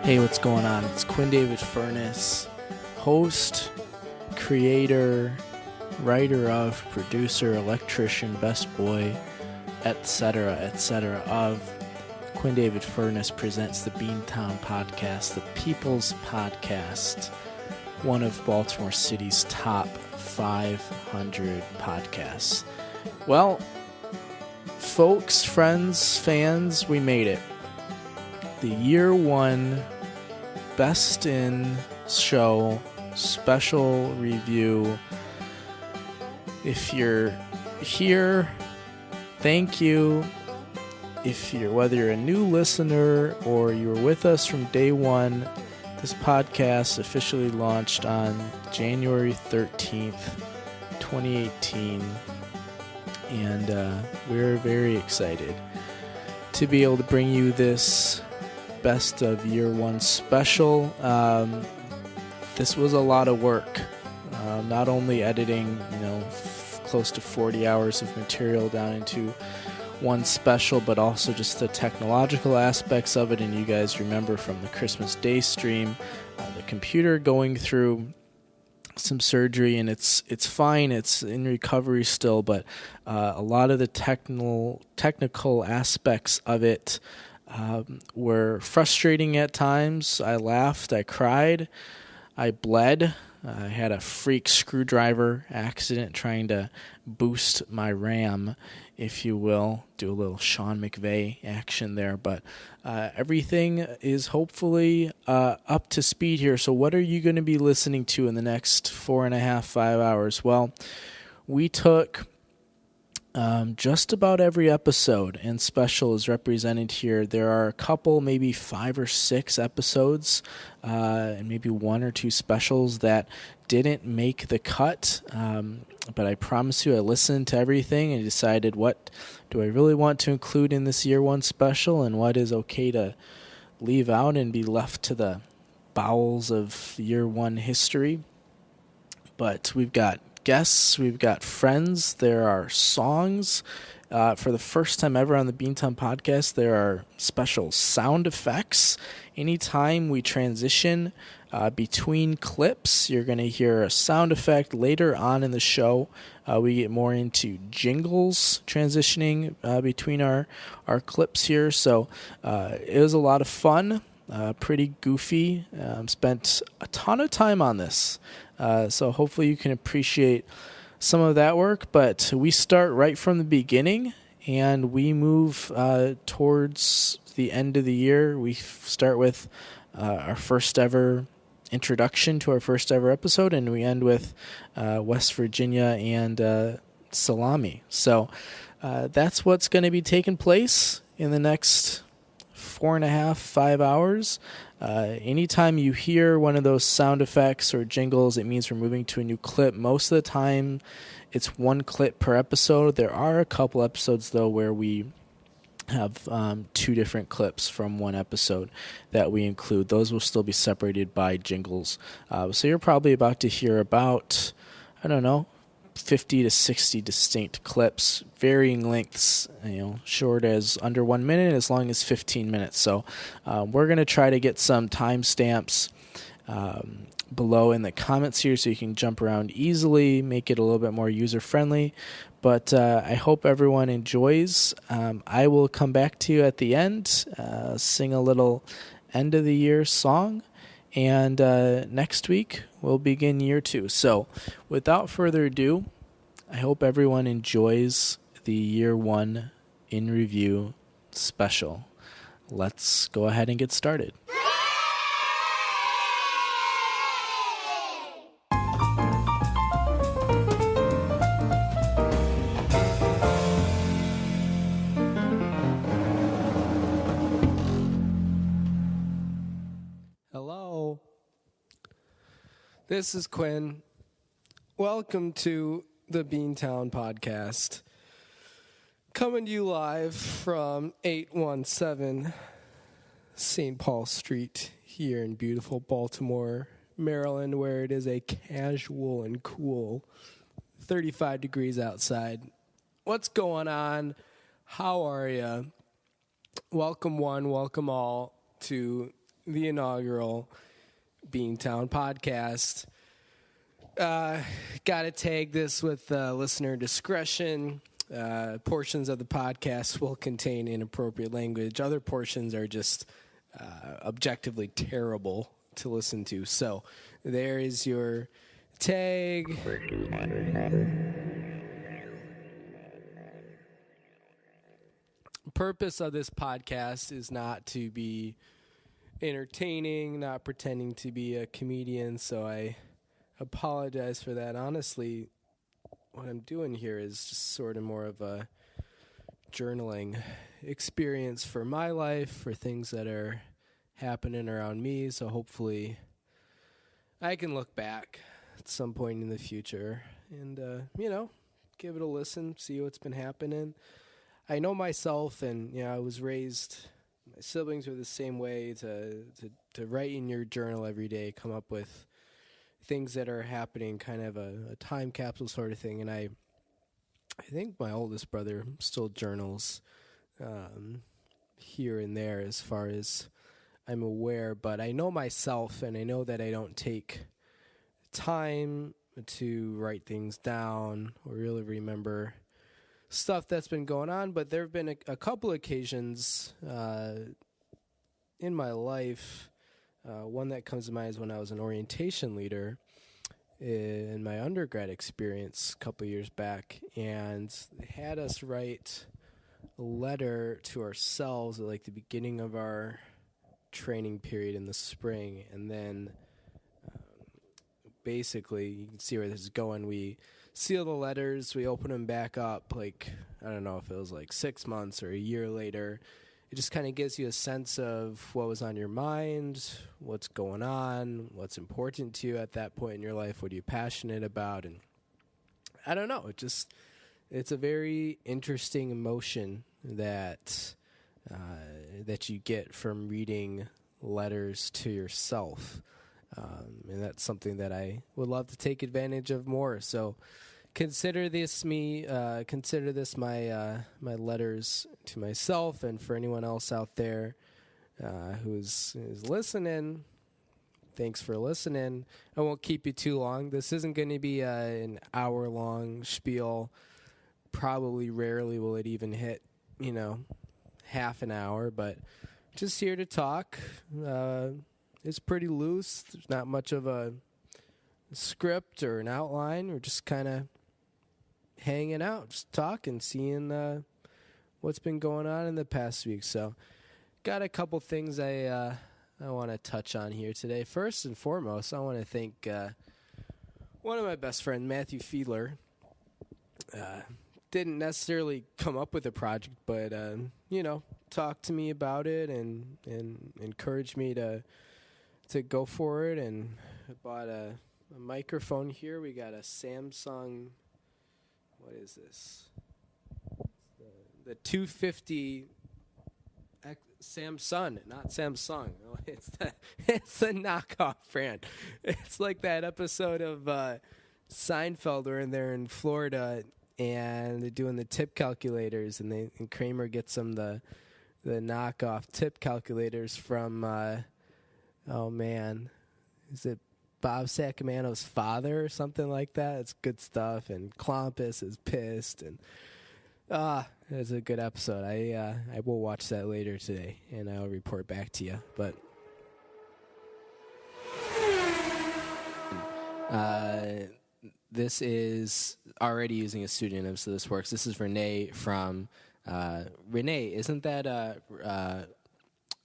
Hey, what's going on? It's Quinn David Furness, host, creator, writer of, producer, electrician, best boy, etc., of Quinn David Furness presents the Beantown Podcast, the People's Podcast, one of Baltimore City's top 500 podcasts. Well, folks, friends, fans, we made it. The year one Best in Show special review. If you're here, thank you. Whether you're a new listener or you were with us from day one, this podcast officially launched on January 13th, 2018, and we're very excited to be able to bring you this best of year one special. This was a lot of work, not only editing, close to 40 hours of material down into one special, but also just the technological aspects of it. And you guys remember from the Christmas Day stream, the computer going through some surgery, and it's fine. It's in recovery still, but a lot of the technical aspects of it were frustrating at times. I laughed, I cried, I bled. I had a freak screwdriver accident trying to boost my RAM, if you will, do a little Sean McVay action there. But everything is hopefully up to speed here. So what are you going to be listening to in the next 4.5, 5 hours? Well, we took just about every episode and special is represented here. There are a couple, maybe 5 or 6 episodes, and maybe 1 or 2 specials that didn't make the cut. But I promise you, I listened to everything and decided what do I really want to include in this year one special and what is okay to leave out and be left to the bowels of year one history. But we've got guests, we've got friends, there are songs. For the first time ever on the Beantown Podcast, there are special sound effects. Anytime we transition between clips, you're going to hear a sound effect. Later on in the show, we get more into jingles transitioning between our clips here. So it was a lot of fun, pretty goofy. Spent a ton of time on this. So hopefully you can appreciate some of that work, but we start right from the beginning and we move towards the end of the year. We start with our first ever introduction to our first ever episode, and we end with West Virginia and salami. So that's what's going to be taking place in the next 4.5, 5 hours. Anytime you hear one of those sound effects or jingles, it means we're moving to a new clip. Most of the time, it's 1 clip per episode. There are a couple episodes, though, where we have 2 different clips from one episode that we include. Those will still be separated by jingles. So you're probably about to hear about, 50 to 60 distinct clips, varying lengths, short as under 1 minute, as long as 15 minutes. So we're going to try to get some timestamps below in the comments here so you can jump around easily, make it a little bit more user-friendly. But I hope everyone enjoys. I will come back to you at the end, sing a little end-of-the-year song, and next week we'll begin year 2. So without further ado, I hope everyone enjoys the year 1 in review special. Let's go ahead and get started. Hello, this is Quinn. Welcome to the Beantown Podcast. Coming to you live from 817 St. Paul Street here in beautiful Baltimore, Maryland, where it is a casual and cool 35 degrees outside. What's going on? How are you? Welcome one, welcome all to the inaugural Beantown podcast. Gotta tag this with listener discretion. Portions of the podcast will contain inappropriate language. Other portions are just objectively terrible to listen to. So there is your tag. Purpose of this podcast is not to be entertaining, not pretending to be a comedian, so I apologize for that. Honestly, what I'm doing here is just sort of more of a journaling experience for my life, for things that are happening around me, so hopefully I can look back at some point in the future and, give it a listen, see what's been happening. I know myself, and, I was raised, my siblings were the same way, to write in your journal every day, come up with things that are happening, kind of a time capsule sort of thing. And I think my oldest brother still journals here and there as far as I'm aware. But I know myself, and I know that I don't take time to write things down or really remember stuff that's been going on. But there have been a couple occasions in my life. One that comes to mind is when I was an orientation leader in my undergrad experience a couple years back, and they had us write a letter to ourselves at like the beginning of our training period in the spring, and then basically you can see where this is going. We seal the letters, we open them back up, like I don't know if it was like 6 months or a year later. It just kind of gives you a sense of what was on your mind, what's going on, what's important to you at that point in your life, what are you passionate about, and I don't know, it's a very interesting emotion that you get from reading letters to yourself, and that's something that I would love to take advantage of more. So consider this my letters to myself, and for anyone else out there who's listening, thanks for listening. I won't keep you too long. This isn't going to be an hour-long spiel. Probably rarely will it even hit, half an hour, but just here to talk. It's pretty loose. There's not much of a script or an outline. We're just kind of hanging out, just talking, seeing what's been going on in the past week. So got a couple things I want to touch on here today. First and foremost, I want to thank one of my best friends, Matthew Fiedler. Didn't necessarily come up with a project, but talked to me about it and encouraged me to go for it. And I bought a microphone here. We got a Samsung. What is this? The 250 Samsung, not Samsung. It's a knockoff brand. It's like that episode of Seinfeld where they're in Florida and they're doing the tip calculators, and Kramer gets them the knockoff tip calculators from is it Bob Sacamano's father or something like that? It's good stuff. And Klompus is pissed, and it's a good episode. I will watch that later today, and I'll report back to you. But this is already using a pseudonym, so this works. This is Renee from Renee. Isn't that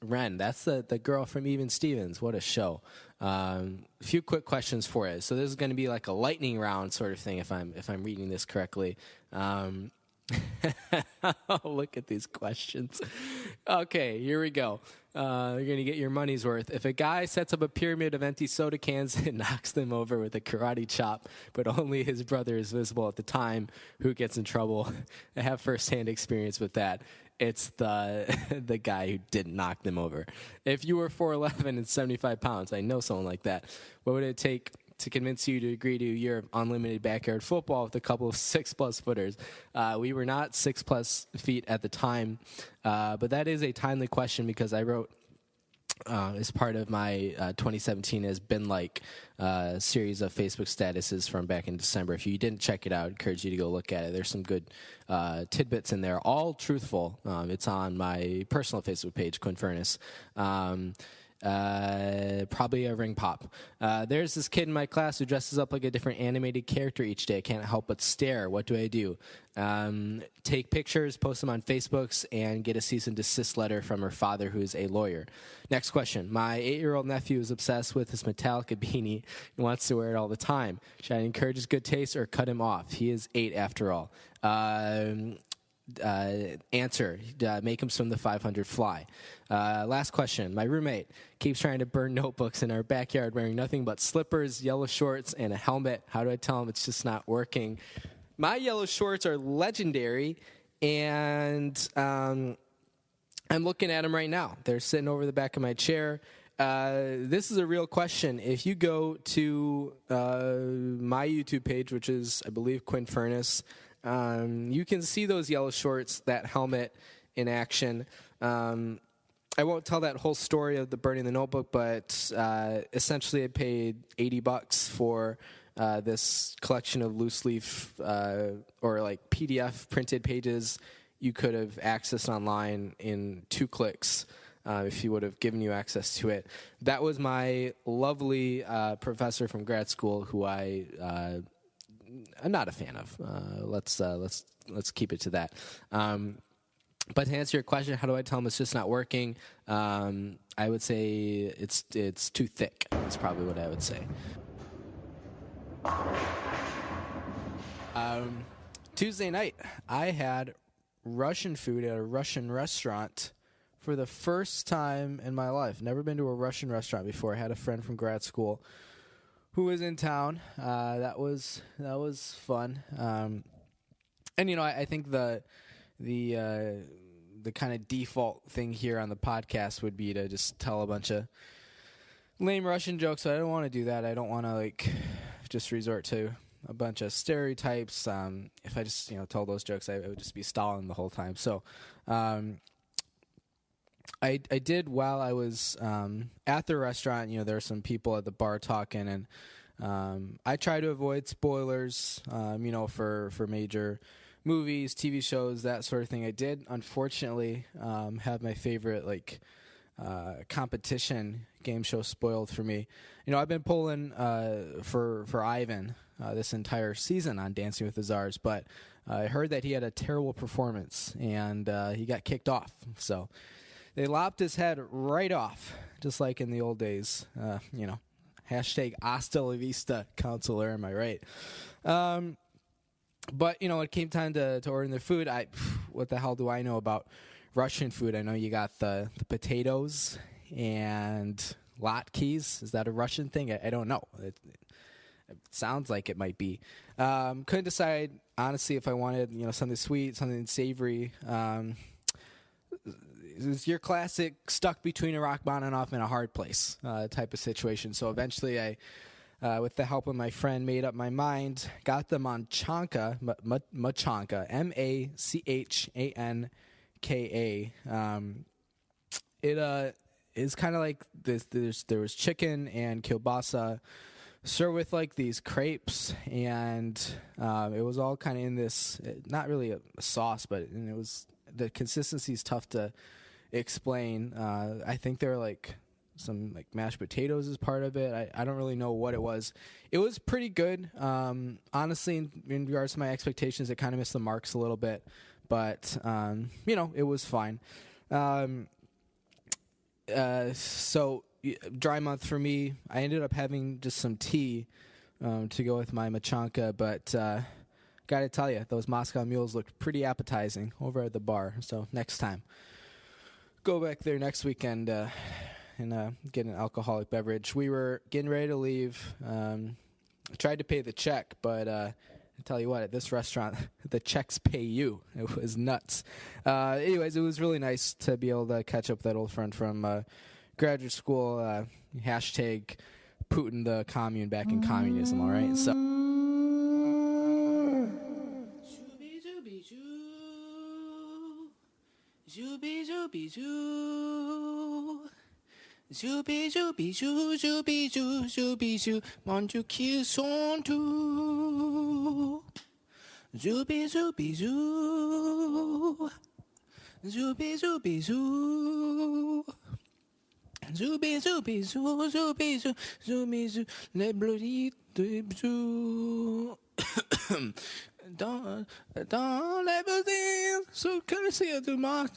Ren? That's the girl from Even Stevens. What a show. A few quick questions for you. So this is going to be like a lightning round sort of thing, if I'm reading this correctly. Look at these questions. Okay, here we go. You're going to get your money's worth. If a guy sets up a pyramid of empty soda cans and knocks them over with a karate chop, but only his brother is visible at the time, who gets in trouble? I have firsthand experience with that. It's the guy who didn't knock them over. If you were 4'11" and 75 pounds, I know someone like that, what would it take to convince you to agree to a year of unlimited backyard football with a couple of 6+ footers? We were not 6+ feet at the time, but that is a timely question because I wrote as part of my 2017 has been like a series of Facebook statuses from back in December. If you didn't check it out, I encourage you to go look at it. There's some good tidbits in there, all truthful. It's on my personal Facebook page, Quinn Furnace. Probably a ring pop. There's this kid in my class who dresses up like a different animated character each day. I can't help but stare. What do I do? Take pictures, post them on Facebooks, and get a cease and desist letter from her father, who's a lawyer. Next question. My 8-year-old nephew is obsessed with his Metallica beanie and wants to wear it all the time. Should I encourage his good taste or cut him off? He is 8 after all. Answer, make him swim the 500 fly. Last question. My roommate keeps trying to burn notebooks in our backyard wearing nothing but slippers, yellow shorts, and a helmet. How do I tell him it's just not working? My yellow shorts are legendary, and I'm looking at them right now. They're sitting over the back of my chair. This is a real question. If you go to my YouTube page, which is, I believe, Quinn Furnace, you can see those yellow shorts, that helmet in action. I won't tell that whole story of the burning the notebook, but essentially I paid $80 for this collection of loose leaf or like PDF printed pages you could have accessed online in 2 clicks. If he would have given you access to it. That was my lovely professor from grad school who I'm not a fan of. Let's keep it to that. But to answer your question, how do I tell him it's just not working? I would say it's too thick. That's probably what I would say. Tuesday night, I had Russian food at a Russian restaurant for the first time in my life. Never been to a Russian restaurant before. I had a friend from grad school who was in town. That was fun. And you know, I think the kind of default thing here on the podcast would be to just tell a bunch of lame Russian jokes. So I don't want to do that. I don't want to just resort to a bunch of stereotypes. If I just told those jokes, I would just be stalling the whole time. So I did while I was at the restaurant. There were some people at the bar talking, and I try to avoid spoilers. For major movies, TV shows, that sort of thing. I did, unfortunately, have my favorite competition game show spoiled for me. I've been pulling for Ivan this entire season on Dancing with the Czars, but I heard that he had a terrible performance and he got kicked off. So they lopped his head right off, just like in the old days. Hashtag hasta la vista, counselor, am I right? But, when it came time to ordering their food, what the hell do I know about Russian food? I know you got the potatoes and latkes. Is that a Russian thing? I don't know. It sounds like it might be. Couldn't decide, honestly, if I wanted, something sweet, something savory. It's your classic stuck between a rock bottom and off in a hard place type of situation. So eventually I, with the help of my friend, made up my mind, got the machanka, Machanka. It is kind of like this. There was chicken and kielbasa served with these crepes, and it was all kind of in this, not really a sauce, but it was, the consistency is tough to explain. I think there were some mashed potatoes as part of it. I don't really know what it was. It was pretty good. Honestly, in regards to my expectations, it kind of missed the marks a little bit, but it was fine. So dry month for me. I ended up having just some tea to go with my machanka, but gotta tell you, those Moscow mules looked pretty appetizing over at the bar. So next time, go back there next weekend and get an alcoholic beverage. We were getting ready to leave. I tried to pay the check, but I tell you what, at this restaurant, the checks pay you. It was nuts. Anyways, it was really nice to be able to catch up with that old friend from graduate school. Hashtag Putin the commune back in communism, all right? So. Zooby zooby zoo zooby zoo zooby zoo, want to kiss on to. Zooby zooby zoo, zooby zooby zoo, zooby zooby zoo zooby zoo zooby zoo, les bloody zoo. Dans les boutiques, sous que c'est du marché,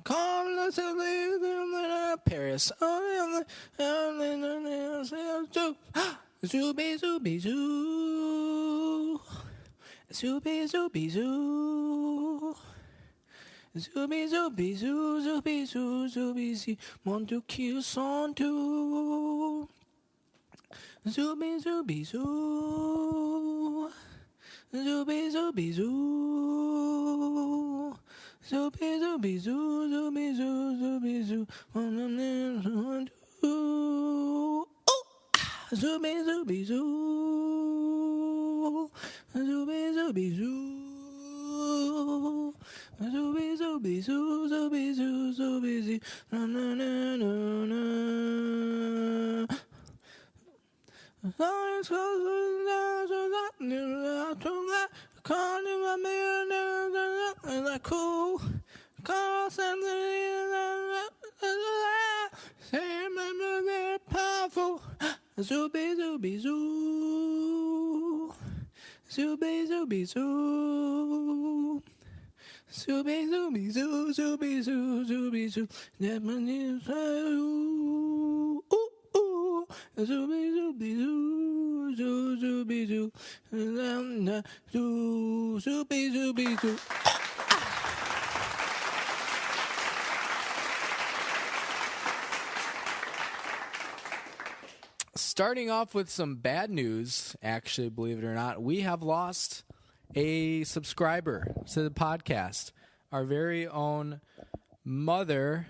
comme le soleil de Paris. Zooby zooby zoo, zooby zooby zoo, zooby zooby zoo, zooby zoo, zooby zoo, want to kiss on to. Zooby zooby zoo, zooby zooby zoo, zooby zooby zoo, zooby zoo, zooby zoo, zooby zooby zoo, zooby zooby zoo, zooby zooby zoo, zooby zoo, zooby zoo, na na na na na. Zooby zooby zoo, zooby zooby zoo, zooby zooby zoo, zooby zoo, zooby zoo, zooby zooby zoo, zoo zooby zoo, zoo zooby zooby zoo. Starting off with some bad news, actually, believe it or not, we have lost a subscriber to the podcast. Our very own mother,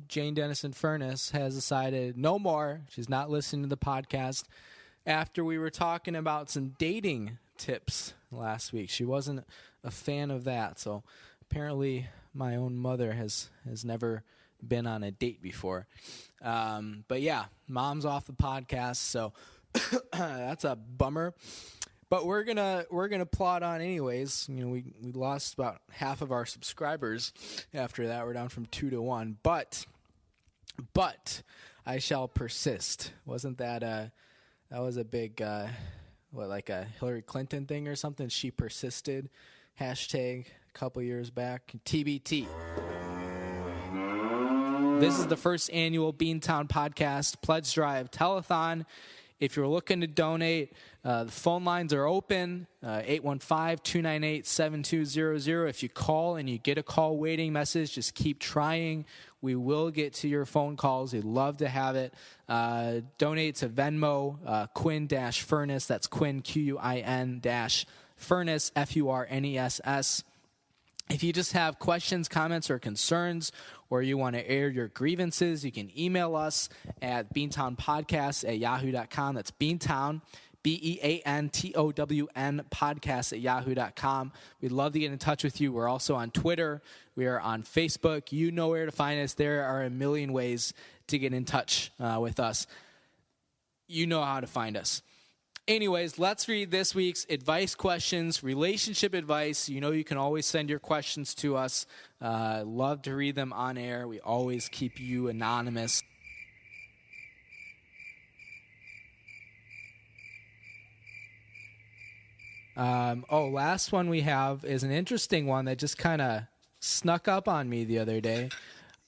Jane Dennison Furness, has decided no more. She's not listening to the podcast after we were talking about some dating tips last week. She wasn't a fan of that. So apparently my own mother has never been on a date before. But yeah, mom's off the podcast, so that's a bummer. But we're gonna plod on anyways. You know, we lost about half of our subscribers after that. We're down from 2 to 1. But I shall persist. Wasn't that that was a big like a Hillary Clinton thing or something? She persisted. Hashtag a couple years back. TBT. This is the first annual Beantown Podcast Pledge Drive Telethon. If you're looking to donate, the phone lines are open, 815-298-7200. If you call and you get a call waiting message, just keep trying. We will get to your phone calls. We'd love to have it. Donate to Venmo, Quinn-Furness. That's Quinn, Quin-Furness, Furness. If you just have questions, comments, or concerns, or you want to air your grievances, you can email us at beantownpodcast@yahoo.com. That's Beantown, BEANTOWN podcast@yahoo.com. We'd love to get in touch with you. We're also on Twitter. We are on Facebook. You know where to find us. There are a million ways to get in touch with us. You know how to find us. Anyways, let's read this week's advice questions, relationship advice. You know you can always send your questions to us. Love to read them on air. We always keep you anonymous. Last one we have is an interesting one that just kind of snuck up on me the other day.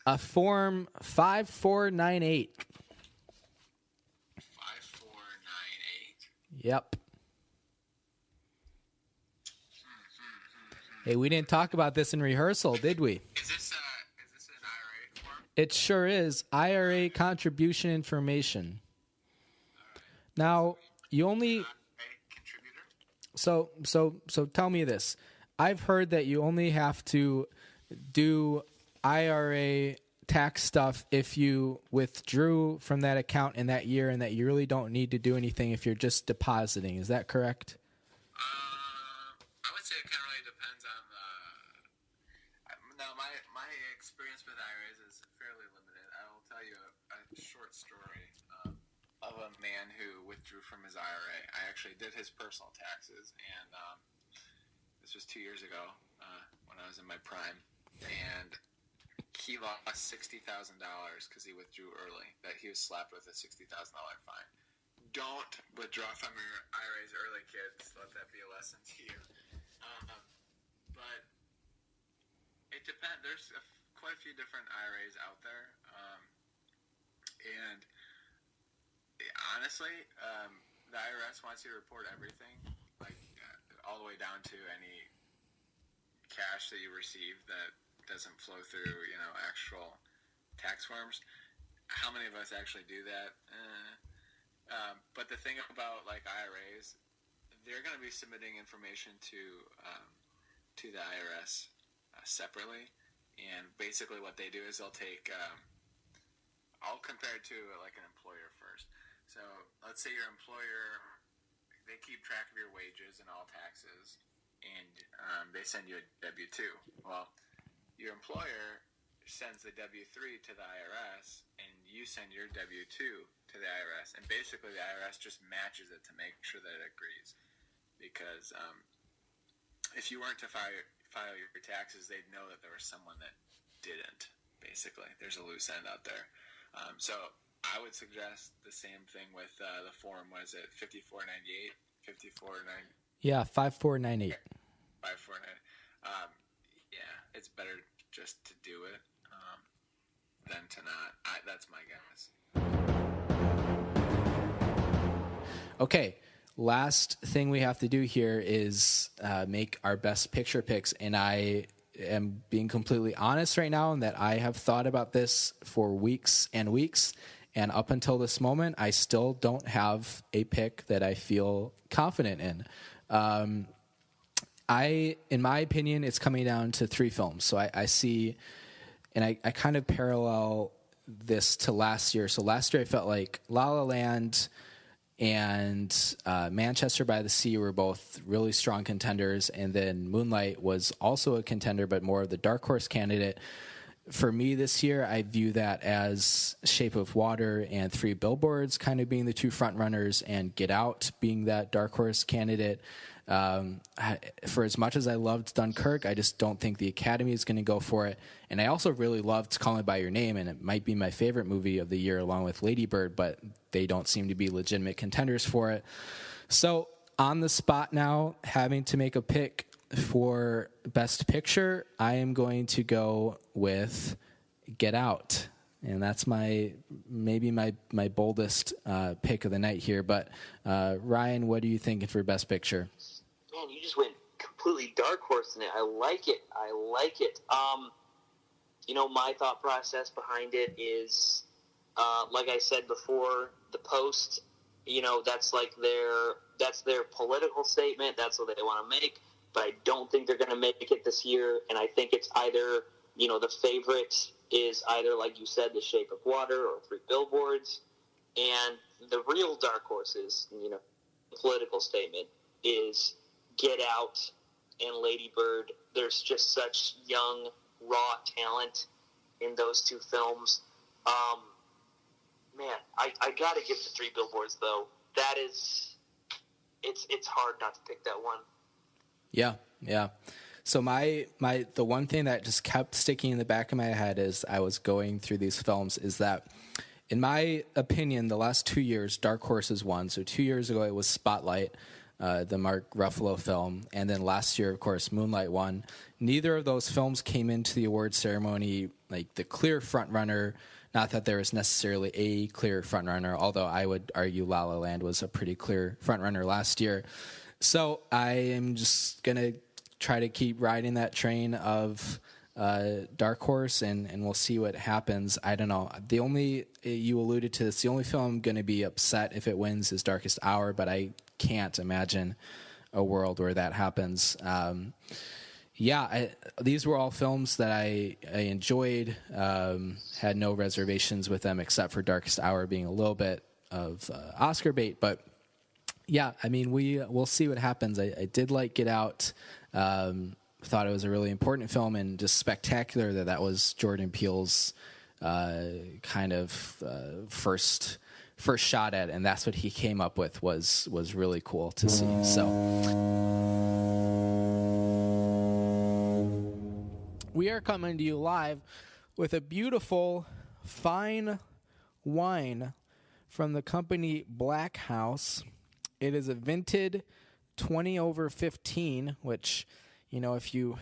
A Form 5498. 5498? Yep. Hey, we didn't talk about this in rehearsal, did we? Is this an IRA form? It sure is. IRA contribution information. Now, you only... So tell me this. I've heard that you only have to do IRA tax stuff if you withdrew from that account in that year, and that you really don't need to do anything if you're just depositing. Is that correct? I would say it kind of really depends on the... no, my experience with IRAs is fairly limited. I will tell you a short story of a man who withdrew from his IRA. I actually did his personal taxes, and this was 2 years ago when I was in my prime, and he lost $60,000 because he withdrew early. That he was slapped with a $60,000 fine. Don't withdraw from your IRAs early, kids. Let that be a lesson to you. But it depends. There's quite a few different IRAs out there, and honestly, the IRS wants you to report everything, like all the way down to any cash that you receive that doesn't flow through, actual tax forms. How many of us actually do that? But the thing about like IRAs, they're going to be submitting information to the IRS separately, and basically what they do is they'll take. I'll compare it to like an employer first. So let's say your employer, they keep track of your wages and all taxes, and they send you a W-2. Well, your employer sends the W-3 to the IRS, and you send your W-2 to the IRS, and basically the IRS just matches it to make sure that it agrees. Because if you weren't to file your taxes, they'd know that there was someone that didn't. Basically, there's a loose end out there. So I would suggest the same thing with the form. What is it? 5498, 5498. Yeah, 5498. 549. Yeah, it's better just to do it than to not. That's my guess. Okay, last thing we have to do here is make our best picture picks, and I am being completely honest right now in that I have thought about this for weeks and weeks, and up until this moment, I still don't have a pick that I feel confident in. In my opinion, it's coming down to 3 films. So I see, and I kind of parallel this to last year. So last year I felt like La La Land and Manchester by the Sea were both really strong contenders, and then Moonlight was also a contender, but more of the dark horse candidate. For me this year, I view that as Shape of Water and 3 Billboards kind of being the 2 front runners, and Get Out being that dark horse candidate. For as much as I loved Dunkirk, I just don't think the Academy is going to go for it. And I also really loved Call Me By Your Name, and it might be my favorite movie of the year along with Lady Bird, but they don't seem to be legitimate contenders for it. So on the spot now, having to make a pick for Best Picture, I am going to go with Get Out. And that's maybe my boldest pick of the night here. But Ryan, what are you thinking for Best Picture? Man, you just went completely dark horse in it. I like it. My thought process behind it is, like I said before, The Post. That's their political statement. That's what they want to make. But I don't think they're going to make it this year. And I think it's either, the favorite is either, like you said, The Shape of Water or 3 Billboards. And the real dark horses, the political statement is Get Out and Lady Bird. There's just such young, raw talent in those 2 films. I got to give the 3 Billboards, though. That is, it's hard not to pick that one. Yeah. So the one thing that just kept sticking in the back of my head as I was going through these films is that, in my opinion, the last 2 years, dark horses won. So 2 years ago, it was Spotlight, the Mark Ruffalo film, and then last year, of course, Moonlight won. Neither of those films came into the award ceremony like the clear frontrunner. Not that there was necessarily a clear frontrunner, although I would argue La La Land was a pretty clear frontrunner last year. So I am just going to try to keep riding that train of Dark Horse, and we'll see what happens. I don't know. You alluded to this, the only film I'm going to be upset if it wins is Darkest Hour, but I can't imagine a world where that happens. These were all films that I enjoyed, had no reservations with them except for Darkest Hour being a little bit of Oscar bait, but we'll see what happens. I did like Get Out. thought it was a really important film and just spectacular that was Jordan Peele's kind of first shot at it, and that's what he came up with was really cool to see. So we are coming to you live with a beautiful fine wine from the company Black House. It is a vinted 20 over 15, which, you know, if you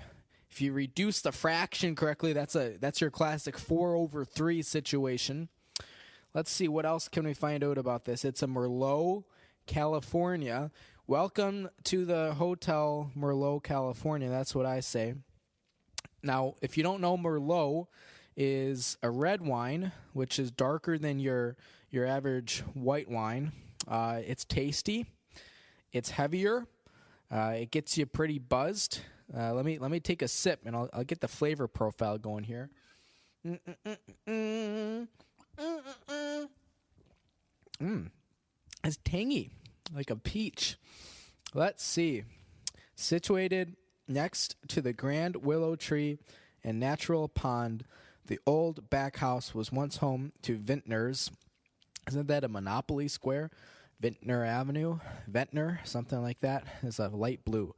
reduce the fraction correctly, that's your classic 4 over 3 situation. Let's see, what else can we find out about this? It's a Merlot, California. Welcome to the Hotel Merlot, California. That's what I say. Now, if you don't know, Merlot is a red wine, which is darker than your average white wine. It's tasty. It's heavier. It gets you pretty buzzed. Let me take a sip, and I'll get the flavor profile going here. It's tangy, like a peach. Let's see. Situated next to the grand willow tree and natural pond, the old back house was once home to vintners. Isn't that a Monopoly Square? Vintner Avenue? Vintner? Something like that. It's a light blue.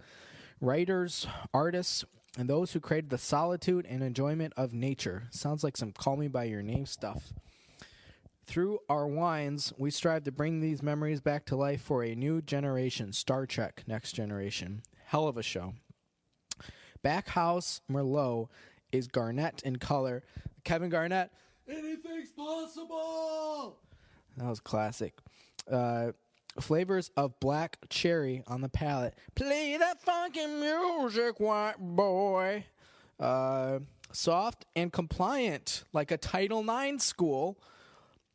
Writers, artists, and those who created the solitude and enjoyment of nature. Sounds like some Call Me By Your Name stuff. Through our wines, we strive to bring these memories back to life for a new generation. Star Trek, Next Generation. Hell of a show. Back House Merlot is garnet in color. Kevin Garnett, anything's possible! That was classic. Flavors of black cherry on the palate. Play that fucking music, white boy. Soft and compliant, like a Title IX school.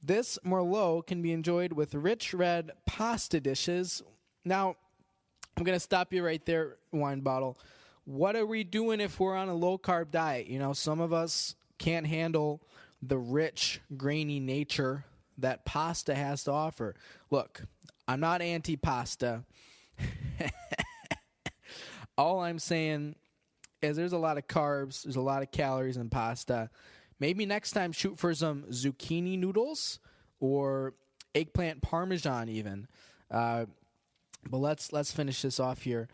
This Merlot can be enjoyed with rich red pasta dishes. Now, I'm going to stop you right there, wine bottle. What are we doing if we're on a low-carb diet? You know, some of us can't handle the rich, grainy nature that pasta has to offer. Look, I'm not anti-pasta. All I'm saying is there's a lot of carbs, there's a lot of calories in pasta. Maybe next time shoot for some zucchini noodles or eggplant parmesan even. But let's finish this off here.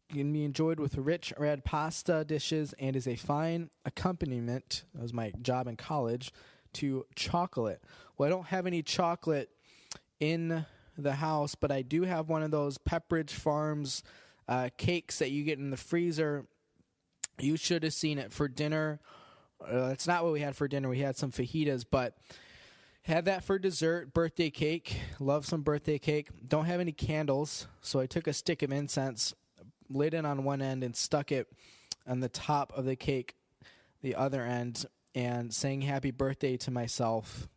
Can be enjoyed with rich red pasta dishes and is a fine accompaniment, that was my job in college, to chocolate. Well, I don't have any chocolate in the house, but I do have one of those Pepperidge Farms cakes that you get in the freezer. You should have seen it for dinner. It's not what we had for dinner. We had some fajitas, but had that for dessert. Birthday cake. Love some birthday cake. Don't have any candles, so I took a stick of incense, lit it on one end, and stuck it on the top of the cake, the other end, and sang happy birthday to myself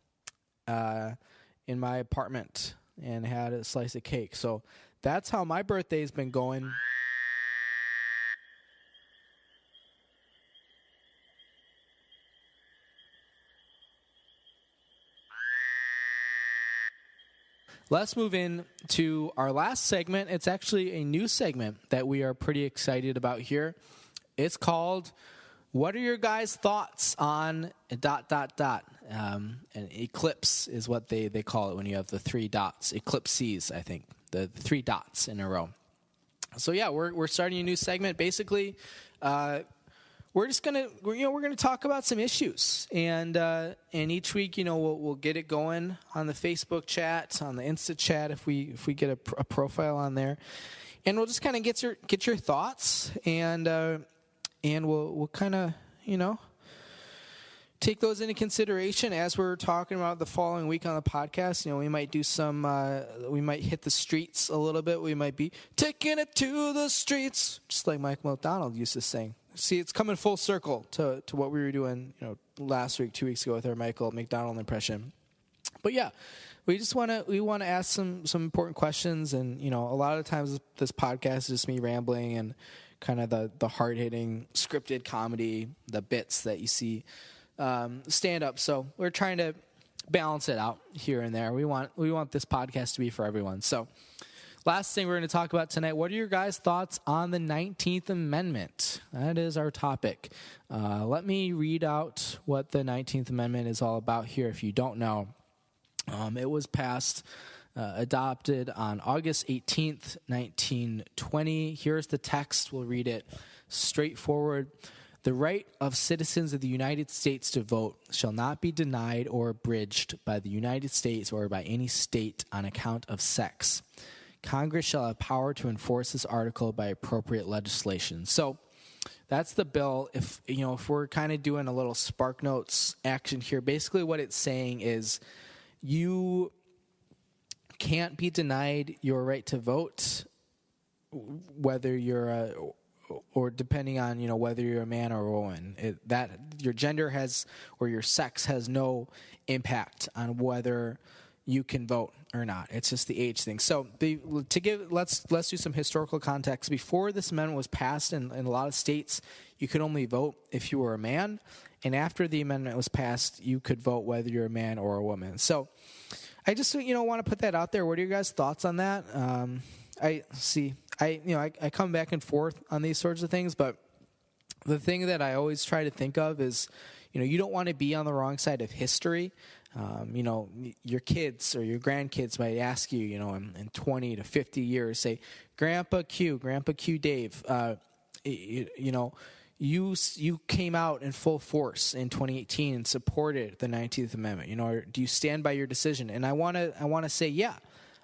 in my apartment and had a slice of cake. So that's how my birthday's been going. Let's move in to our last segment. It's actually a new segment that we are pretty excited about here. It's called, What Are Your Guys' Thoughts on ... An eclipse is what they call it when you have the 3 dots. Eclipses, I think. The 3 dots in a row. So yeah, we're starting a new segment. Basically, we're just gonna talk about some issues, and each week, we'll get it going on the Facebook chat, on the Insta chat if we get a profile on there, and we'll just kind of get your thoughts, and we'll kind of take those into consideration as we're talking about the following week on the podcast. We might do we might hit the streets a little bit. We might be taking it to the streets, just like Mike McDonald used to sing. See, it's coming full circle to what we were doing, last week, 2 weeks ago with our Michael McDonald impression. But yeah, we want to ask some important questions, and a lot of times this podcast is just me rambling and kind of the hard-hitting scripted comedy, the bits that you see stand up. So we're trying to balance it out here and there. We want this podcast to be for everyone. So last thing we're going to talk about tonight, what are your guys' thoughts on the 19th Amendment? That is our topic. Let me read out what the 19th Amendment is all about here if you don't know. It was passed, adopted on August 18th, 1920. Here's the text. We'll read it straightforward. The right of citizens of the United States to vote shall not be denied or abridged by the United States or by any state on account of sex. Congress shall have power to enforce this article by appropriate legislation. So that's the bill. If we're kind of doing a little Spark Notes action here, basically what it's saying is you can't be denied your right to vote, whether you're or depending on whether you're a man or a woman. That your gender has or your sex has no impact on whether you can vote or not. It's just the age thing. So let's do some historical context. Before this amendment was passed in a lot of states, you could only vote if you were a man, and after the amendment was passed, you could vote whether you're a man or a woman. So I just want to put that out there. What are your guys' thoughts on that? I come back and forth on these sorts of things, but the thing that I always try to think of is, you don't want to be on the wrong side of history. Your kids or your grandkids might ask you, in 20 to 50 years, say, Grandpa Q Dave, you came out in full force in 2018 and supported the 19th Amendment. Or do you stand by your decision? And I want to say, yeah,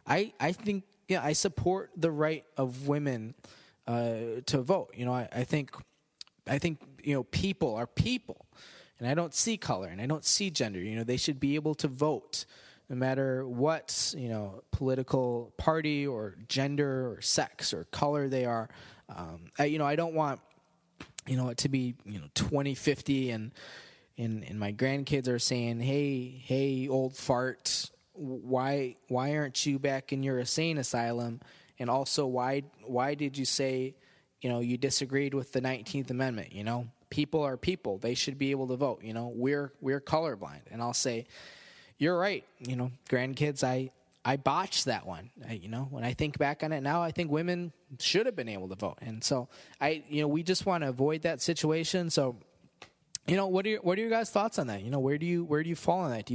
I think. Yeah, I support the right of women to vote. I think people are people, and I don't see color and I don't see gender. They should be able to vote, no matter what political party or gender or sex or color they are. I don't want it to be 2050 and my grandkids are saying, hey, old fart. Why aren't you back in your insane asylum? And also, why did you say, you disagreed with the 19th Amendment? People are people; they should be able to vote. We're colorblind, and I'll say, you're right. Grandkids, I botched that one. When I think back on it now, I think women should have been able to vote, and so we just want to avoid that situation. So, what are your guys' thoughts on that? Where do you fall on that? Do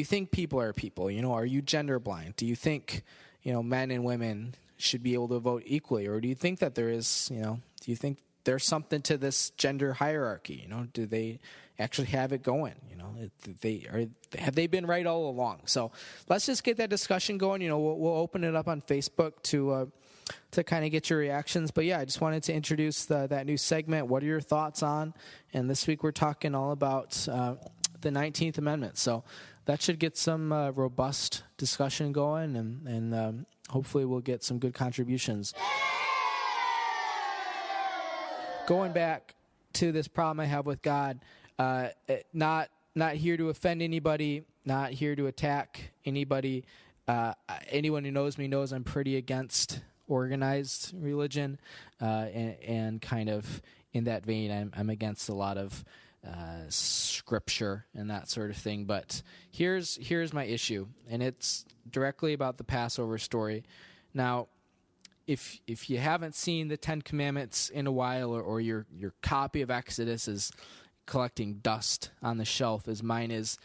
you think people are people? Are you gender blind? Do you think, men and women should be able to vote equally? Or do you think that there is, do you think there's something to this gender hierarchy? Do they actually have it going? Have they been right all along? So let's just get that discussion going. We'll open it up on Facebook to kind of get your reactions. But yeah, I just wanted to introduce that new segment. What are your thoughts on? And this week we're talking all about the 19th Amendment. So that should get some robust discussion going, and hopefully we'll get some good contributions. Going back to this problem I have with God, not here to offend anybody, not here to attack anybody. Anyone who knows me knows I'm pretty against organized religion, and kind of in that vein, I'm against a lot of scripture and that sort of thing. But here's my issue, and it's directly about the Passover story. Now, if you haven't seen the Ten Commandments in a while, or your copy of Exodus is collecting dust on the shelf as mine is,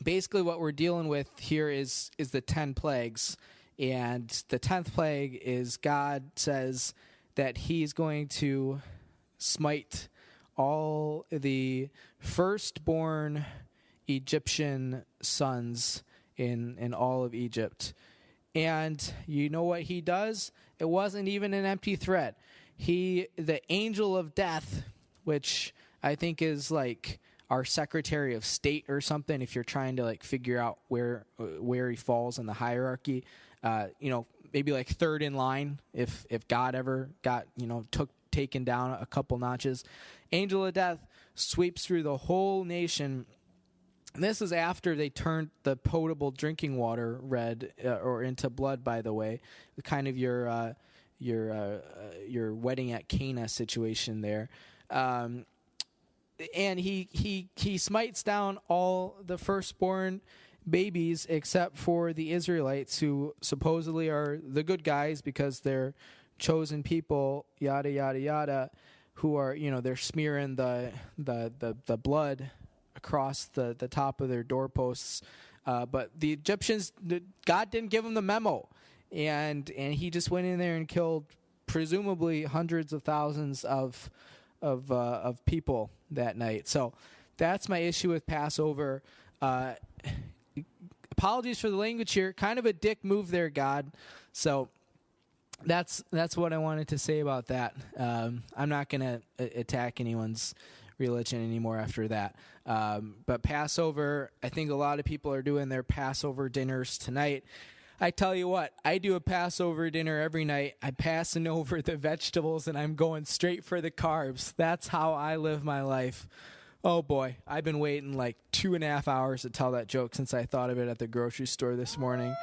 basically what we're dealing with here is the 10 plagues. And the 10th plague is God says that he's going to smite all the firstborn Egyptian sons in all of Egypt. And you know what he does? It wasn't even an empty threat. The angel of death, which I think is like our Secretary of State or something, if you're trying to like figure out where he falls in the hierarchy, maybe like third in line if God ever got taken down a couple notches. Angel of death sweeps through the whole nation. And this is after they turned the potable drinking water red or into blood, by the way, kind of your wedding at Cana situation there. And he smites down all the firstborn babies, except for the Israelites, who supposedly are the good guys because they're chosen people, yada yada yada, who are, they're smearing the blood across the top of their doorposts. But the Egyptians, God didn't give them the memo, and he just went in there and killed presumably hundreds of thousands of people that night. So that's my issue with Passover. Apologies for the language here. Kind of a dick move there, God. So that's what I wanted to say about that. I'm not going to attack anyone's religion anymore after that. But Passover, I think a lot of people are doing their Passover dinners tonight. I tell you what, I do a Passover dinner every night. I'm passing over the vegetables and I'm going straight for the carbs. That's how I live my life. Oh boy, I've been waiting like 2.5 hours to tell that joke since I thought of it at the grocery store this morning.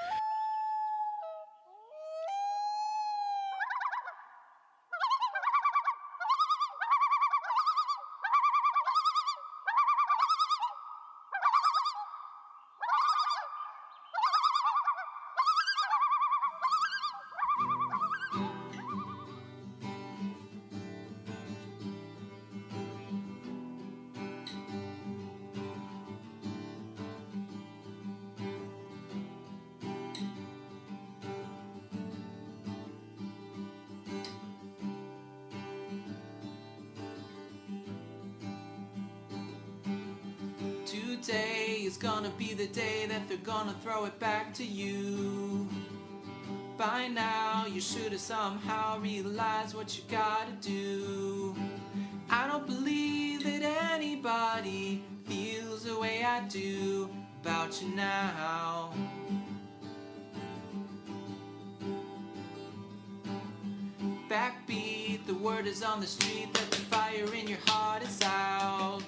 Today is gonna be the day that they're gonna throw it back to you. By now you should have somehow realized what you gotta do. I don't believe that anybody feels the way I do about you now. Backbeat, the word is on the street that the fire in your heart is out.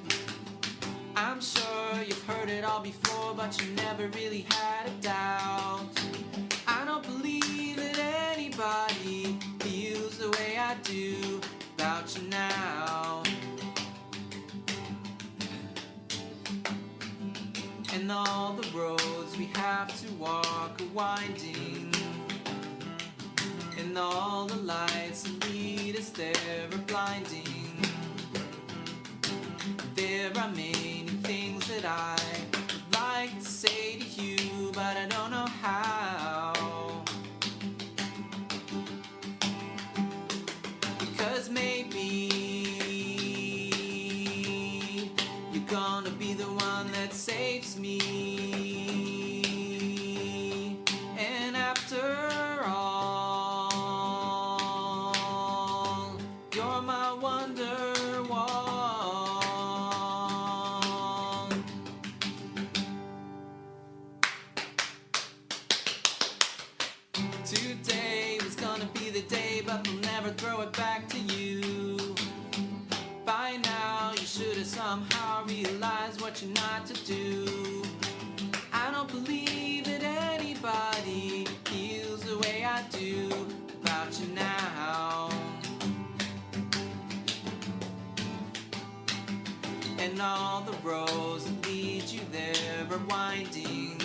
I'm sure you've heard it all before, but you never really had a doubt. I don't believe that anybody feels the way I do about you now. And all the roads we have to walk are winding, and all the lights that lead us there are blinding. There are many things that I would like to say to you, but I don't know how. Because maybe you're gonna be the one that saves me. And after all, you're my Wonderwall. Today was gonna be the day, but they'll never throw it back to you. By now, you should have somehow realized what you're not to do. I don't believe that anybody feels the way I do about you now. And all the roads that lead you there are winding,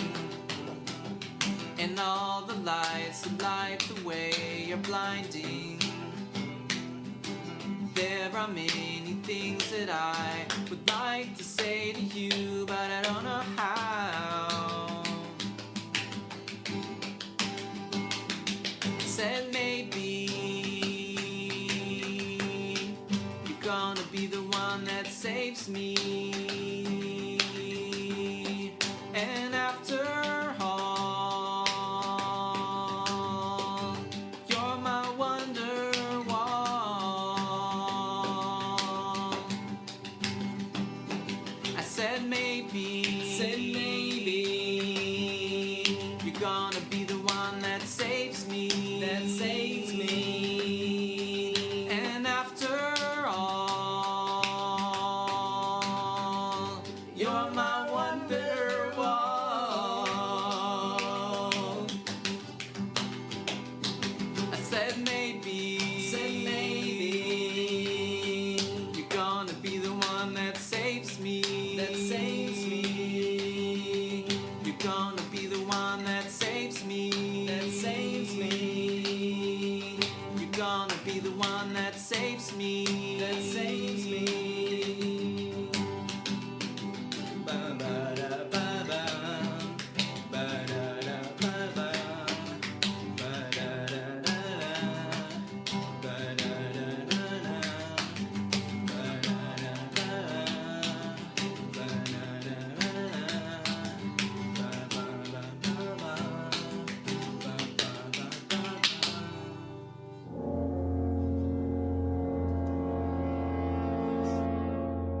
and all the lights that light the way are blinding. There are many things that I would like to say to you, but I don't know how. Said maybe you're gonna be the one that saves me. And after all, you're my Wonderwall. I said maybe be the one that saves me. That saves me. Ba-ba-da-ba-ba. Ba-da-da-ba-ba. Ba-da-da-da-da. Ba-da-da-da-da.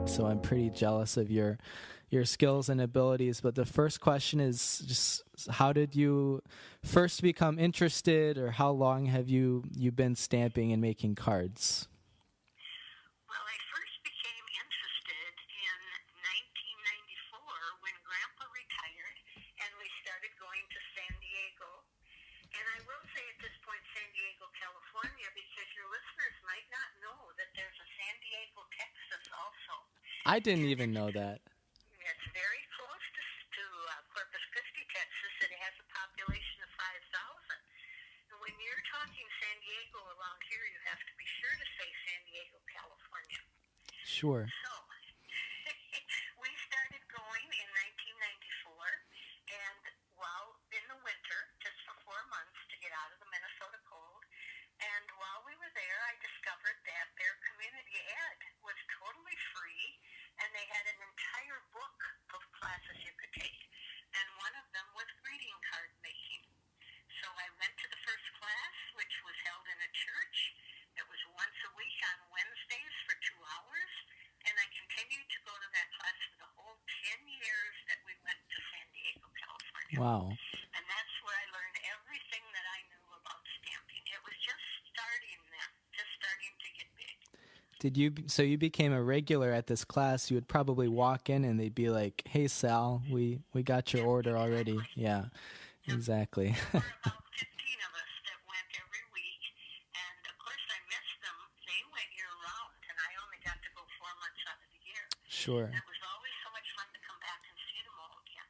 So I'm pretty jealous of your skills and abilities. But the first question is just, how did you first become interested, or how long have you been stamping and making cards? Well, I first became interested in 1994 when Grandpa retired and we started going to San Diego. And I will say at this point San Diego, California, because your listeners might not know that there's a San Diego, Texas also. I didn't even know that. It's very close to Corpus Christi, Texas. It has a population of 5,000. And when you're talking San Diego around here, you have to be sure to say San Diego, California. Sure. So we started going in 1994, and while in the winter, just for 4 months to get out of the Minnesota cold, and while we were there, I discovered that their community ed was totally free, and they had an entire book of classes you could take, and one of them was greeting card making. So I went to the first class, which was held in a church. It was once a week on Wednesdays for 2 hours, and I continued to go to that class for the whole 10 years that we went to San Diego, California. Wow. And that's where I learned everything that I knew about stamping. It was just starting then, just starting to get big. So you became a regular at this class. You would probably walk in and they'd be like, "Hey Sal, we got your order already." Yeah, exactly. There were about 15 of us that went every week, and of course I missed them. They went year round, and I only got to go 4 months out of the year. Sure. It was always so much fun to come back and see them all again.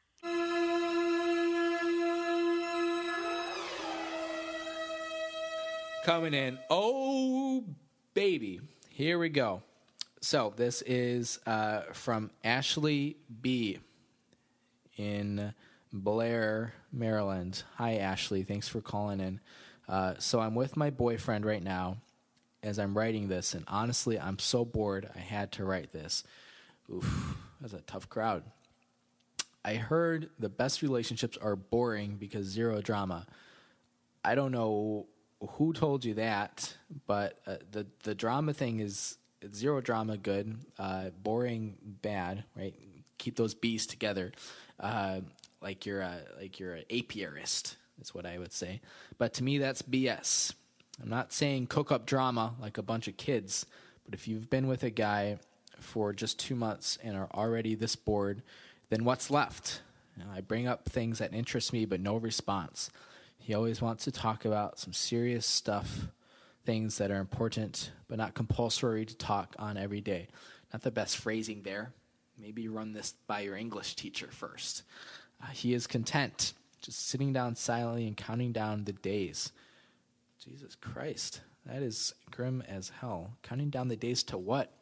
Coming in. Oh, baby. Here we go. So this is from Ashley B. in Blair, Maryland. Hi, Ashley. Thanks for calling in. So I'm with my boyfriend right now as I'm writing this, and honestly, I'm so bored I had to write this. Oof, that's a tough crowd. I heard the best relationships are boring because zero drama. I don't know who told you that, but the drama thing is zero drama, good, boring, bad, right? Keep those B's together, like you're an apiarist, is what I would say. But to me, that's BS. I'm not saying cook up drama like a bunch of kids, but if you've been with a guy for just 2 months and are already this bored, then what's left? You know, I bring up things that interest me, but no response. He always wants to talk about some serious stuff, things that are important, but not compulsory to talk on every day. Not the best phrasing there. Maybe run this by your English teacher first. He is content, just sitting down silently and counting down the days. Jesus Christ, that is grim as hell. Counting down the days to what?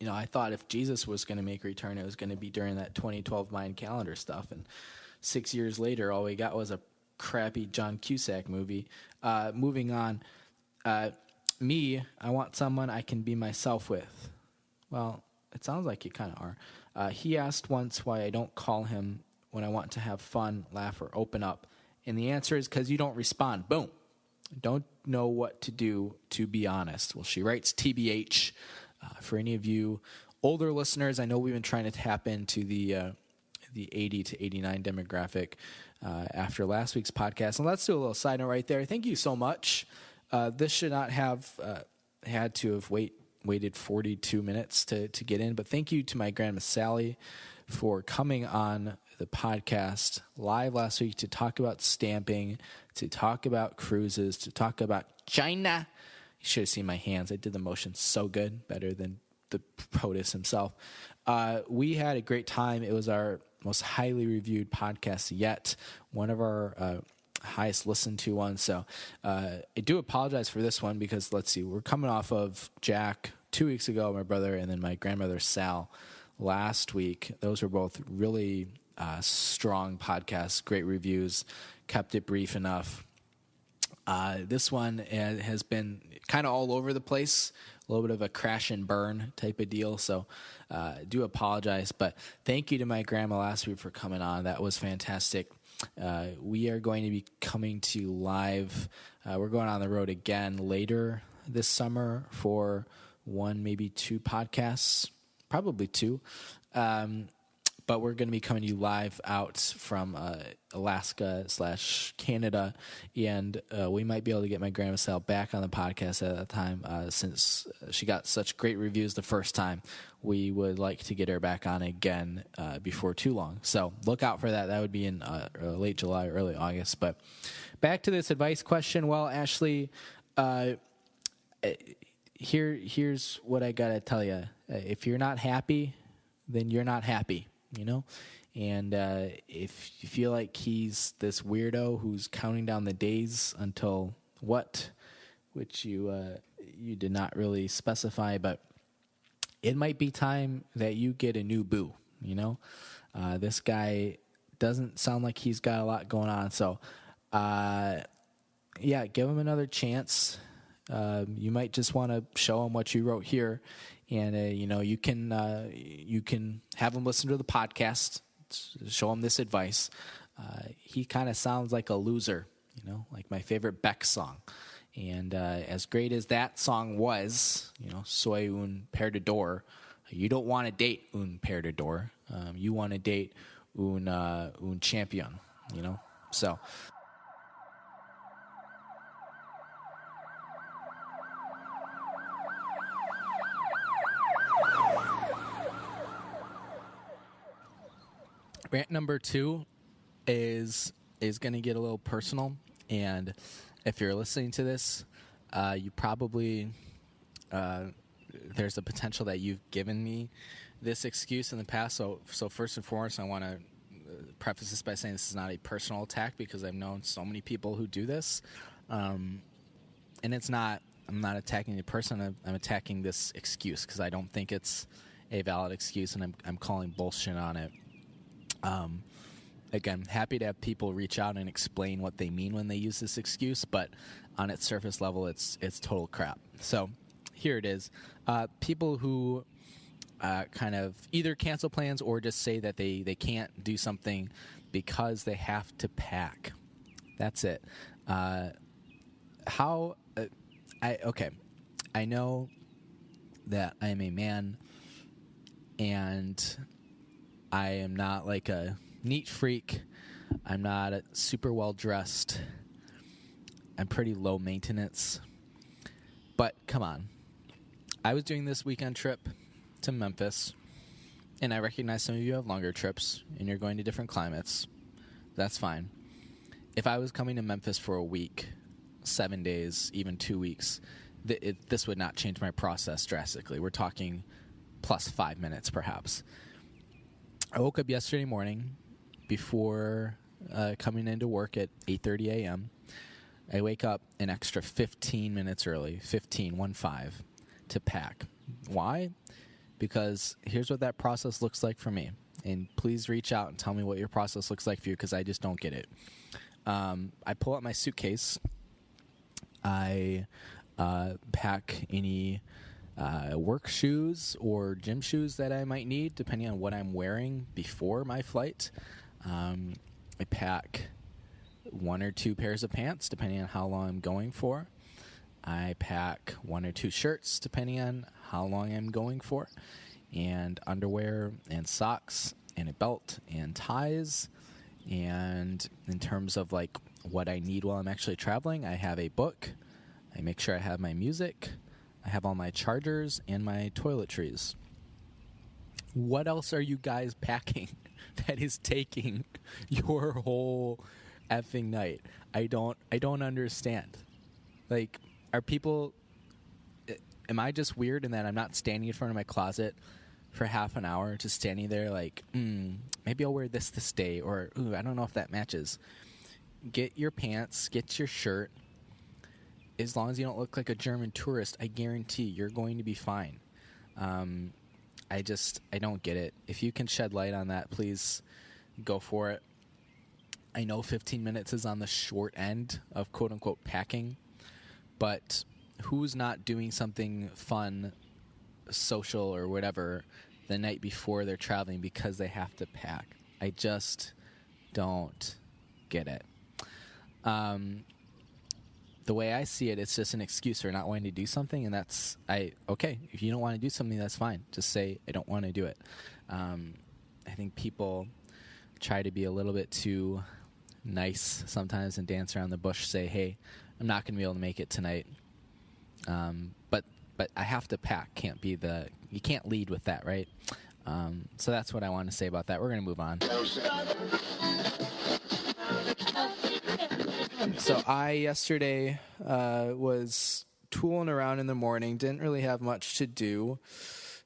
You know, I thought if Jesus was going to make a return, it was going to be during that 2012 Mayan calendar stuff. And 6 years later, all we got was a crappy John Cusack movie. Moving on. Me, I want someone I can be myself with. Well, it sounds like you kind of are. He asked once why I don't call him when I want to have fun, laugh, or open up. And the answer is because you don't respond. Boom. Don't know what to do, to be honest. Well, she writes TBH. For any of you older listeners, I know we've been trying to tap into the 80 to 89 demographic after last week's podcast. And let's do a little side note right there. Thank you so much. This should not have had to have waited 42 minutes to get in, but thank you to my Grandma Sally for coming on the podcast live last week to talk about stamping, to talk about cruises, to talk about China. You should have seen my hands. I did the motion so good, better than the POTUS himself. We had a great time. It was our most highly reviewed podcast yet. One of our highest listened to one. So I do apologize for this one because, let's see, we're coming off of Jack 2 weeks ago, my brother, and then my grandmother Sal last week. Those were both really strong podcasts, great reviews, kept it brief enough. This one has been kind of all over the place, a little bit of a crash and burn type of deal. So I do apologize, but thank you to my grandma last week for coming on. That was fantastic. We are going to be coming to you live. We're going on the road again later this summer for one, maybe two podcasts, probably two. But we're going to be coming to you live out from Alaska/Canada, and we might be able to get my Grandma Sal back on the podcast at that time since she got such great reviews the first time. We would like to get her back on again before too long. So look out for that. That would be in late July, early August. But back to this advice question. Well, Ashley, here's what I got to tell you. If you're not happy, then you're not happy. You know, and if you feel like he's this weirdo who's counting down the days until what, which you did not really specify, but it might be time that you get a new boo. You know, this guy doesn't sound like he's got a lot going on, so yeah, give him another chance. You might just want to show him what you wrote here. And, you know, you can have him listen to the podcast, show him this advice. He kind of sounds like a loser, you know, like my favorite Beck song. And as great as that song was, you know, Soy un perdedor, you don't want to date un perdedor. You want to date un champion, you know. So... Rant number 2 is going to get a little personal, and if you're listening to this, you probably there's a potential that you've given me this excuse in the past. So first and foremost, I want to preface this by saying this is not a personal attack because I've known so many people who do this, and it's not. I'm not attacking the person. I'm attacking this excuse because I don't think it's a valid excuse, and I'm calling bullshit on it. Again, happy to have people reach out and explain what they mean when they use this excuse, but on its surface level, it's total crap. So here it is. People who kind of either cancel plans or just say that they can't do something because they have to pack. That's it. Okay. I know that I am a man and I am not like a neat freak. I'm not super well dressed. I'm pretty low maintenance. But come on. I was doing this weekend trip to Memphis, and I recognize some of you have longer trips and you're going to different climates. That's fine. If I was coming to Memphis for a week, 7 days, even 2 weeks, this would not change my process drastically. We're talking plus 5 minutes perhaps. I woke up yesterday morning before coming into work at 8:30 a.m. I wake up an extra 15 minutes early, 15 to pack. Why? Because here's what that process looks like for me. And please reach out and tell me what your process looks like for you because I just don't get it. I pull out my suitcase. I pack any work shoes or gym shoes that I might need, depending on what I'm wearing before my flight. I pack 1 or 2 pairs of pants, depending on how long I'm going for. I pack 1 or 2 shirts, depending on how long I'm going for, and underwear and socks and a belt and ties. And in terms of like what I need while I'm actually traveling, I have a book. I make sure I have my music. I have all my chargers and my toiletries. What else are you guys packing that is taking your whole effing night? I don't understand. Like, are people... Am I just weird in that I'm not standing in front of my closet for half an hour, just standing there like, maybe I'll wear this day, or, ooh, I don't know if that matches. get your pants, get your shirt. As long as you don't look like a German tourist, I guarantee you're going to be fine. I don't get it. If you can shed light on that, please go for it. I know 15 minutes is on the short end of quote-unquote packing, but who's not doing something fun, social, or whatever the night before they're traveling because they have to pack? I just don't get it. The way I see it, it's just an excuse for not wanting to do something, and okay, if you don't want to do something, that's fine. Just say, I don't want to do it. I think people try to be a little bit too nice sometimes and dance around the bush, say, hey, I'm not going to be able to make it tonight. But I have to pack. You can't lead with that, right? So that's what I want to say about that. We're going to move on. So I yesterday was tooling around in the morning, didn't really have much to do,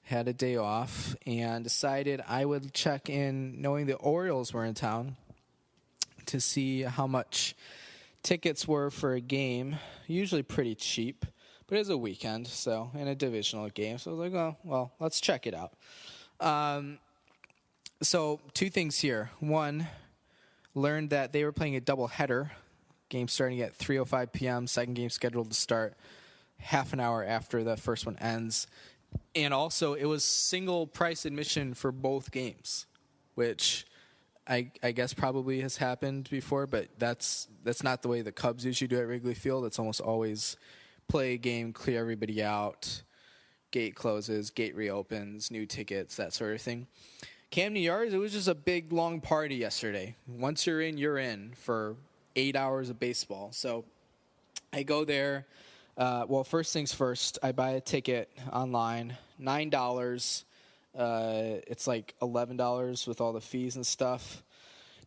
had a day off, and decided I would check in, knowing the Orioles were in town, to see how much tickets were for a game. Usually pretty cheap, but it was a weekend, so, in a divisional game. So I was like, oh, well, let's check it out. So two things here. One, learned that they were playing a doubleheader. Game starting at 3:05 p.m., second game scheduled to start half an hour after the first one ends. And also, it was single price admission for both games, which I guess probably has happened before, but that's not the way the Cubs usually do it at Wrigley Field. It's almost always play a game, clear everybody out, gate closes, gate reopens, new tickets, that sort of thing. Camden Yards, it was just a big, long party yesterday. Once you're in for 8 hours of baseball. So I go there. First things first, I buy a ticket online, $9. It's like $11 with all the fees and stuff.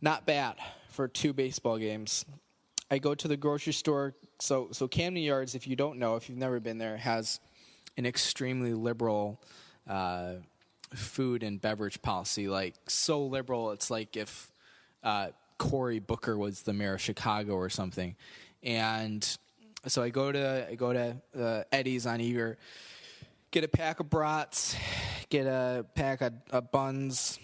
Not bad for 2 baseball games. I go to the grocery store. So Camden Yards, if you don't know, if you've never been there, has an extremely liberal food and beverage policy. Like, so liberal, it's like if Cory Booker was the mayor of Chicago or something. And so I go to Eddie's on Eager, get a pack of brats, get a pack of buns,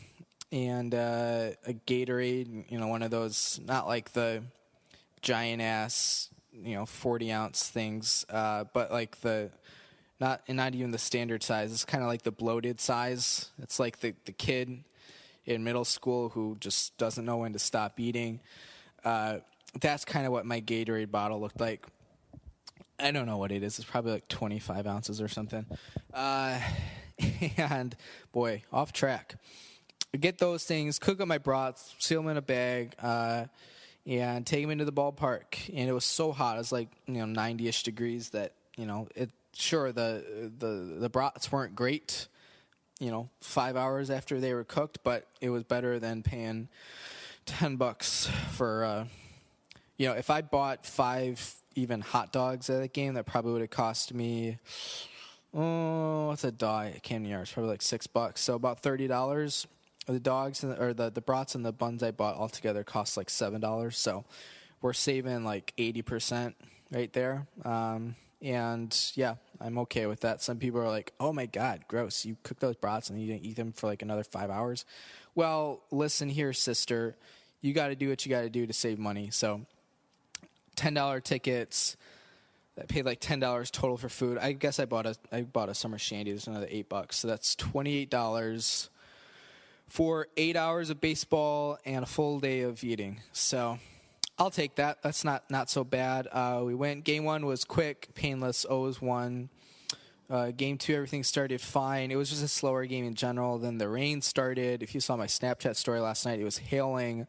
and a Gatorade, one of those, not like the giant ass, 40-ounce things, but like not even the standard size. It's kind of like the bloated size. It's like the kid in middle school who just doesn't know when to stop eating. That's kind of what my Gatorade bottle looked like. I don't know what it is. It's probably like 25 ounces or something. And, boy, off track. I get those things, cook up my brats, seal them in a bag, and take them into the ballpark. And it was so hot. It was like, 90-ish degrees that, the brats weren't great, 5 hours after they were cooked, but it was better than paying $10 for, if I bought 5 even hot dogs at that game, that probably would have cost me, what's a dog at Camden Yards? Probably like $6. So about $30. The dogs or the brats and the buns I bought altogether cost like $7. So we're saving like 80% right there. And yeah, I'm okay with that. Some people are like, oh my God, gross. You cook those brats and you didn't eat them for like another 5 hours. Well, listen here, sister, you got to do what you got to do to save money. So $10 tickets. I paid like $10 total for food. I guess I bought a summer shandy. There's another $8. So that's $28 for 8 hours of baseball and a full day of eating. So I'll take that. That's not so bad. We went. Game 1 was quick, painless. O's won. Game 2, everything started fine. It was just a slower game in general. Then the rain started. If you saw my Snapchat story last night, it was hailing,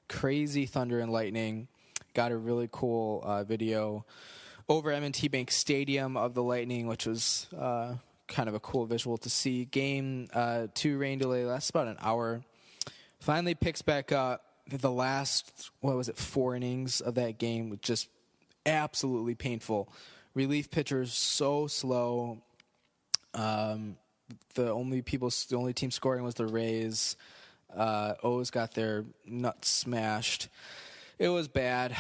crazy thunder and lightning. Got a really cool video over M&T Bank Stadium of the lightning, which was kind of a cool visual to see. Game 2 rain delay lasts about an hour. Finally picks back up. The last, 4 innings of that game was just absolutely painful. Relief pitchers so slow. The only team scoring was the Rays. O's got their nuts smashed. It was bad.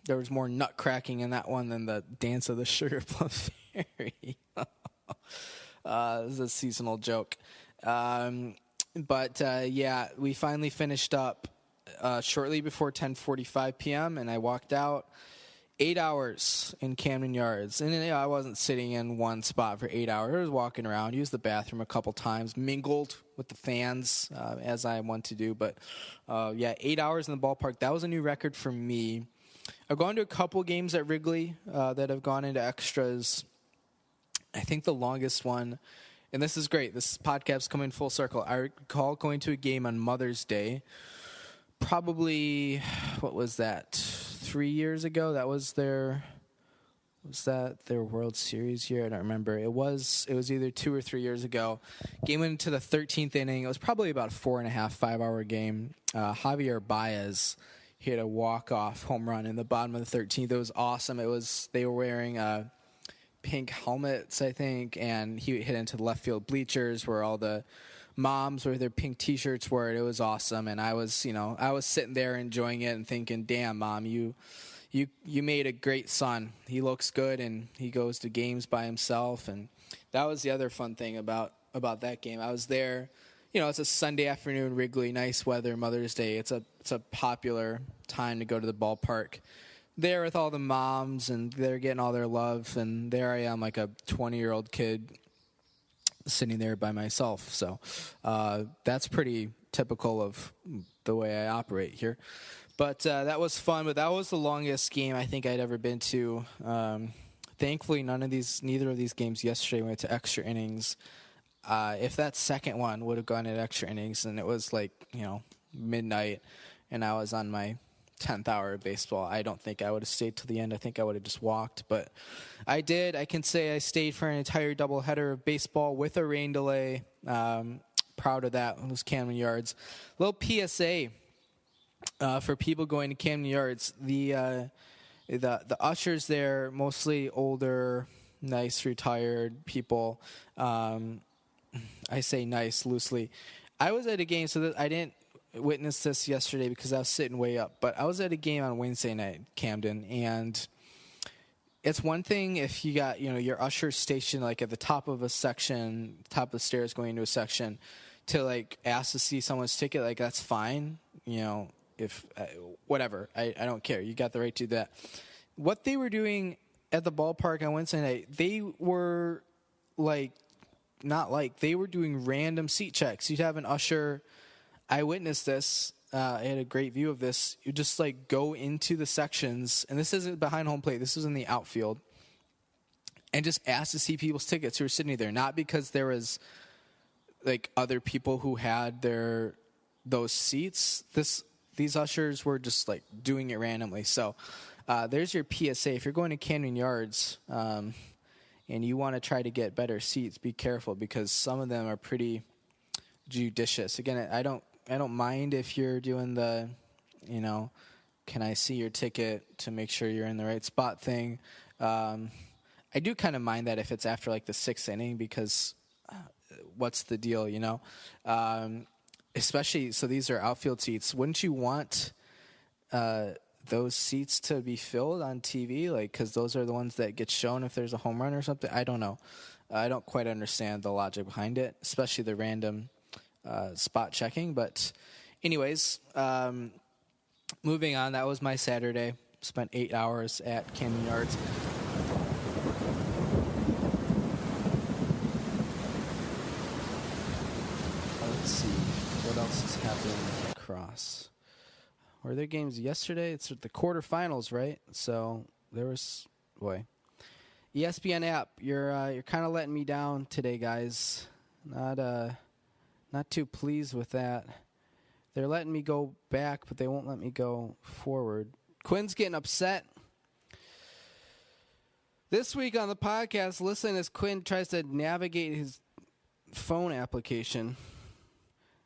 There was more nut cracking in that one than the Dance of the Sugar Plum Fairy. This is a seasonal joke. But we finally finished up shortly before 10:45 p.m. and I walked out. 8 hours in Camden Yards. And I wasn't sitting in one spot for 8 hours. I was walking around, used the bathroom a couple times, mingled with the fans, as I want to do. But, 8 hours in the ballpark. That was a new record for me. I've gone to a couple games at Wrigley that have gone into extras. I think the longest one, and this is great, this podcast's coming full circle. I recall going to a game on Mother's Day. Probably, what was that, 3 years ago? That was their World Series year? I don't remember. It was either 2 or 3 years ago. Game went into the 13th inning. It was probably about a 4.5, 5 hour game. Javier Baez hit a walk-off home run in the bottom of the 13th. It was awesome. They were wearing pink helmets, I think, and he hit into the left field bleachers where all the moms with their pink T-shirts were. It was awesome, and I was sitting there enjoying it and thinking, "Damn, Mom, you made a great son. He looks good, and he goes to games by himself." And that was the other fun thing about that game. I was there. It's a Sunday afternoon, Wrigley, nice weather, Mother's Day. It's a popular time to go to the ballpark. There with all the moms, and they're getting all their love, and there I am, like a 20-year-old kid, sitting there by myself. So that's pretty typical of the way I operate here. But that was fun. But that was the longest game I think I'd ever been to. Thankfully, neither of these games yesterday went to extra innings. If that second one would have gone at extra innings and it was like, midnight and I was on my 10th hour of baseball, I don't think I would have stayed till the end. I think I would have just walked. But I did. I can say I stayed for an entire doubleheader of baseball with a rain delay. Proud of that. Those Camden Yards. Little PSA for people going to Camden Yards. The ushers there, mostly older, nice, retired people. I say nice loosely. I was at a game, so that I didn't witness this yesterday because I was sitting way up, but I was at a game on Wednesday night, Camden, and it's one thing if you got, your usher stationed like at the top of a section, top of the stairs going into a section, to like ask to see someone's ticket, like that's fine, if whatever, I don't care. You got the right to do that. What they were doing at the ballpark on Wednesday night, they were they were doing random seat checks. You'd have an usher. I witnessed this. I had a great view of this. You just go into the sections, and this isn't behind home plate. This was in the outfield, and just ask to see people's tickets who were sitting there. Not because there was other people who had those seats. These ushers were just doing it randomly. So there's your PSA. If you're going to Camden Yards and you want to try to get better seats, be careful because some of them are pretty judicious. Again, I don't mind if you're doing the, can I see your ticket to make sure you're in the right spot thing. I do kind of mind that if it's after the sixth inning because what's the deal, especially, so these are outfield seats. Wouldn't you want those seats to be filled on TV? Because those are the ones that get shown if there's a home run or something. I don't know. I don't quite understand the logic behind it, especially the random spot checking. But anyways, moving on, that was my Saturday. Spent 8 hours at Camden Yards. Let's see what else is happening across. Were there games yesterday? It's the quarterfinals, right? So there was, ESPN app. You're kind of letting me down today, guys. Not too pleased with that. They're letting me go back, but they won't let me go forward. Quinn's getting upset. This week on the podcast, listen as Quinn tries to navigate his phone application.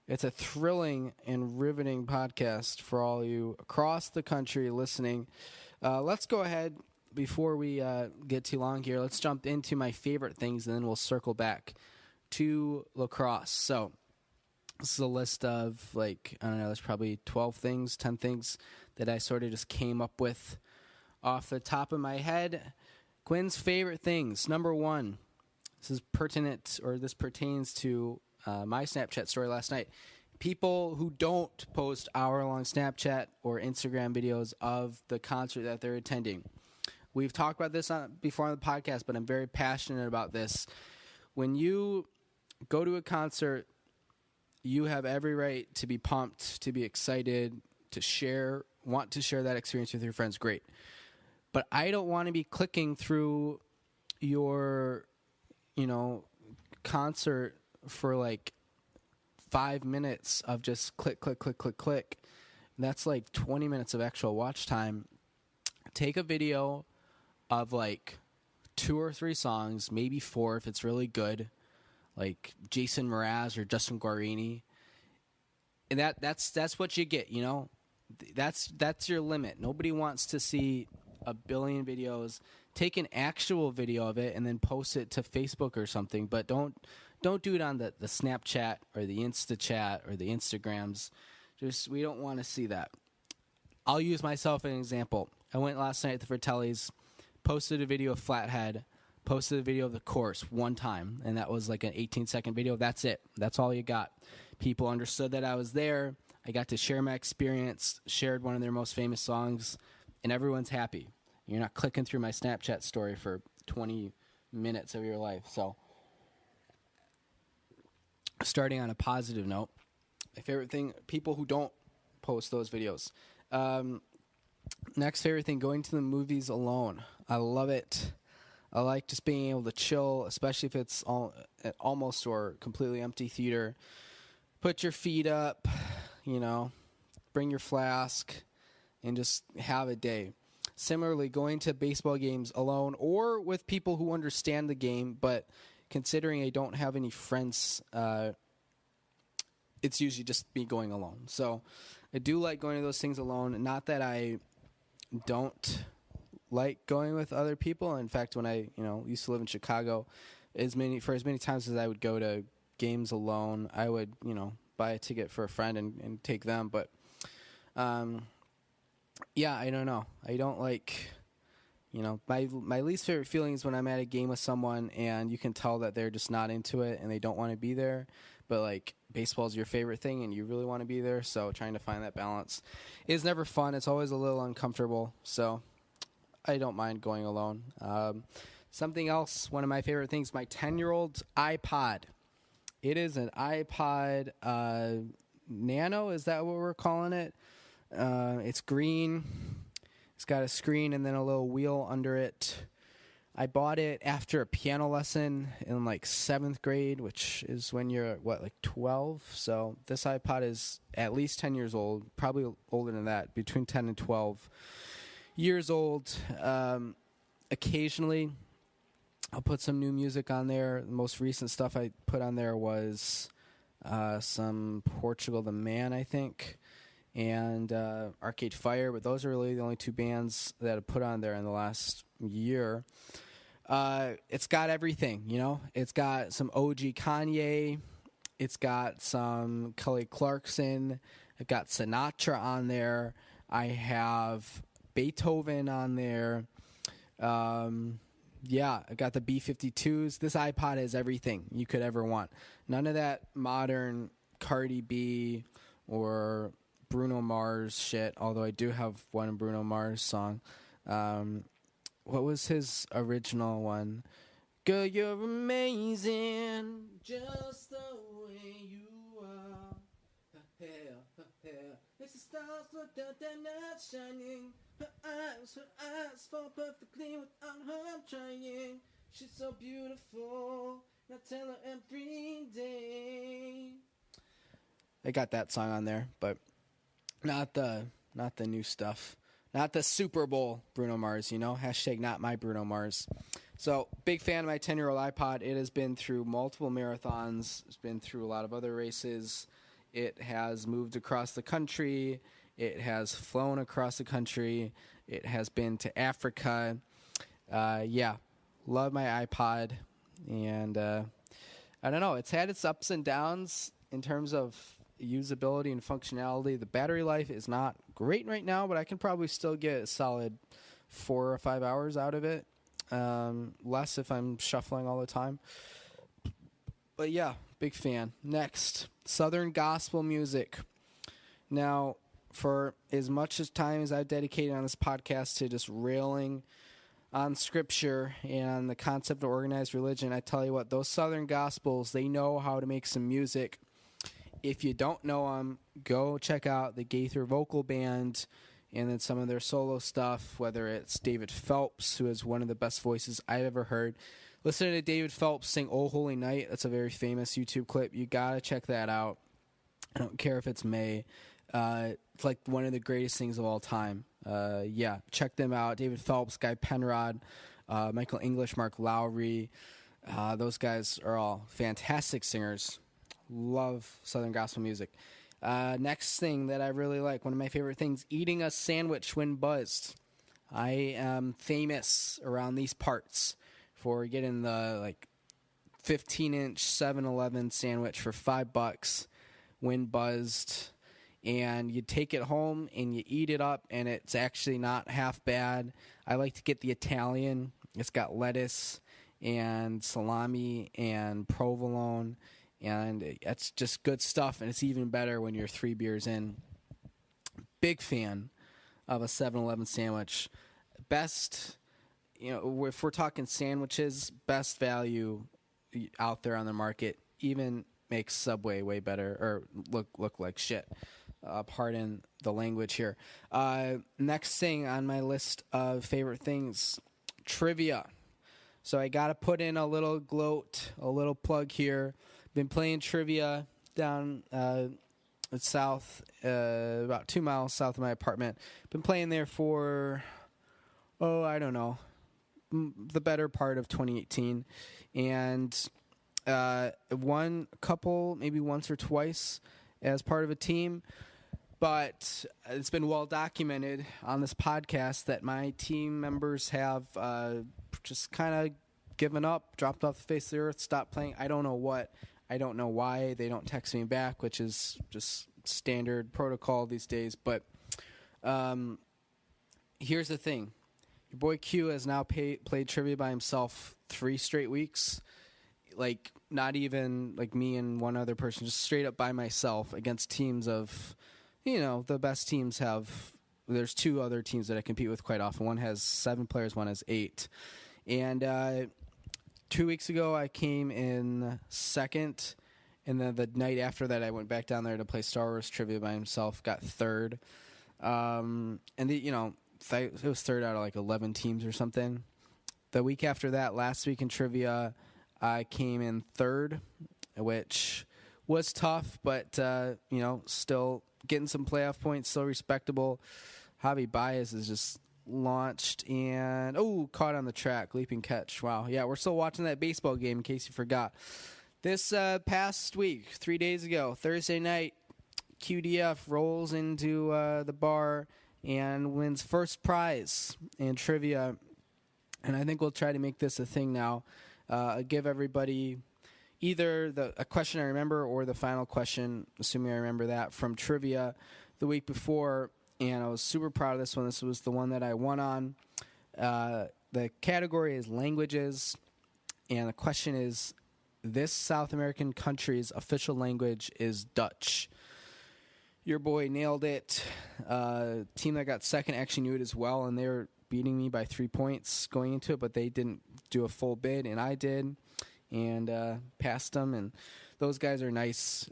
It's a thrilling and riveting podcast for all you across the country listening. Let's go ahead, before we get too long here, let's jump into my favorite things, and then we'll circle back to lacrosse. So this is a list of, there's probably 12 things, 10 things that I sort of just came up with off the top of my head. Quinn's favorite things. Number one, this pertains to my Snapchat story last night. People who don't post hour-long Snapchat or Instagram videos of the concert that they're attending. We've talked about this before on the podcast, but I'm very passionate about this. When you go to a concert, you have every right to be pumped, to be excited, to want to share that experience with your friends. Great. But I don't want to be clicking through your, concert for like 5 minutes of just click, click, click, click, click. That's like 20 minutes of actual watch time. Take a video of like 2 or 3 songs, maybe 4 if it's really good, like Jason Mraz or Justin Guarini. And that's what you get, That's your limit. Nobody wants to see a billion videos. Take an actual video of it and then post it to Facebook or something, but don't do it on the Snapchat or the InstaChat or the Instagrams. We don't want to see that. I'll use myself as an example. I went last night to Fratelli's, posted a video of Flathead, posted a video of the course one time, and that was like an 18-second video. That's it. That's all you got. People understood that I was there. I got to share my experience, shared one of their most famous songs, and everyone's happy. You're not clicking through my Snapchat story for 20 minutes of your life. So, starting on a positive note, my favorite thing, people who don't post those videos. Next favorite thing, going to the movies alone. I love it. I like just being able to chill, especially if it's almost or completely empty theater. Put your feet up, bring your flask, and just have a day. Similarly, going to baseball games alone or with people who understand the game, but considering I don't have any friends, it's usually just me going alone. So I do like going to those things alone. Not that I don't like going with other people. In fact, when I used to live in Chicago, for as many times as I would go to games alone, I would buy a ticket for a friend and take them. But yeah, I don't know. I don't like my least favorite feeling is when I'm at a game with someone and you can tell that they're just not into it and they don't want to be there. But like baseball is your favorite thing and you really want to be there, so trying to find that balance is never fun. It's always a little uncomfortable. So I don't mind going alone. Something else, one of my favorite things, my 10-year-old's iPod. It is an iPod Nano, is that what we're calling it? It's green. It's got a screen and then a little wheel under it. I bought it after a piano lesson in like 7th grade, which is when you're, 12? So this iPod is at least 10 years old, probably older than that, between 10 and 12 years old. Occasionally, I'll put some new music on there. The most recent stuff I put on there was some Portugal the Man, I think, and Arcade Fire, but those are really the only 2 bands that I put on there in the last year. It's got everything, It's got some OG Kanye. It's got some Kelly Clarkson. I've got Sinatra on there. I have Beethoven on there. Yeah, I got the B-52s. This iPod has everything you could ever want. None of that modern Cardi B or Bruno Mars shit, although I do have one Bruno Mars song. What was his original one? Girl, you're amazing, just the way you are. Her hair, it's the stars, but they're not shining. Her eyes fall perfectly without her trying. She's so beautiful, I tell her every day. I got that song on there, but not the new stuff. Not the Super Bowl Bruno Mars, Hashtag not my Bruno Mars. So, big fan of my 10-year-old iPod. It has been through multiple marathons. It's been through a lot of other races. It has moved across the country. It has flown across the country. It has been to Africa. Yeah, love my iPod. And I don't know, it's had its ups and downs in terms of usability and functionality. The battery life is not great right now, but I can probably still get a solid 4 or 5 hours out of it. Less if I'm shuffling all the time. But yeah, big fan. Next, Southern gospel music. Now, for as much as time as I've dedicated on this podcast to just railing on Scripture and the concept of organized religion, I tell you what, those Southern gospels, they know how to make some music. If you don't know them, go check out the Gaither Vocal Band and then some of their solo stuff, whether it's David Phelps, who is one of the best voices I've ever heard. Listen to David Phelps sing "Oh Holy Night." That's a very famous YouTube clip. You got to check that out. I don't care if it's May. It's like one of the greatest things of all time. Yeah, check them out. David Phelps, Guy Penrod, Michael English, Mark Lowry. Those guys are all fantastic singers. Love Southern gospel music. Next thing that I really like, one of my favorite things, eating a sandwich when buzzed. I am famous around these parts for getting the 15-inch 7-Eleven sandwich for $5 when buzzed. And you take it home and you eat it up, and it's actually not half bad. I like to get the Italian. It's got lettuce and salami and provolone, and it's just good stuff, and it's even better when you're 3 beers in. Big fan of a 7-Eleven sandwich. Best, if we're talking sandwiches, best value out there on the market. Even makes Subway way better, or look like shit. Pardon the language here. Next thing on my list of favorite things, trivia. So I got to put in a little gloat, a little plug here. Been playing trivia down south, about 2 miles south of my apartment. Been playing there for, I don't know, the better part of 2018. And won a couple, maybe once or twice as part of a team. But it's been well documented on this podcast that my team members have just kind of given up, dropped off the face of the earth, stopped playing. I don't know what. I don't know why. They don't text me back, which is just standard protocol these days. But here's the thing. Your boy Q has now played trivia by himself 3 straight weeks. Not even me and one other person, just straight up by myself against teams of... the best teams have, there's 2 other teams that I compete with quite often. One has 7 players, one has 8. And 2 weeks ago, I came in second. And then the night after that, I went back down there to play Star Wars trivia by himself, got third. And, it was third out of 11 teams or something. The week after that, last week in trivia, I came in third, which was tough, but, still getting some playoff points, still respectable. Javi Baez is just launched and, caught on the track, leaping catch. Wow. Yeah, we're still watching that baseball game in case you forgot. This past week, 3 days ago, Thursday night, QDF rolls into the bar and wins first prize in trivia. And I think we'll try to make this a thing now. Give everybody either a question I remember or the final question, assuming I remember that, from trivia the week before. And I was super proud of this one. This was the one that I won on. The category is languages. And the question is, this South American country's official language is Dutch. Your boy nailed it. Team that got second actually knew it as well, and they were beating me by 3 points going into it, but they didn't do a full bid, and I did. And passed them, and those guys are nice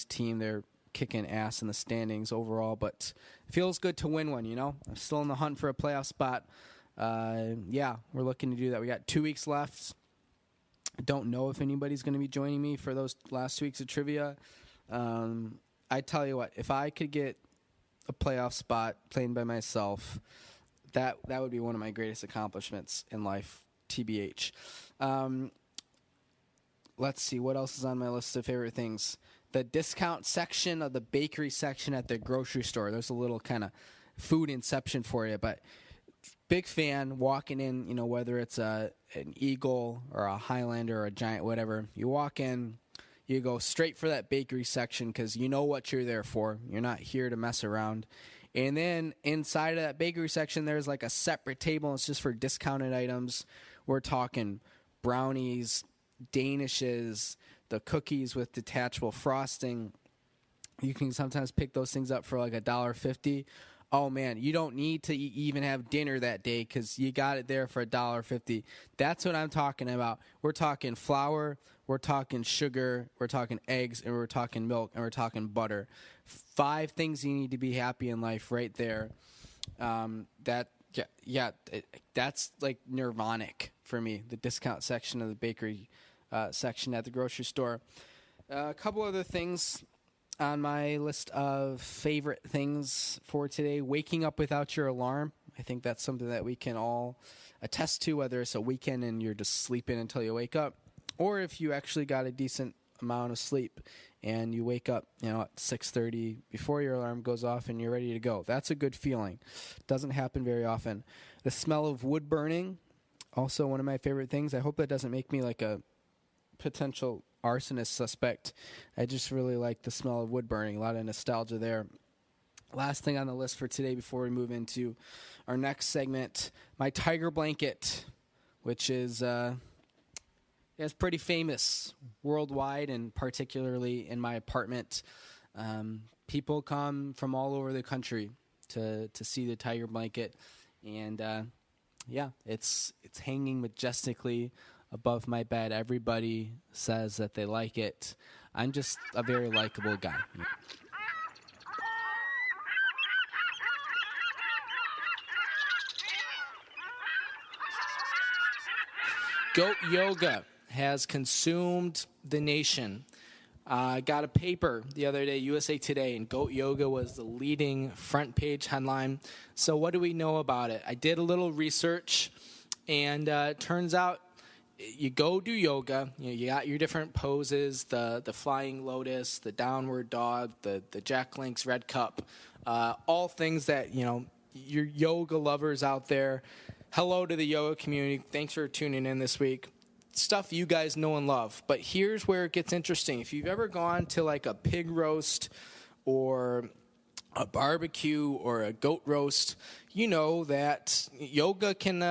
team. They're kicking ass in the standings overall, but it feels good to win one. I'm still in the hunt for a playoff spot. Yeah, we're looking to do that. We got 2 weeks left. I don't know if anybody's going to be joining me for those last 2 weeks of trivia. I tell you what, if I could get a playoff spot playing by myself, that would be one of my greatest accomplishments in life. TBH. Let's see, what else is on my list of favorite things? The discount section of the bakery section at the grocery store. There's a little kind of food inception for you, but big fan walking in, whether it's an Eagle or a Highlander or a Giant, whatever. You walk in, You go straight for that bakery section because you know what you're there for. You're not here to mess around. And then inside of that bakery section, there's like a separate table. It's just for discounted items. We're talking brownies, danishes, the cookies with detachable frosting. You can sometimes pick those things up for like $1.50. Oh, man, you don't need to even have dinner that day because you got it there for $1.50. That's what I'm talking about. We're talking flour, we're talking sugar, we're talking eggs, and we're talking milk, and we're talking butter. 5 things you need to be happy in life right there. That's like nirvanic for me, the discount section of the bakery section at the grocery store. A couple other things on my list of favorite things for today. Waking up without your alarm. I think that's something that we can all attest to, whether it's a weekend and you're just sleeping until you wake up, or if you actually got a decent amount of sleep and you wake up, at 6:30 before your alarm goes off and you're ready to go. That's a good feeling. Doesn't happen very often. The smell of wood burning, also one of my favorite things. I hope that doesn't make me like a potential arsonist suspect. I just really like the smell of wood burning. A lot of nostalgia there. Last thing on the list for today before we move into our next segment, my tiger blanket, which is it's pretty famous worldwide and particularly in my apartment. People come from all over the country to see the tiger blanket, and it's hanging majestically above my bed. Everybody says that they like it. I'm just a very likable guy. Goat yoga has consumed the nation. I got a paper the other day, USA Today, and goat yoga was the leading front page headline. So what do we know about it? I did a little research, and it turns out you go do yoga. You got your different poses: the flying lotus, the downward dog, the Jack Link's red cup. All things that your yoga lovers out there. Hello to the yoga community. Thanks for tuning in this week. Stuff you guys know and love. But here's where it gets interesting. If you've ever gone to like a pig roast or a barbecue or a goat roast, you know that yoga can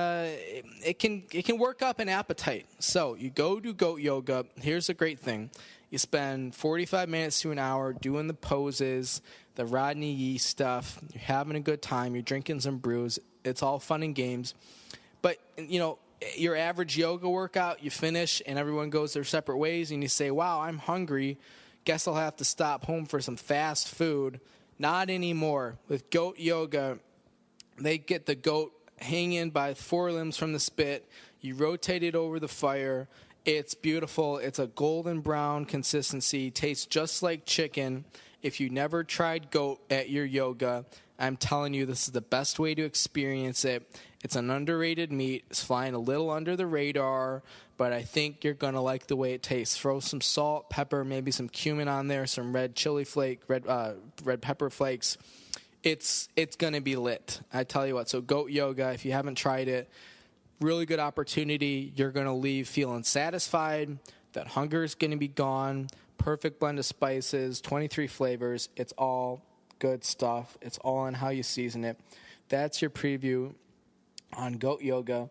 work up an appetite. So you go do goat yoga. Here's the great thing. You spend 45 minutes to an hour doing the poses, the Rodney Yee stuff. You're having a good time. You're drinking some brews. It's all fun and games. But, your average yoga workout, you finish and everyone goes their separate ways and you say, wow, I'm hungry. Guess I'll have to stop home for some fast food. Not anymore. With goat yoga, they get the goat hanging by 4 limbs from the spit. You rotate it over the fire. It's beautiful. It's a golden brown consistency. Tastes just like chicken. If you never tried goat at your yoga, I'm telling you, this is the best way to experience it. It's an underrated meat. It's flying a little under the radar, but I think you're going to like the way it tastes. Throw some salt, pepper, maybe some cumin on there, some red pepper flakes. It's going to be lit. I tell you what. So goat yoga, if you haven't tried it, really good opportunity. You're going to leave feeling satisfied. That hunger is going to be gone. Perfect blend of spices, 23 flavors. It's all good stuff. It's all on how you season it. That's your preview on goat yoga.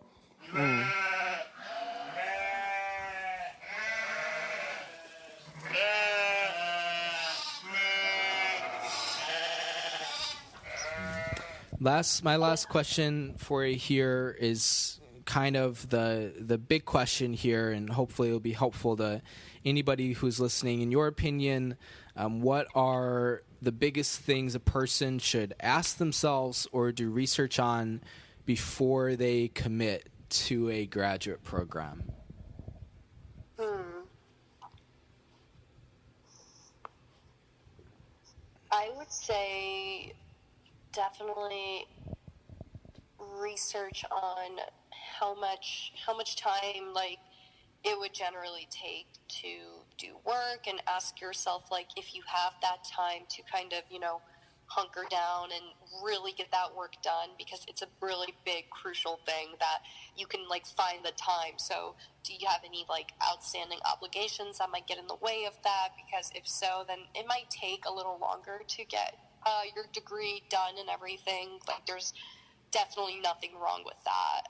My last question for you here is kind of the big question here, and hopefully it'll be helpful to anybody who's listening. In your opinion, what are the biggest things a person should ask themselves or do research on before they commit to a graduate program? I would say definitely research on how much time it would generally take to do work, and ask yourself if you have that time to kind of hunker down and really get that work done, because it's a really big, crucial thing that you can, like, find the time. So do you have any, like, outstanding obligations that might get in the way of that? Because if so, then it might take a little longer to get your degree done and everything. Like, there's definitely nothing wrong with that.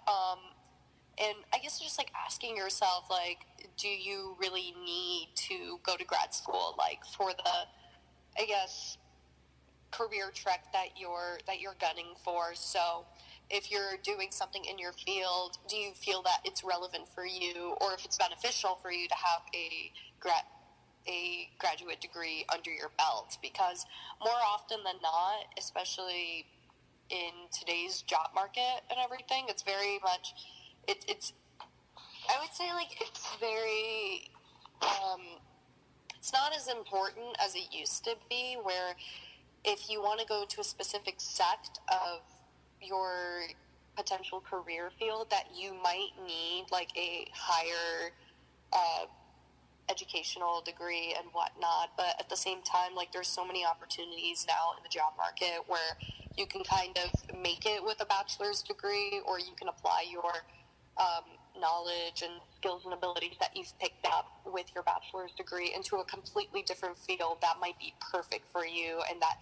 And I guess just, like, asking yourself, like, do you really need to go to grad school, like, for the, I guess, career trek that you're gunning for? So if you're doing something in your field, do you feel that it's relevant for you, or if it's beneficial for you to have a graduate degree under your belt? Because more often than not, especially in today's job market and everything, it's very much, it's I would say, like, it's very it's not as important as it used to be, where if you want to go to a specific sect of your potential career field, that you might need, like, a higher educational degree and whatnot. But at the same time, like, there's so many opportunities now in the job market where you can kind of make it with a bachelor's degree, or you can apply your knowledge and skills and abilities that you've picked up with your bachelor's degree into a completely different field that might be perfect for you, and that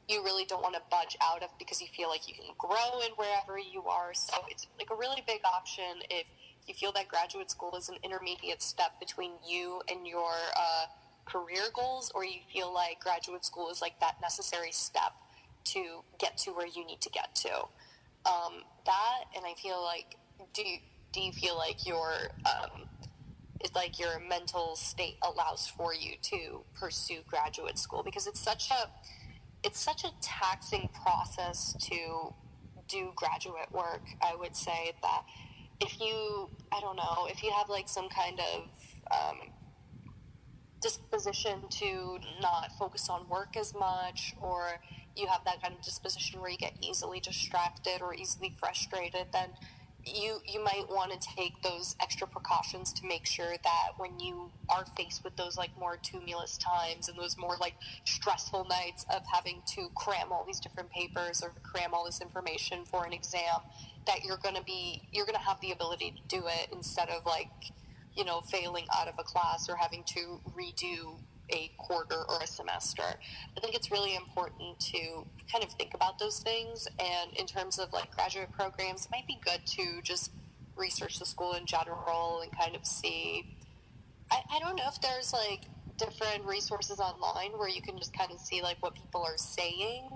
you really don't want to budge out of, because you feel like you can grow in wherever you are. So it's, like, a really big option if you feel that graduate school is an intermediate step between you and your career goals, or you feel like graduate school is, like, that necessary step to get to where you need to get to. That, and I feel like, do you feel like your mental state allows for you to pursue graduate school? Because it's such a taxing process to do graduate work. I would say that if you have, like, some kind of disposition to not focus on work as much, or you have that kind of disposition where you get easily distracted or easily frustrated, then you might want to take those extra precautions to make sure that when you are faced with those, like, more tumultuous times and those more, like, stressful nights of having to cram all these different papers or cram all this information for an exam, that you're going to have the ability to do it, instead of, like, failing out of a class or having to redo a quarter or a semester. I think it's really important to kind of think about those things. And in terms of, like, graduate programs, it might be good to just research the school in general and kind of see. I don't know if there's, like, different resources online where you can just kind of see, like, what people are saying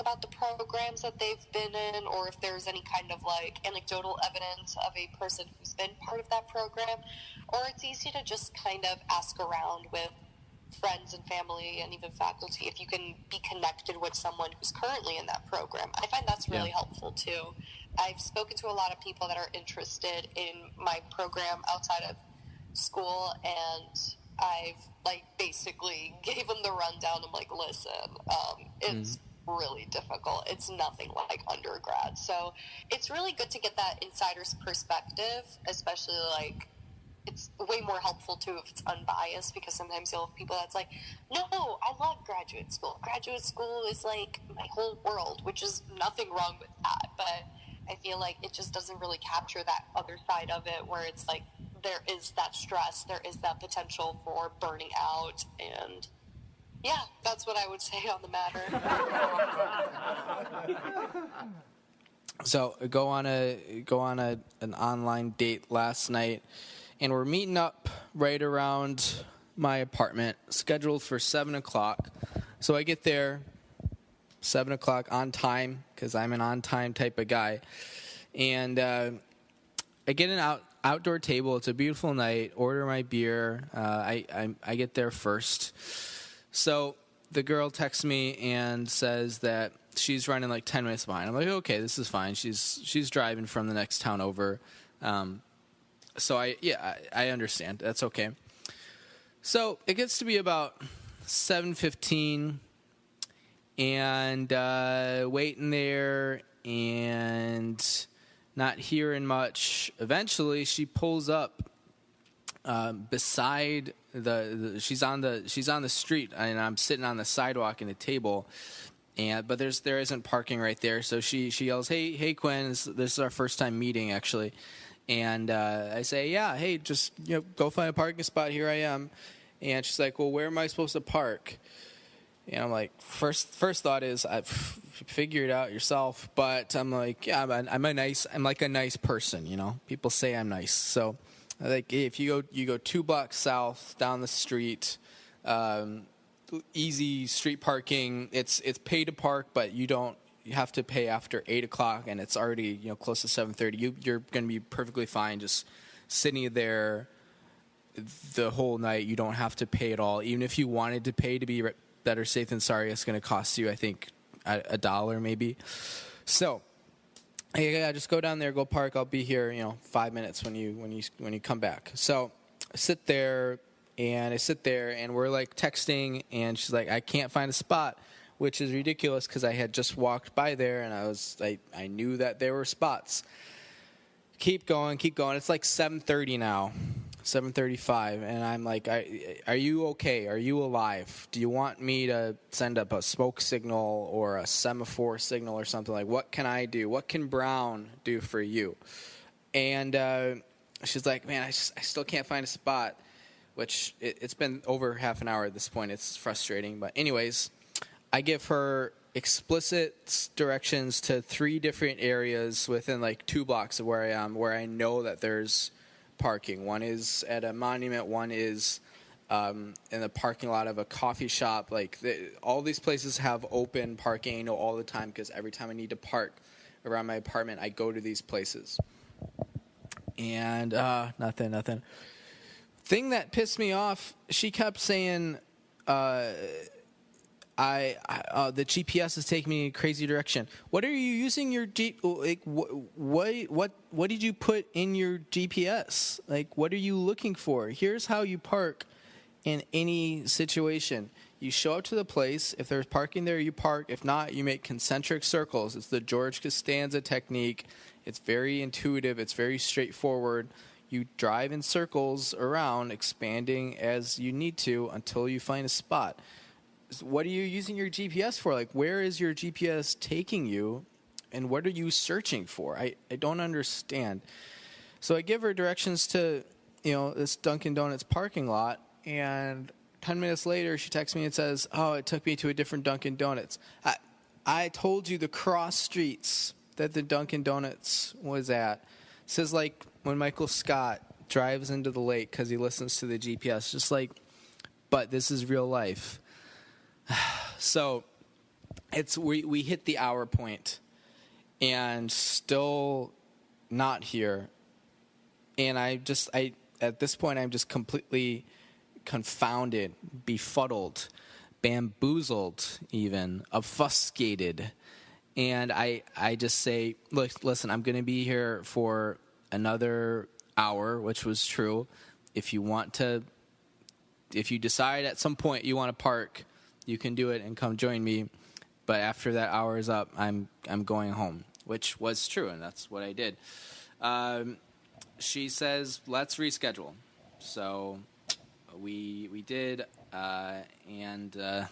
about the programs that they've been in, or if there's any kind of, like, anecdotal evidence of a person who's been part of that program. Or it's easy to just kind of ask around with friends and family and even faculty if you can be connected with someone who's currently in that program. I find that's really helpful too. I've spoken to a lot of people that are interested in my program outside of school, and I've, like, basically gave them the rundown. I'm like, listen, it's really difficult. It's nothing like undergrad. So it's really good to get that insider's perspective, especially, like, it's way more helpful too if it's unbiased, because sometimes you'll have people that's like, no, I love graduate school. Graduate school is, like, my whole world, which is nothing wrong with that. But I feel like it just doesn't really capture that other side of it, where it's like, there is that stress, there is that potential for burning out, and yeah, that's what I would say on the matter. So go on an online date last night, and we're meeting up right around my apartment, scheduled for 7 o'clock. So I get there 7 o'clock on time, because I'm an on-time type of guy. And I get an outdoor table. It's a beautiful night. Order my beer. I get there first. So the girl texts me and says that she's running like 10 minutes behind. I'm like, okay, this is fine. She's driving from the next town over. So I understand. That's okay. So it gets to be about 7:15, and waiting there and not hearing much. Eventually, she pulls up beside she's on the street, and I'm sitting on the sidewalk in a table, but there isn't parking right there. So she yells, "Hey Quinn, this is our first time meeting actually," and I say, "Yeah, hey, just go find a parking spot. Here I am." And she's like, "Well, where am I supposed to park?" And I'm like, first thought is, figure it out yourself. But I'm like, yeah, I'm like a nice person, People say I'm nice. So, like, if you go 2 blocks south down the street, easy street parking. It's pay to park, but you have to pay after 8 o'clock, and it's already close to 7:30. You're going to be perfectly fine just sitting there the whole night. You don't have to pay at all. Even if you wanted to pay to be better safe than sorry, it's going to cost you, I think, $1 maybe. So, yeah, just go down there, go park. I'll be here, 5 minutes when you come back. So, I sit there, and we're like texting, and she's like, "I can't find a spot," which is ridiculous because I had just walked by there, and I knew that there were spots. Keep going. It's like 7:30 now. 7:35, and I'm like, are you okay? Are you alive? Do you want me to send up a smoke signal or a semaphore signal or something? Like, what can I do? What can Brown do for you? And she's like, man, I still can't find a spot, which it's been over half an hour at this point. It's frustrating. But anyways, I give her explicit directions to 3 different areas within like 2 blocks of where I am, where I know that there's parking. One is at a monument, one is in the parking lot of a coffee shop. Like all these places have open parking, I know all the time, because every time I need to park around my apartment, I go to these places. And nothing. Thing that pissed me off, she kept saying, the GPS is taking me in a crazy direction. What are you using your what did you put in your GPS? Like, what are you looking for? Here's how you park in any situation. You show up to the place. If there's parking there, you park. If not, you make concentric circles. It's the George Costanza technique. It's very intuitive. It's very straightforward. You drive in circles around, expanding as you need to until you find a spot. What are you using your GPS for? Like, where is your GPS taking you, and what are you searching for? I don't understand. So I give her directions to, this Dunkin' Donuts parking lot, and 10 minutes later, she texts me and says, "Oh, it took me to a different Dunkin' Donuts." I told you the cross streets that the Dunkin' Donuts was at. It says, like, when Michael Scott drives into the lake because he listens to the GPS, just like, but this is real life. So we hit the hour point and still not here. And at this point, I'm just completely confounded, befuddled, bamboozled, even obfuscated. And I just say, look, listen, I'm going to be here for another hour, which was true. If you decide at some point you want to park, you can do it and come join me. But after that hour is up, I'm going home, which was true, and that's what I did. She says, let's reschedule. So we did, and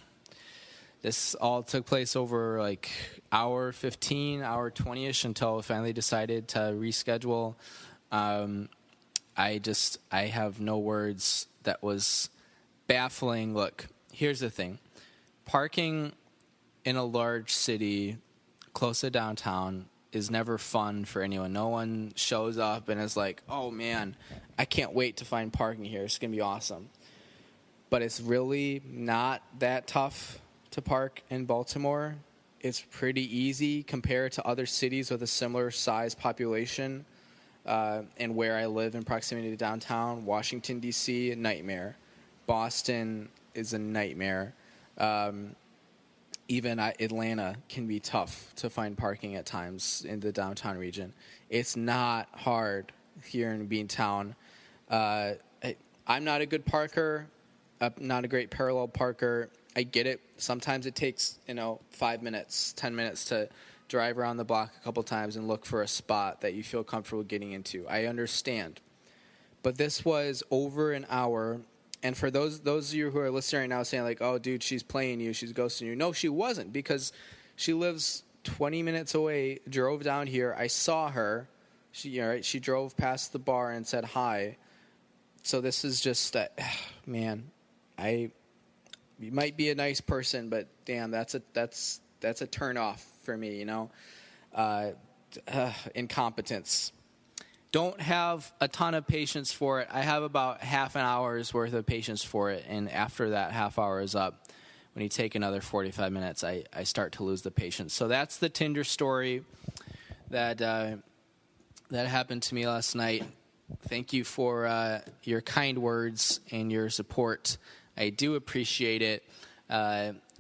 this all took place over like hour 15, hour 20-ish until I finally decided to reschedule. I have no words. That was baffling. Look, here's the thing. Parking in a large city close to downtown is never fun for anyone. No one shows up and is like, oh man, I can't wait to find parking here. It's going to be awesome. But it's really not that tough to park in Baltimore. It's pretty easy compared to other cities with a similar size population. And where I live in proximity to downtown, Washington, D.C., a nightmare. Boston is a nightmare. Even Atlanta can be tough to find parking at times in the downtown region. It's not hard here in Beantown. I'm not a good parker. I'm not a great parallel parker. I get it. Sometimes it takes, 5 minutes, 10 minutes to drive around the block a couple times and look for a spot that you feel comfortable getting into. I understand. but this was over an hour. And for those of you who are listening right now saying like, oh, dude, she's playing you, she's ghosting you. No, she wasn't, because she lives 20 minutes away, drove down here. I saw her. She drove past the bar and said hi. So this is just, man, you might be a nice person, but damn, that's a turn off for me, you know. Incompetence. Don't have a ton of patience for it. I have about half an hour's worth of patience for it, and after that half hour is up, when you take another 45 minutes, I start to lose the patience. So that's the Tinder story that happened to me last night. Thank you for your kind words and your support. I do appreciate it.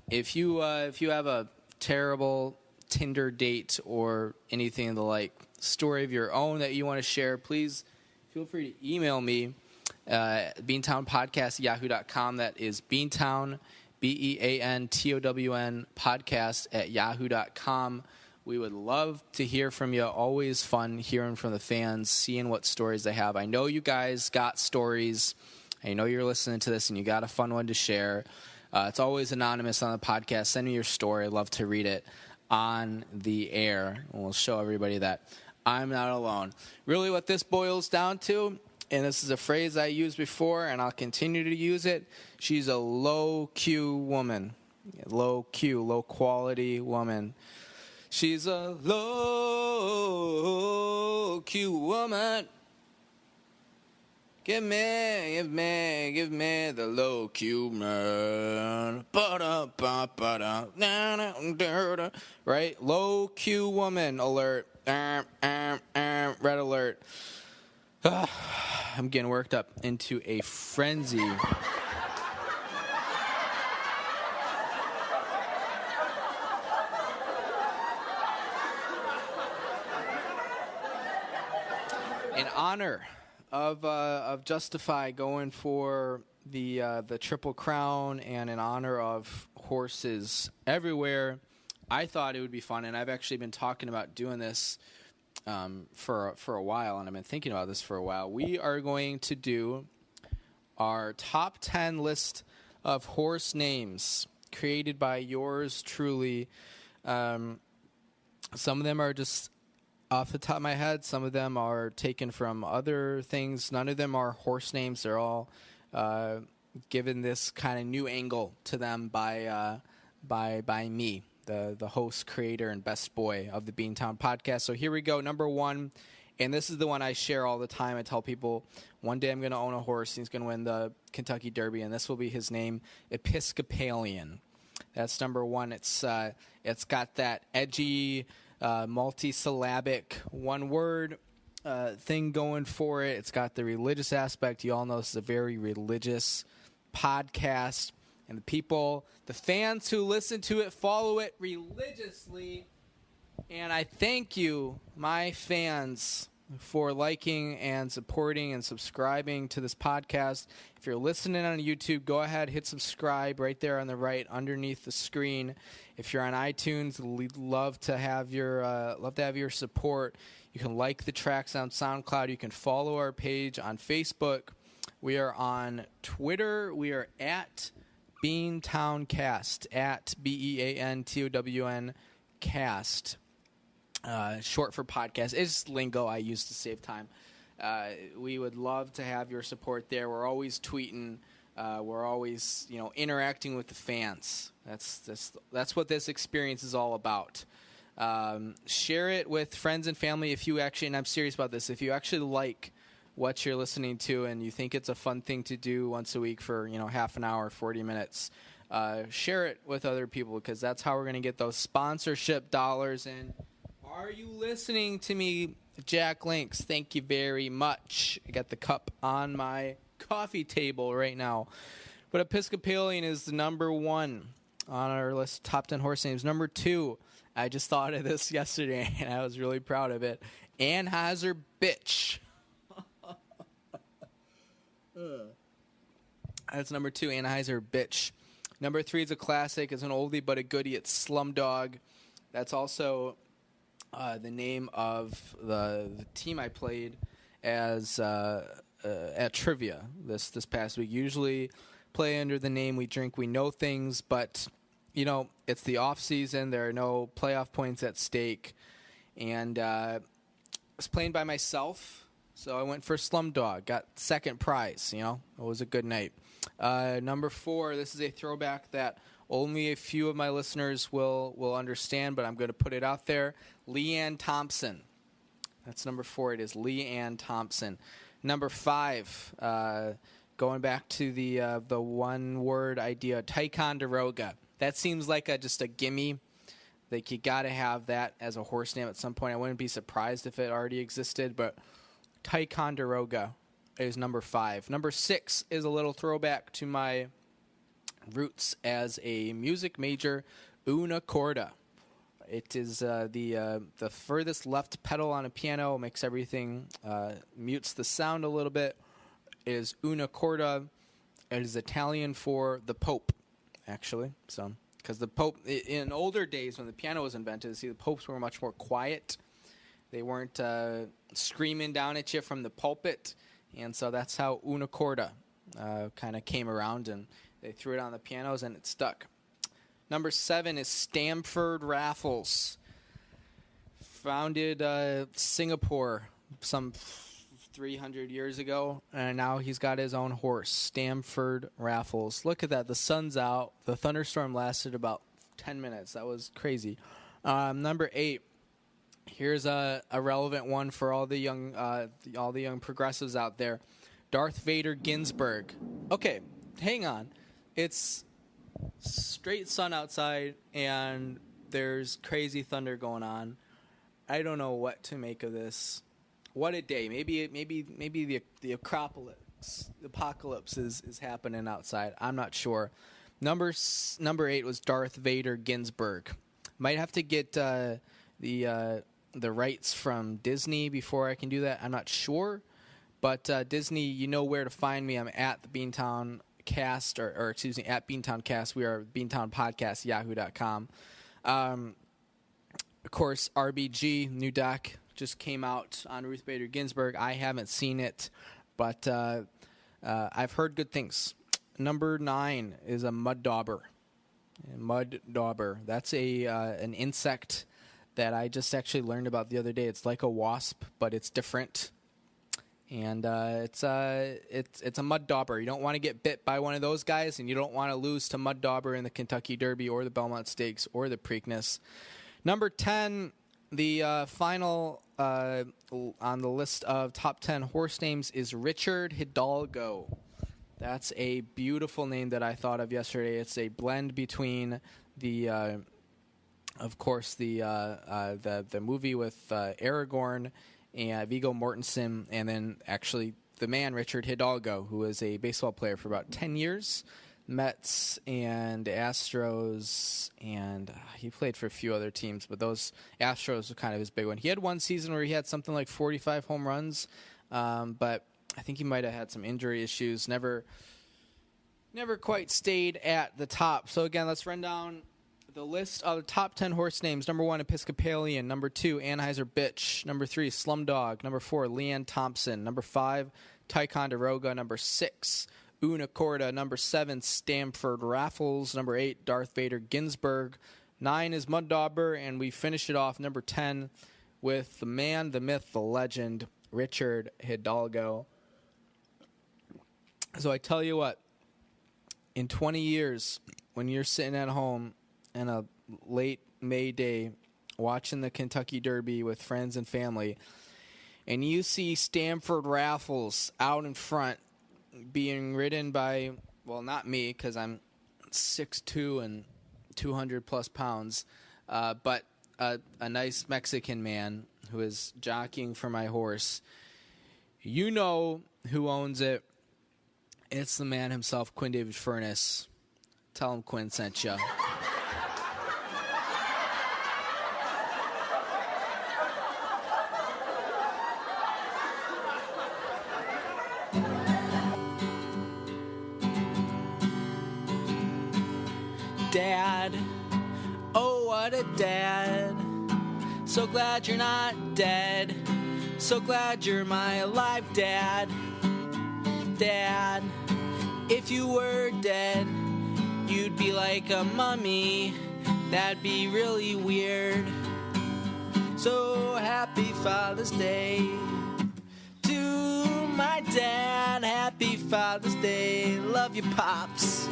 If you have a terrible Tinder date or anything of the like, story of your own that you want to share, please feel free to email me, beantownpodcast@yahoo.com. That is Beantown, BEANTOWN podcast @yahoo.com. We would love to hear from you. Always fun hearing from the fans, seeing what stories they have. I know you guys got stories. I know you're listening to this and you got a fun one to share. It's always anonymous on the podcast. Send me your story. I'd love to read it on the air, and we'll show everybody that I'm not alone. Really what this boils down to, and this is a phrase I used before and I'll continue to use it, she's a low Q woman. Low Q, low quality woman. She's a low Q woman. Give me the low Q man. Right? Low Q woman alert. Red alert. I'm getting worked up into a frenzy. In honor of Justify going for the Triple Crown, and in honor of horses everywhere, I thought it would be fun, and I've actually been talking about doing this for a while, and I've been thinking about this for a while. We are going to do our top 10 list of horse names created by yours truly. Some of them are just off the top of my head. Some of them are taken from other things. None of them are horse names. They're all given this kind of new angle to them by me, the host, creator, and best boy of the Beantown podcast. So here we go. Number one, and this is the one I share all the time. I tell people one day I'm going to own a horse, and he's going to win the Kentucky Derby, and this will be his name, Episcopalian. That's number one. It's got that edgy, multi-syllabic one-word thing going for it. It's got the religious aspect. You all know this is a very religious podcast. And the fans who listen to it, follow it religiously. And I thank you, my fans, for liking and supporting and subscribing to this podcast. If you're listening on YouTube, go ahead, hit subscribe right there on the right underneath the screen. If you're on iTunes, we'd love to have your support. You can like the tracks on SoundCloud. You can follow our page on Facebook. We are on Twitter. We are at BeantownCast, at BEANTOWN cast. Short for podcast. It's lingo I use to save time. We would love to have your support there. We're always tweeting. We're always, interacting with the fans. That's what this experience is all about. Share it with friends and family if you actually, and I'm serious about this, if you actually like what you're listening to and you think it's a fun thing to do once a week for, half an hour, 40 minutes, share it with other people, because that's how we're going to get those sponsorship dollars in. Are you listening to me, Jack Links? Thank you very much. I got the cup on my coffee table right now. But Episcopalian is the number one on our list of top 10 horse names. Number two, I just thought of this yesterday, and I was really proud of it. Anheuser Bitch. That's number two, Anheuser Bitch. Number three is a classic. It's an oldie but a goodie. It's Slumdog. That's also the name of the team I played as at trivia this past week. Usually play under the name We Drink, We Know Things, but you know, it's the off season. There are no playoff points at stake, and I was playing by myself, so I went for Slumdog. Got second prize. You know, it was a good night. Number 4. This is a throwback that only a few of my listeners will understand, but I'm going to put it out there. Leanne Thompson. That's number 4. It is Leanne Thompson. Number 5. Going back to the one-word idea, Ticonderoga. That seems like just a gimme. Like, you got to have that as a horse name at some point. I wouldn't be surprised if it already existed, but Ticonderoga is number 5. Number 6 is a little throwback to my roots as a music major, una corda. It is the furthest left pedal on a piano, makes everything, mutes the sound a little bit. It is una corda. It is Italian for the Pope, actually. So, because the Pope, in older days when the piano was invented, the popes were much more quiet. They weren't screaming down at you from the pulpit, and so that's how una corda kind of came around, and they threw it on the pianos, and it stuck. Number 7 is Stamford Raffles. Founded Singapore some 300 years ago, and now he's got his own horse, Stamford Raffles. Look at that. The sun's out. The thunderstorm lasted about 10 minutes. That was crazy. Number 8. Here's a relevant one for all the young progressives out there. Darth Vader Ginsburg. Okay, hang on. It's straight sun outside, and there's crazy thunder going on. I don't know what to make of this. What a day. Maybe the apocalypse is happening outside. I'm not sure. Number 8 was Darth Vader Ginsburg. Might have to get the rights from Disney before I can do that. I'm not sure. But Disney, you know where to find me. I'm at the Beantown Cast, or excuse me, at Beantown Cast. We are Beantown Podcast, yahoo.com. Of course, RBG, new doc, just came out on Ruth Bader Ginsburg. I haven't seen it, but I've heard good things. Number 9 is a mud dauber. Mud dauber. That's an insect that I just actually learned about the other day. It's like a wasp, but it's different. And it's a mud dauber. You don't want to get bit by one of those guys, and you don't want to lose to mud dauber in the Kentucky Derby or the Belmont Stakes or the Preakness. Number 10, the final on the list of top 10 horse names is Richard Hidalgo. That's a beautiful name that I thought of yesterday. It's a blend between the of course, the movie with Aragorn and Viggo Mortensen, and then actually the man Richard Hidalgo, who was a baseball player for about 10 years, Mets and Astros, and he played for a few other teams, but those Astros were kind of his big one. He had one season where he had something like 45 home runs, but I think he might have had some injury issues. Never quite stayed at the top. So again, let's run down the list of the top 10 horse names. Number 1, Episcopalian. Number 2, Anheuser-Busch. Number 3, Slumdog. Number 4, Leanne Thompson. Number 5, Ticonderoga. Number 6, Una Corda. Number 7, Stamford Raffles. Number 8, Darth Vader Ginsburg. 9 is Mud Dauber, and we finish it off, number 10, with the man, the myth, the legend, Richard Hidalgo. So I tell you what, in 20 years, when you're sitting at home on a late May day watching the Kentucky Derby with friends and family, and you see Stamford Raffles out in front being ridden by, well, not me, because I'm 6'2" and 200 plus pounds, but a nice Mexican man who is jockeying for my horse, you know who owns it. It's the man himself, Quinn David Furness. Tell him Quinn sent you. Dad, oh what a dad. So glad you're not dead. So glad you're my alive dad. Dad, if you were dead, you'd be like a mummy. That'd be really weird. So happy Father's Day to my dad. Happy Father's Day. Love you, Pops.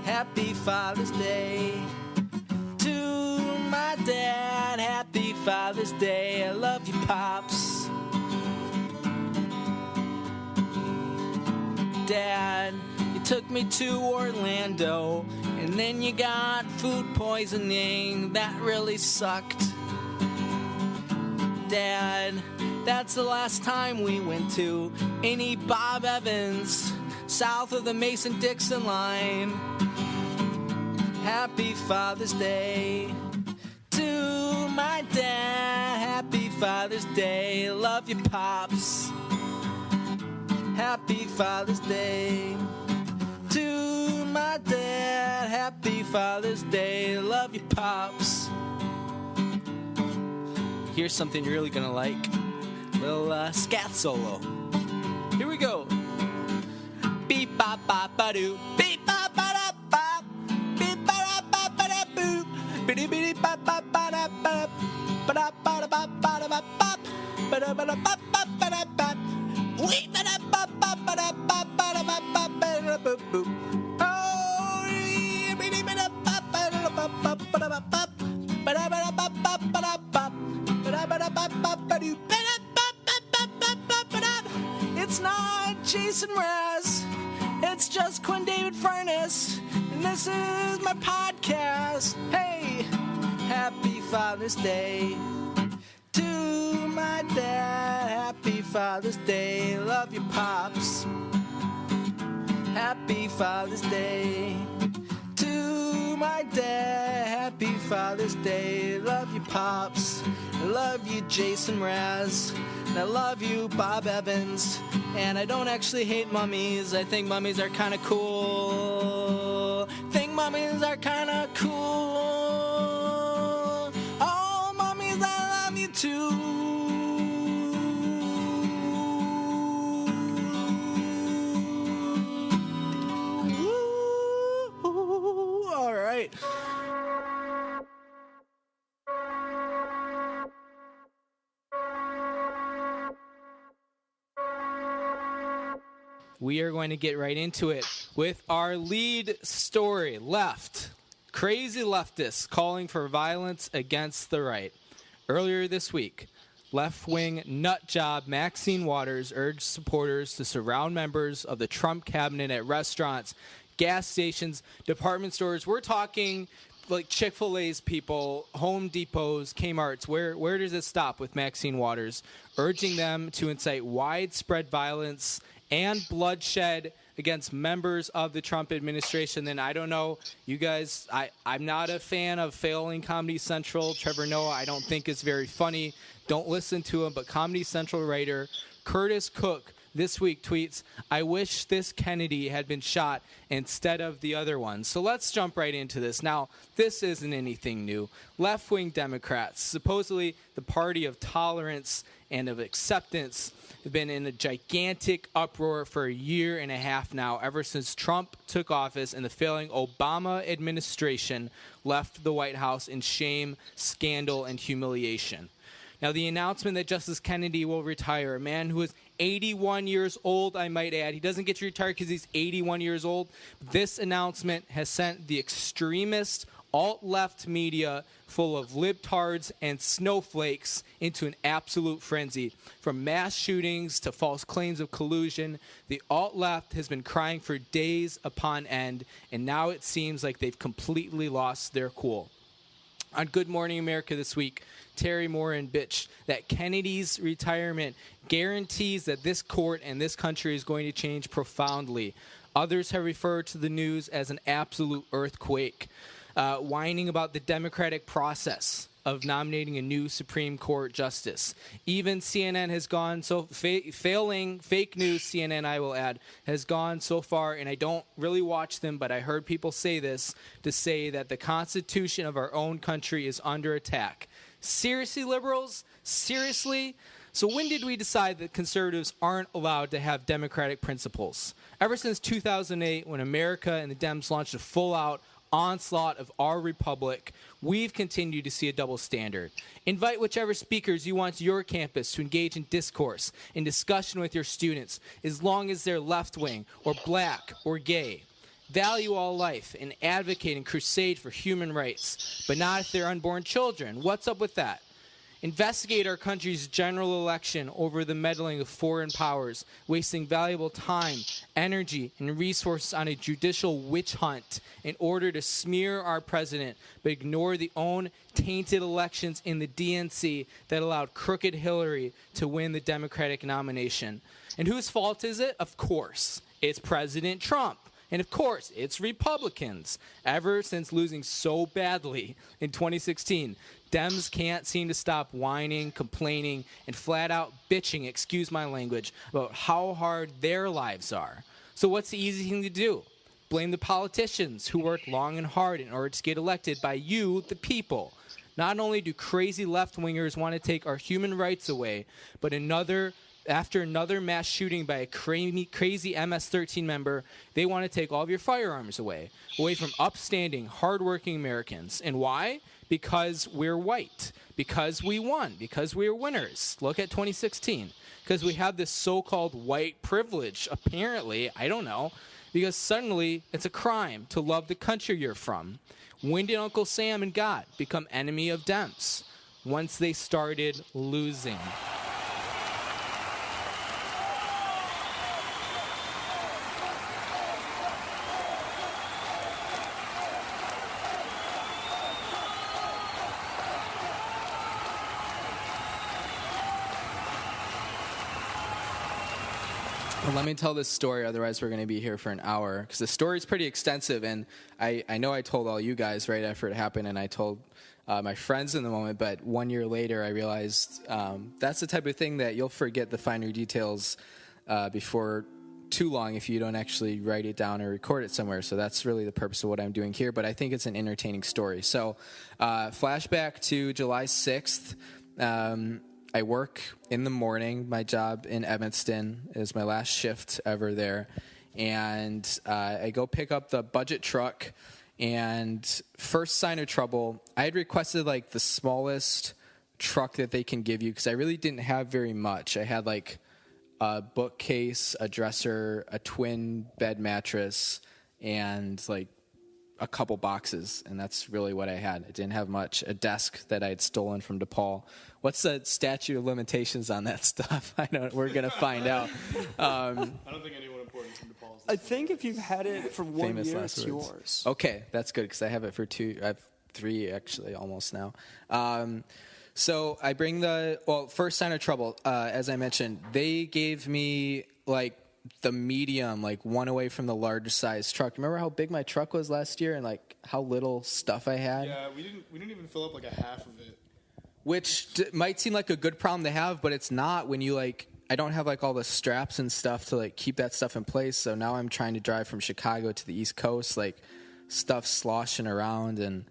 Happy Father's Day to my dad. Happy Father's Day. I love you, Pops. Dad, you took me to Orlando, and then you got food poisoning. That really sucked. Dad, that's the last time we went to any Bob Evans south of the Mason-Dixon line. Happy Father's Day to my dad. Happy Father's Day. Love you, Pops. Happy Father's Day to my dad. Happy Father's Day. Love you, Pops. Here's something you're really gonna like. Little scat solo. Here we go. Beep bop bop ba doo. Beep bop ba da bop. Beep ba da bop ba da boop. Biddy biddy bop bop ba da bop. Ba da ba da bop ba da bop bop. Ba da ba da bop bop ba da bop. Wee ba da bop bop ba da bop ba da bop bop ba da boop boop. Oh, biddy ba da bop ba da bop bop ba da bop bop. Ba da ba da bop bop ba da bop. Ba da ba da bop bop ba doo. Ba da bop bop bop bop bop ba da. It's not Jason Mraz. It's just Quinn David Furness, and this is my podcast. Hey, happy Father's Day to my dad. Happy Father's Day. Love you, Pops. Happy Father's Day to my dad. Happy Father's Day. Love you, Pops. I love you, Jason Mraz. And I love you, Bob Evans. And I don't actually hate mummies. I think mummies are kind of cool. Think mummies are kind of cool. Oh, mummies, I love you too. Woo. All right. We are going to get right into it with our lead story. Left. Crazy leftists calling for violence against the right. Earlier this week, left-wing nutjob Maxine Waters urged supporters to surround members of the Trump cabinet at restaurants, gas stations, department stores. We're talking like Chick-fil-A's people, Home Depot's, Kmart's. Where does it stop with Maxine Waters urging them to incite widespread violence and bloodshed against members of the Trump administration? Then I don't know, you guys, I'm not a fan of failing Comedy Central. Trevor Noah, I don't think is very funny. Don't listen to him. But Comedy Central writer Curtis Cook this week tweets, "I wish this Kennedy had been shot instead of the other one." So let's jump right into this. Now, this isn't anything new. Left-wing Democrats, supposedly the party of tolerance and of acceptance, have been in a gigantic uproar for a year and a half now, ever since Trump took office and the failing Obama administration left the White House in shame, scandal, and humiliation. Now, the announcement that Justice Kennedy will retire, a man who is 81 years old, I might add. He doesn't get to retire because he's 81 years old. This announcement has sent the extremist alt-left media full of libtards and snowflakes into an absolute frenzy. From mass shootings to false claims of collusion, the alt-left has been crying for days upon end, and now it seems like they've completely lost their cool. On Good Morning America this week, Terry Moran bitched that Kennedy's retirement guarantees that this court and this country is going to change profoundly. Others have referred to the news as an absolute earthquake, whining about the democratic process of nominating a new Supreme Court justice. Even CNN has gone so failing fake news. CNN, I will add, has gone so far, and I don't really watch them, but I heard people say this, to say that the Constitution of our own country is under attack. Seriously, liberals? Seriously? So when did we decide that conservatives aren't allowed to have democratic principles? Ever since 2008, when America and the Dems launched a full-out onslaught of our republic, we've continued to see a double standard. Invite whichever speakers you want to your campus to engage in discourse and discussion with your students, as long as they're left-wing or black or gay. Value all life and advocate and crusade for human rights, but not if they're unborn children. What's up with that? Investigate our country's general election over the meddling of foreign powers, wasting valuable time, energy, and resources on a judicial witch hunt in order to smear our president, but ignore the own tainted elections in the DNC that allowed crooked Hillary to win the Democratic nomination. And whose fault is it? Of course, it's President Trump. And of course, it's Republicans. Ever since losing so badly in 2016, Dems can't seem to stop whining, complaining, and flat out bitching, excuse my language, about how hard their lives are. So what's the easy thing to do? Blame the politicians who worked long and hard in order to get elected by you, the people. Not only do crazy left-wingers want to take our human rights away, but after another mass shooting by a crazy MS-13 member, they want to take all of your firearms away from upstanding, hardworking Americans. And why? Because we're white. Because we won. Because we are winners. Look at 2016. Because we have this so-called white privilege, apparently, I don't know, because suddenly it's a crime to love the country you're from. When did Uncle Sam and God become enemy of Dems? Once they started losing. Well, let me tell this story, otherwise we're going to be here for an hour, because the story is pretty extensive, and I know I told all you guys right after it happened, and I told my friends in the moment, but 1 year later I realized that's the type of thing that you'll forget the finer details before too long if you don't actually write it down or record it somewhere. So that's really the purpose of what I'm doing here, but I think it's an entertaining story. So flashback to July 6th. I work in the morning. My job in Evanston is my last shift ever there. And I go pick up the budget truck. And first sign of trouble, I had requested like the smallest truck that they can give you because I really didn't have very much. I had like a bookcase, a dresser, a twin bed mattress, and like a couple boxes, and that's really what I had. I didn't have much. A desk that I had stolen from DePaul. What's the statute of limitations on that stuff? I know we're gonna find out. I don't think anyone important from DePaul's. I think if you've had it for 1 year, it's yours. Okay, that's good because I have it for 2. I have 3 actually, almost now. So I bring first sign of trouble. As I mentioned, they gave me like the medium, like one away from the large size truck. Remember how big my truck was last year and like how little stuff I had? Yeah, we didn't even fill up like a half of it. Which might seem like a good problem to have, but it's not when you like, I don't have like all the straps and stuff to like keep that stuff in place. So now I'm trying to drive from Chicago to the East Coast, like stuff sloshing around. And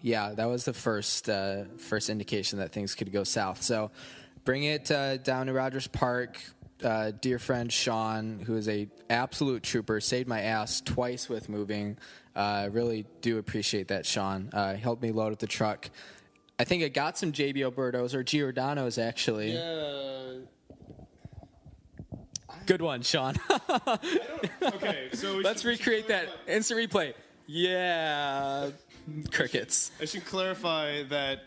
yeah, that was the first indication that things could go south. So bring it down to Rogers Park. Dear friend Sean, who is a absolute trooper, saved my ass twice with moving. Really do appreciate that, Sean. Helped me load up the truck. I think I got some JB Albertos or Giordano's actually. Yeah. Good one, Sean. Okay, so let's recreate that instant replay. Yeah, crickets. I should clarify that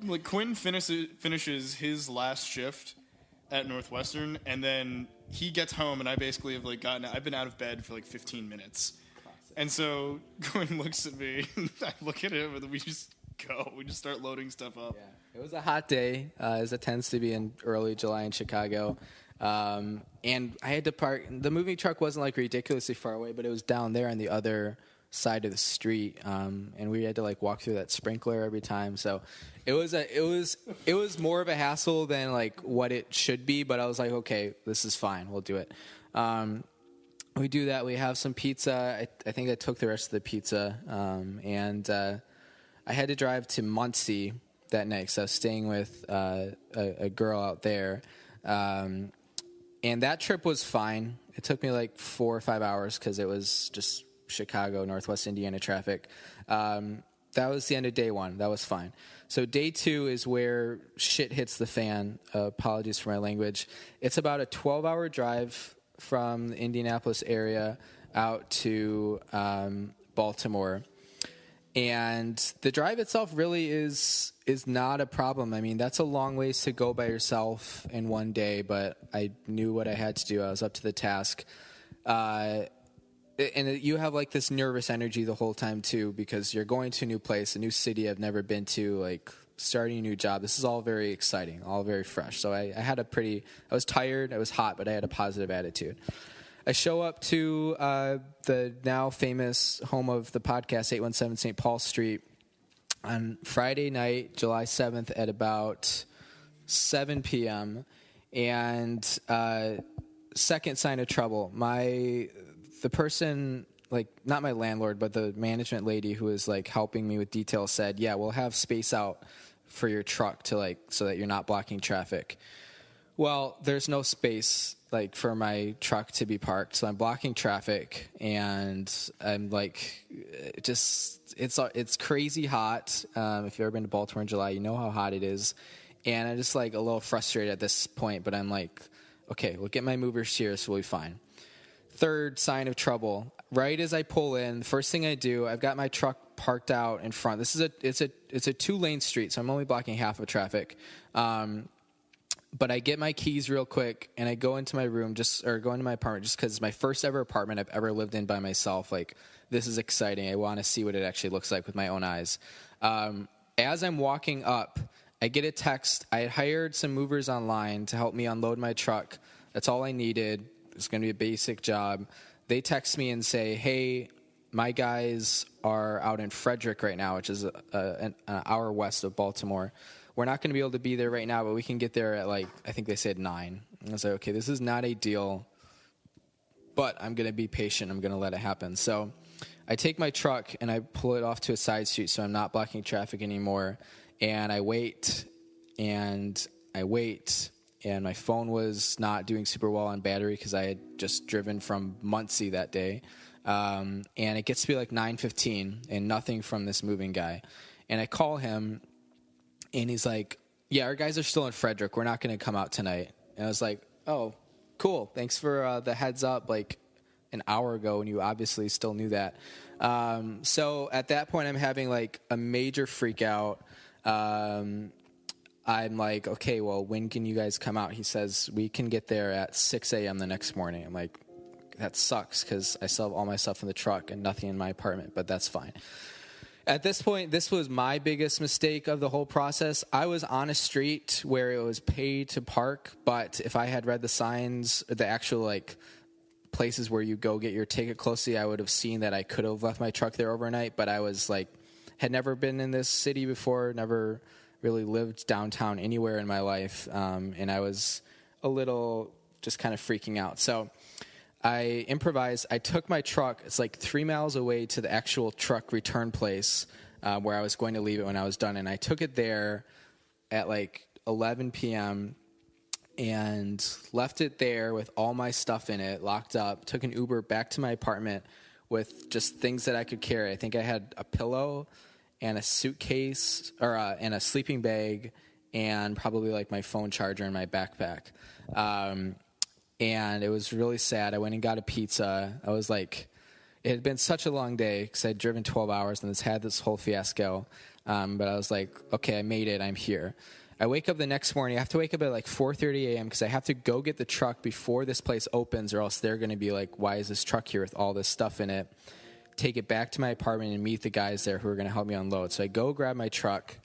like Quinn finishes his last shift at Northwestern, and then he gets home, and I basically have like I've been out of bed for like 15 minutes. Classic. And so Quinn looks at me, and I look at him, and then we just start loading stuff up. Yeah, it was a hot day, as it tends to be in early July in Chicago. And I had to park. The moving truck wasn't like ridiculously far away, but it was down there on the other side of the street, and we had to like walk through that sprinkler every time. So it was more of a hassle than like what it should be. But I was like, okay, this is fine. We'll do it. We do that. We have some pizza. I think I took the rest of the pizza, and I had to drive to Muncie, that night because I was staying with a girl out there. And that trip was fine. It took me like 4 or 5 hours because it was just Chicago, Northwest Indiana traffic. That was the end of day one. That was fine. So day two is where shit hits the fan. Apologies for my language. It's about a 12-hour drive from the Indianapolis area out to Baltimore. And the drive itself really is not a problem. I mean, that's a long ways to go by yourself in one day, but I knew what I had to do. I was up to the task. And you have like this nervous energy the whole time too, because you're going to a new place, a new city I've never been to, like starting a new job. This is all very exciting, all very fresh. So I was tired, I was hot, but I had a positive attitude. I show up to the now famous home of the podcast, 817 St. Paul Street, on Friday night, July 7th at about 7 p.m. And second sign of trouble. The person, like, not my landlord, but the management lady who was, like, helping me with details said, yeah, we'll have space out for your truck to, like, so that you're not blocking traffic. Well, there's no space, like, for my truck to be parked, so I'm blocking traffic, and I'm, like, it's crazy hot. If you've ever been to Baltimore in July, you know how hot it is, and I'm just, like, a little frustrated at this point, but I'm like, okay, we'll get my movers here, so we'll be fine. Third sign of trouble. Right as I pull in, the first thing I do, I've got my truck parked out in front. It's a 2-lane street, so I'm only blocking half of traffic. But I get my keys real quick, and I go into my room, go into my apartment, just because it's my first ever apartment I've ever lived in by myself. Like, this is exciting. I want to see what it actually looks like with my own eyes. As I'm walking up, I get a text. I had hired some movers online to help me unload my truck. That's all I needed. It's going to be a basic job. They text me and say, hey, my guys are out in Frederick right now, which is an hour west of Baltimore. We're not going to be able to be there right now, but we can get there at, like, I think they said 9. And I was like, okay, this is not ideal, but I'm going to be patient. I'm going to let it happen. So I take my truck and I pull it off to a side street so I'm not blocking traffic anymore. And I wait, and my phone was not doing super well on battery because I had just driven from Muncie that day. And it gets to be like 9:15 and nothing from this moving guy. And I call him, and he's like, yeah, our guys are still in Frederick. We're not going to come out tonight. And I was like, oh, cool. Thanks for the heads up, like an hour ago, and you obviously still knew that. So at that point, I'm having like a major freak out. I'm like, okay, well, when can you guys come out? He says, we can get there at 6 a.m. the next morning. I'm like, that sucks because I still have all my stuff in the truck and nothing in my apartment, but that's fine. At this point, this was my biggest mistake of the whole process. I was on a street where it was paid to park, but if I had read the signs, the actual, like, places where you go get your ticket closely, I would have seen that I could have left my truck there overnight, but I was, like, had never been in this city before, never really lived downtown anywhere in my life, and I was a little just kind of freaking out. So I improvised. I took my truck. It's like 3 miles away to the actual truck return place where I was going to leave it when I was done, and I took it there at like 11 p.m. and left it there with all my stuff in it, locked up, took an Uber back to my apartment with just things that I could carry. I think I had a pillow and a suitcase, and a sleeping bag, and probably like my phone charger in my backpack. And it was really sad. I went and got a pizza. I was like, it had been such a long day because I'd driven 12 hours and had this whole fiasco. But I was like, okay, I made it. I'm here. I wake up the next morning. I have to wake up at like 4:30 a.m. because I have to go get the truck before this place opens, or else they're going to be like, why is this truck here with all this stuff in it? Take it back to my apartment and meet the guys there who are going to help me unload. So I go grab my truck,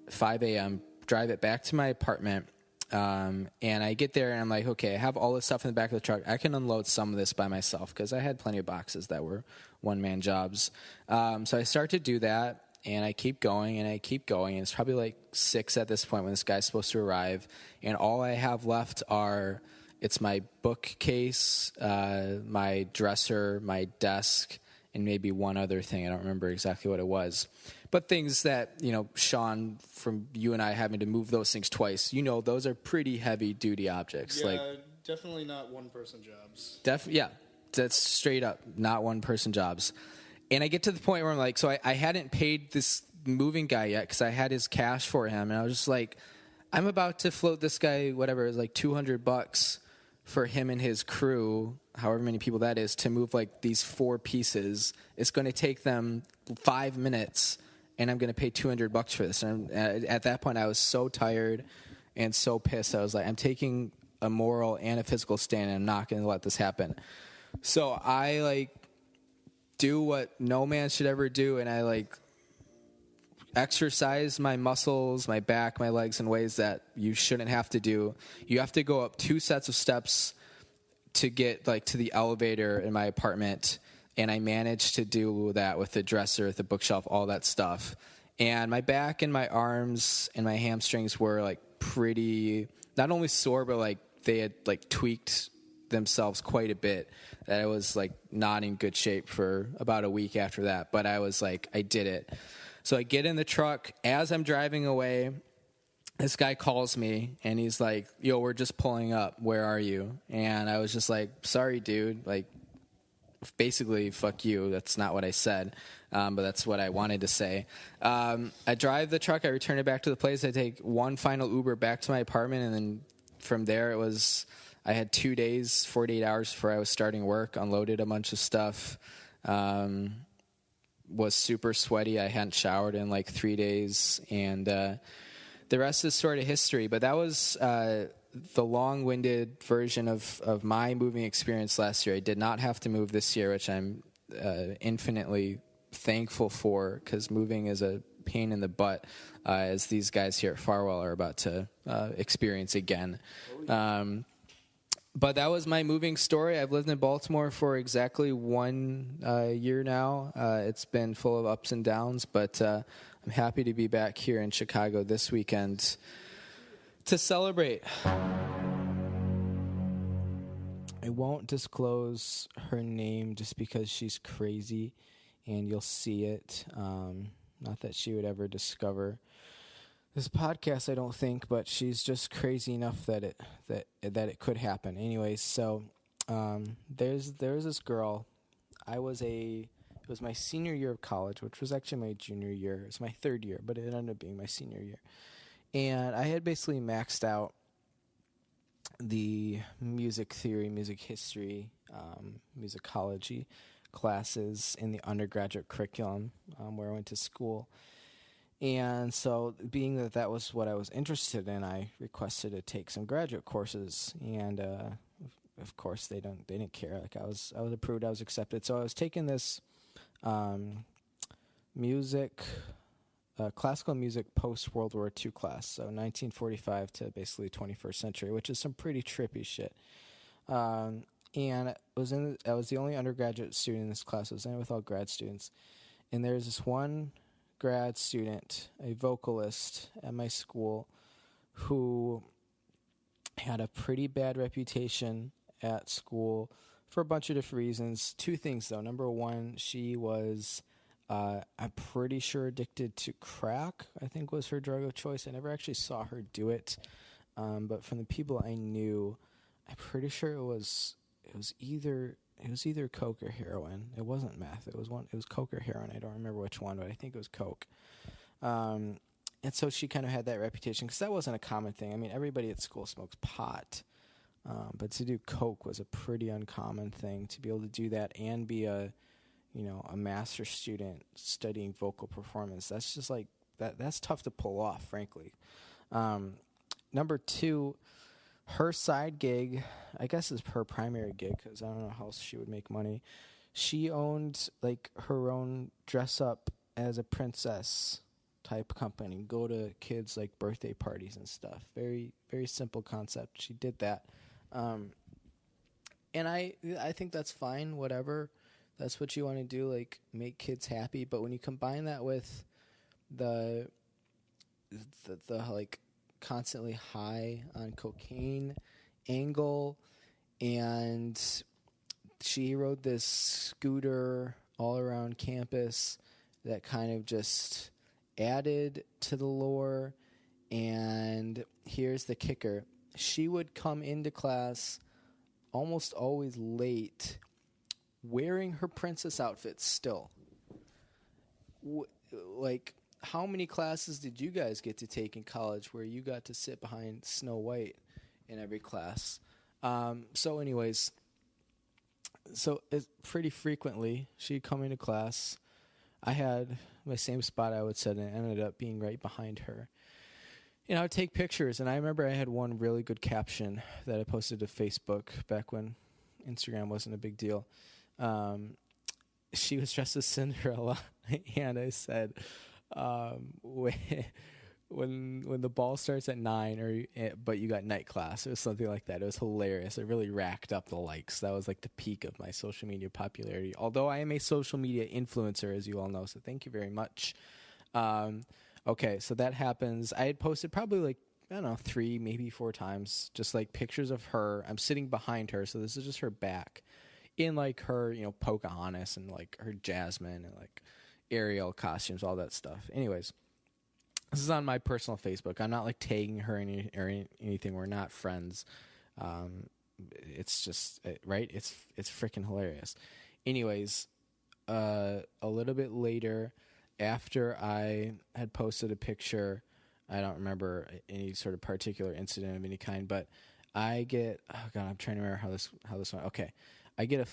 5 a.m., drive it back to my apartment, and I get there and I'm like, okay, I have all this stuff in the back of the truck. I can unload some of this by myself because I had plenty of boxes that were one-man jobs. So I start to do that, and I keep going, and it's probably like 6 at this point when this guy's supposed to arrive, and all I have left it's my bookcase, my dresser, my desk, and maybe one other thing. I don't remember exactly what it was. But things that, Sean, from you and I having to move those things twice, those are pretty heavy-duty objects. Yeah, definitely not one-person jobs. Yeah, that's straight up not one-person jobs. And I get to the point where I'm like, so I hadn't paid this moving guy yet because I had his cash for him, and I was just like, I'm about to float this guy, whatever, it was like $200 for him and his crew, however many people that is, to move like these 4 pieces. It's going to take them 5 minutes, and I'm going to pay $200 for this. And at that point, I was so tired and so pissed. I was like, I'm taking a moral and a physical stand, and I'm not going to let this happen. So I do what no man should ever do, and I exercise my muscles, my back, my legs in ways that you shouldn't have to do. You have to go up 2 sets of steps to get to the elevator in my apartment, and I managed to do that with the dresser, the bookshelf, all that stuff. And my back and my arms and my hamstrings were pretty, not only sore, but they had tweaked themselves quite a bit, that I was not in good shape for about a week after that. But I was I did it. So I get in the truck. As I'm driving away, this guy calls me, and he's like, yo, we're just pulling up. Where are you? And I was just like, sorry, dude. Basically, fuck you. That's not what I said, but that's what I wanted to say. I drive the truck. I return it back to the place. I take one final Uber back to my apartment, and then from there I had 2 days, 48 hours before I was starting work, unloaded a bunch of stuff, was super sweaty. I hadn't showered in 3 days, and the rest is sort of history. But that was the long-winded version of my moving experience last year. I did not have to move this year, which I'm infinitely thankful for, because moving is a pain in the butt, as these guys here at Farwell are about to experience again. But that was my moving story. I've lived in Baltimore for exactly 1 year now. It's been full of ups and downs, but I'm happy to be back here in Chicago this weekend to celebrate. I won't disclose her name just because she's crazy, and you'll see it. Not that she would ever discover this podcast, I don't think, but she's just crazy enough that it could happen. Anyways, so there's this girl. It was my senior year of college, which was actually my junior year. It's my 3rd year, but it ended up being my senior year. And I had basically maxed out the music theory, music history, musicology classes in the undergraduate curriculum where I went to school. And so, being that was what I was interested in, I requested to take some graduate courses, and of course they didn't care. I was approved, I was accepted. So I was taking this classical music post World War II class, so 1945 to basically 21st century, which is some pretty trippy shit. And I was the only undergraduate student in this class. I was in it with all grad students, and there's this one grad student, a vocalist at my school, who had a pretty bad reputation at school for a bunch of different reasons. 2 things, though. Number one, she was, I'm pretty sure, addicted to crack, I think was her drug of choice. I never actually saw her do it, but from the people I knew, I'm pretty sure it was either coke or heroin. It wasn't meth. It was coke or heroin. I don't remember which one, but I think it was coke. And so she kind of had that reputation, because that wasn't a common thing. I mean, everybody at school smokes pot, but to do coke was a pretty uncommon thing. To be able to do that and be a master's student studying vocal performance, that's just that's tough to pull off, frankly. Number 2, her side gig, I guess, is her primary gig, because I don't know how else she would make money. She owned her own dress up as a princess type company, go to kids birthday parties and stuff. Very, very simple concept. She did that, and I think that's fine. Whatever, that's what you want to do. Make kids happy. But when you combine that with the constantly high on cocaine angle, and she rode this scooter all around campus that kind of just added to the lore. And here's the kicker. She would come into class almost always late, wearing her princess outfit still. Like, how many classes did you guys get to take in college where you got to sit behind Snow White in every class? So anyways, pretty frequently she'd come into class. I had my same spot I would sit in, and ended up being right behind her. And I would take pictures, and I remember I had one really good caption that I posted to Facebook back when Instagram wasn't a big deal. She was dressed as Cinderella, and I said, when the ball starts at 9, but you got night class, it was something like that. It was hilarious. It really racked up the likes. That was like the peak of my social media popularity. Although I am a social media influencer, as you all know, so thank you very much. Okay, so that happens. I had posted probably like, I don't know, 3, maybe 4 times, just like pictures of her. I'm sitting behind her, so this is just her back in like her, Pocahontas and like her Jasmine and like Ariel costumes, all that stuff. Anyways, this is on my personal Facebook. I'm not like tagging her or anything. We're not friends. It's just, right? It's freaking hilarious. Anyways, a little bit later, after I had posted a picture, I don't remember any sort of particular incident of any kind, but I get, oh God, I'm trying to remember how this went. Okay. I get a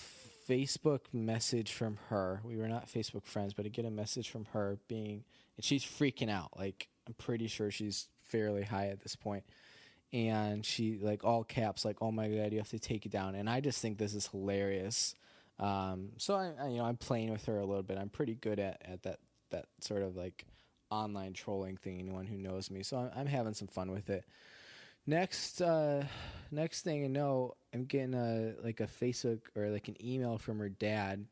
Facebook message from her. We were not Facebook friends, but I get a message from her and she's freaking out. Like, I'm pretty sure she's fairly high at this point. And she, like, all caps, like, oh my God, you have to take it down. And I just think this is hilarious. So I'm playing with her a little bit. I'm pretty good at that sort of like online trolling thing, anyone who knows me. So I'm having some fun with it. Next thing I know, I'm getting a Facebook or like an email from her dad,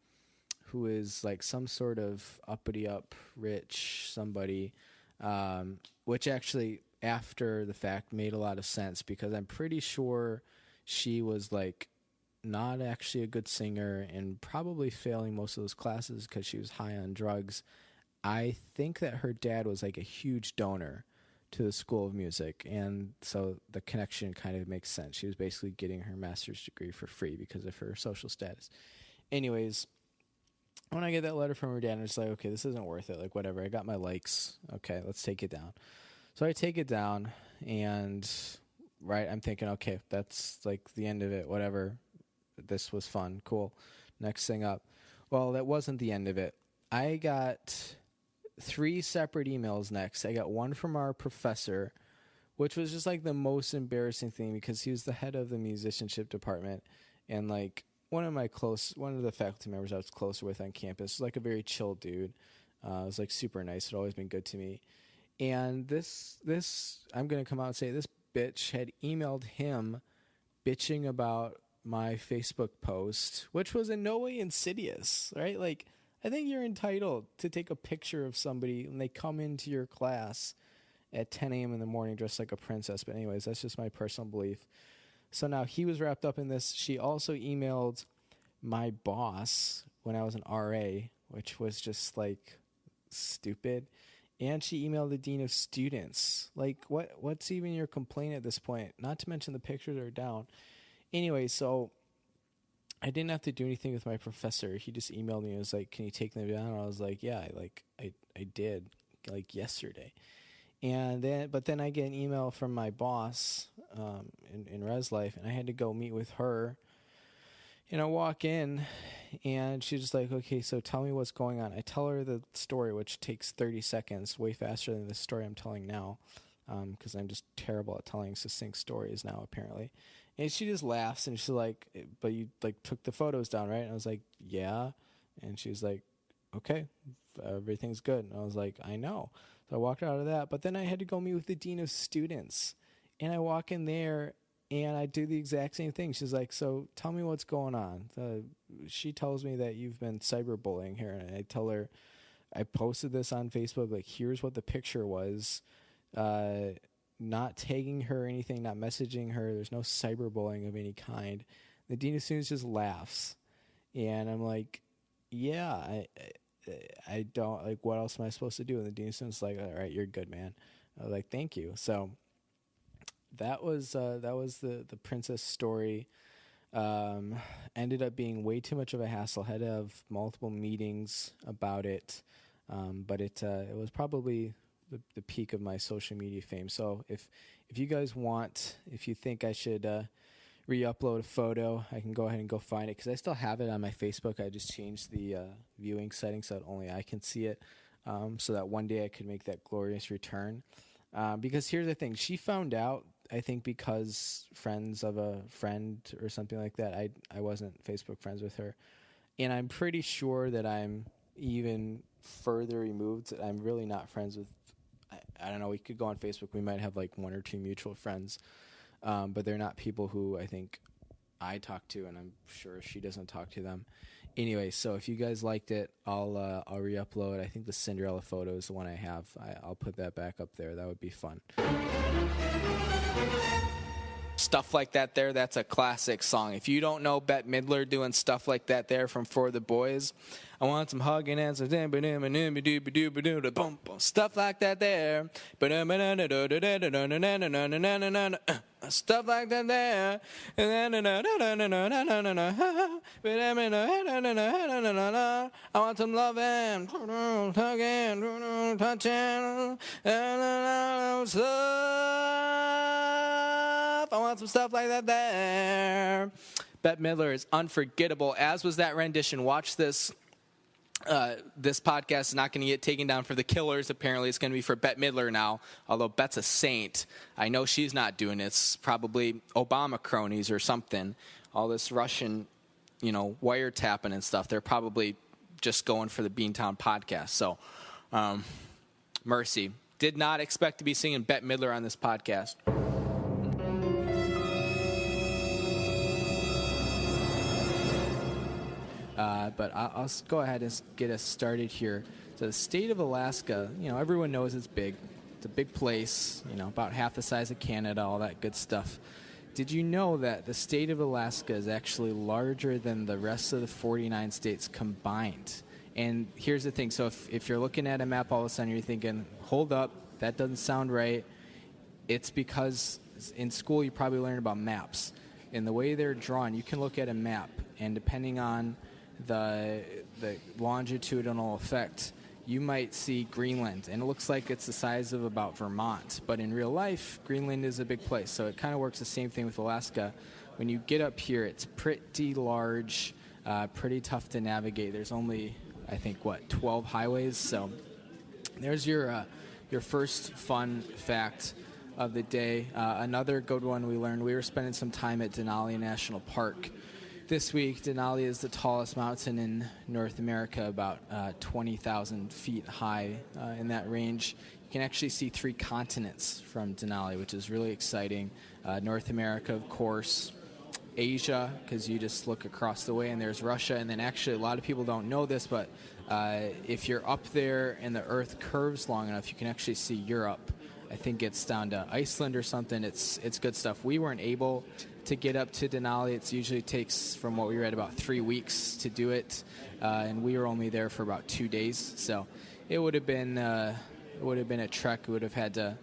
who is like some sort of uppity rich somebody, which actually after the fact made a lot of sense, because I'm pretty sure she was like not actually a good singer and probably failing most of those classes because she was high on drugs. I think that her dad was like a huge donor to the School of Music, and so the connection kind of makes sense. She was basically getting her master's degree for free because of her social status. Anyways, when I get that letter from her dad, I'm just like, okay, this isn't worth it. Like, whatever. I got my likes. Okay, let's take it down. So I take it down, and right, I'm thinking, okay, that's like the end of it. Whatever. This was fun. Cool. Next thing up. Well, that wasn't the end of it. I got 3 separate emails next. I got one from our professor, which was just like the most embarrassing thing because he was the head of the musicianship department, and like one of the faculty members I was closer with on campus was like a very chill dude. It was like super nice. Had always been good to me. And this I'm gonna come out and say this bitch had emailed him bitching about my Facebook post, which was in no way insidious, right? Like, I think you're entitled to take a picture of somebody when they come into your class at 10 a.m. in the morning dressed like a princess. But anyways, that's just my personal belief. So now he was wrapped up in this. She also emailed my boss when I was an RA, which was just like stupid. And she emailed the dean of students. Like, what's even your complaint at this point? Not to mention the pictures are down. Anyway, so I didn't have to do anything with my professor. He just emailed me and was like, can you take them down? And I was like, yeah, I did, like, yesterday. And then I get an email from my boss in Res Life, and I had to go meet with her. And I walk in, and she's just like, okay, so tell me what's going on. I tell her the story, which takes 30 seconds, way faster than the story I'm telling now, because I'm just terrible at telling succinct stories now, apparently. And she just laughs, and she's like, but you, like, took the photos down, right? And I was like, yeah. And she's like, okay, everything's good. And I was like, I know. So I walked out of that. But then I had to go meet with the dean of students. And I walk in there, and I do the exact same thing. She's like, so tell me what's going on. She tells me that you've been cyberbullying her. And I tell her, I posted this on Facebook. Like, here's what the picture was. Not tagging her or anything, not messaging her. There's no cyberbullying of any kind. The dean of students just laughs. And I'm like, yeah, I don't, like, what else am I supposed to do? And the dean was like, all right, you're good, man. I was like, thank you. So that was the princess story. Ended up being way too much of a hassle. Had to have multiple meetings about it. But it was probably the peak of my social media fame. So if you guys want, if you think I should re-upload a photo, I can go ahead and go find it, because I still have it on my Facebook. I just changed the viewing settings so that only I can see it, so that one day I could make that glorious return. Because here's the thing, she found out, I think because friends of a friend or something like that. I wasn't Facebook friends with her, and I'm pretty sure that I'm even further removed. I'm really not friends with, I don't know, we could go on Facebook, we might have like one or two mutual friends, but they're not people who I think I talk to, and I'm sure she doesn't talk to them. Anyway, so if you guys liked it, I'll re-upload. I think the Cinderella photo is the one I have. I'll put that back up there. That would be fun. Stuff Like That There, that's a classic song. If you don't know Bette Midler doing Stuff Like That There from For the Boys, I want some hugging and some stuff like that there. Stuff like that there. I want some loving, hugging, touching, stuff. I want some stuff like that there. Bette Midler is unforgettable, as was that rendition. Watch this. This podcast is not going to get taken down for the Killers. Apparently, it's going to be for Bette Midler now, although Bette's a saint. I know she's not doing it. It's probably Obama cronies or something. All this Russian, wiretapping and stuff. They're probably just going for the Beantown podcast. So, mercy. Did not expect to be singing Bette Midler on this podcast. But I'll go ahead and get us started here. So the state of Alaska, everyone knows it's big. It's a big place, about half the size of Canada, all that good stuff. Did you know that the state of Alaska is actually larger than the rest of the 49 states combined? And here's the thing. So if you're looking at a map, all of a sudden you're thinking, hold up, that doesn't sound right. It's because in school you probably learned about maps. And the way they're drawn, you can look at a map, and depending on the longitudinal effect, you might see Greenland, and it looks like it's the size of about Vermont. But in real life, Greenland is a big place, so it kind of works the same thing with Alaska. When you get up here, it's pretty large, pretty tough to navigate. There's only, I think, 12 highways. So there's your first fun fact of the day. Another good one we learned, we were spending some time at Denali National Park this week. Denali is the tallest mountain in North America, about 20,000 feet high in that range. You can actually see 3 continents from Denali, which is really exciting. North America, of course, Asia, because you just look across the way, and there's Russia. And then actually a lot of people don't know this, but if you're up there and the Earth curves long enough, you can actually see Europe. I think it's down to Iceland or something. It's good stuff. We weren't able to get up to Denali. It usually takes, from what we read, about 3 weeks to do it, and we were only there for about 2 days. So it would have been a trek. We would have had to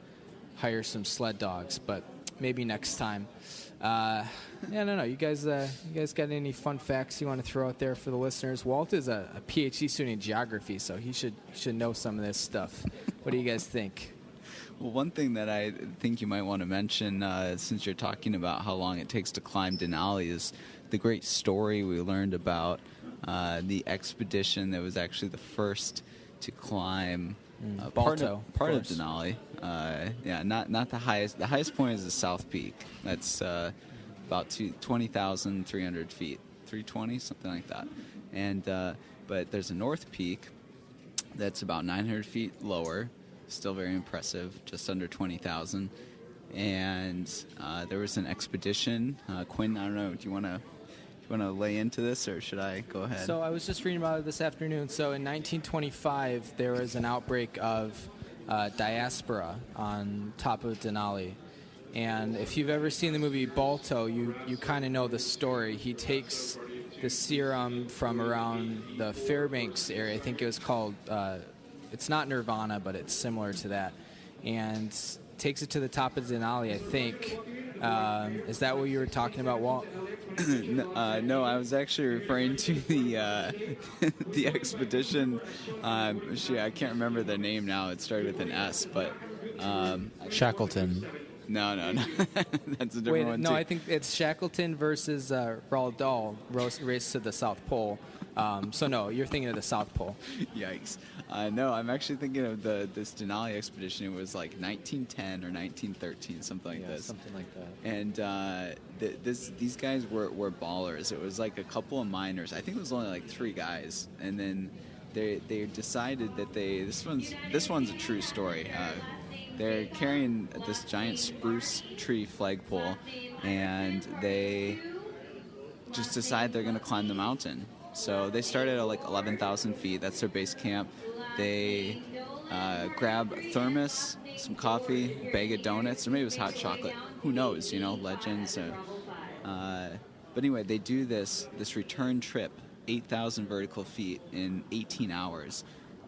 hire some sled dogs, but maybe next time. I don't know. You guys got any fun facts you want to throw out there for the listeners? Walt is a PhD student in geography, so he should know some of this stuff. What do you guys think? Well, one thing that I think you might want to mention, since you're talking about how long it takes to climb Denali, is the great story we learned about the expedition that was actually the first to climb part of Denali. Not the highest. The highest point is the South Peak. That's about 20,300 feet, 320, something like that. And but there's a North Peak that's about 900 feet lower. Still very impressive, just under 20,000. And there was an expedition. Quinn, I don't know, do you want to lay into this, or should I go ahead? So I was just reading about it this afternoon. So in 1925, there was an outbreak of diaspora on top of Denali. And if you've ever seen the movie Balto, you kind of know the story. He takes the serum from around the Fairbanks area. I think it was called, it's not Nirvana, but it's similar to that. And takes it to the top of Denali, I think. Is that what you were talking about, Walt? No, I was actually referring to the the expedition. I can't remember the name now. It started with an S, but Shackleton. No. That's a different one, No, too. I think it's Shackleton versus Roald Dahl, race to the South Pole. So, no, you're thinking of the South Pole. Yikes. No, I'm actually thinking of this Denali expedition. It was like 1910 or 1913, something like this. Something like that. And these guys were ballers. It was like a couple of miners. I think it was only like 3 guys. And then they decided that this one's a true story. They're carrying this giant spruce tree flagpole, and they just decide they're going to climb the mountain. So they started at like 11,000 feet. That's their base camp. They grab a thermos, some coffee, a bag of donuts, or maybe it was hot chocolate. Who knows? Legends. But anyway, they do this return trip, 8,000 vertical feet in 18 hours,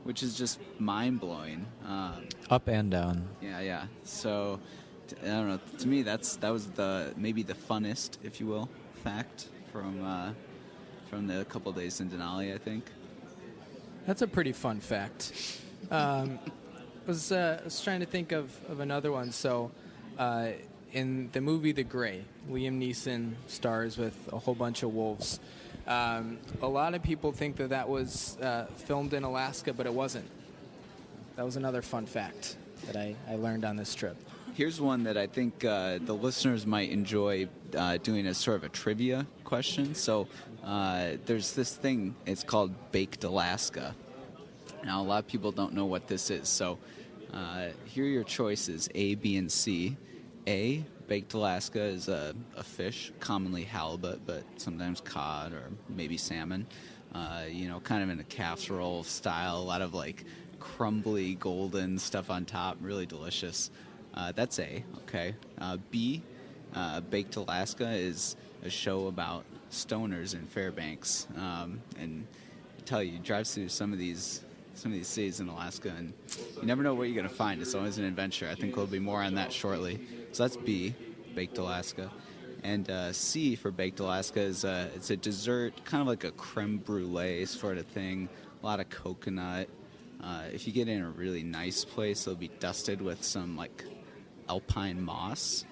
which is just mind-blowing. Up and down. Yeah. So, I don't know. To me, that was maybe the funnest, if you will, fact from the couple of days in Denali, I think. That's a pretty fun fact. I was trying to think of another one. So, in the movie The Gray, Liam Neeson stars with a whole bunch of wolves. A lot of people think that was filmed in Alaska, but it wasn't. That was another fun fact that I learned on this trip. Here's one that I think the listeners might enjoy doing as sort of a trivia question. So there's this thing, it's called Baked Alaska. Now, a lot of people don't know what this is. So here are your choices, A, B, and C. A, Baked Alaska is a fish, commonly halibut, but sometimes cod or maybe salmon. Kind of in a casserole style, a lot of like crumbly golden stuff on top, really delicious. That's A, okay. B, Baked Alaska is a show about stoners in Fairbanks. And I tell you drive through some of these cities in Alaska, and you never know what you're going to find. It's always an adventure. I think there'll be more on that shortly. So that's B, Baked Alaska. And C for Baked Alaska is it's a dessert, kind of like a creme brulee sort of thing. A lot of coconut. If you get in a really nice place, it'll be dusted with some like alpine moss.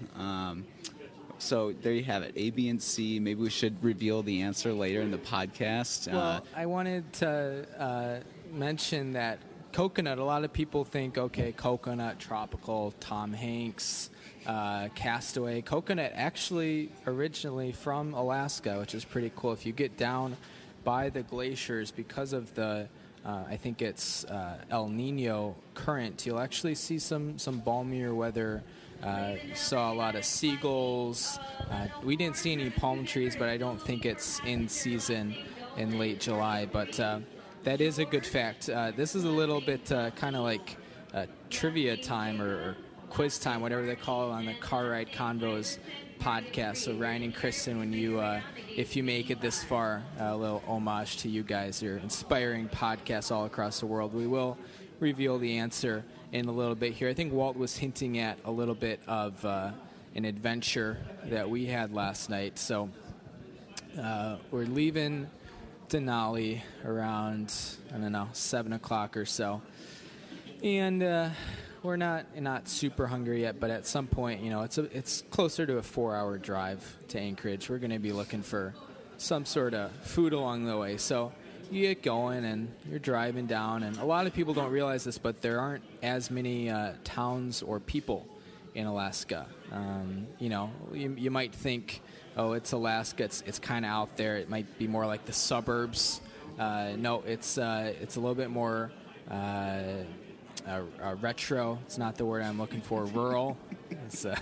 So there you have it, A, B, and C. Maybe we should reveal the answer later in the podcast. Well, I wanted to mention that coconut, a lot of people think, okay, coconut, tropical, Tom Hanks, Castaway. Coconut actually originally from Alaska, which is pretty cool. If you get down by the glaciers, because of the I think it's El Nino current, you'll actually see some balmier weather. Saw a lot of seagulls. We didn't see any palm trees, but I don't think it's in season in late July. But that is a good fact. This is a little bit kind of like trivia time or quiz time, whatever they call it on the Car Ride Convos podcast. So Ryan and Kristen, when if you make it this far, a little homage to you guys, your inspiring podcasts all across the world. We will reveal the answer in a little bit here. I think Walt was hinting at a little bit of an adventure that we had last night. So we're leaving Denali around, 7 o'clock or so. And we're not super hungry yet, but at some point, it's closer to a 4-hour drive to Anchorage. We're going to be looking for some sort of food along the way. So you get going and you're driving down, and a lot of people don't realize this, but there aren't as many towns or people in Alaska. You might think, oh, it's Alaska, it's kind of out there. It might be more like the suburbs. No, it's a little bit more retro. It's not the word I'm looking for. Rural. It's a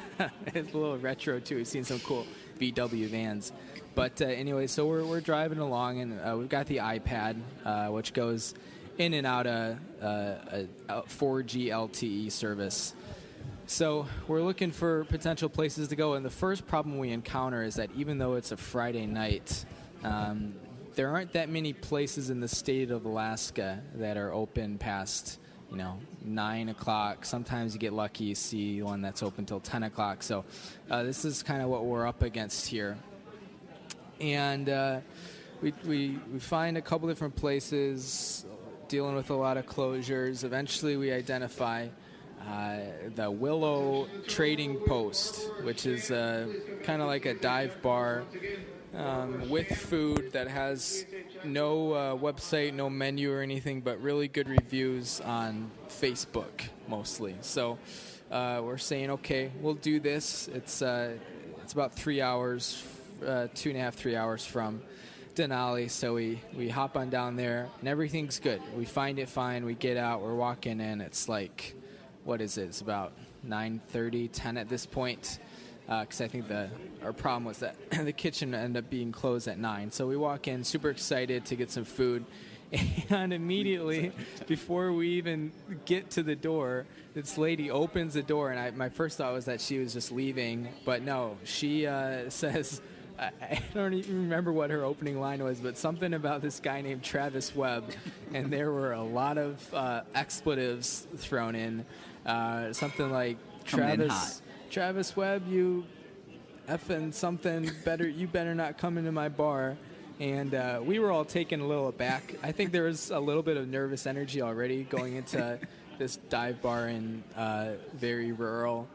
little retro too. We've seen some cool VW vans. But anyway, so we're driving along, and we've got the iPad, which goes in and out of a 4G LTE service. So we're looking for potential places to go, and the first problem we encounter is that even though it's a Friday night, there aren't that many places in the state of Alaska that are open past 9 o'clock. Sometimes you get lucky, you see one that's open till 10 o'clock. So this is kind of what we're up against here. And we find a couple different places dealing with a lot of closures. Eventually we identify the Willow Trading Post, which is kind of like a dive bar with food that has no website, no menu or anything, but really good reviews on Facebook mostly. So we're saying, okay, we'll do this. It's about 3 hours, 2.5, 3 hours from Denali. So we hop on down there, and everything's good. We find it fine. We get out. We're walking in. It's like, what is it? It's about 9:30, 10 at this point. Because I think our problem was that the kitchen ended up being closed at 9. So we walk in, super excited to get some food. And immediately, before we even get to the door, this lady opens the door. And my first thought was that she was just leaving. But no, she says, I don't even remember what her opening line was, but something about this guy named Travis Webb. And there were a lot of expletives thrown in. Something like, Travis Webb, you effing something better. You better not come into my bar. And we were all taken a little aback. I think there was a little bit of nervous energy already going into this dive bar in very rural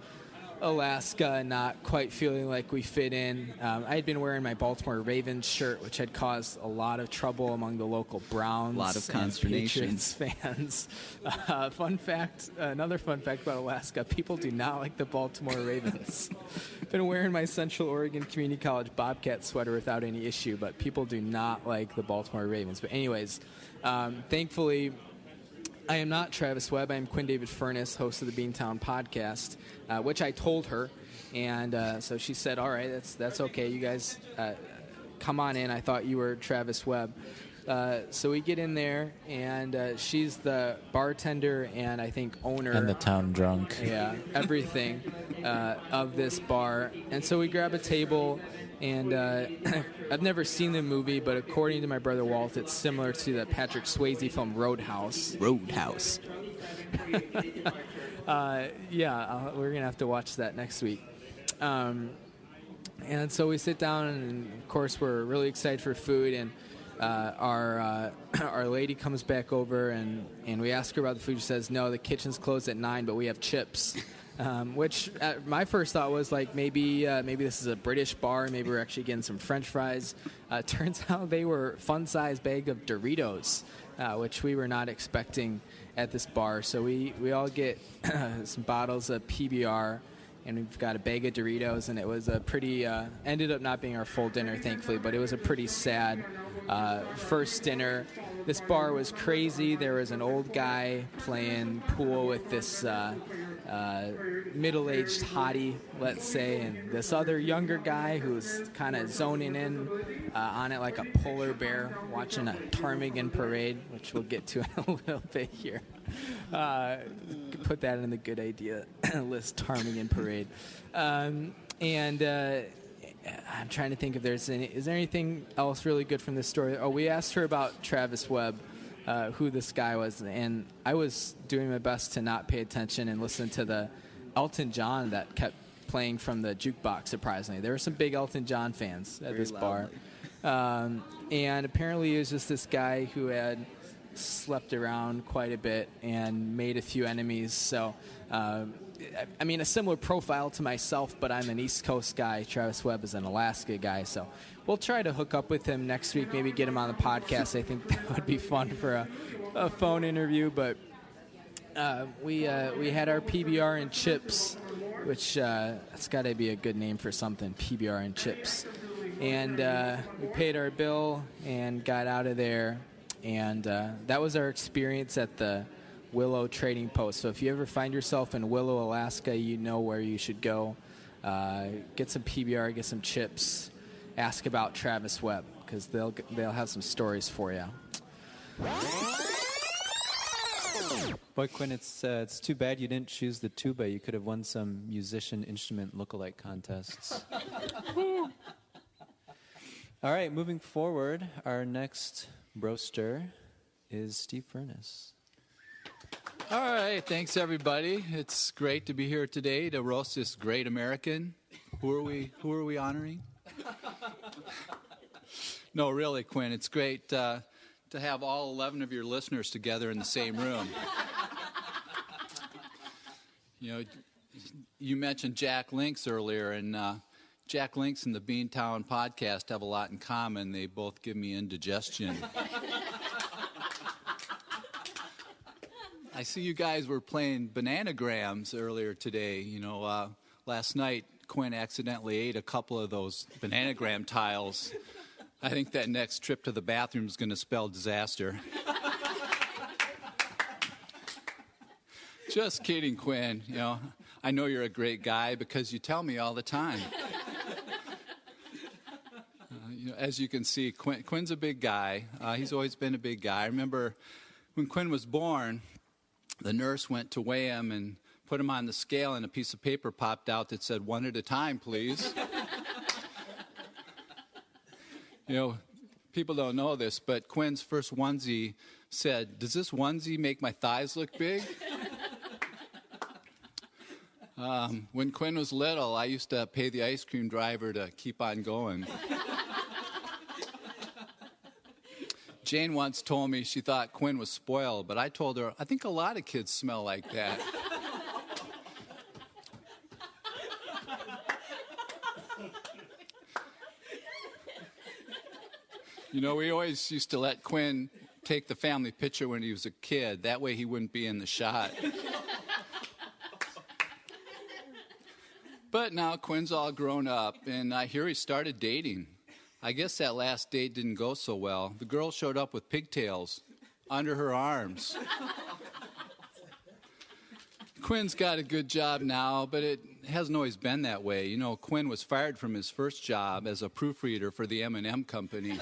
Alaska, not quite feeling like we fit in. I had been wearing my Baltimore Ravens shirt, which had caused a lot of trouble among the local Browns, a lot of consternation, and Patriots fans. Another fun fact about Alaska: people do not like the Baltimore Ravens. I've been wearing my Central Oregon Community College Bobcat sweater without any issue, but people do not like the Baltimore Ravens. But anyways, thankfully, I am not Travis Webb. I am Quinn David Furness, host of the Beantown podcast, which I told her. And so she said, all right, that's okay. You guys come on in. I thought you were Travis Webb. So we get in there, and she's the bartender and I think owner. And the town drunk. Yeah, everything of this bar. And so we grab a table. And I've never seen the movie, but according to my brother Walt, it's similar to the Patrick Swayze film Roadhouse. Roadhouse. Yeah, we're going to have to watch that next week. And so we sit down, and of course we're really excited for food, and our lady comes back over, and we ask her about the food. She says, no, the kitchen's closed at 9, but we have chips. Which my first thought was like maybe this is a British bar. Maybe we're actually getting some French fries. Turns out they were fun-sized bag of Doritos, which we were not expecting at this bar. So we all get some bottles of PBR, and we've got a bag of Doritos, and it was a pretty ended up not being our full dinner, thankfully, but it was a pretty sad first dinner. This bar was crazy. There was an old guy playing pool with this middle-aged hottie, let's say, and this other younger guy who's kind of zoning in on it like a polar bear, watching a ptarmigan parade, which we'll get to in a little bit here. Put that in the good idea list, ptarmigan parade. And I'm trying to think if is there anything else really good from this story? Oh, we asked her about Travis Webb, who this guy was, and I was doing my best to not pay attention and listen to the Elton John that kept playing from the jukebox, surprisingly. There were some big Elton John fans at this bar. And apparently he was just this guy who had slept around quite a bit and made a few enemies. So, I mean, a similar profile to myself, but I'm an East Coast guy. Travis Webb is an Alaska guy. So we'll try to hook up with him next week, maybe get him on the podcast. I think that would be fun for a phone interview. But we had our PBR and chips, which that's got to be a good name for something, PBR and chips. And we paid our bill and got out of there. And that was our experience at the Willow Trading Post. So if you ever find yourself in Willow, Alaska, you know where you should go. Get some PBR, get some chips, ask about Travis Webb, because they'll have some stories for you. Boy, Quinn, it's too bad you didn't choose the tuba. You could have won some musician instrument lookalike contests. All right, moving forward, our next roaster is Steve Furness. All right, thanks everybody. It's great to be here today to roast this great American. Who are we honoring? No, really, Quinn, it's great to have all 11 of your listeners together in the same room. You know, you mentioned Jack Links earlier, and Jack Links and the Beantown podcast have a lot in common. They both give me indigestion. I see you guys were playing bananagrams earlier today. You know, last night Quinn accidentally ate a couple of those bananagram tiles. I think that next trip to the bathroom is going to spell disaster. Just kidding, Quinn. You know, I know you're a great guy because you tell me all the time. You know, as you can see, Quinn's a big guy. He's always been a big guy. I remember when Quinn was born, the nurse went to weigh him and put him on the scale, and a piece of paper popped out that said, 1 at a time, please. You know, people don't know this, but Quinn's first onesie said, does this onesie make my thighs look big? When Quinn was little, I used to pay the ice cream driver to keep on going. Jane once told me she thought Quinn was spoiled, but I told her, I think a lot of kids smell like that. You know, we always used to let Quinn take the family picture when he was a kid. That way he wouldn't be in the shot. But now Quinn's all grown up, and I hear he started dating. I guess that last date didn't go so well. The girl showed up with pigtails under her arms. Quinn's got a good job now, but it hasn't always been that way. You know, Quinn was fired from his first job as a proofreader for the M&M company.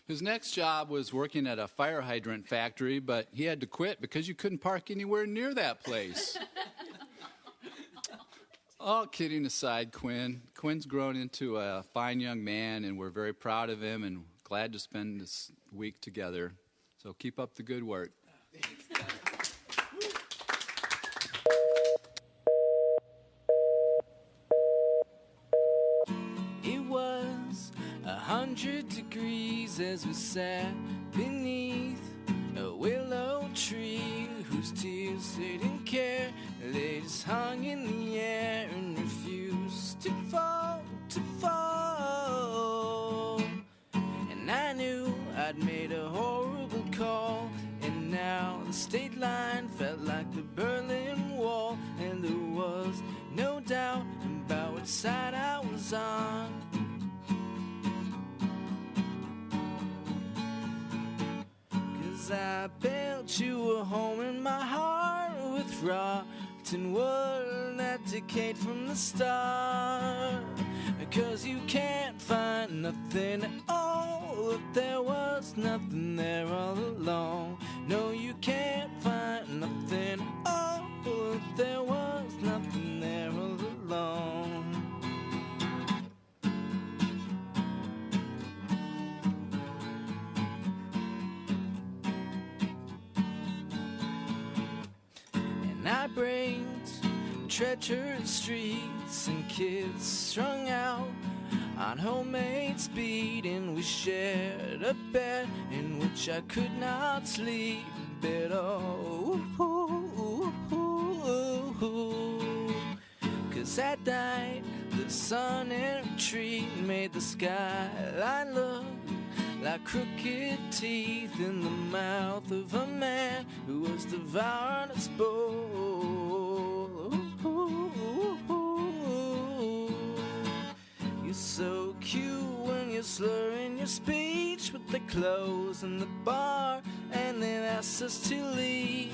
His next job was working at a fire hydrant factory, but he had to quit because you couldn't park anywhere near that place. All kidding aside, Quinn's grown into a fine young man, and we're very proud of him and glad to spend this week together. So keep up the good work. It was 100 degrees as we sat beneath a willow tree whose tears they didn't care. They just hung in the air and refused to fall, to fall. And I knew I'd made a horrible call, and now the state line felt like the Berlin Wall, and there was no doubt about which side I was on. 'Cause I built you a home in my heart with rotten wood, that decayed from the start. 'Cause you can't find nothing at all if there was nothing there all along. No, you can't find nothing at all if there was nothing there all along. And I braked treacherous streets and kids strung out on homemade speed, and we shared a bed in which I could not sleep at all. 'Cause at night the sun in retreat made the skyline look like crooked teeth in the mouth of a man who was devouring his bowl. You're so cute when you're slurring your speech with the clothes in the bar, and they've asked us to leave.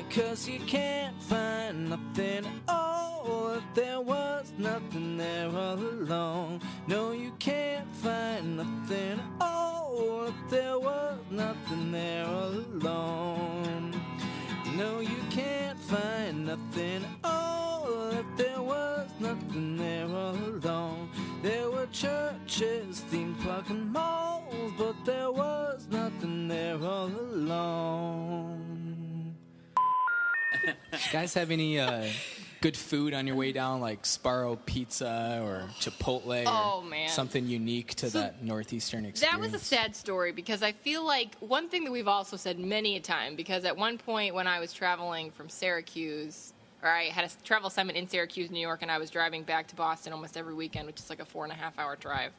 'Cause you can't find nothing at all if there was nothing there all along. No, you can't find nothing at all if there was nothing there all along. No, you can't find nothing at all if there was nothing nothing there all alone. There were churches, theme parks, and malls, but there was nothing there all alone. You guys have any good food on your way down, like Sparrow Pizza or Chipotle or something unique to that northeastern experience? That was a sad story because I feel like one thing that we've also said many a time, because at one point when I was traveling from Syracuse, or I had a travel assignment in Syracuse, New York, and I was driving back to Boston almost every weekend, which is like a 4.5-hour drive.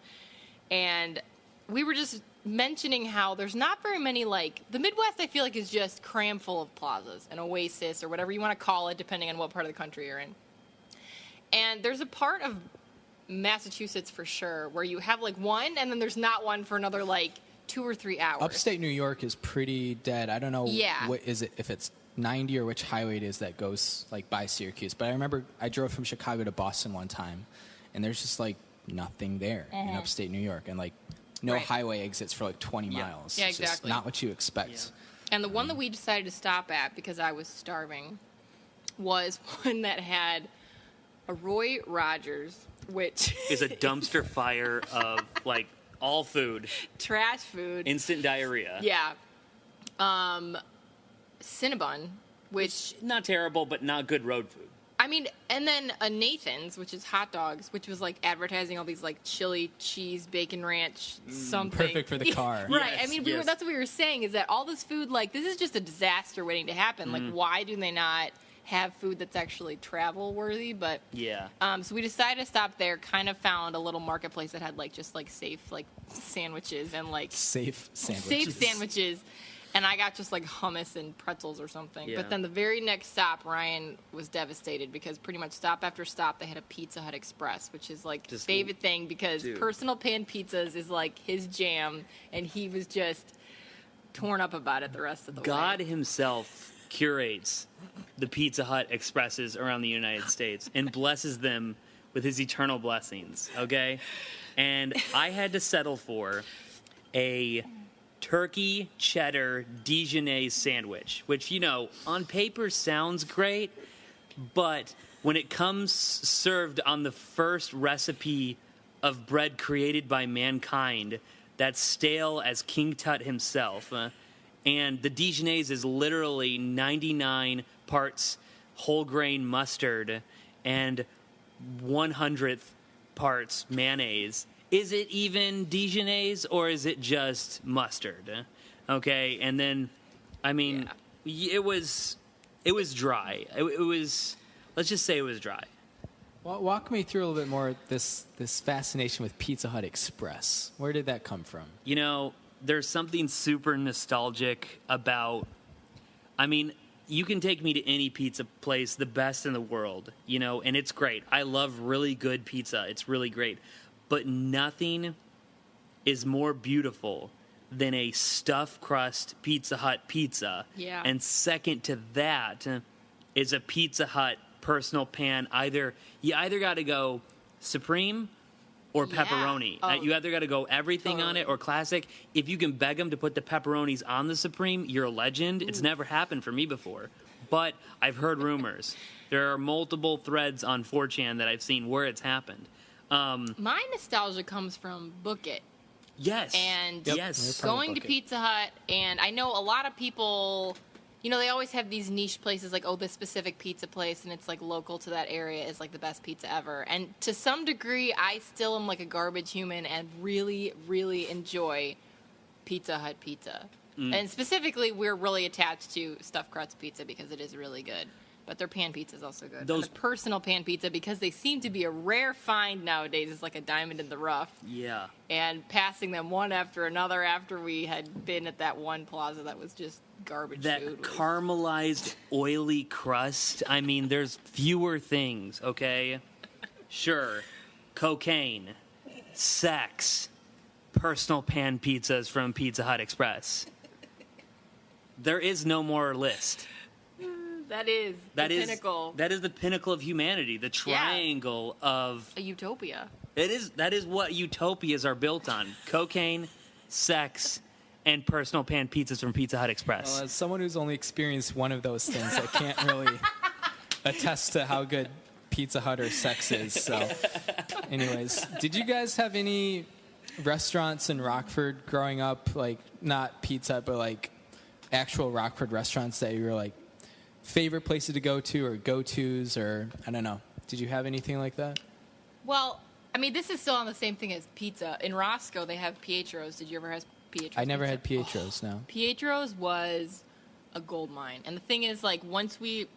And we were just mentioning how there's not very many, like, the Midwest I feel like is just cram full of plazas, an oasis, or whatever you want to call it, depending on what part of the country you're in. And there's a part of Massachusetts for sure where you have like one, and then there's not one for another like 2 or 3 hours. Upstate New York is pretty dead. I don't know what is it, if it's 90 or which highway it is that goes like by Syracuse. But I remember I drove from Chicago to Boston one time, and there's just like nothing there in upstate New York, and like no highway exits for like 20 miles. Yeah, it's exactly. just not what you expect. And the one that we decided to stop at because I was starving was one that had a Roy Rogers, which is a dumpster fire of like all food, trash food, instant diarrhea. Yeah. Cinnabon, which not terrible, but not good road food. I mean, and then a Nathan's, which is hot dogs, which was like advertising all these like chili, cheese, bacon ranch, something. Perfect for the car. Right. I mean, that's what we were saying, is that all this food, like, this is just a disaster waiting to happen. Like, why do they not have food that's actually travel worthy? But so we decided to stop there. Kind of found a little marketplace that had like just like safe like sandwiches and like safe sandwiches. And I got just like hummus and pretzels or something. Yeah. But then the very next stop, Ryan was devastated because pretty much stop after stop they had a Pizza Hut Express, which is like his favorite thing because personal pan pizzas is like his jam, and he was just torn up about it the rest of the way. God himself curates the Pizza Hut Expresses around the United States and blesses them with his eternal blessings, okay? And I had to settle for a turkey cheddar Dijonnaise sandwich, which, you know, on paper sounds great, but when it comes served on the first recipe of bread created by mankind that's stale as King Tut himself, and the Dijonnaise is literally 99 parts whole grain mustard and 100th parts mayonnaise. Is it even Dijonnaise or is it just mustard? Okay, and then, I mean, it was dry. It was, let's just say it was dry. Well, walk me through a little bit more this fascination with Pizza Hut Express. Where did that come from? You know, there's something super nostalgic about, I mean, you can take me to any pizza place, the best in the world, you know, and it's great. I love really good pizza. It's really great. But nothing is more beautiful than a stuffed crust Pizza Hut pizza. Yeah. And second to that is a Pizza Hut personal pan. You either got to go supreme or pepperoni. You either got to go everything on it or classic. If you can beg them to put the pepperonis on the supreme, you're a legend. Ooh. It's never happened for me before. But I've heard rumors. There are multiple threads on 4chan that I've seen where it's happened. My nostalgia comes from Book It. Yes. And yes. Going to Pizza Hut, and I know a lot of people, you know, they always have these niche places like, oh, this specific pizza place, and it's like local to that area is like the best pizza ever. And to some degree, I still am like a garbage human and really, really enjoy Pizza Hut pizza. And specifically, we're really attached to stuffed crust pizza because it is really good. But their pan pizza is also good. And the personal pan pizza, because they seem to be a rare find nowadays, is like a diamond in the rough. Yeah. And passing them one after another after we had been at that one plaza that was just garbage that food. Caramelized, oily crust. I mean, there's fewer things, okay? Sure. Cocaine, sex, personal pan pizzas from Pizza Hut Express. There is no more list. That is the pinnacle. That is the pinnacle of humanity. The triangle of a utopia. That is what utopias are built on: cocaine, sex, and personal pan pizzas from Pizza Hut Express. Well, as someone who's only experienced one of those things, I can't really attest to how good Pizza Hut or sex is. So, anyways, did you guys have any restaurants in Rockford growing up, like not Pizza Hut, but like actual Rockford restaurants that you were like favorite places to go to or go-tos, or I don't know? Did you have anything like that? Well, I mean, this is still on the same thing as pizza. In Roscoe, they have Pietro's. Did you ever have Pietro's? I never pizza? had Pietro's, no. Pietro's was a gold mine. And the thing is, like, once we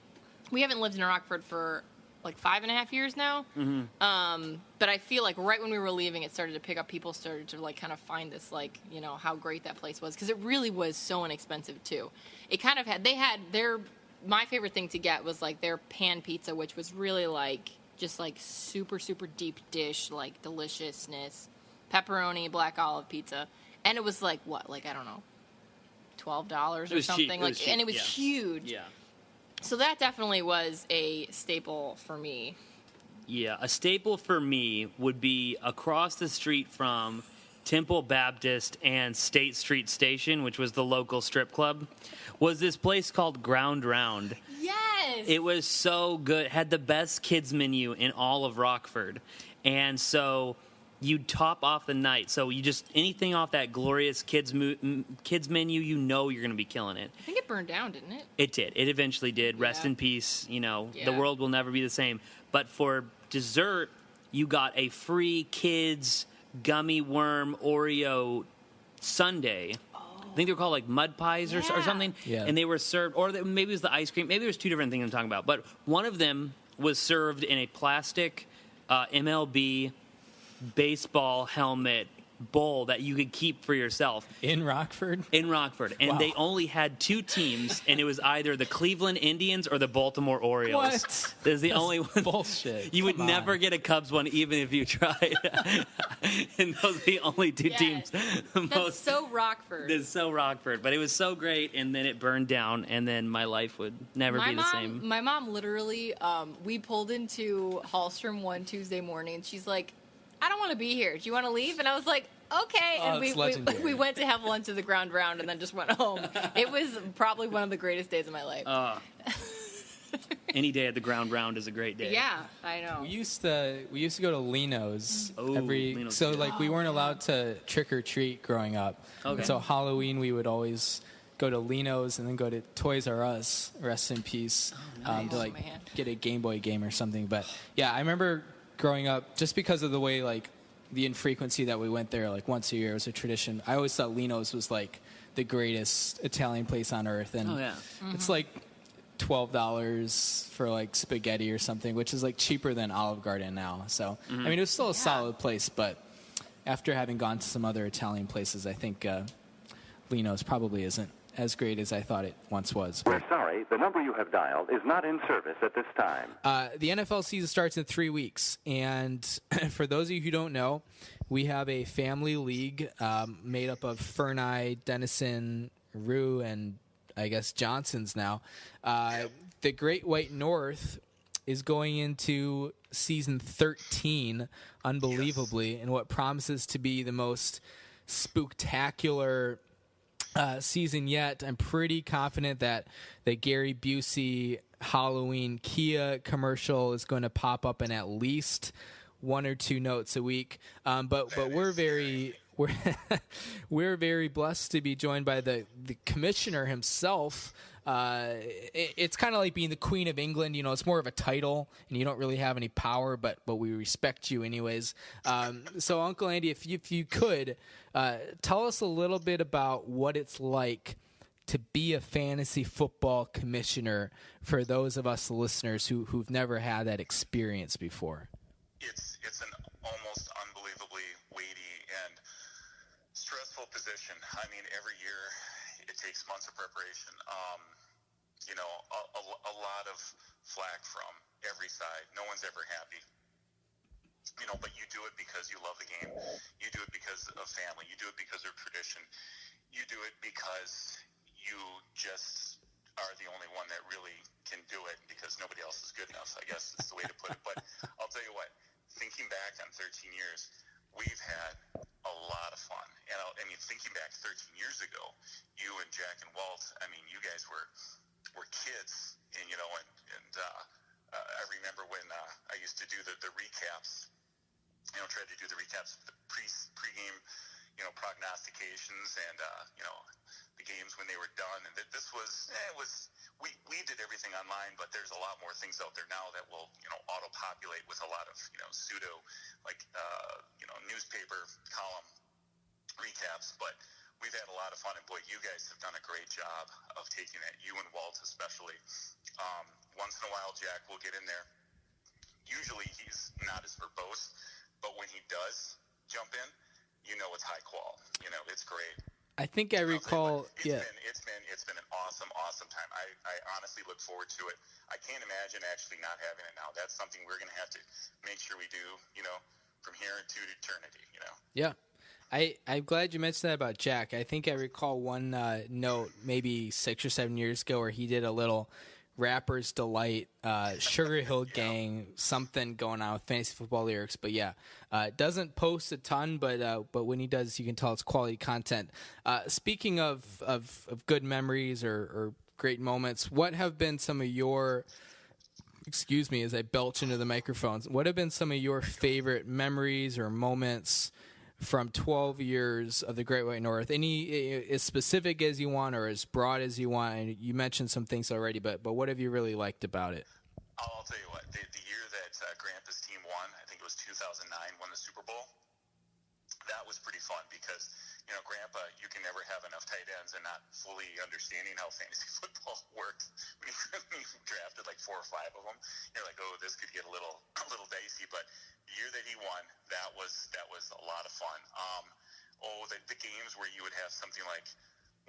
haven't lived in Rockford for like 5.5 years now. Mm-hmm. But I feel like right when we were leaving, it started to pick up. People started to like kind of find this, like, you know, how great that place was, because it really was so inexpensive too. It kind of had my favorite thing to get was like their pan pizza, which was really like just like super super deep dish, like deliciousness, pepperoni, black olive pizza, and it was like what, like I don't know, $12 or something, like, and it was huge. Yeah. So that definitely was a staple for me. Yeah, a staple for me would be across the street from Temple Baptist and State Street Station, which was the local strip club, was this place called Ground Round. Yes! It was so good. It had the best kids menu in all of Rockford. And so you'd top off the night. So you just, anything off that glorious kids menu, you know you're going to be killing it. I think it burned down, didn't it? It did. It eventually did. Rest in peace. You know, the world will never be the same. But for dessert, you got a free kids gummy worm Oreo sundae. I think they were called like mud pies or something. Yeah. And they were served, or maybe it was the ice cream. Maybe there was two different things I'm talking about. But one of them was served in a plastic MLB baseball helmet bowl that you could keep for yourself. In Rockford? In Rockford. And they only had two teams, and it was either the Cleveland Indians or the Baltimore Orioles. What? That's the only one. Bullshit. You would never get a Cubs one even if you tried. And those are the only two teams. That's so Rockford. It's so Rockford. But it was so great, and then it burned down, and then my life would never be the same. My mom literally, we pulled into Hallstrom one Tuesday morning, and she's like, I don't want to be here. Do you want to leave? And I was like, okay. And we went to have lunch at the Ground Round and then just went home. It was probably one of the greatest days of my life. Any day at the Ground Round is a great day. Yeah, I know. We used to go to Lino's Lino's so good. like we weren't allowed to trick or treat growing up. Okay. And so Halloween we would always go to Lino's and then go to Toys R Us, rest in peace, to like get a Game Boy game or something. But yeah, I remember growing up, just because of the way like the infrequency that we went there, like once a year, it was a tradition. I always thought Lino's was like the greatest Italian place on earth, and it's like $12 for like spaghetti or something, which is like cheaper than Olive Garden now. So I mean, it was still a solid place, but after having gone to some other Italian places, I think Lino's probably isn't as great as I thought it once was. We're sorry, the number you have dialed is not in service at this time. The NFL season starts in 3 weeks, and for those of you who don't know, we have a family league made up of Ferneye, Denison, Rue, and I guess Johnson's now. The Great White North is going into season 13, unbelievably, in what promises to be the most spooktacular season yet. I'm pretty confident that the Gary Busey Halloween Kia commercial is going to pop up in at least 1 or 2 notes a week. But we're very blessed to be joined by the commissioner himself. It's kind of like being the Queen of England. You know, it's more of a title, and you don't really have any power, but we respect you anyways. So, Uncle Andy, if you could tell us a little bit about what it's like to be a fantasy football commissioner for those of us listeners who've never had that experience before. It's an almost unbelievably weighty and stressful position. I mean, every year it takes months of preparation. You know, a lot of flack from every side. No one's ever happy. You know, but you do it because you love the game. You do it because of family. You do it because of tradition. You do it because you just are the only one that really can do it because nobody else is good enough, I guess is the way to put it. But I'll tell you what, thinking back on 13 years, we've had a lot of fun. And I mean, thinking back 13 years ago, you and Jack and Walt, I mean, you guys were kids, and you know, and remember when I used to do the recaps, tried to do the recaps of the pregame, prognostications and, the games when they were done. And this was, we did everything online, but there's a lot more things out there now that will, auto-populate with a lot of, pseudo, newspaper column recaps. But we've had a lot of fun, and boy, you guys have done a great job of taking it, you and Walt especially. Once in a while, Jack will get in there. Usually he's not as verbose, but when he does jump in, it's high qual. It's great. I think I recall. It's been an awesome time. I honestly look forward to it. I can't imagine actually not having it now. That's something we're going to have to make sure we do, from here to eternity, Yeah. I'm glad you mentioned that about Jack. I think I recall one note maybe 6 or 7 years ago where he did a little Rapper's Delight, Sugar Hill Gang, something going on with fantasy football lyrics. But yeah, doesn't post a ton, but when he does, you can tell it's quality content. Speaking of good memories or great moments, what have been some of your, excuse me as I belch into the microphones, what have been some of your favorite memories or moments from 12 years of the Great White North? Any as specific as you want or as broad as you want? And you mentioned some things already, but what have you really liked about it? I'll tell you what, the year that Grandpa's team won, I think it was 2009, won the Super Bowl. That was pretty fun because, Grandpa, you can never have enough tight ends and not fully understanding how fantasy football works. When he drafted like 4 or 5 of them, you're like, oh, this could get a little dicey. But the year that he won, that was a lot of fun. The games where you would have something like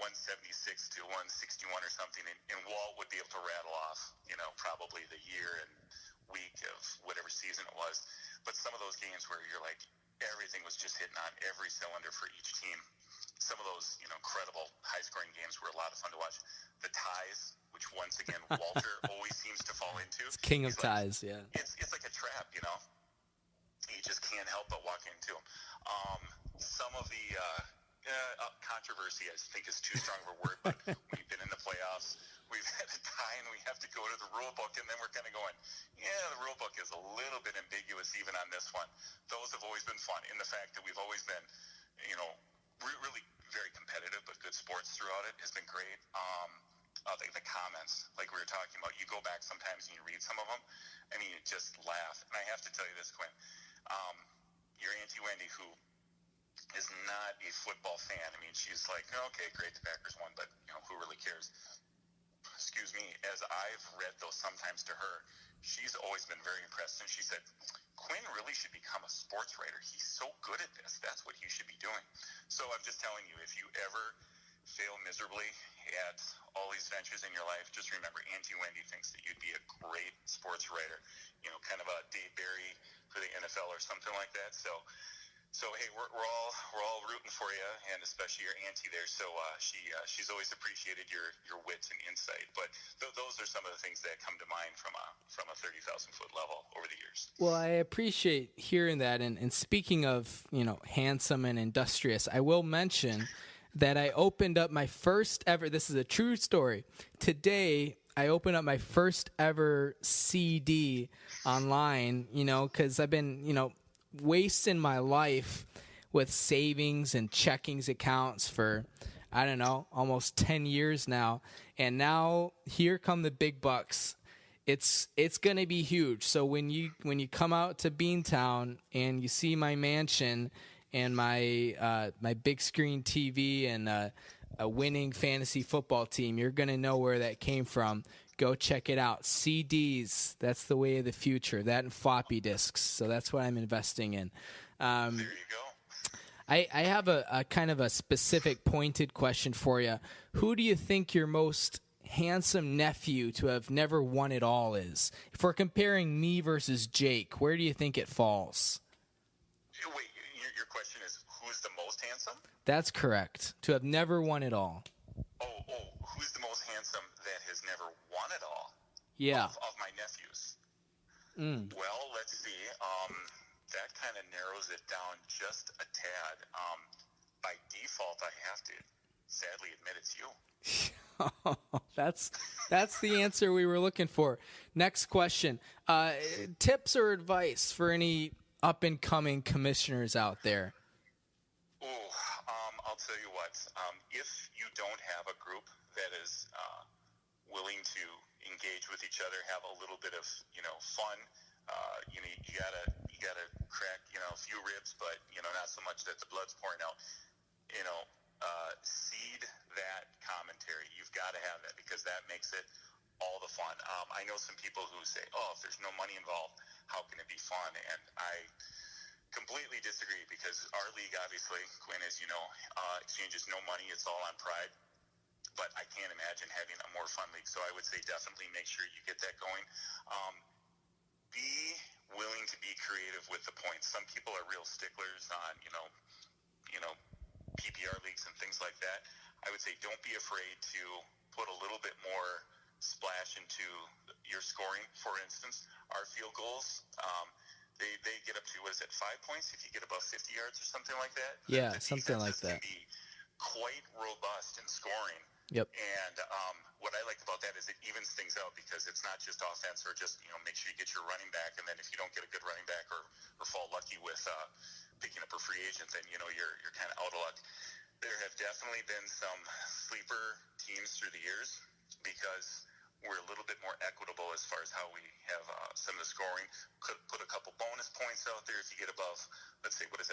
176 to 161 or something, and Walt would be able to rattle off, probably the year and week of whatever season it was. But some of those games where you're like, everything was just hitting on every cylinder for each team. Some of those, incredible high-scoring games were a lot of fun to watch. The ties, which once again Walter always seems to fall into. It's king of ties, yeah. It's like a trap, You just can't help but walk into them. Some of the controversy, I think, is too strong of a word, but we've been in the playoffs. We've had a tie, and we have to go to the rule book, and then we're kind of going, the rule book is a little bit ambiguous even on this one. Those have always been fun in the fact that we've always been, really very competitive, but good sports throughout it has been great. The comments, like we were talking about, you go back sometimes and you read some of them, and you just laugh. And I have to tell you this, Quinn, your Auntie Wendy, who is not a football fan. I mean, she's like, okay, great, the Packers won, but who really cares? Excuse me. As I've read those sometimes to her, she's always been very impressed, and she said, Quinn really should become a sports writer. He's so good at this. That's what he should be doing. So I'm just telling you, if you ever fail miserably at all these ventures in your life, just remember Auntie Wendy thinks that you'd be a great sports writer, kind of a Dave Barry for the NFL or something like that. So hey, we're all rooting for you, and especially your auntie there. So she's always appreciated your wit and insight. But those are some of the things that come to mind from a 30,000 foot level over the years. Well, I appreciate hearing that. And speaking of handsome and industrious, I will mention that I opened up my first ever. This is a true story. Today, I opened up my first ever CD online. Because I've been wasting my life with savings and checkings accounts for, I don't know, almost 10 years now. And now here come the big bucks. It's going to be huge. So when you come out to Beantown and you see my mansion and my big screen TV and a winning fantasy football team, you're going to know where that came from. Go check it out. CDs, that's the way of the future. That and floppy disks. So that's what I'm investing in. There you go. I have a kind of a specific pointed question for you. Who do you think your most handsome nephew to have never won it all is? If we're comparing me versus Jake, where do you think it falls? Wait, your question is who's the most handsome? That's correct. To have never won it all. Oh, who's the most handsome that has never won it all? Yeah. Of my nephews. Well, let's see. That kind of narrows it down just a tad. By default, I have to sadly admit it's you. That's That's the answer we were looking for. Next question. Tips or advice for any up-and-coming commissioners out there? I'll tell you what. If you don't have a group that is willing to engage with each other, have a little bit of fun, you gotta crack a few ribs, but not so much that the blood's pouring out. Seed that commentary. You've got to have that because that makes it all the fun. I know some people who say, "Oh, if there's no money involved, how can it be fun?" And I completely disagree because our league, obviously, Quinn, as you know, exchanges no money. It's all on pride. But I can't imagine having a more fun league. So I would say definitely make sure you get that going. Be willing to be creative with the points. Some people are real sticklers on, PPR leagues and things like that. I would say don't be afraid to put a little bit more splash into your scoring. For instance, our field goals, they get up to, 5 points if you get above 50 yards or something like that? Yeah, something like that. Can be quite robust in scoring. Yep. And what I like about that is it evens things out because it's not just offense or just, make sure you get your running back. And then if you don't get a good running back or fall lucky with picking up a free agent, then, you're kind of out of luck. There have definitely been some sleeper teams through the years because we're a little bit more equitable as far as how we have some of the scoring. Could put a couple bonus points out there if you get above, let's say, 175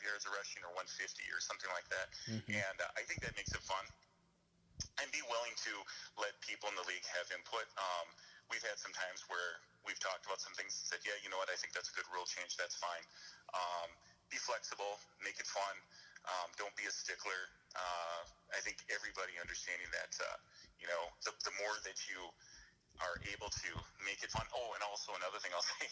yards of rushing or 150 or something like that. Mm-hmm. And I think that makes it fun. And be willing to let people in the league have input. We've had some times where we've talked about some things and said, yeah, you know what, I think that's a good rule change. That's fine. Be flexible. Make it fun. Don't be a stickler. I think everybody understanding that, the more that you are able to make it fun. Oh, and also another thing I'll say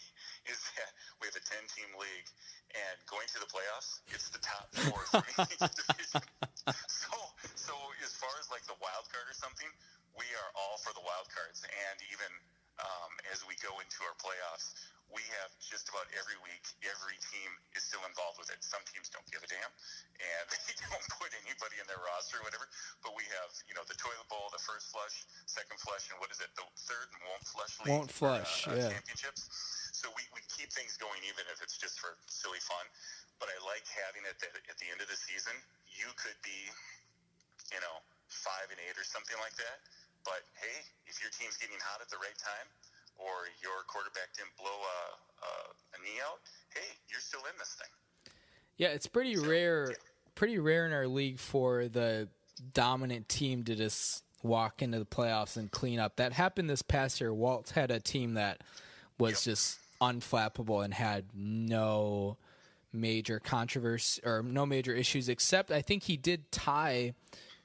is that we have a 10-team league, and going to the playoffs, it's the top 4 from each division. So as far as like the wild card or something, we are all for the wild cards. And even as we go into our playoffs, we have just about every week, every team is still involved with it. Some teams don't give a damn, and they don't put anybody in their roster or whatever. But we have, the toilet bowl, the first flush, second flush, and what is it, the third and won't flush league? Won't flush, yeah. Championships. So we keep things going even if it's just for silly fun. But I like having it that at the end of the season, you could be, 5-8 or something like that. But, hey, if your team's getting hot at the right time, or your quarterback didn't blow a knee out, hey, you're still in this thing. Yeah, it's pretty rare in our league for the dominant team to just walk into the playoffs and clean up. That happened this past year. Walt had a team that was just unflappable and had no major controversy or no major issues, except I think he did tie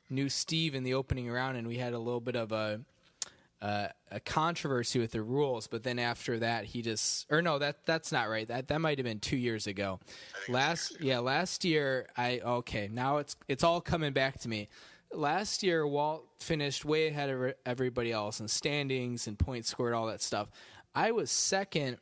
New Steve in the opening round, and we had a little bit of a controversy with the rules, but then after that that's not right. That might have been 2 years ago. Last year now it's all coming back to me. Last year Walt finished way ahead of everybody else in standings and points scored, all that stuff. I was second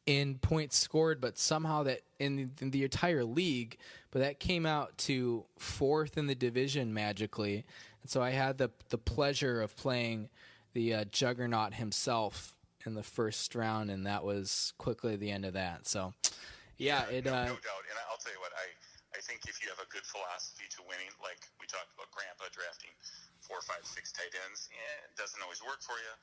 in points scored, but somehow that in the entire league, but that came out to 4th in the division magically. And so I had the pleasure of playing the juggernaut himself in the first round, and that was quickly the end of that. So, no doubt. And I'll tell you what, I think if you have a good philosophy to winning, like we talked about Grandpa drafting 4, 5, 6 tight ends, it doesn't always work for you.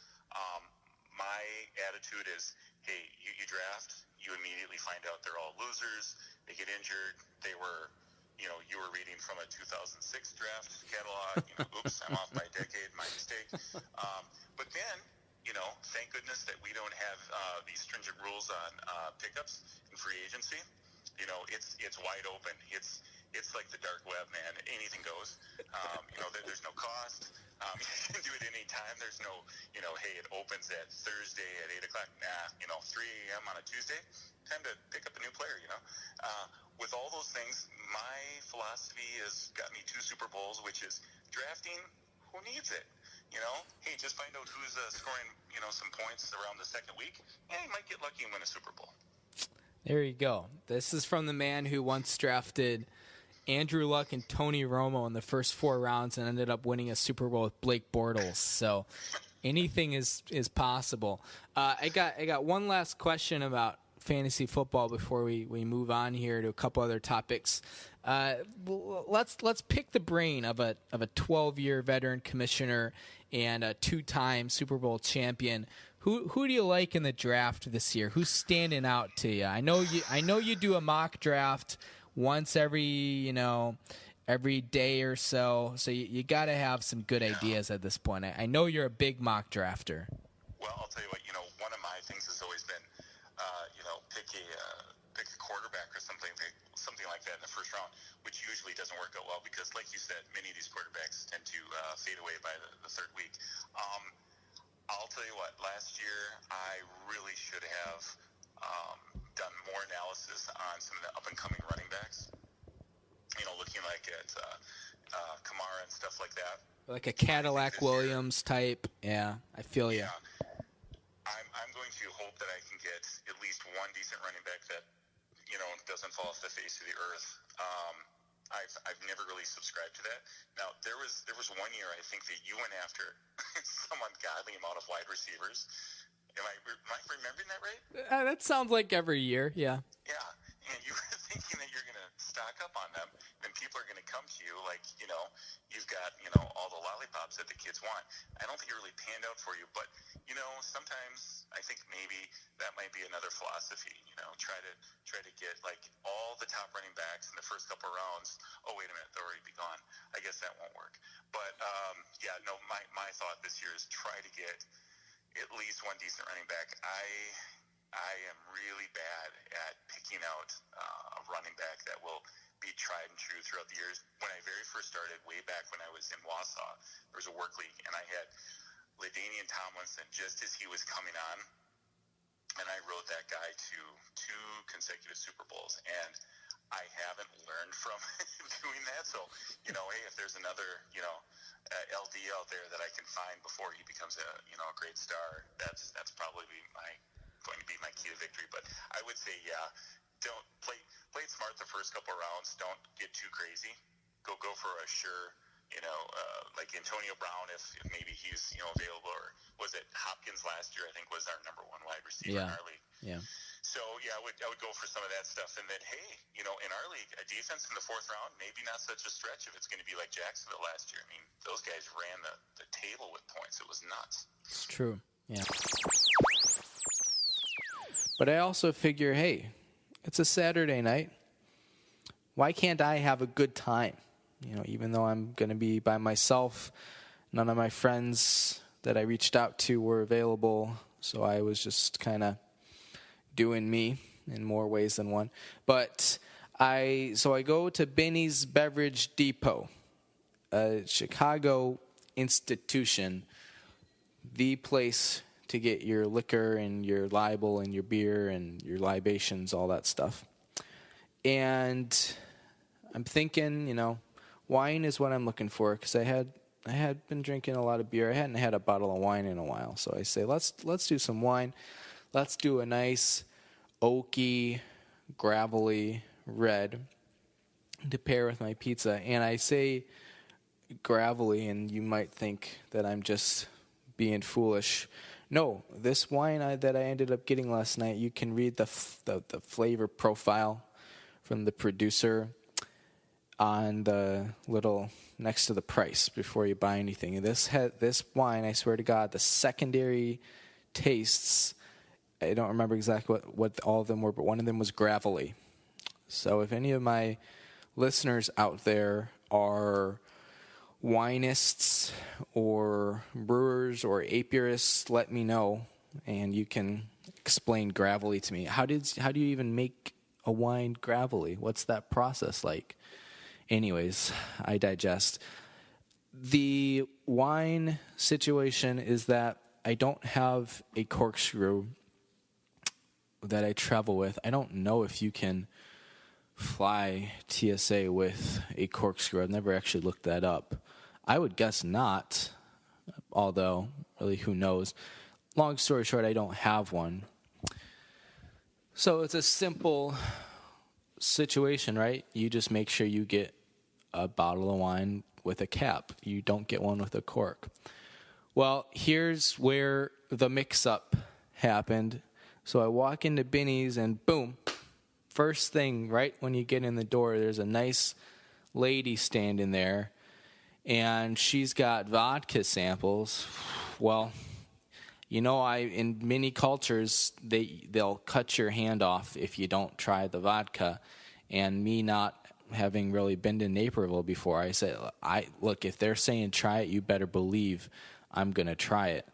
My attitude is, hey, you draft, you immediately find out they're all losers, they get injured, they were, you were reading from a 2006 draft catalog, oops, I'm off by a decade, my mistake. But then, thank goodness that we don't have these stringent rules on pickups and free agency. It's wide open. It's like the dark web, man. Anything goes. There's no cost. You can do it any time. There's no, hey, it opens at Thursday at 8 o'clock. Nah, 3 a.m. on a Tuesday. Time to pick up a new player, With all those things, my philosophy has got me 2 Super Bowls, which is drafting. Who needs it? Hey, just find out who's scoring, some points around the second week. Yeah, you might get lucky and win a Super Bowl. There you go. This is from the man who once drafted Andrew Luck and Tony Romo in the first 4 rounds and ended up winning a Super Bowl with Blake Bortles. So anything is possible. I got one last question about fantasy football before we move on here to a couple other topics. Let's pick the brain of a 12-year veteran commissioner and a 2-time Super Bowl champion. Who do you like in the draft this year? Who's standing out to you? I know you do a mock draft once every day or so. So you got to have some good ideas at this point. I know you're a big mock drafter. Well, I'll tell you what. One of my things has always been, pick a quarterback or something like that in the first round, which usually doesn't work out well because, like you said, many of these quarterbacks tend to fade away by the third week. I'll tell you what. Last year, I really should have done more analysis on some of the up-and-coming running backs. Looking like at Kamara and stuff like that. Like a Cadillac Williams type. Yeah, I feel you. Yeah. I'm going to hope that I can get at least one decent running back that, doesn't fall off the face of the earth. I've never really subscribed to that. Now, there was 1 year, I think, that you went after some ungodly amount of wide receivers. Am I remembering that right? That sounds like every year, yeah. Yeah, and you were thinking that you're going to stock up on them, and people are going to come to you like, you've got, all the lollipops that the kids want. I don't think it really panned out for you, but, sometimes I think maybe that might be another philosophy, try to get, like, all the top running backs in the first couple of rounds. Oh, wait a minute, they'll already be gone. I guess that won't work. But, my thought this year is try to get at least one decent running back. I am really bad at picking out a running back that will be tried and true throughout the years. When I very first started, way back when I was in Wausau, there was a work league, and I had LaDainian Tomlinson just as he was coming on, and I rode that guy to 2 consecutive Super Bowls, and I haven't learned from doing that. So, hey, if there's another, LD out there that I can find before he becomes a great star, that's probably going to be my key to victory. But I would say, don't play it smart the first couple of rounds. Don't get too crazy. Go for a sure, like Antonio Brown if maybe he's available, or was it Hopkins last year? I think was our number 1 wide receiver in our league. Yeah. So I would go for some of that stuff, and then hey, in our league, a defense in the 4th round, maybe not such a stretch if it's going to be like Jacksonville last year. I mean, those guys ran the table with points. It was nuts. It's true. Yeah. But I also figure, hey, it's a Saturday night. Why can't I have a good time? Even though I'm going to be by myself, none of my friends that I reached out to were available, so I was just kind of doing me in more ways than one. But I go to Benny's Beverage Depot, a Chicago institution, the place to get your liquor and your libel and your beer and your libations, all that stuff. And I'm thinking, wine is what I'm looking for, because I had been drinking a lot of beer. I hadn't had a bottle of wine in a while, so I say let's do some wine. Let's do a nice oaky, gravelly red to pair with my pizza. And I say gravelly, and you might think that I'm just being foolish. No, this wine that I ended up getting last night, you can read the flavor profile from the producer on the little next to the price before you buy anything. This wine, I swear to God, the secondary tastes, I don't remember exactly what all of them were, but one of them was gravelly. So if any of my listeners out there are winists or brewers or apiarists, let me know, and you can explain gravelly to me. How do you even make a wine gravelly? What's that process like? Anyways, I digest. The wine situation is that I don't have a corkscrew that I travel with. I don't know if you can fly TSA with a corkscrew. I've never actually looked that up. I would guess not, although really who knows. Long story short, I don't have one. So it's a simple situation, right? You just make sure you get a bottle of wine with a cap. You don't get one with a cork. Well, here's where the mix-up happened. So I walk into Binny's and boom, first thing, right when you get in the door, there's a nice lady standing there, and she's got vodka samples. Well, you know, in many cultures, they'll cut your hand off if you don't try the vodka. And me not having really been to Naperville before, I said, look, if they're saying try it, you better believe I'm going to try it.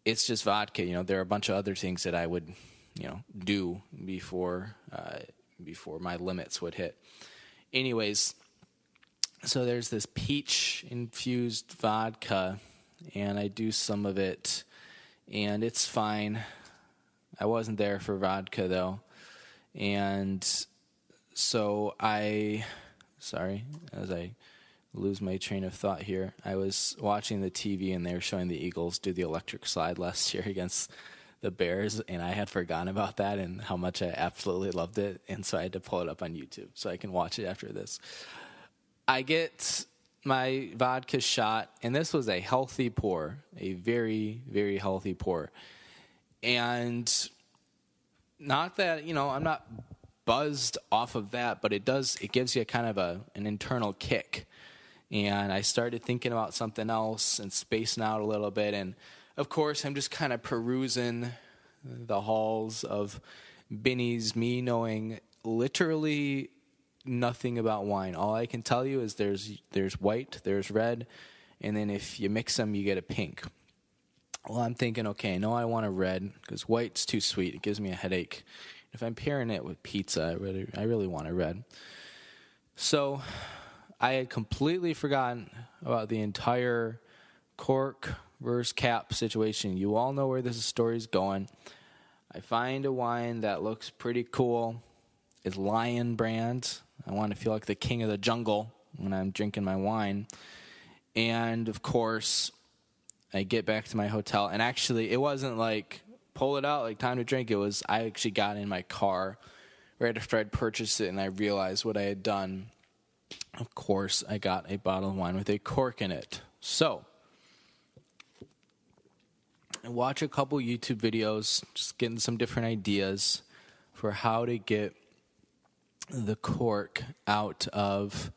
It's just vodka. You know, there are a bunch of other things that I would, do before my limits would hit. Anyways, so there's this peach-infused vodka, and I do some of it, and it's fine. I wasn't there for vodka, though. And so as I lose my train of thought here, I was watching the TV, and they were showing the Eagles do the electric slide last year against the Bears, and I had forgotten about that and how much I absolutely loved it, and so I had to pull it up on YouTube so I can watch it after this. I get my vodka shot, and this was a healthy pour, a very, very healthy pour. And not that, I'm not buzzed off of that, but it gives you kind of an internal kick. And I started thinking about something else and spacing out a little bit. And, of course, I'm just kind of perusing the halls of Binny's, me knowing literally nothing about wine. All I can tell you is there's white, there's red, and then if you mix them, you get a pink. Well, I'm thinking, okay, no, I want a red because white's too sweet. It gives me a headache. If I'm pairing it with pizza, I really want a red. So I had completely forgotten about the entire cork versus cap situation. You all know where this story's going. I find a wine that looks pretty cool. It's Lion brand. I want to feel like the king of the jungle when I'm drinking my wine. And, of course, I get back to my hotel. And actually, it wasn't like, pull it out, like time to drink. It was, I actually got in my car right after I'd purchased it, and I realized what I had done. Of course, I got a bottle of wine with a cork in it. So I watch a couple YouTube videos, just getting some different ideas for how to get the cork out of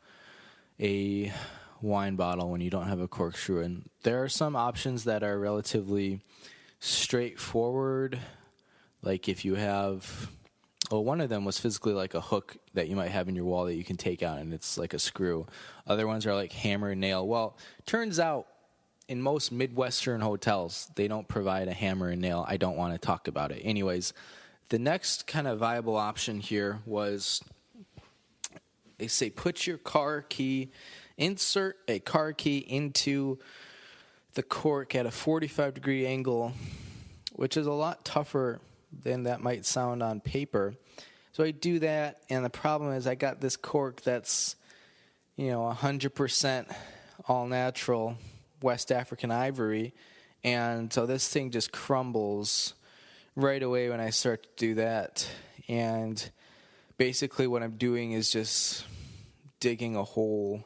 a wine bottle when you don't have a corkscrew. And there are some options that are relatively straightforward, like if you have, one of them was physically like a hook that you might have in your wall that you can take out, and it's like a screw. Other ones are like hammer and nail. Well, turns out in most Midwestern hotels, they don't provide a hammer and nail. I don't want to talk about it. Anyways, the next kind of viable option here was, they say put your car key, insert a car key into the cork at a 45-degree angle, which is a lot tougher than that might sound on paper. So I do that, and the problem is I got this cork that's, 100% all-natural West African ivory, and so this thing just crumbles right away when I start to do that. And basically what I'm doing is just digging a hole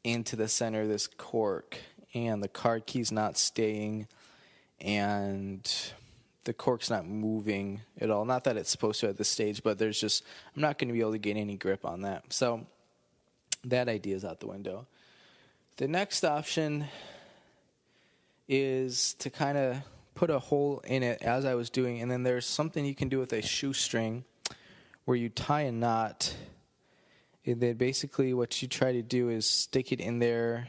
into the center of this cork, and the car key's not staying, and the cork's not moving at all. Not that it's supposed to at this stage, but I'm not going to be able to get any grip on that. So that idea is out the window. The next option is to kind of put a hole in it as I was doing, and then there's something you can do with a shoestring where you tie a knot. And then basically what you try to do is stick it in there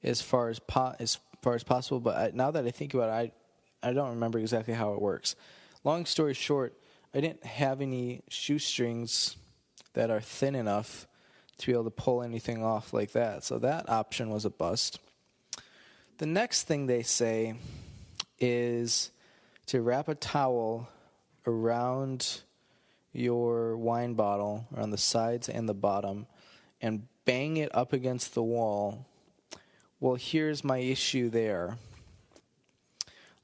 as far as possible. But now that I think about it, I don't remember exactly how it works. Long story short, I didn't have any shoestrings that are thin enough to be able to pull anything off like that. So that option was a bust. The next thing they say is to wrap a towel around your wine bottle, around the sides and the bottom, and bang it up against the wall. Well, here's my issue there.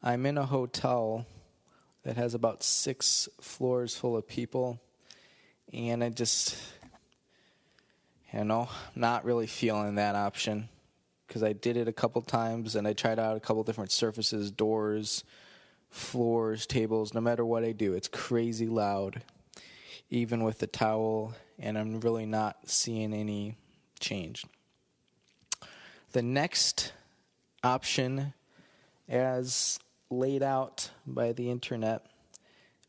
I'm in a hotel that has about 6 floors full of people, And I just, not really feeling that option, because I did it a couple times and I tried out a couple different surfaces, doors, floors, tables. No matter what I do, it's crazy loud, even with the towel, and I'm really not seeing any change. The next option, as laid out by the internet,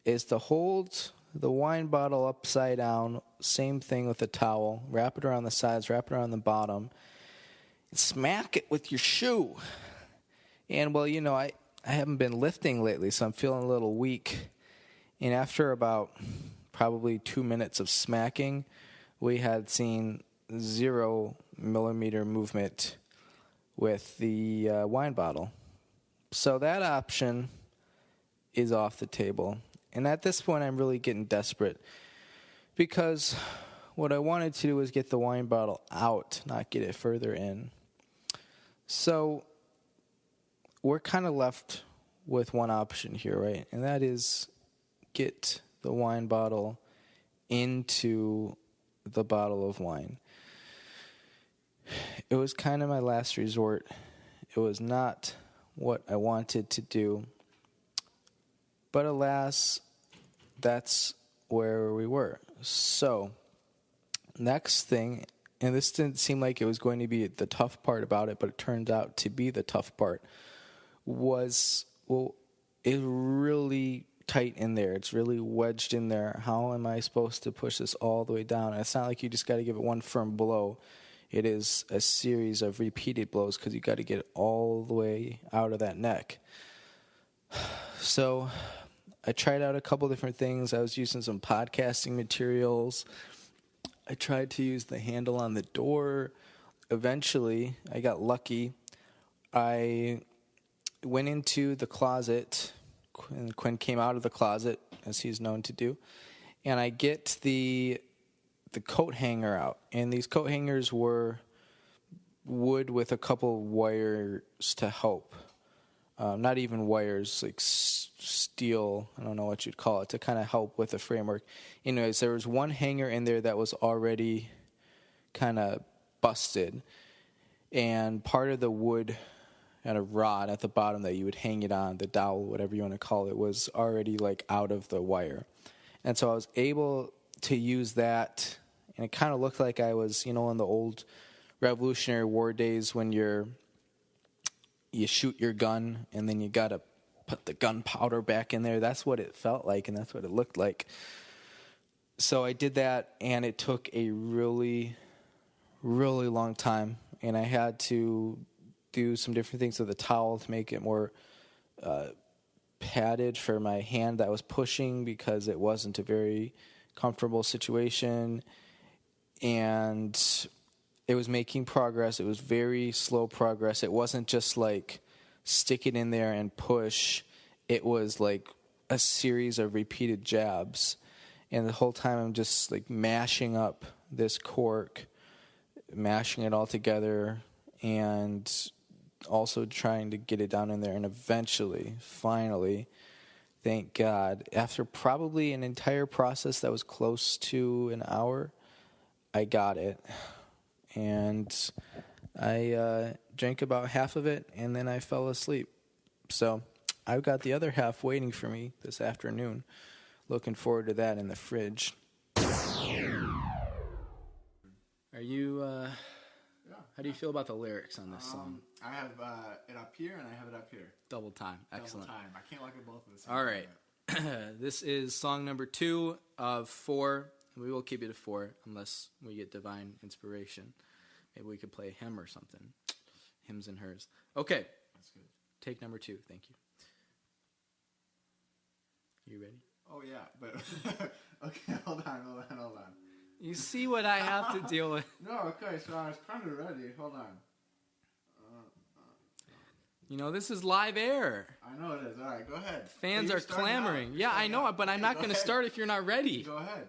is to hold the wine bottle upside down, same thing with a towel, wrap it around the sides, wrap it around the bottom, and smack it with your shoe. And, well, I haven't been lifting lately, so I'm feeling a little weak. And after about probably 2 minutes of smacking, we had seen 0 millimeter movement with the wine bottle. So that option is off the table. And at this point, I'm really getting desperate, because what I wanted to do was get the wine bottle out, not get it further in. So we're kind of left with one option here, right? And that is get the wine bottle into the bottle of wine. It was kind of my last resort. It was not what I wanted to do. But alas, that's where we were. So, next thing, and this didn't seem like it was going to be the tough part about it, but it turned out to be the tough part, was, it's really tight in there. It's really wedged in there. How am I supposed to push this all the way down? And it's not like you just got to give it one firm blow. It is a series of repeated blows, because you got to get it all the way out of that neck. So I tried out a couple different things. I was using some podcasting materials. I tried to use the handle on the door. Eventually, I got lucky. I went into the closet. Quinn came out of the closet, as he's known to do. And I get the coat hanger out. And these coat hangers were wood with a couple wires to help. Not even wires, like steel, I don't know what you'd call it, to kind of help with the framework. Anyways, there was one hanger in there that was already kind of busted. And part of the wood and a rod at the bottom that you would hang it on, the dowel, whatever you want to call it, was already like out of the wire. And so I was able to use that, and it kind of looked like I was, in the old Revolutionary War days when you shoot your gun and then you got to put the gunpowder back in there. That's what it felt like, and that's what it looked like. So I did that, and it took a really, really long time, and I had to do some different things with the towel to make it more padded for my hand that was pushing, because it wasn't a very comfortable situation. And it was making progress. It was very slow progress. It wasn't just like stick it in there and push. It was like a series of repeated jabs. And the whole time I'm just like mashing up this cork, mashing it all together, and also trying to get it down in there. And eventually, finally, thank God, after probably an entire process that was close to an hour, I got it. And I drank about half of it, and then I fell asleep. So I've got the other half waiting for me this afternoon. Looking forward to that in the fridge. Are you, how do you feel about the lyrics on this song? I have it up here, and I have it up here. Double time. Excellent. Double time. I can't look at both of the same. All right. This is song number 2 of 4. We will keep it at 4 unless we get divine inspiration. Maybe we could play a hymn or something. Hymns and hers. Okay. That's good. Take number 2. Thank you. You ready? Oh, yeah. But okay, hold on. You see what I have to deal with. No, okay, so I was kind of ready. Hold on. This is live air. I know it is. All right, go ahead. Fans are clamoring. Yeah, I know, but I'm not going to start if you're not ready. Go ahead.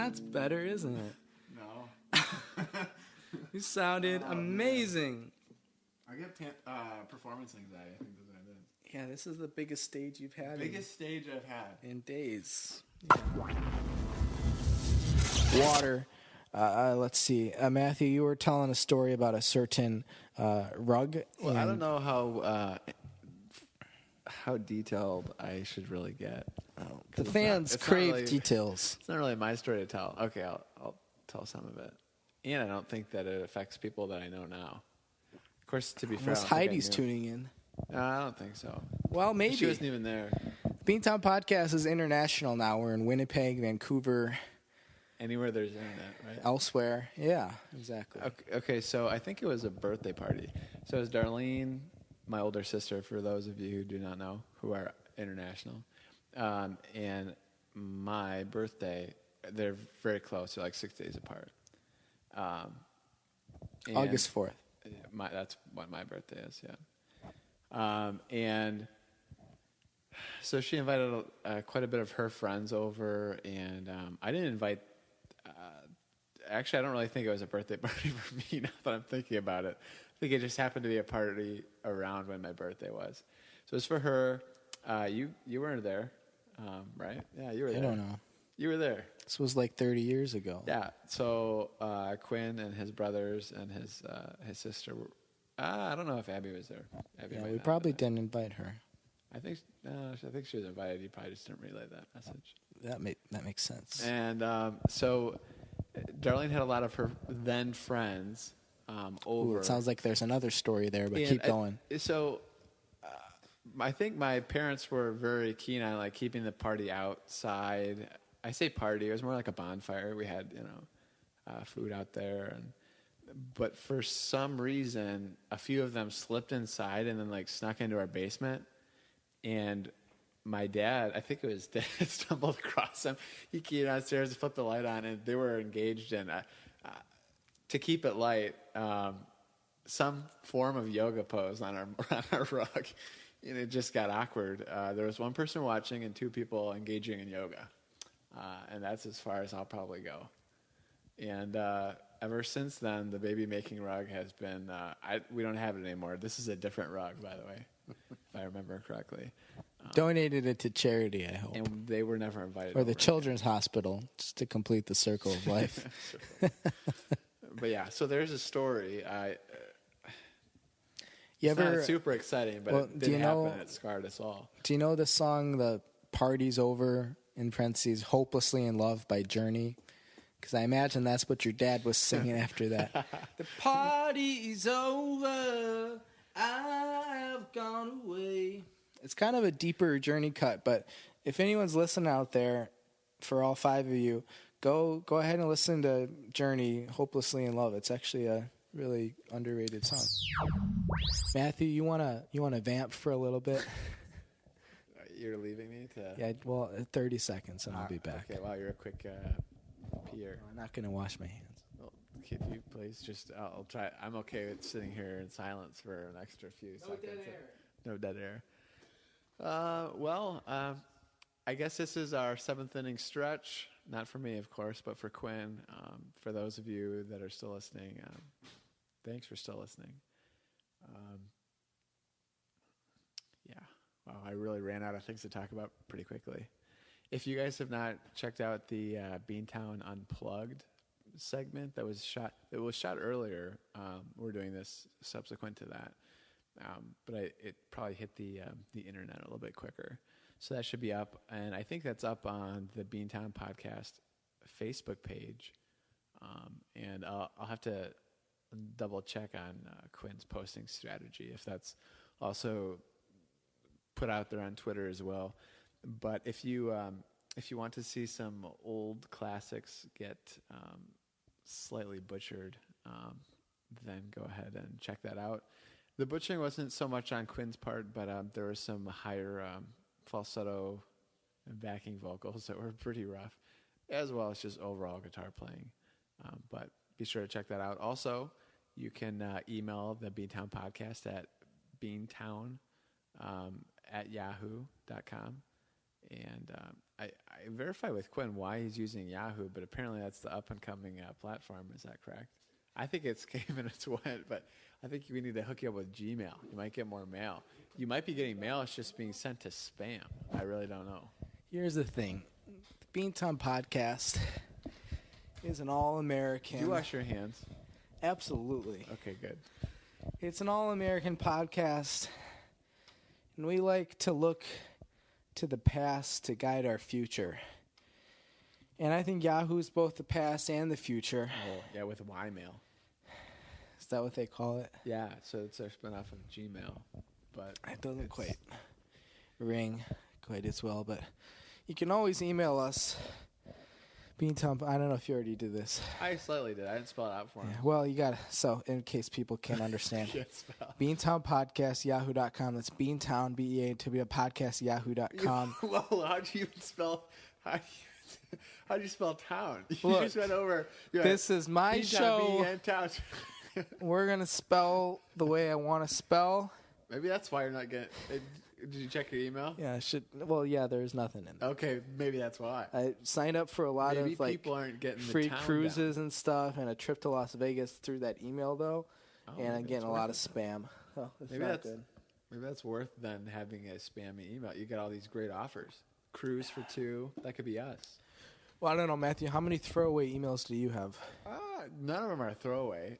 That's better, isn't it? No. You sounded amazing. I get performance anxiety. I think that's what it is. Yeah, this is the biggest stage you've had. Biggest stage I've had. In days. Water. Let's see. Matthew, you were telling a story about a certain rug. Well, I don't know how detailed I should really get. The fans crave details. It's not really my story to tell. Okay, I'll tell some of it. And I don't think that it affects people that I know now. Of course, to be fair, Unless Heidi's tuning in. No, I don't think so. Well, maybe. She wasn't even there. Beantown Podcast is international now. We're in Winnipeg, Vancouver. Anywhere there's internet, right? Elsewhere. Yeah, exactly. Okay, so I think it was a birthday party. So it was Darlene, my older sister, for those of you who do not know, who are international, and my birthday. They're very close. They're like 6 days apart. August 4th. That's what my birthday is, yeah. And so she invited quite a bit of her friends over, and I didn't invite. Actually, I don't really think it was a birthday party for me now that I'm thinking about it. I think it just happened to be a party around when my birthday was. So it was for her. You weren't there, right? Yeah, you were there. I don't know. You were there. This was like 30 years ago. Yeah. So Quinn and his brothers and his sister were. I don't know if Abby was there. Abby Yeah, might we not probably have been didn't invite her. I think she was invited. You probably just didn't relay that message. That makes sense. And so Darlene had a lot of her then friends over. Ooh, it sounds like there's another story there, but keep going. I think my parents were very keen on like keeping the party outside. I say party; it was more like a bonfire. We had food out there, but for some reason, a few of them slipped inside and then like snuck into our basement. And my dad, I think it was dad, stumbled across them. He came downstairs to flip the light on, and they were engaged in, to keep it light, some form of yoga pose on our rug. And it just got awkward. There was one person watching and two people engaging in yoga. And that's as far as I'll probably go. And ever since then, the baby-making rug has been, we don't have it anymore. This is a different rug, by the way, if I remember correctly. Donated it to charity, I hope. And they were never invited. Or the Children's Hospital, just to complete the circle of life. But yeah, so there's a story. It's not super exciting, but it did happen and it scarred us all. Do you know the song "The Party's Over" in parentheses "Hopelessly in Love" by Journey? Because I imagine that's what your dad was singing after that. The party's over. I've gone away. It's kind of a deeper Journey cut, but if anyone's listening out there, for all five of you, go ahead and listen to Journey, "Hopelessly in Love." It's actually a really underrated song. Matthew, you wanna vamp for a little bit? You're leaving me to... Yeah, well, 30 seconds and I'll be back. Okay, wow, you're a quick peer. I'm not going to wash my hands. Well, could you please just... I'll try. I'm okay with sitting here in silence for an extra few seconds. No dead air. I guess this is our seventh inning stretch. Not for me, of course, but for Quinn. For those of you that are still listening, thanks for still listening. Wow, I really ran out of things to talk about pretty quickly. If you guys have not checked out the Beantown Unplugged segment that was shot earlier, we're doing this subsequent to that, but it probably hit the internet a little bit quicker. So that should be up, and I think that's up on the Beantown Podcast Facebook page, and I'll have to double check on Quinn's posting strategy if that's also put out there on Twitter as well. But if you want to see some old classics get slightly butchered, then go ahead and check that out. The butchering wasn't so much on Quinn's part, but there were some higher falsetto and backing vocals that were pretty rough, as well as just overall guitar playing. But be sure to check that out. Also, you can email the Beantown Podcast at beantown@yahoo.com. And I verified with Quinn why he's using Yahoo, but apparently that's the up-and-coming platform. Is that correct? I think it's came and it's went, but I think we need to hook you up with Gmail. You might get more mail. You might be getting mail. It's just being sent to spam. I really don't know. Here's the thing. The Beantown Podcast is an all-American. Do you wash your hands? Absolutely. Okay, good. It's an all-American podcast, and we like to look to the past to guide our future. And I think Yahoo's both the past and the future. Oh, yeah, with Y-mail. Is that what they call it? Yeah, so it's a spin-off of Gmail. But it doesn't quite ring quite as well, but you can always email us. Beantown, I don't know if you already did this. I slightly did. I didn't spell it out for him. Yeah, well, you got to, so in case people can't understand. Beantown Podcast, yahoo.com. That's Beantown, B-E-A-N-T-W, podcast, yahoo.com. Whoa, how do you spell, how do you spell town? You Look, just went over. This is my Beantown, show. B-E-N-Town. We're going to spell the way I want to spell. Maybe that's why you're not getting. Did you check your email? Yeah, I should. Well, yeah, there's nothing in there. Okay, maybe that's why. I signed up for a lot Maybe of like people aren't getting the free town cruises and stuff, and a trip to Las Vegas through that email though, and I'm maybe getting it's a lot of worth spam. Oh, it's Maybe not that's good. maybe that's worth then having a spammy email. You get all these great offers. Cruise for 2. That could be us. Well, I don't know, Matthew. How many throwaway emails do you have? None of them are throwaway.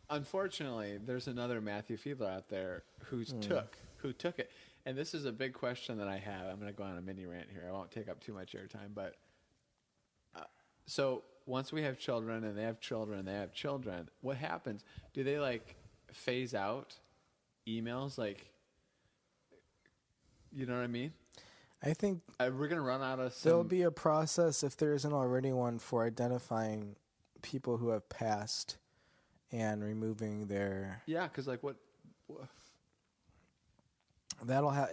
Unfortunately, there's another Matthew Fiedler out there who took it. And this is a big question that I have. I'm going to go on a mini rant here. I won't take up too much airtime, but so once we have children and they have children and they have children, what happens? Do they like phase out emails? Like, you know what I mean? I think we're going to run out of there'll be a process, if there isn't already one, for identifying people who have passed and removing their... Yeah, because like what that'll have...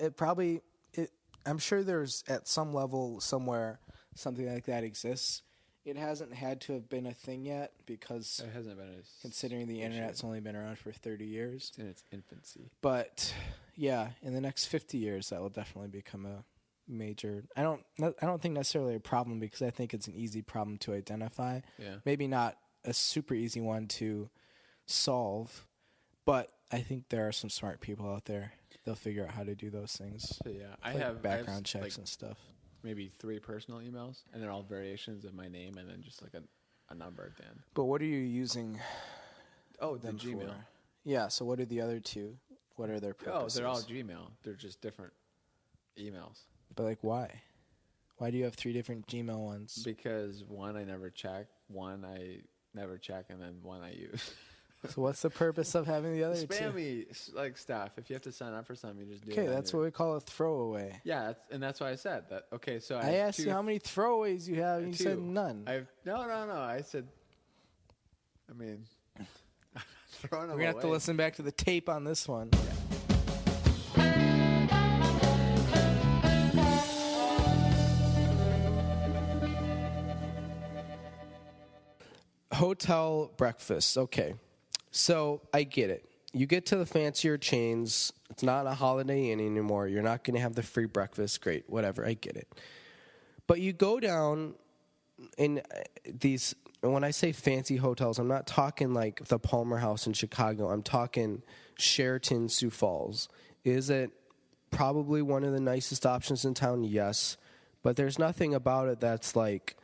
I'm sure there's at some level somewhere something like that exists. It hasn't had to have been a thing yet because... It hasn't been considering the internet's only been around for 30 years. It's in its infancy. But, yeah, in the next 50 years, that will definitely become a major... I don't think necessarily a problem because I think it's an easy problem to identify. Yeah. Maybe not a super easy one to solve, but I think there are some smart people out there. They'll figure out how to do those things. So, yeah, I have background checks and stuff. Maybe 3 personal emails, and they're all variations of my name, and then just like a number at the end. But what are you using? Oh, the Gmail. For? Yeah. So what are the other 2? What are their purposes? Oh, they're all Gmail. They're just different emails. But like, why? Why do you have 3 different Gmail ones? Because one I never check, one I never check, and then one I use. So what's the purpose of having the other 2? Spammy like stuff. If you have to sign up for something, you just do it. Okay, that's what we call a throwaway. Yeah, that's why I said that. Okay, so I asked you how many throwaways you have, and you said none. No. I said, I mean, throwing them We're going to have to listen back to the tape on this one. Hotel breakfast. Okay. So I get it. You get to the fancier chains. It's not a Holiday Inn anymore. You're not going to have the free breakfast. Great. Whatever. I get it. But you go down in these, when I say fancy hotels, I'm not talking like the Palmer House in Chicago. I'm talking Sheraton Sioux Falls. Is it probably one of the nicest options in town? Yes. But there's nothing about it that's like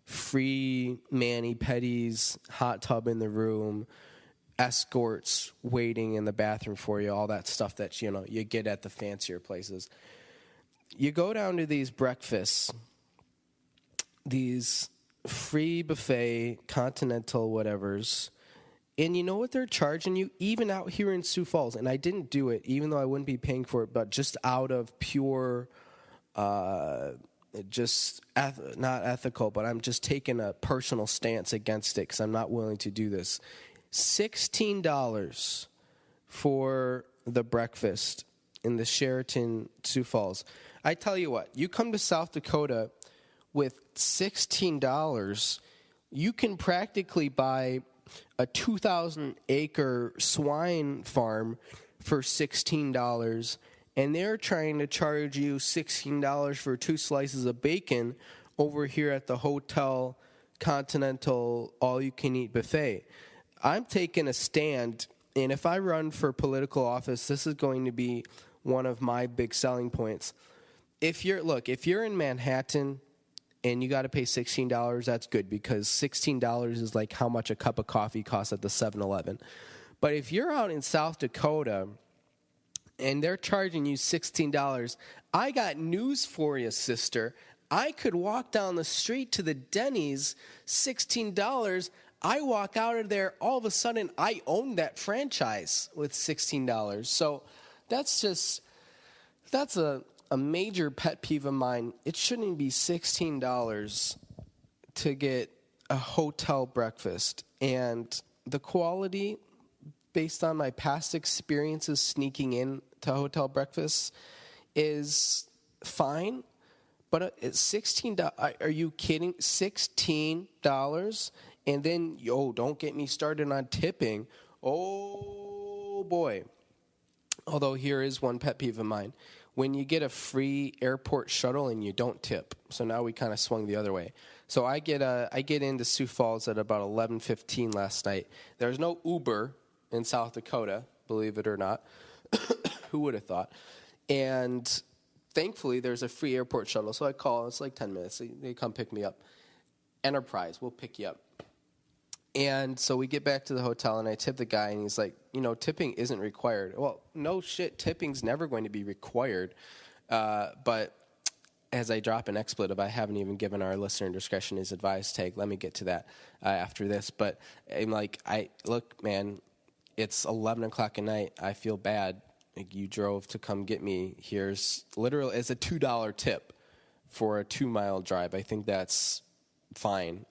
free mani-pedis, hot tub in the room, escorts waiting in the bathroom for you, all that stuff that you get at the fancier places. You go down to these breakfasts, these free buffet, continental whatevers, and you know what they're charging you, even out here in Sioux Falls, and I didn't do it, even though I wouldn't be paying for it, but just out of pure... not ethical, but I'm just taking a personal stance against it because I'm not willing to do this. $16 for the breakfast in the Sheraton Sioux Falls. I tell you what, you come to South Dakota with $16, you can practically buy a 2,000-acre swine farm for $16 and they're trying to charge you $16 for 2 slices of bacon over here at the Hotel Continental all-you-can-eat buffet. I'm taking a stand, and if I run for political office, this is going to be one of my big selling points. If you're in Manhattan and you got to pay $16, that's good, because $16 is like how much a cup of coffee costs at the 7-Eleven. But if you're out in South Dakota and they're charging you $16, I got news for you, sister. I could walk down the street to the Denny's, $16. I walk out of there, all of a sudden I own that franchise with $16. So that's a major pet peeve of mine. It shouldn't be $16 to get a hotel breakfast. And the quality, based on my past experiences sneaking in to hotel breakfasts, is fine. But it's $16. Are you kidding? $16? And then, don't get me started on tipping. Oh, boy. Although here is one pet peeve of mine. When you get a free airport shuttle and you don't tip. So now we kind of swung the other way. So I get into Sioux Falls at about 11:15 last night. There's no Uber in South Dakota, believe it or not. Who would have thought? And thankfully, there's a free airport shuttle. So I call. It's like 10 minutes. They come pick me up. Enterprise, we'll pick you up. And so we get back to the hotel, and I tip the guy, and he's like, tipping isn't required. Well, no shit, tipping's never going to be required. But as I drop an expletive, I haven't even given our listener discretion his advice tag. Let me get to that after this. But I'm like, look, man, it's 11 o'clock at night. I feel bad. Like, you drove to come get me. It's a $2 tip for a 2-mile drive. I think that's fine.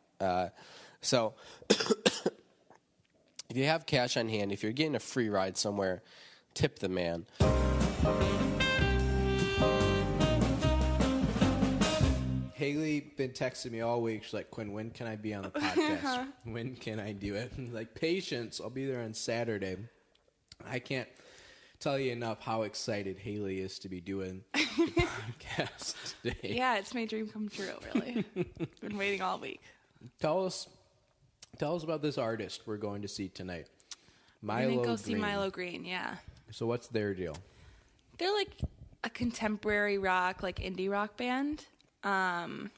So if you have cash on hand, if you're getting a free ride somewhere, tip the man. Haley been texting me all week. She's like, Quinn, when can I be on the podcast? When can I do it? I'm like, patience. I'll be there on Saturday. I can't tell you enough how excited Haley is to be doing the podcast today. Yeah, it's my dream come true, really. Been waiting all week. Tell us about this artist we're going to see tonight. We're going to go see Milo Green, yeah. So what's their deal? They're like a contemporary rock, like indie rock band. I've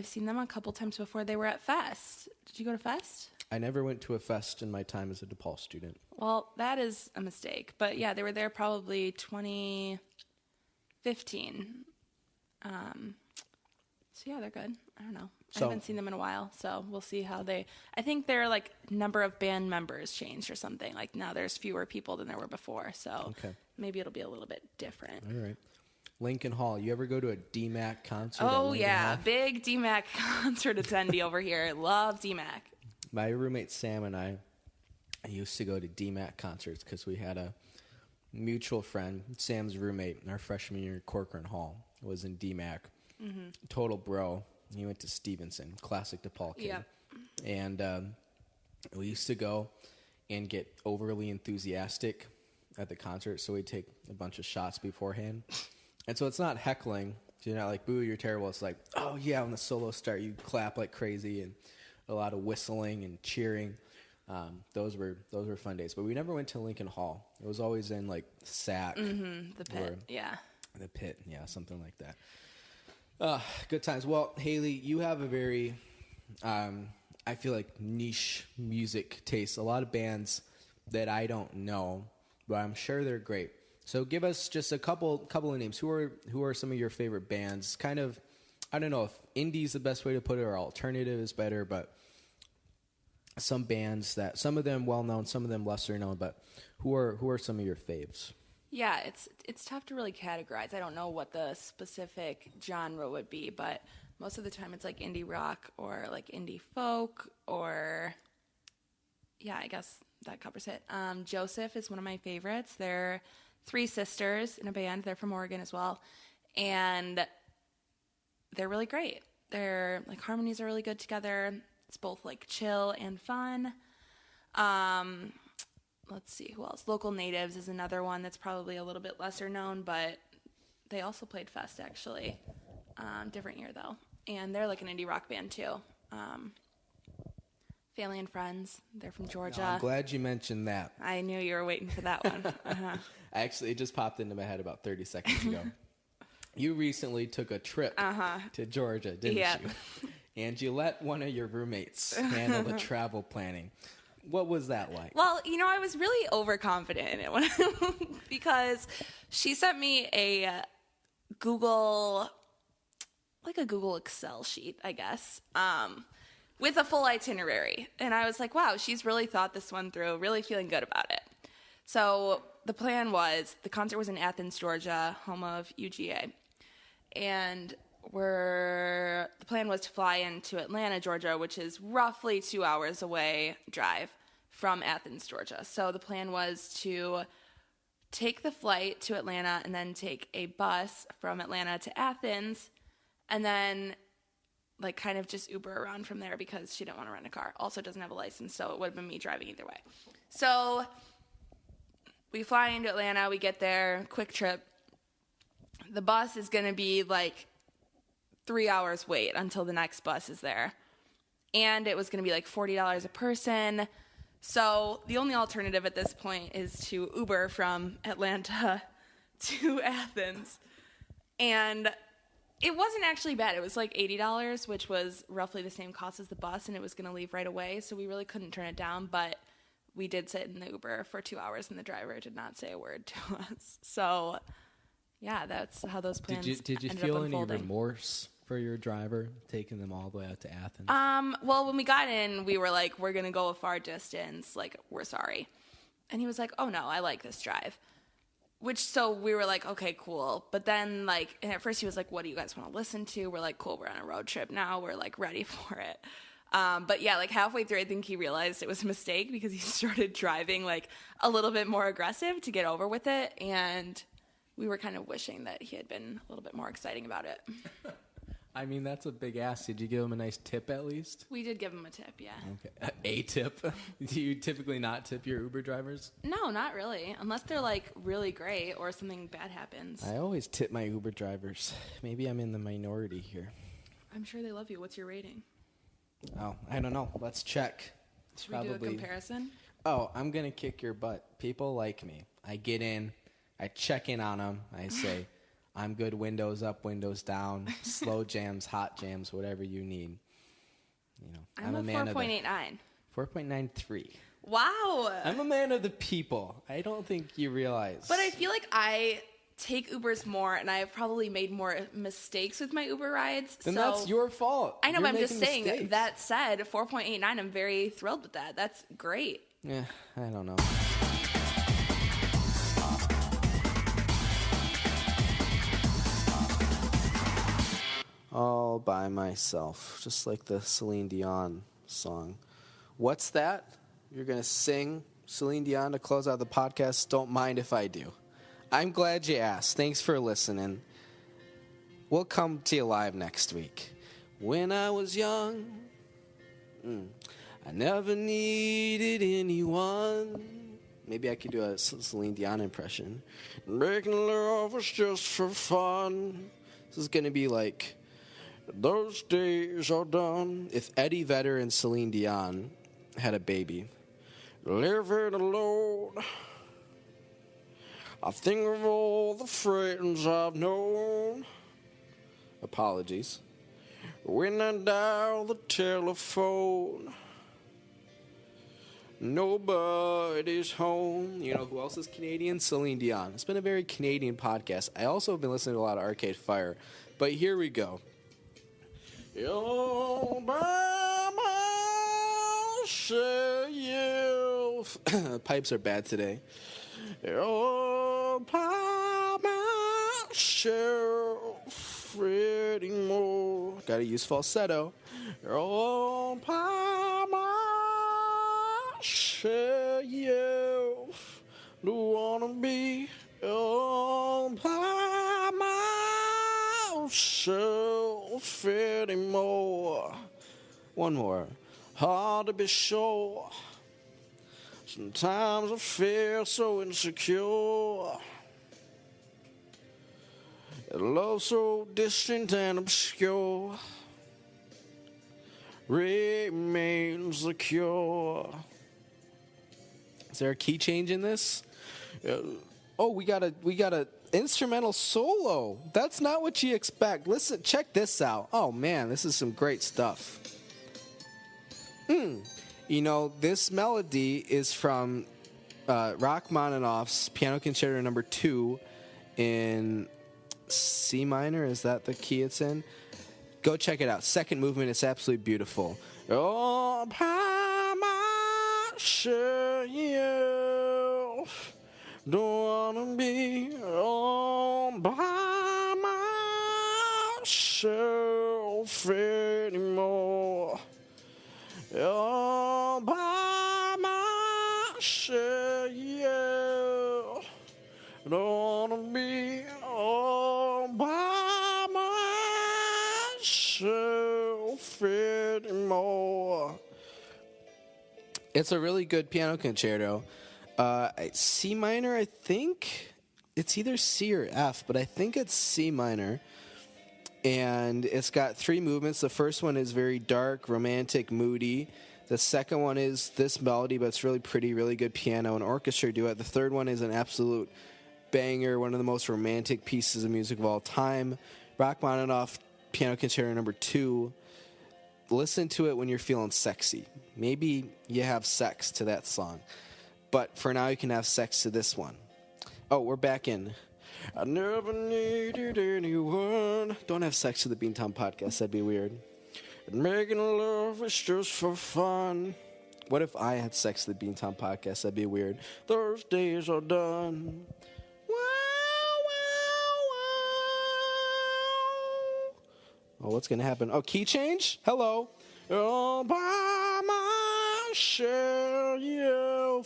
seen them a couple times before. They were at Fest. Did you go to Fest? I never went to a Fest in my time as a DePaul student. Well, that is a mistake. But yeah, they were there probably 2015. So yeah, they're good. I don't know. I haven't seen them in a while, so we'll see how they... I think their like number of band members changed or something. Like now there's fewer people than there were before, so maybe it'll be a little bit different. All right. Lincoln Hall. You ever go to a DMAC concert? Oh yeah, big DMAC concert attendee over here. Love DMAC. My roommate Sam and I used to go to DMAC concerts because we had a mutual friend. Sam's roommate in our freshman year at Corcoran Hall was in DMAC. Mm-hmm. Total bro. He went to Stevenson, classic DePaul kid. Yep. And we used to go and get overly enthusiastic at the concert, so we'd take a bunch of shots beforehand. And so it's not heckling. You're not like, boo, you're terrible. It's like, oh, yeah, when the solo start, you clap like crazy, and a lot of whistling and cheering. Those were fun days. But we never went to Lincoln Hall. It was always in, like, SAC. Mm-hmm. The Pit, yeah. The Pit, yeah, something like that. Good times. Well, Haley, you have a very, I feel like, niche music taste. A lot of bands that I don't know, but I'm sure they're great. So give us just a couple of names. Who are some of your favorite bands? Kind of, I don't know if indie is the best way to put it or alternative is better, but some bands that, some of them well known, some of them lesser known, but who are some of your faves? Yeah, it's tough to really categorize. I don't know what the specific genre would be, but most of the time it's like indie rock or like indie folk or, yeah, I guess that covers it. Joseph is one of my favorites. They're 3 sisters in a band. They're from Oregon as well, and they're really great. Their like harmonies are really good together. It's both like chill and fun. let's see, who else? Local Natives is another one that's probably a little bit lesser known, but they also played Fest, actually. Different year, though. And they're like an indie rock band, too. Family and Friends. They're from Georgia. No, I'm glad you mentioned that. I knew you were waiting for that one. Uh-huh. Actually, it just popped into my head about 30 seconds ago. You recently took a trip to Georgia, didn't you? And you let one of your roommates handle the travel planning. What was that like? Well, I was really overconfident in it because she sent me a Google Excel sheet, I guess, with a full itinerary. And I was like, wow, she's really thought this one through, really feeling good about it. So the plan was, the concert was in Athens, Georgia, home of UGA. And the plan was to fly into Atlanta, Georgia, which is roughly 2 hours away drive from Athens, Georgia. So the plan was to take the flight to Atlanta and then take a bus from Atlanta to Athens and then kind of just Uber around from there because she didn't want to rent a car. Also doesn't have a license, so it would have been me driving either way. So we fly into Atlanta, we get there, quick trip. The bus is going to be 3 hours wait until the next bus is there. And it was going to be $40 a person. So the only alternative at this point is to Uber from Atlanta to Athens. And it wasn't actually bad. It was $80, which was roughly the same cost as the bus, and it was going to leave right away. So we really couldn't turn it down. But we did sit in the Uber for 2 hours, and the driver did not say a word to us. So, yeah, that's how those plans Did you ended feel up any unfolding. remorse for your driver taking them all the way out to Athens? Well, when we got in, we were like, we're going to go a far distance. We're sorry. And he was like, oh, no, I like this drive. So we were like, okay, cool. But then, and at first he was like, what do you guys want to listen to? We're like, cool, we're on a road trip now. We're, ready for it. But, yeah, halfway through, I think he realized it was a mistake because he started driving, a little bit more aggressive to get over with it. And we were kind of wishing that he had been a little bit more exciting about it. I mean, that's a big ask. Did you give him a nice tip at least? We did give him a tip, yeah. Okay. A tip? Do you typically not tip your Uber drivers? No, not really. Unless they're really great or something bad happens. I always tip my Uber drivers. Maybe I'm in the minority here. I'm sure they love you. What's your rating? Oh, I don't know. Let's check. Should we do a comparison? Oh, I'm going to kick your butt. People like me. I get in. I check in on them. I say, I'm good, windows up, windows down, slow jams, hot jams, whatever you need. I'm a 4.89. 4.93. Wow. I'm a man of the people. I don't think you realize. But I feel like I take Ubers more, and I have probably made more mistakes with my Uber rides. Then that's your fault. I know, You're but I'm just saying, mistakes. that said, 4.89, I'm very thrilled with that. That's great. Yeah, I don't know. All by myself, just like the Celine Dion song. What's that? You're going to sing Celine Dion to close out the podcast? Don't mind if I do. I'm glad you asked. Thanks for listening. We'll come to you live next week. When I was young, I never needed anyone. Maybe I could do a Celine Dion impression. Making love was just for fun. This is going to be like, those days are done. If Eddie Vedder and Celine Dion had a baby. Living alone. I think of all the friends I've known. Apologies. When I dial the telephone, nobody's home. You know who else is Canadian? Celine Dion. It's been a very Canadian podcast. I also have been listening to a lot of Arcade Fire. But here we go. You're by myself. Pipes are bad today. You're by myself anymore. Gotta use falsetto. You're by myself. Don't wanna be all by myself anymore. One more. Hard to be sure. Sometimes I feel so insecure. Love so distant and obscure remains the cure. Is there a key change in this? We got a instrumental solo. That's not what you expect. Listen, check this out. Oh man, this is some great stuff. You know, this melody is from Rachmaninoff's Piano Concerto No. 2 in C minor. Is that the key it's in? Go check it out. Second movement. It's absolutely beautiful. Oh, by myself, don't wanna be all by myself anymore. All by myself, don't wanna be all by myself anymore. It's a really good piano concerto. C minor, I think. It's either C or F, but I think it's C minor. And it's got 3 movements. The first one is very dark, romantic, moody. The second one is this melody, but it's really pretty, really good piano and orchestra duet. The third one is an absolute banger, one of the most romantic pieces of music of all time. Rachmaninoff Piano Concerto No. 2. Listen to it when you're feeling sexy. Maybe you have sex to that song. But for now, you can have sex to this one. Oh, we're back in. I never needed anyone. Don't have sex to the Beantown podcast. That'd be weird. And making love is just for fun. What if I had sex to the Beantown podcast? That'd be weird. Those days are done. Oh, what's going to happen? Oh, key change? Hello. All by myself.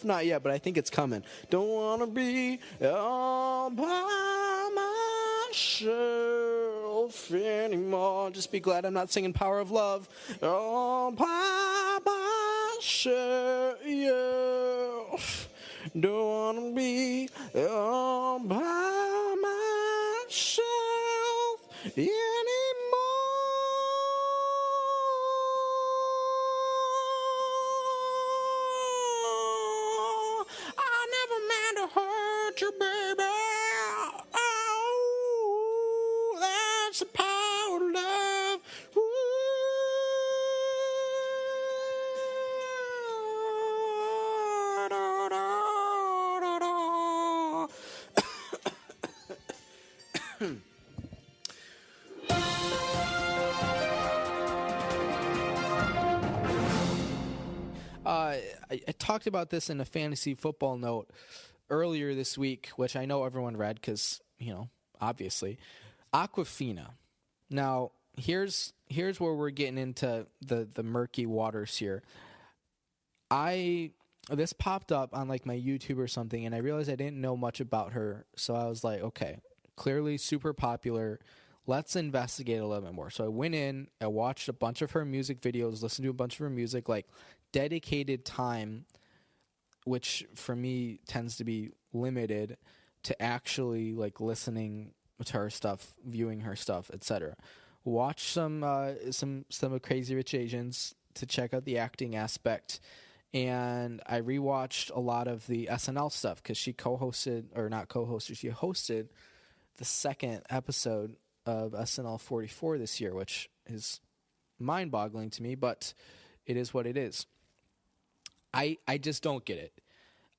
Not yet, but I think it's coming. Don't want to be all by myself anymore. Just be glad I'm not singing Power of Love. All by myself. Don't want to be all by myself anymore. Hurt you, baby. Oh, that's the power of love. I talked about this in a fantasy football note earlier this week, which I know everyone read because, obviously. Awkwafina. Now, here's where we're getting into the murky waters here. This popped up on like my YouTube or something, and I realized I didn't know much about her, so I was like, okay, clearly super popular. Let's investigate a little bit more. So I went in, I watched a bunch of her music videos, listened to a bunch of her music, like dedicated time, which for me tends to be limited, to actually like listening to her stuff, viewing her stuff, etc. Watch some of Crazy Rich Asians to check out the acting aspect, and I rewatched a lot of the SNL stuff because she hosted the second episode of SNL 44 this year, which is mind-boggling to me, but it is what it is. I just don't get it.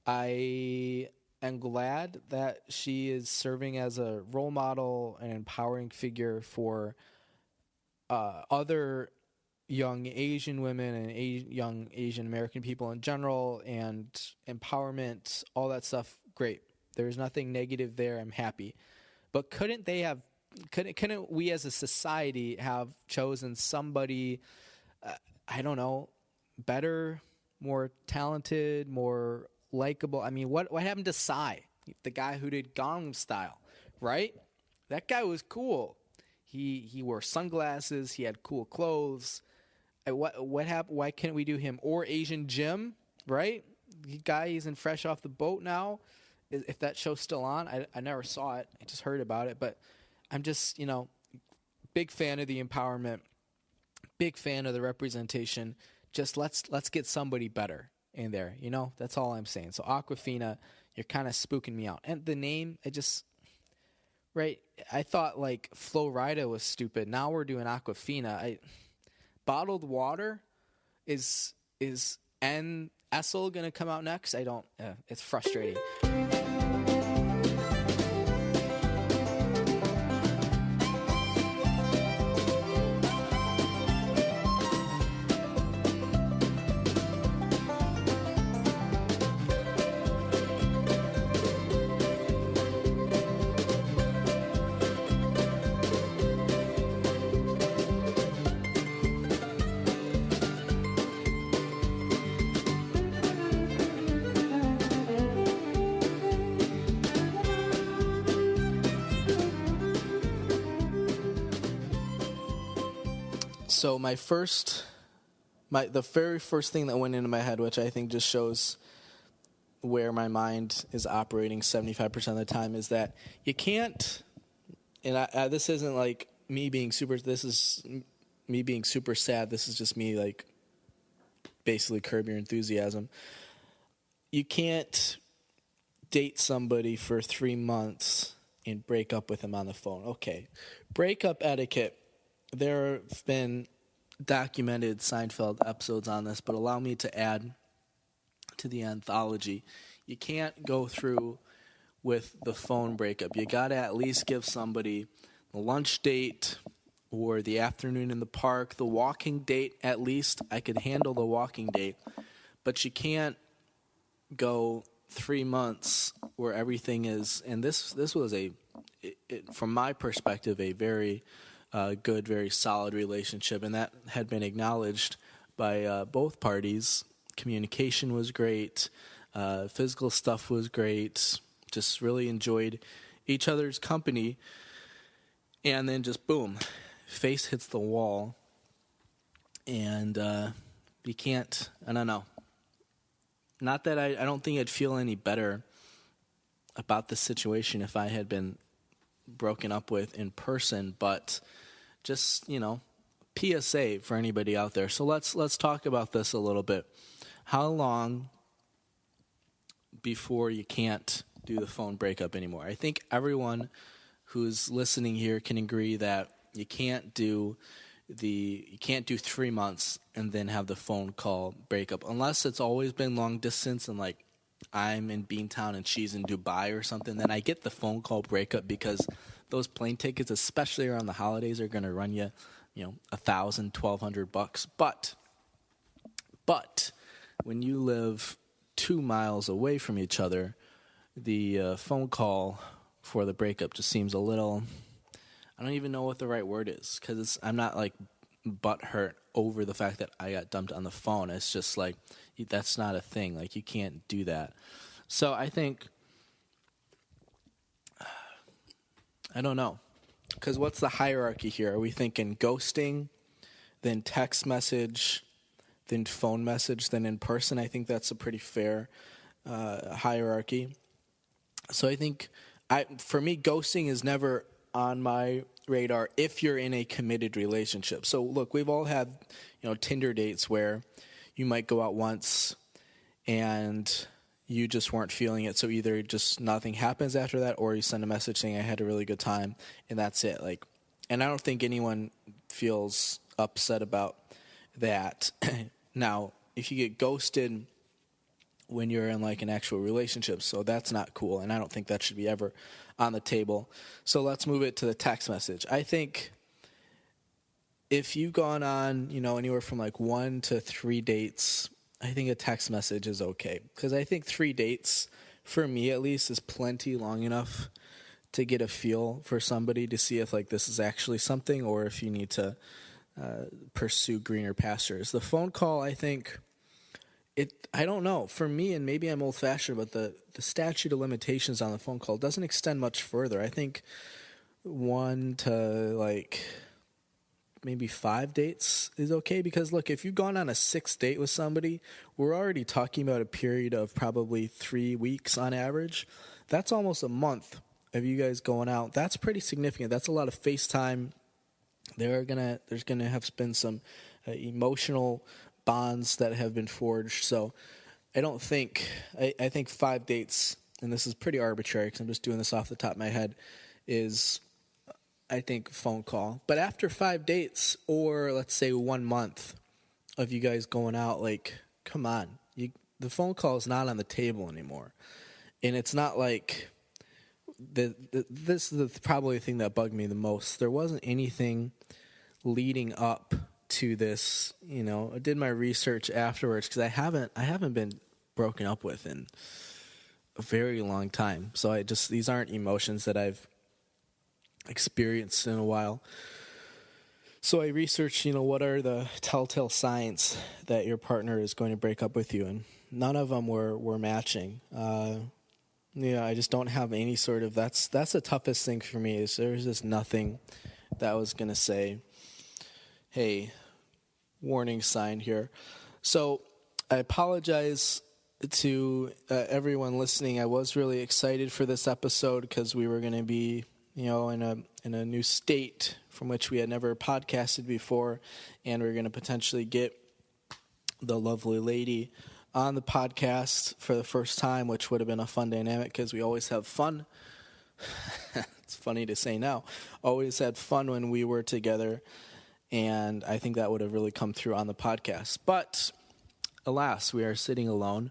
I am glad that she is serving as a role model and empowering figure for other young Asian women and young Asian American people in general, and empowerment, all that stuff. Great. There's nothing negative there. I'm happy. But couldn't we as a society have chosen somebody, I don't know, better, more talented, more likable? I mean, what happened to Psy, the guy who did Gangnam Style, right? That guy was cool. He wore sunglasses. He had cool clothes. What happened? Why can't we do him? Or Asian Jim, right? guy isn't fresh off the boat now. If that show's still on, I never saw it. I just heard about it. But I'm just, big fan of the empowerment, big fan of the representation. Just let's get somebody better in there. That's all I'm saying. So Awkwafina, you're kind of spooking me out. And the name, right? I thought like Flo Rida was stupid. Now we're doing Awkwafina. Bottled water is N Essel gonna come out next? I don't. It's frustrating. So the very first thing that went into my head, which I think just shows where my mind is operating 75% of the time, is that you can't. And this isn't like me being super. This is me being super sad. This is just me like basically Curb Your Enthusiasm. You can't date somebody for 3 months and break up with them on the phone. Okay, breakup etiquette. There have been documented Seinfeld episodes on this, but allow me to add to the anthology. You can't go through with the phone breakup. You got to at least give somebody the lunch date or the afternoon in the park, the walking date at least. I could handle the walking date, but you can't go 3 months where everything is, and this was from my perspective, a very good, very solid relationship, and that had been acknowledged by both parties. Communication was great, physical stuff was great, just really enjoyed each other's company, and then just boom, face hits the wall, and you can't, I don't know. Not that I don't think I'd feel any better about the situation if I had been broken up with in person, but just, PSA for anybody out there. So let's talk about this a little bit. How long before you can't do the phone breakup anymore? I think everyone who's listening here can agree that you can't do 3 months and then have the phone call breakup, unless it's always been long distance and like I'm in Beantown and she's in Dubai or something. Then I get the phone call breakup, because those plane tickets, especially around the holidays, are going to run you, $1,000, $1,200. But when you live 2 miles away from each other, the phone call for the breakup just seems a little. I don't even know what the right word is, because I'm not like butthurt over the fact that I got dumped on the phone. It's just like, that's not a thing. Like, you can't do that. So I think, I don't know, because what's the hierarchy here? Are we thinking ghosting, then text message, then phone message, then in person? I think that's a pretty fair hierarchy. So I think, for me, ghosting is never on my radar if you're in a committed relationship. So look, we've all had, Tinder dates where you might go out once and you just weren't feeling it. So either just nothing happens after that, or you send a message saying I had a really good time, and that's it. Like, and I don't think anyone feels upset about that. Now, if you get ghosted when you're in like an actual relationship, so that's not cool, and I don't think that should be ever on the table. So let's move it to the text message. I think if you've gone on, anywhere from like 1 to 3 dates, I think a text message is okay, because I think 3 dates, for me at least, is plenty long enough to get a feel for somebody, to see if like this is actually something, or if you need to pursue greener pastures. The phone call, I think, I don't know. For me, and maybe I'm old-fashioned, but the statute of limitations on the phone call doesn't extend much further. I think 1 to like maybe 5 dates is okay. Because, look, if you've gone on a 6th date with somebody, we're already talking about a period of probably 3 weeks on average. That's almost a month of you guys going out. That's pretty significant. That's a lot of FaceTime. There's gonna have been some emotional bonds that have been forged. So I think 5 dates, and this is pretty arbitrary because I'm just doing this off the top of my head, is I think phone call. But after 5 dates, or let's say 1 month of you guys going out, like, come on, the phone call is not on the table anymore. And it's not like this is probably the thing that bugged me the most. There wasn't anything leading up to this. I did my research afterwards because I haven't been broken up with in a very long time. So these aren't emotions that I've experienced in a while. So I researched, what are the telltale signs that your partner is going to break up with you, and none of them were matching. I just don't have any sort of, that's the toughest thing for me, is there's just nothing that was going to say, hey, warning sign here. So I apologize to everyone listening. I was really excited for this episode because we were going to be, in a new state from which we had never podcasted before, and we're going to potentially get the lovely lady on the podcast for the first time, which would have been a fun dynamic because we always have fun. It's funny to say now. Always had fun when we were together, and I think that would have really come through on the podcast. But alas, we are sitting alone.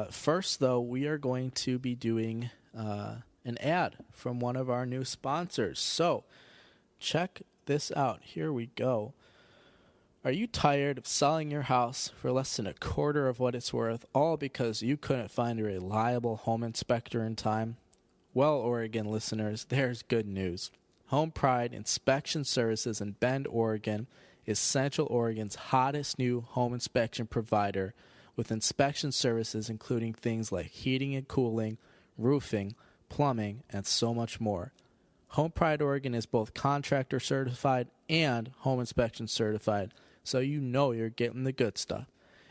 First, though, we are going to be doing an ad from one of our new sponsors. So, check this out. Here we go. Are you tired of selling your house for less than a quarter of what it's worth, all because you couldn't find a reliable home inspector in time? Well, Oregon listeners, there's good news. Home Pride Inspection Services in Bend, Oregon is Central Oregon's hottest new home inspection provider, with inspection services including things like heating and cooling, roofing, plumbing, and so much more. Home Pride Oregon is both contractor certified and home inspection certified, so you know you're getting the good stuff.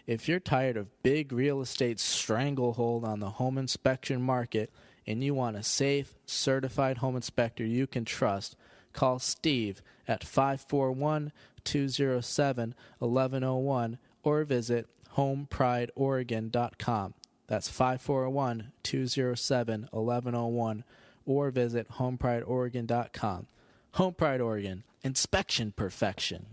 If you're tired of big real estate stranglehold on the home inspection market and you want a safe, certified home inspector you can trust, call Steve at 541-207-1101 or visit homeprideoregon.com. That's 541-207-1101 or visit homeprideoregon.com. Home Pride Oregon, inspection perfection.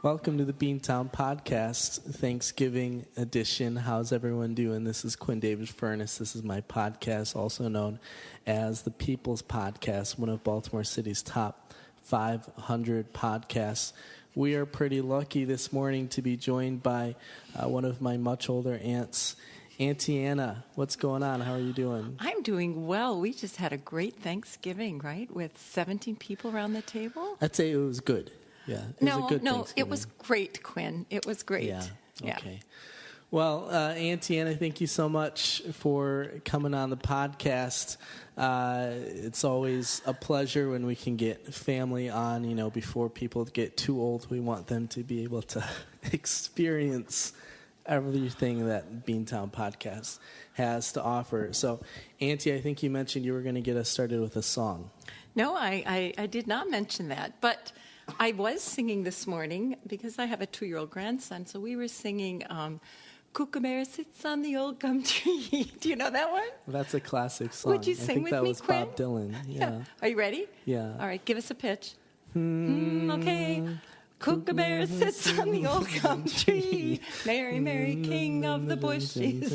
Welcome to the Beantown Podcast, Thanksgiving edition. How's everyone doing? This is Quinn David Furness. This is my podcast, also known as the People's Podcast, one of Baltimore City's top 500 podcasts. We are pretty lucky this morning to be joined by one of my much older aunts, Auntie Anna. What's going on? How are you doing? I'm doing well. We just had a great Thanksgiving, right? With 17 people around the table. I'd say it was good. Yeah. No, it was great, Quinn. It was great. Yeah. Okay. Well, Auntie Anna, thank you so much for coming on the podcast. It's always a pleasure when we can get family on, before people get too old. We want them to be able to experience everything that Beantown Podcast has to offer. So, Auntie, I think you mentioned you were going to get us started with a song. No, I did not mention that, but I was singing this morning because I have a 2-year-old grandson, so we were singing Kookaburra Sits on the Old Gum Tree. Do you know that one? Well, that's a classic song. Would you sing with me, Quinn? I think that was Bob Dylan. Yeah. Are you ready? Yeah. All right, give us a pitch. Okay. Kookaburra sits on the old gum tree, Mary, Mary, king of the bushes.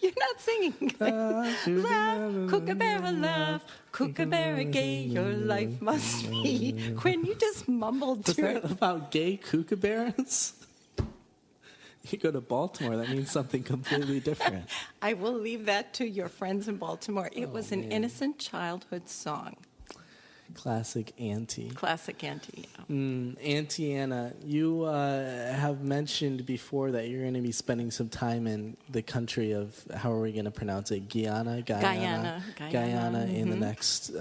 You're not singing. Laugh, Kookaburra, laugh, Kookaburra gay, your life must be. Quinn, you just mumbled Was through. that about gay kookaburras? You go to Baltimore, that means something completely different. I will leave that to your friends in Baltimore. It was an innocent childhood song. Classic Auntie. Classic Auntie. Auntie Anna, you have mentioned before that you're going to be spending some time in the country of, how are we going to pronounce it? Guyana in the next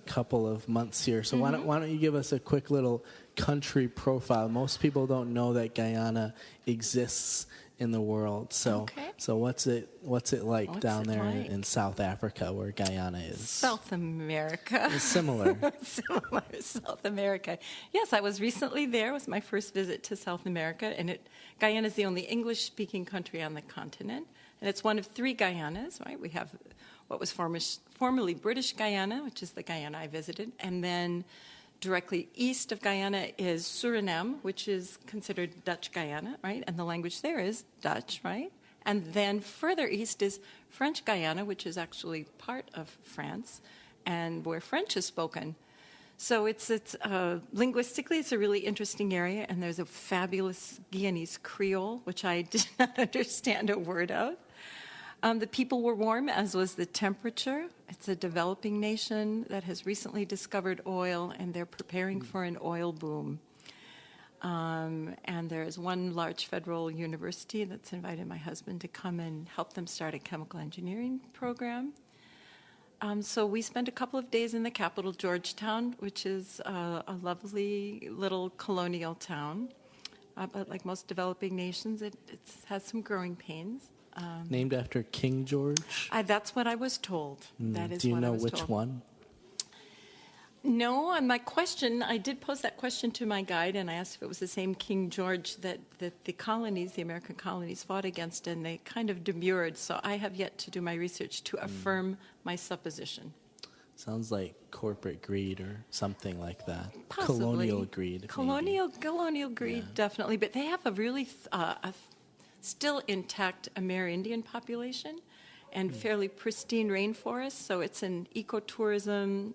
couple of months here. So why don't you give us a quick little country profile? Most people don't know that Guyana exists in the world. So what's it like down there in South Africa, where Guyana is? South America. It's similar. Similar, South America. Yes, I was recently there. It was my first visit to South America, and Guyana is the only English-speaking country on the continent, and it's one of 3 Guyanas, right? We have what was formerly British Guyana, which is the Guyana I visited, and then directly east of Guyana is Suriname, which is considered Dutch Guyana, right? And the language there is Dutch, right? And then further east is French Guyana, which is actually part of France, and where French is spoken. So it's linguistically, it's a really interesting area, and there's a fabulous Guyanese Creole, which I did not understand a word of. The people were warm, as was the temperature. It's a developing nation that has recently discovered oil, and they're preparing for an oil boom. And there's one large federal university that's invited my husband to come and help them start a chemical engineering program. So we spent a couple of days in the capital, Georgetown, which is a lovely little colonial town. But like most developing nations, it has some growing pains. Named after King George? That's what I was told. That is Do you what know I was which told. one? No, on my question, I did pose that question to my guide, and I asked if it was the same King George that the colonies, the American colonies, fought against, and they kind of demurred. So I have yet to do my research to affirm my supposition. Sounds like corporate greed or something like that. Possibly. Colonial greed. Colonial greed, definitely. But they have a really still intact Amerindian population and fairly pristine rainforest. So it's an ecotourism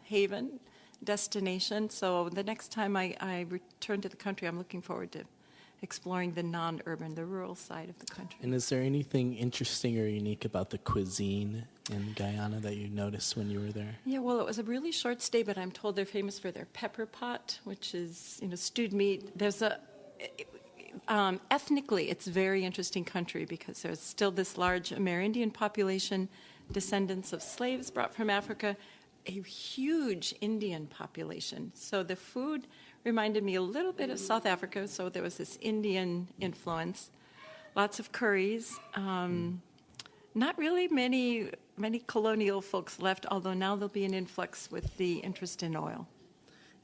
haven destination. So the next time I return to the country, I'm looking forward to exploring the non-urban, the rural side of the country. And is there anything interesting or unique about the cuisine in Guyana that you noticed when you were there? Yeah, well, it was a really short stay, but I'm told they're famous for their pepper pot, which is, stewed meat. There's ethnically, it's a very interesting country because there's still this large Amerindian population, descendants of slaves brought from Africa, a huge Indian population. So the food reminded me a little bit of South Africa, so there was this Indian influence. Lots of curries. Not really many colonial folks left, although now there'll be an influx with the interest in oil.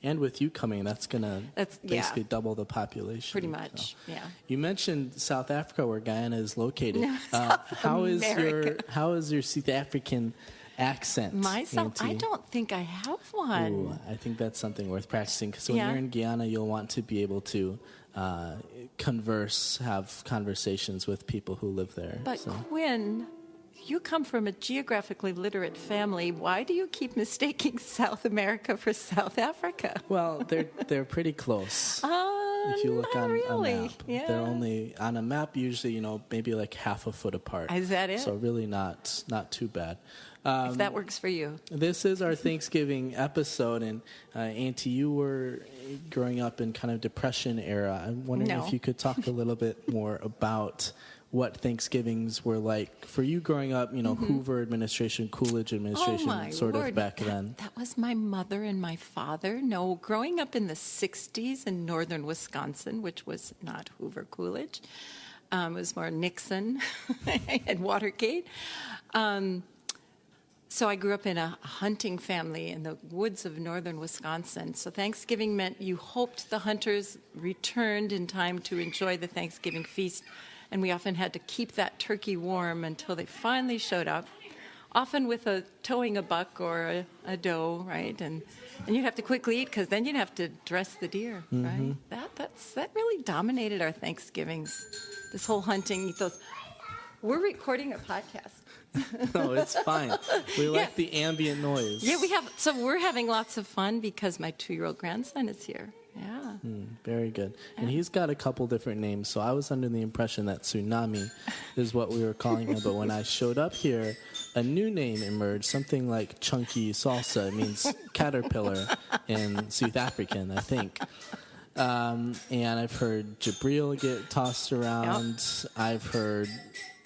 And with you coming, that's going to basically double the population. Pretty much, yeah. You mentioned South Africa, where Guyana is located. No, how is your South African accent? Myself, I don't think I have one. Ooh, I think that's something worth practicing, because when you're in Guyana, you'll want to be able to have conversations with people who live there. But Quinn, you come from a geographically literate family. Why do you keep mistaking South America for South Africa? Well, they're pretty close. If you look on a map, they're only on a map usually, maybe like half a foot apart. Is that it? So really not too bad. If that works for you. This is our Thanksgiving episode, and Auntie, you were growing up in kind of Depression era. I'm wondering if you could talk a little bit more about what Thanksgivings were like for you growing up, Hoover administration, Coolidge administration, of back then. That was my mother and my father. No, growing up in the 60s in northern Wisconsin, which was not Hoover, Coolidge. It was more Nixon and Watergate. So I grew up in a hunting family in the woods of northern Wisconsin. So Thanksgiving meant you hoped the hunters returned in time to enjoy the Thanksgiving feast. And we often had to keep that turkey warm until they finally showed up, often with towing a buck or a doe, right? And you'd have to quickly eat, because then you'd have to dress the deer, right? That really dominated our Thanksgivings, this whole hunting ethos. We're recording a podcast. No, it's fine. We like the ambient noise. Yeah, so we're having lots of fun because my 2-year-old grandson is here. Yeah. Very good. And he's got a couple different names, so I was under the impression that Tsunami is what we were calling him. But when I showed up here, a new name emerged, something like Chunky Salsa. It means caterpillar in South African, I think. And I've heard Jabril get tossed around. Yep. I've heard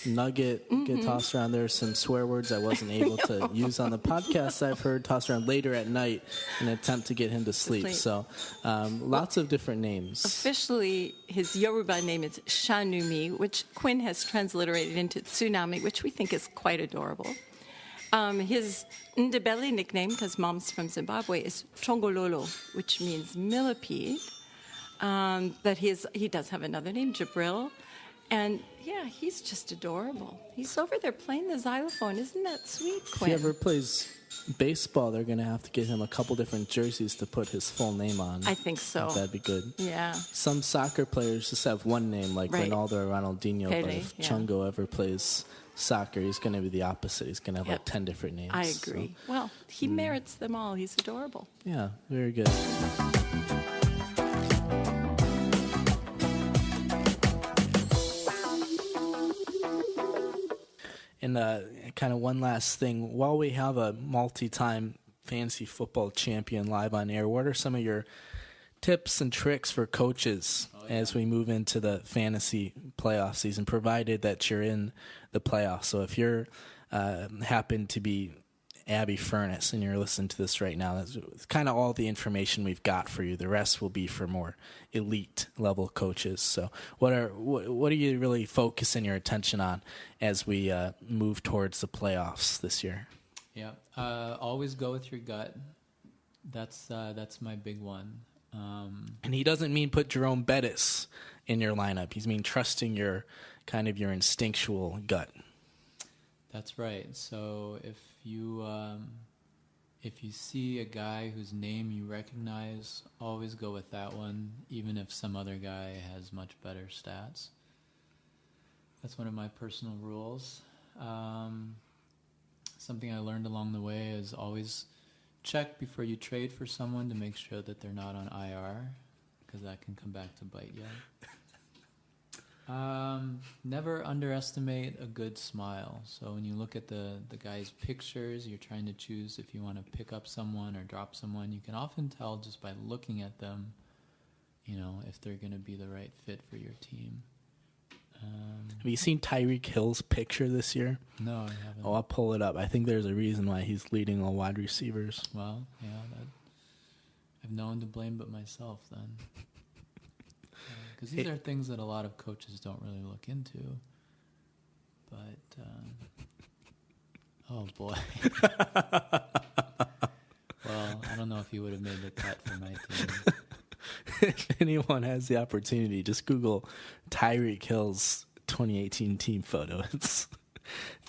Nugget get tossed around. There's some swear words I wasn't able to use on the podcast I've heard tossed around later at night in an attempt to get him to sleep. So lots of different names. Officially, his Yoruba name is Shanumi, which Quinn has transliterated into Tsunami, which we think is quite adorable. His Ndebele nickname, because mom's from Zimbabwe, is Chongololo, which means millipede. But he does have another name, Jabril. And, yeah, he's just adorable. He's over there playing the xylophone. Isn't that sweet, Quinn? If he ever plays baseball, they're going to have to get him a couple different jerseys to put his full name on. I think so. That'd be good. Yeah. Some soccer players just have one name, like Ronaldo or Ronaldinho. Pele, but if Chungo ever plays soccer, he's going to be the opposite. He's going to have like 10 different names. I agree. So, well, he merits them all. He's adorable. Yeah, very good. And kind of one last thing. While we have a multi-time fantasy football champion live on air, what are some of your tips and tricks for coaches as we move into the fantasy playoff season, provided that you're in the playoffs? So if you're happen to be Abby Furness and you're listening to this right now, that's kind of all the information we've got for you. The rest will be for more elite level coaches. So what are you really focusing your attention on as we move towards the playoffs this year? Yeah, always go with your gut. That's my big one. And he doesn't mean put Jerome Bettis in your lineup. He's mean trusting your instinctual gut. That's right. So if you see a guy whose name you recognize, always go with that one, even if some other guy has much better stats. That's one of my personal rules. Something I learned along the way is always check before you trade for someone to make sure that they're not on IR, because that can come back to bite you. Never underestimate a good smile. So when you look at the guy's pictures, you're trying to choose if you want to pick up someone or drop someone. You can often tell just by looking at them, if they're going to be the right fit for your team. Have you seen Tyreek Hill's picture this year? No, I haven't. Oh, I'll pull it up. I think there's a reason why he's leading all wide receivers. Well, yeah, I've no one to blame but myself then. Because these are things that a lot of coaches don't really look into. But, oh boy. Well, I don't know if he would have made the cut for my team. If anyone has the opportunity, just Google Tyreek Hill's 2018 team photo.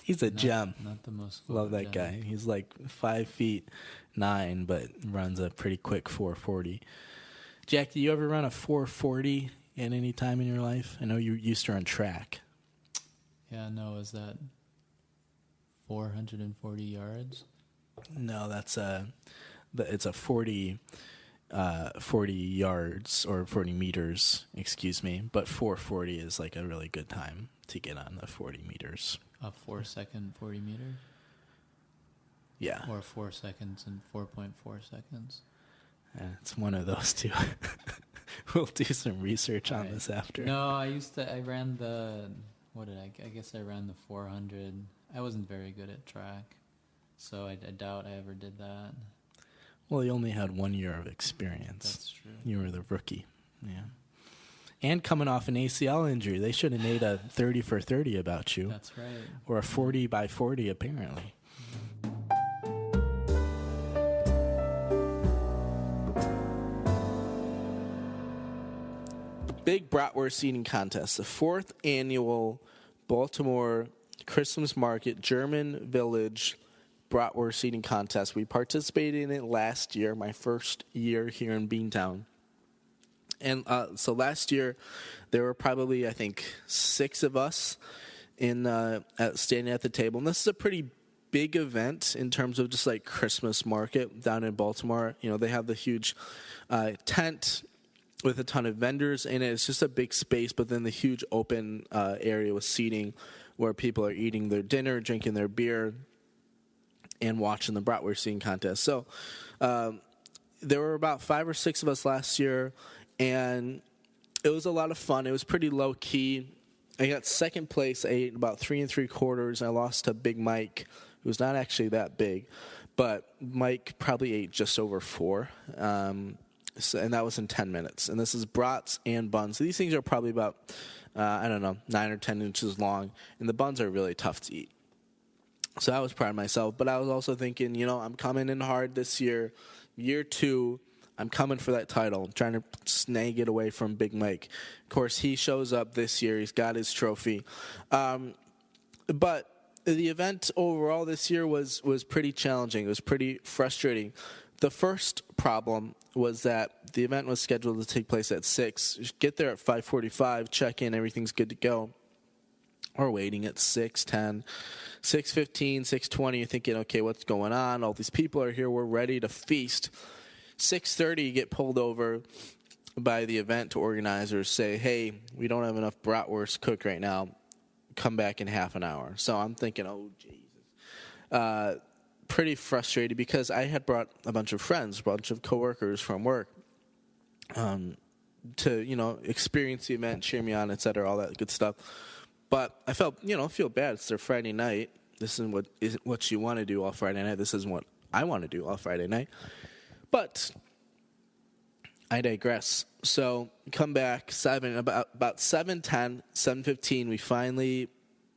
He's a gem. Not the most. Love that guy. He's like 5'9", but runs a pretty quick 4.40. Jack, do you ever run a 4.40 at any time in your life? I know you used to run track. Yeah, no, is that 440 yards? No, it's a 40 yards or 40 meters, excuse me. But 440 is like a really good time to get on the 40 meters. A 4-second 40 meter? Yeah. Or 4 seconds and 4.4 seconds? It's one of those two. We'll do some research on this after. No, I ran I guess I ran the 400. I wasn't very good at track, so I doubt I ever did that. Well, you only had 1 year of experience. That's true. You were the rookie. Yeah. And coming off an ACL injury. They should have made a 30 for 30 about you. That's right. Or a 40 by 40, apparently. Big Bratwurst eating contest, the 4th annual Baltimore Christmas Market German Village Bratwurst eating contest. We participated in it last year, my first year here in Beantown. And so last year, there were probably, I think, 6 of us standing at the table. And this is a pretty big event in terms of just like Christmas market down in Baltimore. They have the huge tent with a ton of vendors in it. It's just a big space, but then the huge open area with seating where people are eating their dinner, drinking their beer, and watching the Bratwurst eating contest. So there were about 5 or 6 of us last year, and it was a lot of fun. It was pretty low-key. I got second place. I ate about 3 3/4. I lost to Big Mike, who's not actually that big, but Mike probably ate just over 4. And that was in 10 minutes. And this is brats and buns. So these things are probably about, 9 or 10 inches long. And the buns are really tough to eat. So I was proud of myself. But I was also thinking, I'm coming in hard this year. Year 2, I'm coming for that title. I'm trying to snag it away from Big Mike. Of course, he shows up this year. He's got his trophy. But the event overall this year was pretty challenging. It was pretty frustrating. The first problem was that the event was scheduled to take place at 6. You get there at 5:45, check in, everything's good to go. We're waiting at 6:10, 6:15, 6:20. You're thinking, okay, what's going on? All these people are here. We're ready to feast. 6:30, you get pulled over by the event organizers, say, hey, we don't have enough bratwurst cooked right now. Come back in half an hour. So I'm thinking, oh, Jesus. Pretty frustrated because I had brought a bunch of friends, a bunch of coworkers from work to, experience the event, cheer me on, et cetera, all that good stuff. But I felt, feel bad. It's their Friday night. This isn't what you want to do all Friday night. This isn't what I want to do all Friday night. But I digress. So come back about 7:10, 7:15. We finally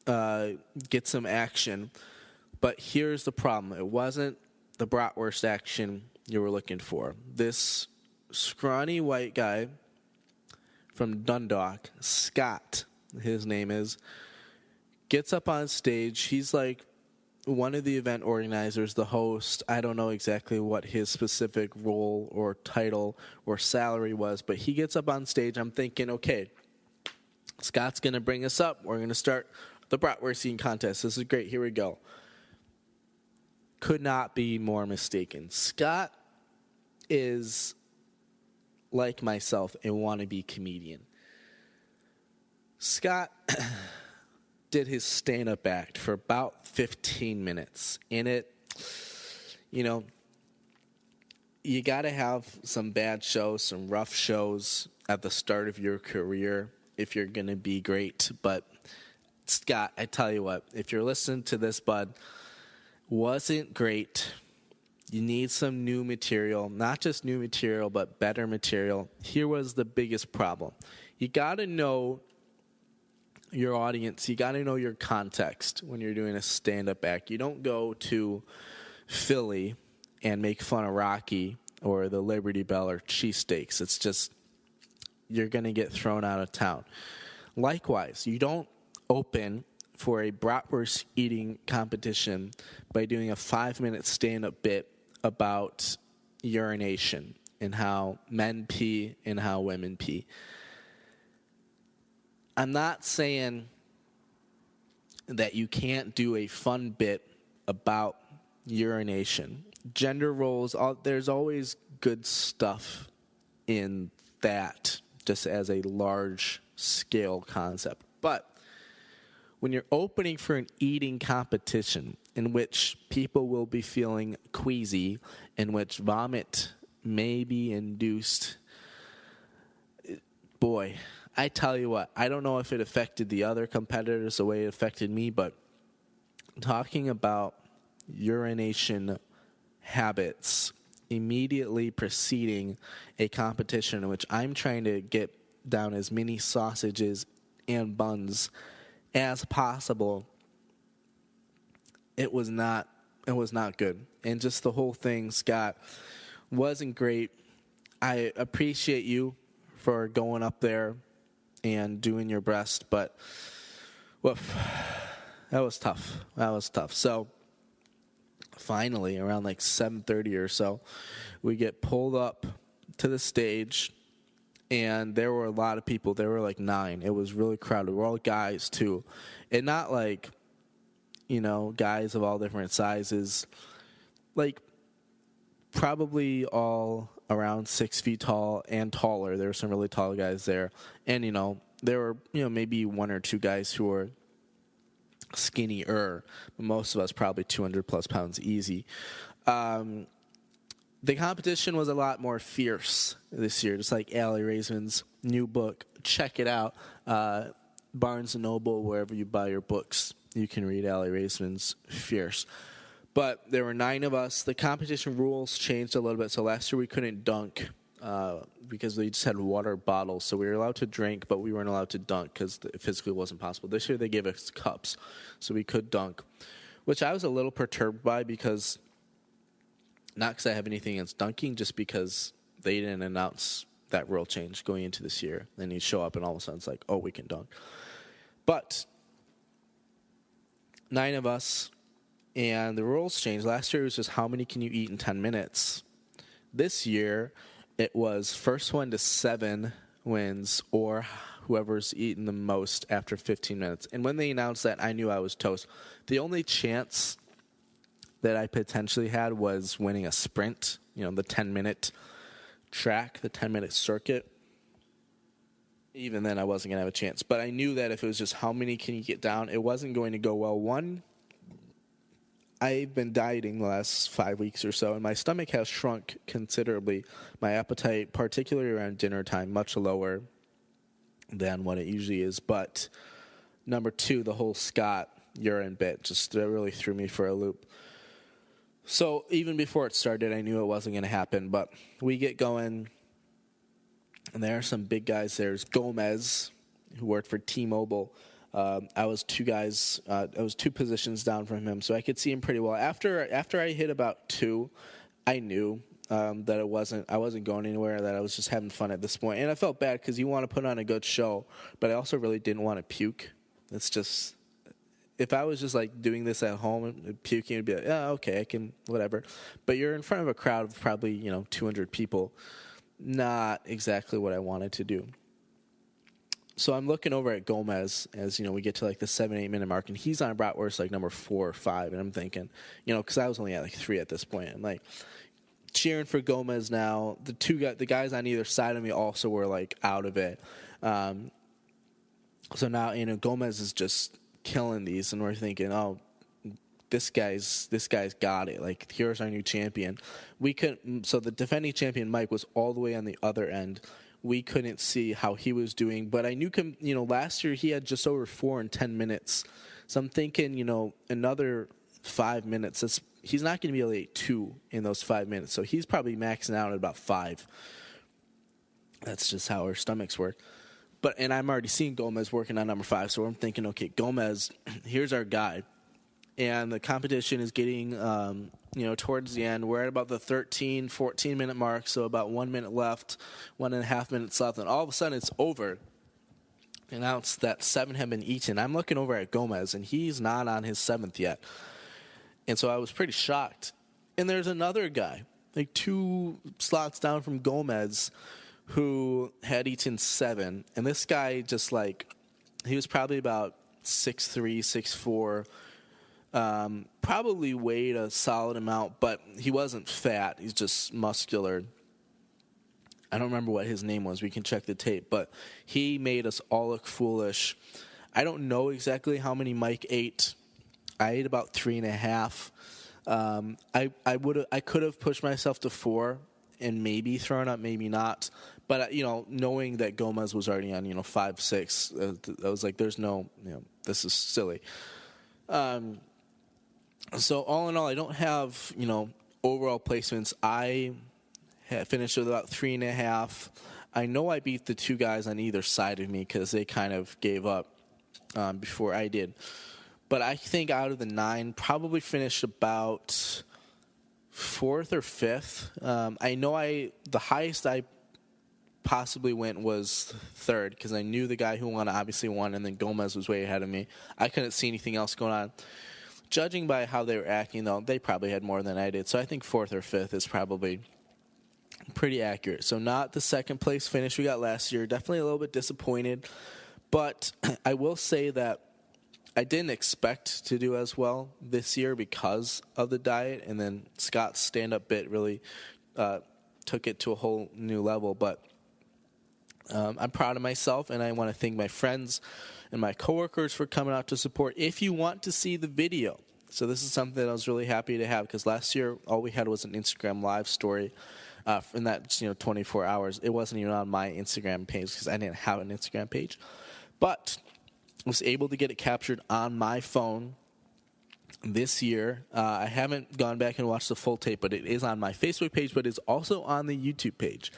get some action. But here's the problem. It wasn't the bratwurst action you were looking for. This scrawny white guy from Dundalk, Scott, his name is, gets up on stage. He's like one of the event organizers, the host. I don't know exactly what his specific role or title or salary was, but he gets up on stage. I'm thinking, okay, Scott's going to bring us up. We're going to start the bratwurst eating contest. This is great. Here we go. Could not be more mistaken. Scott is, like myself, a wannabe comedian. Scott did his stand-up act for about 15 minutes. In it, you got to have some bad shows, some rough shows at the start of your career if you're going to be great. But Scott, I tell you what, if you're listening to this, bud, wasn't great. You need some new material, not just new material, but better material. Here was the biggest problem. You got to know your audience. You got to know your context when you're doing a stand-up act. You don't go to Philly and make fun of Rocky or the Liberty Bell or cheesesteaks. It's just, you're going to get thrown out of town. Likewise, you don't open for a bratwurst eating competition by doing a 5-minute stand-up bit about urination and how men pee and how women pee. I'm not saying that you can't do a fun bit about urination. Gender roles, there's always good stuff in that, just as a large-scale concept. But when you're opening for an eating competition in which people will be feeling queasy, in which vomit may be induced, boy, I tell you what, I don't know if it affected the other competitors the way it affected me, but talking about urination habits immediately preceding a competition in which I'm trying to get down as many sausages and buns as possible, it was not good. And just the whole thing, Scott, wasn't great. I appreciate you for going up there and doing your best, but woof, that was tough. So finally, around like 7:30 or so, we get pulled up to the stage, and there were a lot of people. There were like 9. It was really crowded. We're all guys too, and not like, guys of all different sizes. Like probably all around 6 feet tall and taller. There were some really tall guys there. And, there were, maybe one or two guys who were skinnier. But most of us probably 200-plus pounds easy. The competition was a lot more fierce this year, just like Allie Raisman's new book. Check it out. Barnes & Noble, wherever you buy your books, you can read Allie Raisman's Fierce. But there were 9 of us. The competition rules changed a little bit. So last year we couldn't dunk because we just had water bottles. So we were allowed to drink, but we weren't allowed to dunk because it physically wasn't possible. This year they gave us cups, so we could dunk, which I was a little perturbed by because, not because I have anything against dunking, just because they didn't announce that rule change going into this year. Then you show up and all of a sudden it's like, oh, we can dunk. But 9 of us. And the rules changed. Last year it was just how many can you eat in 10 minutes. This year it was first one to 7 wins or whoever's eaten the most after 15 minutes. And when they announced that, I knew I was toast. The only chance that I potentially had was winning a sprint, the 10-minute track, the 10-minute circuit. Even then I wasn't going to have a chance. But I knew that if it was just how many can you get down, it wasn't going to go well. One, I've been dieting the last 5 weeks or so, and my stomach has shrunk considerably. My appetite, particularly around dinner time, much lower than what it usually is. But number 2, the whole Scott urine bit just really threw me for a loop. So even before it started, I knew it wasn't going to happen. But we get going, and there are some big guys. There's Gomez, who worked for T-Mobile. I was 2 positions down from him, so I could see him pretty well. After I hit about 2, I knew that I wasn't going anywhere, that I was just having fun at this point. And I felt bad because you want to put on a good show, but I also really didn't want to puke. It's just, if I was just like doing this at home and puking, it'd be like, yeah, okay, I can, whatever. But you're in front of a crowd of probably 200 people. Not exactly what I wanted to do. So I'm looking over at Gomez as, we get to like the 7-8 minute mark, and he's on Bratwurst like number 4 or 5. And I'm thinking, because I was only at like 3 at this point. I'm like cheering for Gomez now. The guys on either side of me also were like out of it. So now, Gomez is just killing these, and we're thinking, oh, this guy's got it. Like, here's our new champion. So the defending champion, Mike, was all the way on the other end. We couldn't see how he was doing, but I knew, last year he had just over 4 in 10 minutes. So I'm thinking, another 5 minutes. He's not going to be able to eat 2 in those 5 minutes. So he's probably maxing out at about 5. That's just how our stomachs work. And I'm already seeing Gomez working on number 5. So I'm thinking, okay, Gomez, here's our guy. And the competition is getting, towards the end. We're at about the 13, 14-minute mark, so about 1 minute left, 1.5 minutes left, and all of a sudden it's over. Announced that 7 have been eaten. I'm looking over at Gomez, and he's not on his 7th yet. And so I was pretty shocked. And there's another guy, like 2 slots down from Gomez, who had eaten 7. And this guy just he was probably about 6'3", 6'4", probably weighed a solid amount, but he wasn't fat. He's just muscular. I don't remember what his name was. We can check the tape, but he made us all look foolish. I don't know exactly how many Mike ate. I ate about 3.5. I could have pushed myself to 4 and maybe thrown up, maybe not. But knowing that Gomez was already on 5, 6, I was like, there's no, this is silly. So all in all, I don't have, overall placements. I finished with about 3.5. I know I beat the 2 guys on either side of me because they kind of gave up before I did. But I think out of the 9, probably finished about 4th or 5th. I know the highest I possibly went was 3rd because I knew the guy who won obviously won, and then Gomez was way ahead of me. I couldn't see anything else going on. Judging by how they were acting, though, they probably had more than I did. So I think 4th or 5th is probably pretty accurate. So not the 2nd place finish we got last year. Definitely a little bit disappointed. But I will say that I didn't expect to do as well this year because of the diet. And then Scott's stand-up bit really took it to a whole new level. But I'm proud of myself, and I want to thank my friends and my coworkers for coming out to support. If you want to see the video, so this is something that I was really happy to have, because last year all we had was an Instagram live story. In that 24 hours, it wasn't even on my Instagram page because I didn't have an Instagram page. But I was able to get it captured on my phone this year. I haven't gone back and watched the full tape, but it is on my Facebook page, but it's also on the YouTube page.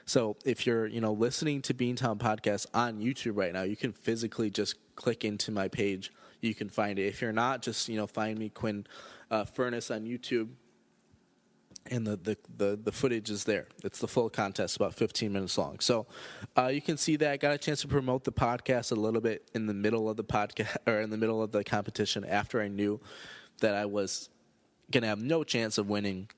So if you're listening to Beantown Podcast on YouTube right now, you can physically just click into my page. You can find it. If you're not, just find me, Quinn Furnace, on YouTube. And the footage is there. It's the full contest, about 15 minutes long. So you can see that. I got a chance to promote the podcast a little bit in the middle of the podcast, or in the middle of the competition, after I knew that I was going to have no chance of winning.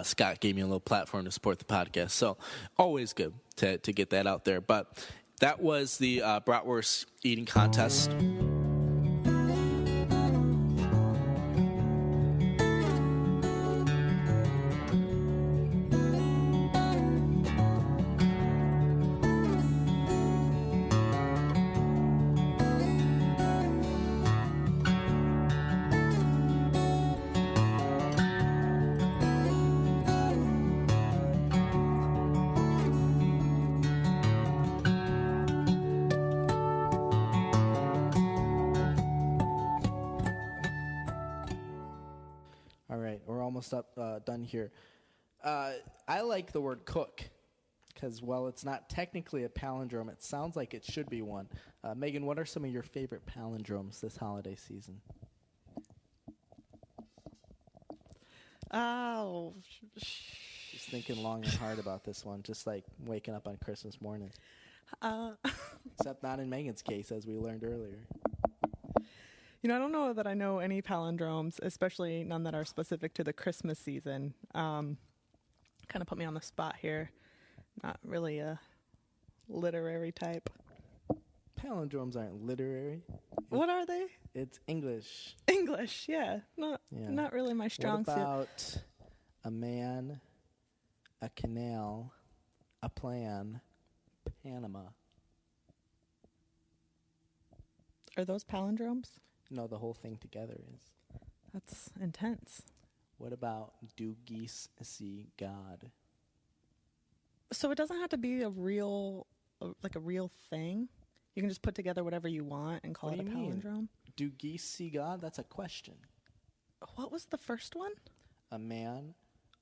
Scott gave me a little platform to support the podcast. So always good to get that out there. But that was the Bratwurst eating contest. Done here. I like the word cook because, while it's not technically a palindrome, it sounds like it should be one. Megan, what are some of your favorite palindromes this holiday season? Oh. Just thinking long and hard about this one, just like waking up on Christmas morning. Except not in Megan's case, as we learned earlier. I don't know that I know any palindromes, especially none that are specific to the Christmas season. Kind of put me on the spot here. Not really a literary type. Palindromes aren't literary. What are they? It's English. English, yeah. Not really my strong suit. What about a man, a canal, a plan, Panama? Are those palindromes? No, the whole thing together is. That's intense. What about do geese see God? So it doesn't have to be a real thing. You can just put together whatever you want and call it a palindrome. Do geese see God? That's a question. What was the first one? A man,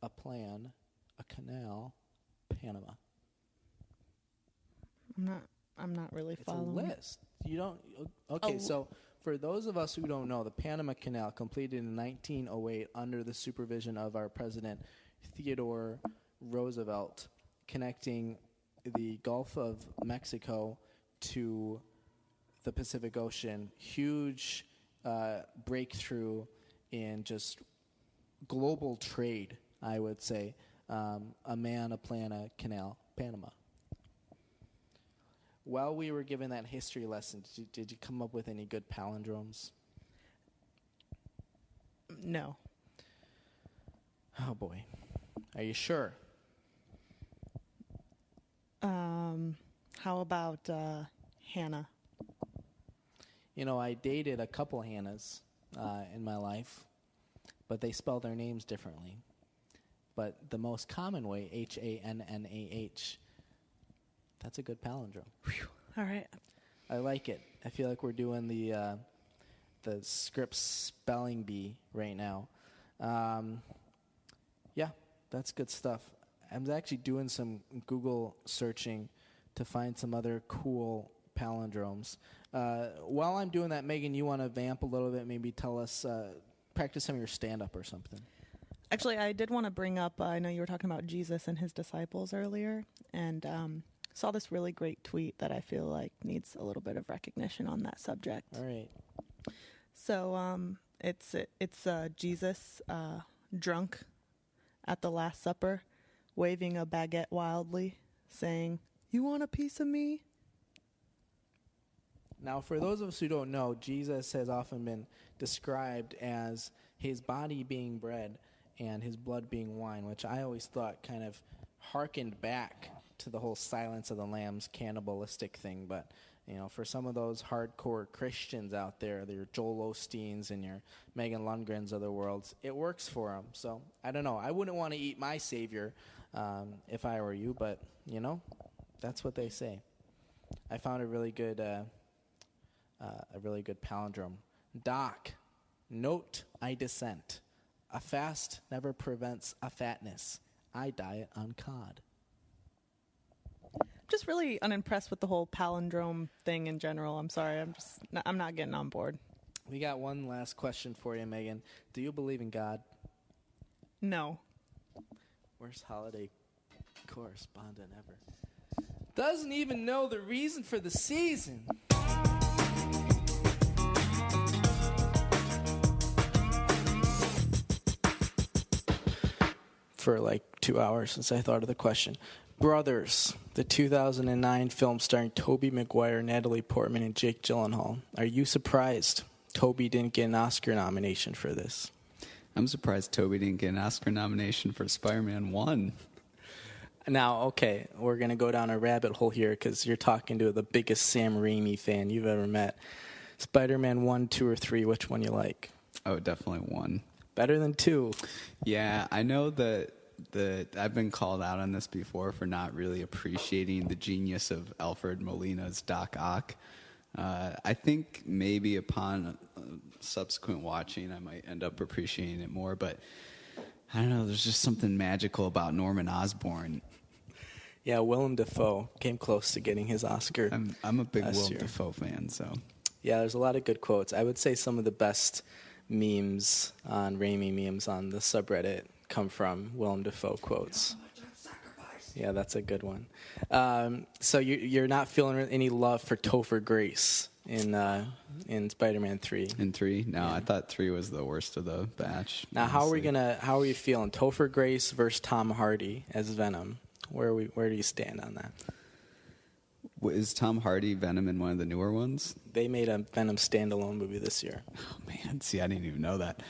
a plan, a canal, Panama. I'm not really following. It's a list. You don't. Okay, so for those of us who don't know, the Panama Canal, completed in 1908 under the supervision of our president Theodore Roosevelt, connecting the Gulf of Mexico to the Pacific Ocean. Huge breakthrough in just global trade, I would say. A man, a plan, a canal, Panama. While we were given that history lesson, did you come up with any good palindromes? No. Oh, boy. Are you sure? How about Hannah? I dated a couple Hannahs in my life, but they spell their names differently. But the most common way, Hannah, that's a good palindrome. Whew. All right. I like it. I feel like we're doing the script spelling bee right now. Yeah, that's good stuff. I'm actually doing some Google searching to find some other cool palindromes. While I'm doing that, Megan, you want to vamp a little bit, maybe tell us, practice some of your stand-up or something. Actually, I did want to bring up, I know you were talking about Jesus and his disciples earlier, and saw this really great tweet that I feel like needs a little bit of recognition on that subject. All right. So it's Jesus drunk at the Last Supper, waving a baguette wildly, saying, "You want a piece of me?" Now, for those of us who don't know, Jesus has often been described as his body being bread and his blood being wine, which I always thought kind of harkened back to the whole Silence of the Lambs cannibalistic thing. But, for some of those hardcore Christians out there, your Joel Osteens and your Megan Lundgrens of the world, it works for them. So, I don't know. I wouldn't want to eat my Savior if I were you, but, that's what they say. I found a really good palindrome. Doc, note I dissent. A fast never prevents a fatness. I diet on cod. Just really unimpressed with the whole palindrome thing in general. I'm sorry. I'm not getting on board. We got one last question for you, Megan. Do you believe in God? No. Worst holiday correspondent ever. Doesn't even know the reason for the season. For like 2 hours since I thought of the question. Brothers, the 2009 film starring Tobey Maguire, Natalie Portman, and Jake Gyllenhaal. Are you surprised Tobey didn't get an Oscar nomination for this? I'm surprised Tobey didn't get an Oscar nomination for Spider-Man 1. Now, okay, we're going to go down a rabbit hole here because you're talking to the biggest Sam Raimi fan you've ever met. Spider-Man 1, 2, or 3, which one you like? Oh, definitely 1. Better than 2. Yeah, I know that I've been called out on this before for not really appreciating the genius of Alfred Molina's Doc Ock. I think maybe upon subsequent watching I might end up appreciating it more, but I don't know, there's just something magical about Norman Osborn. Yeah, Willem Dafoe came close to getting his Oscar. I'm a big Willem Dafoe fan, so. Yeah, there's a lot of good quotes. I would say some of the best memes on Raimi memes on the subreddit come from Willem Dafoe quotes. Yeah, that's a good one. So you're not feeling any love for Topher Grace in Spider-Man 3? In 3? No, yeah. I thought 3 was the worst of the batch. Now, honestly. How are you feeling? Topher Grace versus Tom Hardy as Venom. Where do you stand on that? Is Tom Hardy Venom in one of the newer ones? They made a Venom standalone movie this year. Oh, man. See, I didn't even know that.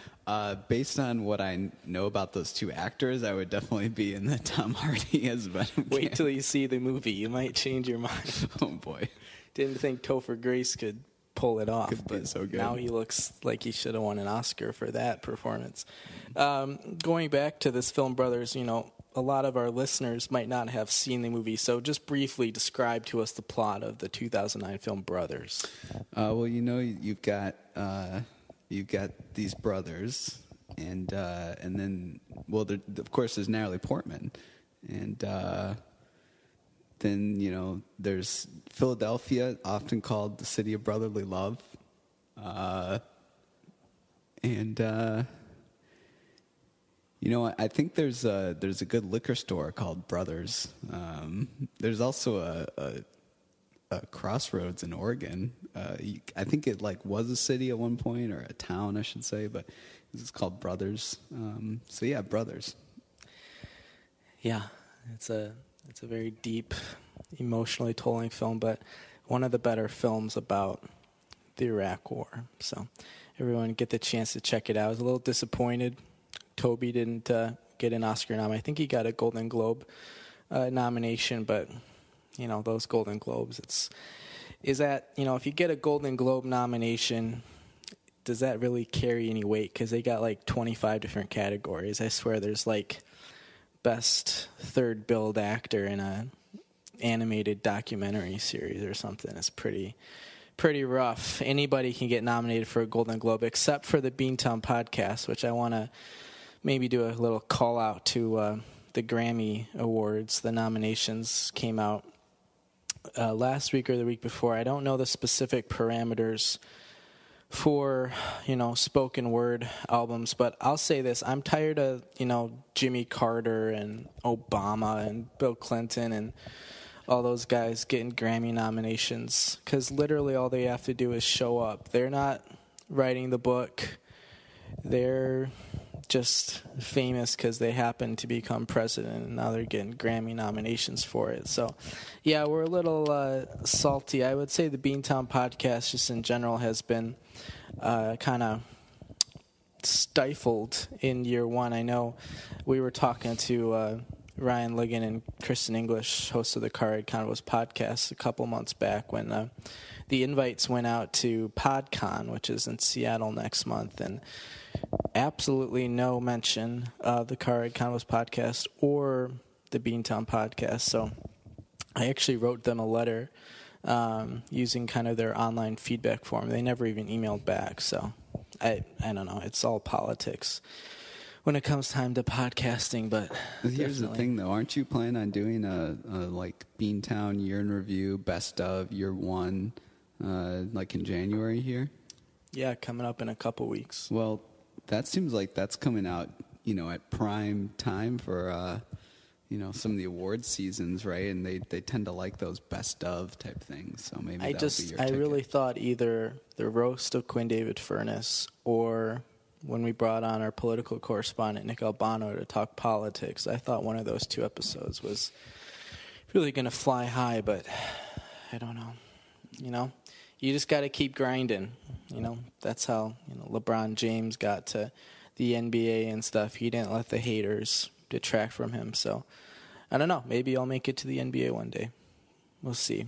Based on what I know about those two actors, I would definitely be in the Tom Hardy as Venom. Wait till you see the movie. You might change your mind. Oh, boy. Didn't think Topher Grace could pull it off, but so good. Now he looks like he should have won an Oscar for that performance. Going back to this film, Brothers, a lot of our listeners might not have seen the movie, so just briefly describe to us the plot of the 2009 film Brothers. Well, you've got these brothers, and then, well, of course, there's Natalie Portman, and then there's Philadelphia, often called the city of brotherly love, and. I think there's a good liquor store called Brothers. There's also a Crossroads in Oregon. I think it was a city at one point, or a town, I should say, but it's called Brothers. So yeah, Brothers. Yeah, it's a very deep, emotionally tolling film, but one of the better films about the Iraq War. So everyone get the chance to check it out. I was a little disappointed Tobey didn't get an Oscar nom. I think he got a Golden Globe nomination, but those Golden Globes, if you get a Golden Globe nomination, does that really carry any weight? Because they got 25 different categories. I swear there's best third billed actor in a animated documentary series or something. It's pretty rough. Anybody can get nominated for a Golden Globe except for the Beantown podcast, which I want to maybe do a little call out to the Grammy Awards. The nominations came out last week or the week before. I don't know the specific parameters for, spoken word albums, but I'll say this. I'm tired of, Jimmy Carter and Obama and Bill Clinton and all those guys getting Grammy nominations, because literally all they have to do is show up. They're not writing the book. They're just famous because they happen to become president, and now they're getting Grammy nominations for it. So, yeah, we're a little salty. I would say the Beantown podcast, just in general, has been kind of stifled in year one. I know we were talking to Ryan Ligon and Kristen English, hosts of the Car Ride Convos podcast, a couple months back when the invites went out to PodCon, which is in Seattle next month, and absolutely no mention of the Car Ride Convos podcast or the Beantown podcast. So I actually wrote them a letter using kind of their online feedback form. They never even emailed back, so I don't know. It's all politics when it comes time to podcasting, but here's the thing, though. Aren't you planning on doing a like Beantown year in review, best of year one, like in January here? Yeah, coming up in a couple weeks. Well, that seems like that's coming out, at prime time for, some of the award seasons, right? And they tend to like those best of type things. So maybe that'll be your ticket. really thought either the roast of Quinn David Furness or when we brought on our political correspondent Nick Albano to talk politics, I thought one of those two episodes was really going to fly high, but I don't know. You just got to keep grinding. That's how LeBron James got to the NBA and stuff. He didn't let the haters detract from him. So I don't know. Maybe I'll make it to the NBA one day. We'll see.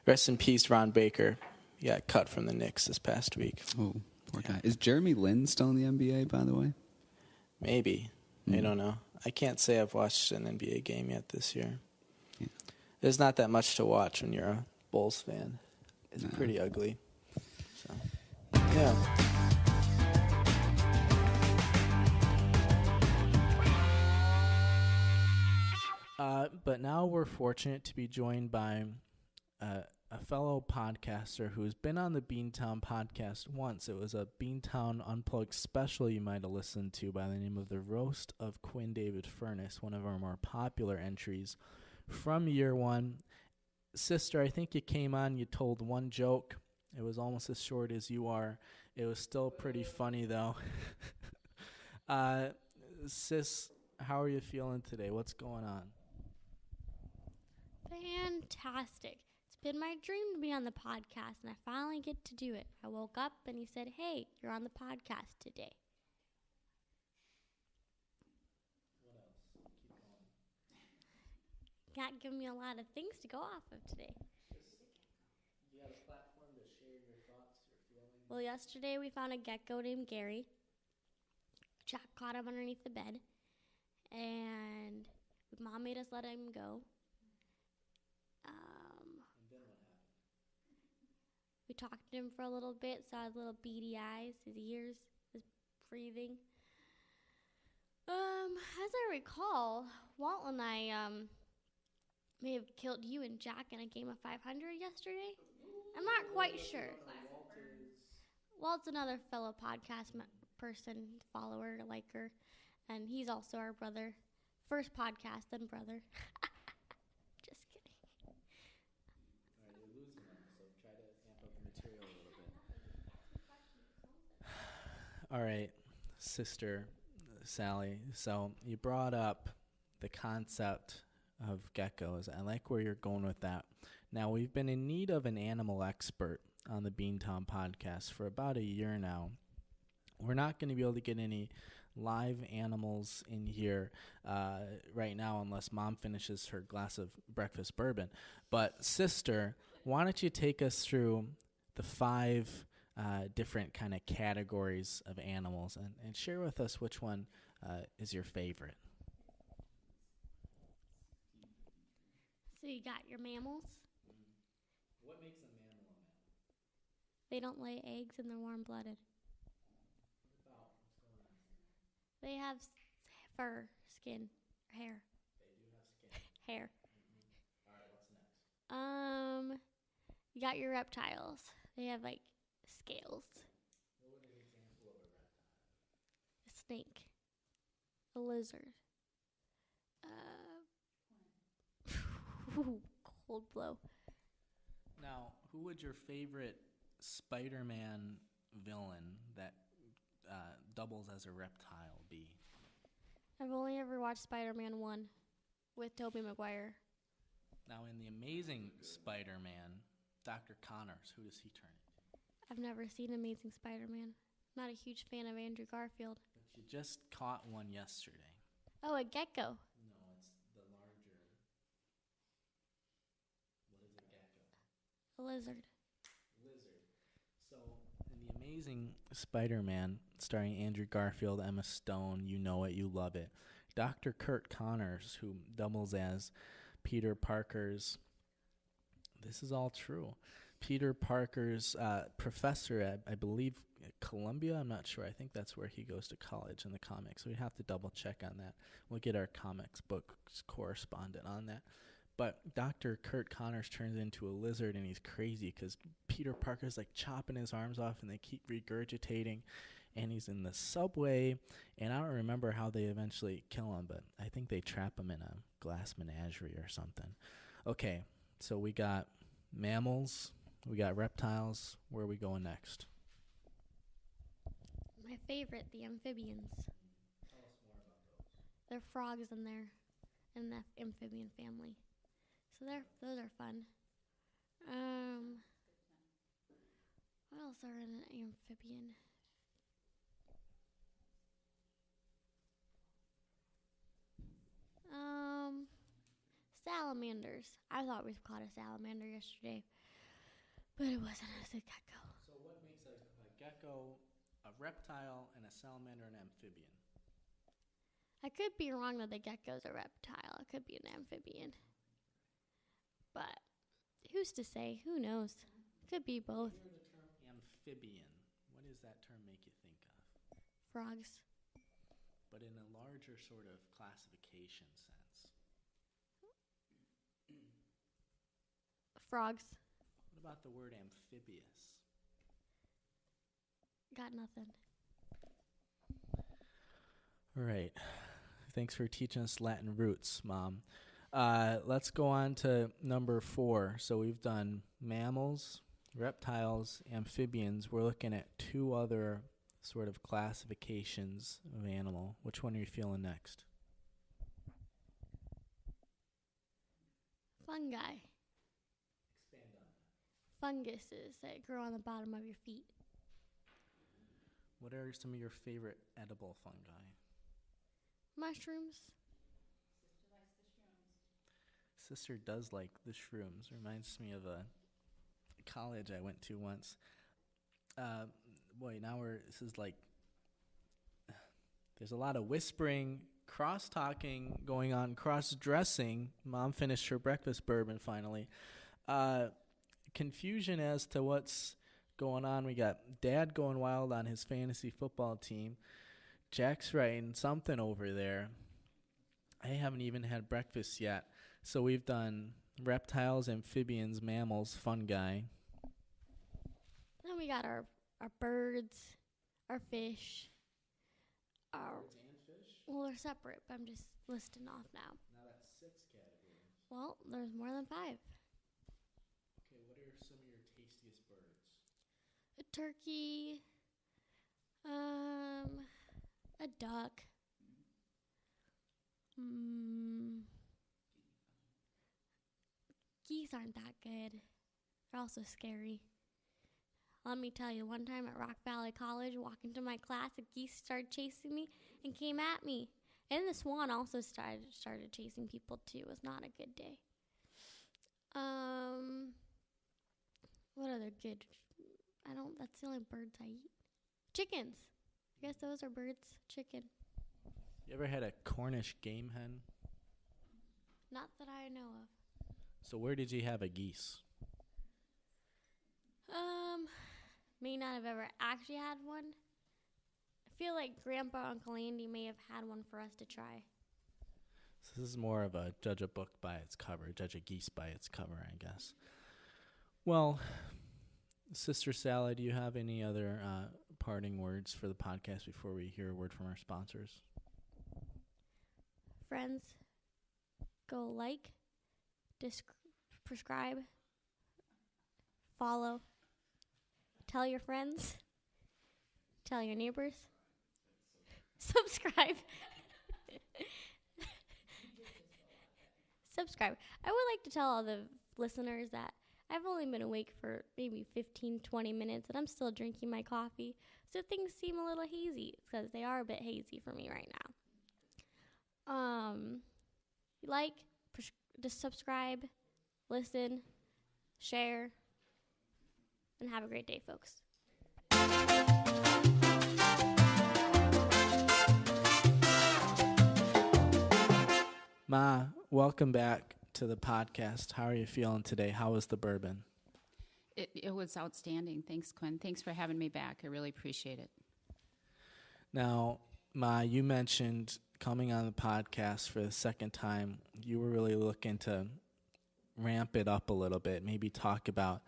Rest in peace, Ron Baker. He got cut from the Knicks this past week. Oh, poor guy. Is Jeremy Lin still in the NBA, by the way? Maybe. I don't know. I can't say I've watched an NBA game yet this year. Yeah. There's not that much to watch when you're a Bulls fan. It's pretty ugly. So, yeah. But now we're fortunate to be joined by a fellow podcaster who's been on the Beantown podcast once. It was a Beantown Unplugged special you might have listened to by the name of The Roast of Quinn David Furness, one of our more popular entries from year one. Sister, I think you came on, you told one joke. It was almost as short as you are. It was still pretty funny, though. Sis, how are you feeling today? What's going on? Fantastic. It's been my dream to be on the podcast, and I finally get to do it. I woke up, and he said, hey, you're on the podcast today. What else? Keep going. Not giving me a lot of things to go off of today. You have a platform to share your thoughts, your feelings? Well, yesterday we found a gecko named Gary. Jack caught him underneath the bed, and Mom made us let him go. And then what happened? We talked to him for a little bit, saw his little beady eyes, his ears, his breathing. As I recall, Walt and I may have killed you and Jack in a game of 500 yesterday. I'm not quite sure. Walt's another fellow podcast person, follower, liker, and he's also our brother. First podcast, then brother. Just kidding. All right, you're losing them, so try to amp up the material a little bit. All right, Sister Sally. So you brought up the concept of geckos. I like where you're going with that. Now, we've been in need of an animal expert on the Beantown podcast for about a year now. We're not going to be able to get any live animals in here right now unless Mom finishes her glass of breakfast bourbon. But, Sister, why don't you take us through the 5 different kind of categories of animals and share with us which one is your favorite. So you got your mammals. What makes a mammal a mammal? They don't lay eggs and they're warm-blooded. What's going on? They have fur, skin, hair. They do have skin. Hair. Mm-hmm. All right, what's next? You got your reptiles. They have like scales. What would an example of a reptile? A snake. A lizard. Cold blow. Now, who would your favorite Spider-Man villain that doubles as a reptile be? I've only ever watched Spider-Man 1 with Tobey Maguire. Now, in the Amazing Spider-Man, Dr. Connors, who does he turn into? I've never seen Amazing Spider-Man. Not a huge fan of Andrew Garfield. But you just caught one yesterday. Oh, a gecko. No, it's the larger. What is a gecko? A lizard. Lizard. So, in The Amazing Spider-Man, starring Andrew Garfield, Emma Stone, you know it, you love it. Dr. Kurt Connors, who doubles as Peter Parker's, this is all true, Peter Parker's professor at, I believe, Columbia. I'm not sure. I think that's where he goes to college in the comics. So we'd have to double check on that. We'll get our comics books correspondent on that. But Dr. Kurt Connors turns into a lizard, and he's crazy because Peter Parker's like chopping his arms off, and they keep regurgitating. And he's in the subway, and I don't remember how they eventually kill him, but I think they trap him in a glass menagerie or something. Okay, so we got mammals, we got reptiles. Where are we going next? My favorite, the amphibians. Tell us more about those. They're frogs in the amphibian family. So those are fun. What else are in an amphibian? Salamanders. I thought we caught a salamander yesterday, but it wasn't. It was a gecko. So what makes a gecko, a reptile, and a salamander an amphibian? I could be wrong that the gecko's a reptile. It could be an amphibian. But who's to say? Who knows? Could be both. When you hear the term amphibian, what does that term make you think of? Frogs. But in a larger sort of classification sense. Frogs. What about the word amphibious? Got nothing. All right. Thanks for teaching us Latin roots, Mom. Let's go on to number 4. So we've done mammals, reptiles, amphibians. We're looking at 2 other sort of classifications of animal. Which one are you feeling next? Fungi. Expand on that. Funguses that grow on the bottom of your feet. What are some of your favorite edible fungi? Mushrooms. Sister does like the shrooms. Reminds me of a college I went to once. This is like, there's a lot of whispering, cross-talking going on, cross-dressing. Mom finished her breakfast bourbon finally. Confusion as to what's going on. We got Dad going wild on his fantasy football team. Jack's writing something over there. I haven't even had breakfast yet. So we've done reptiles, amphibians, mammals, fungi. Then we got our birds, our fish. Birds and fish? Well, they're separate, but I'm just listing off now. Now that's 6 categories. Well, there's more than 5. Okay, what are some of your tastiest birds? A turkey, a duck, geese aren't that good. They're also scary. Let me tell you, one time at Rock Valley College, walking to my class, a geese started chasing me and came at me. And the swan also started chasing people too. It was not a good day. What other good? That's the only birds I eat. Chickens. I guess those are birds. Chicken. You ever had a Cornish game hen? Not that I know of. So where did you have a geese? May not have ever actually had one. I feel like Grandpa Uncle Andy may have had one for us to try. So this is more of a judge a book by its cover, judge a geese by its cover, I guess. Well, Sister Sally, do you have any other parting words for the podcast before we hear a word from our sponsors? Friends, go like, prescribe, follow, tell your friends, tell your neighbors, subscribe. Subscribe. I would like to tell all the listeners that I've only been awake for maybe 15, 20 minutes, and I'm still drinking my coffee. So things seem a little hazy, because they are a bit hazy for me right now. Just subscribe, listen, share, and have a great day, folks. Ma, welcome back to the podcast. How are you feeling today? How was the bourbon? It was outstanding. Thanks, Quinn. Thanks for having me back. I really appreciate it. Now, Ma, you mentioned coming on the podcast for the second time. You were really looking to ramp it up a little bit, maybe talk about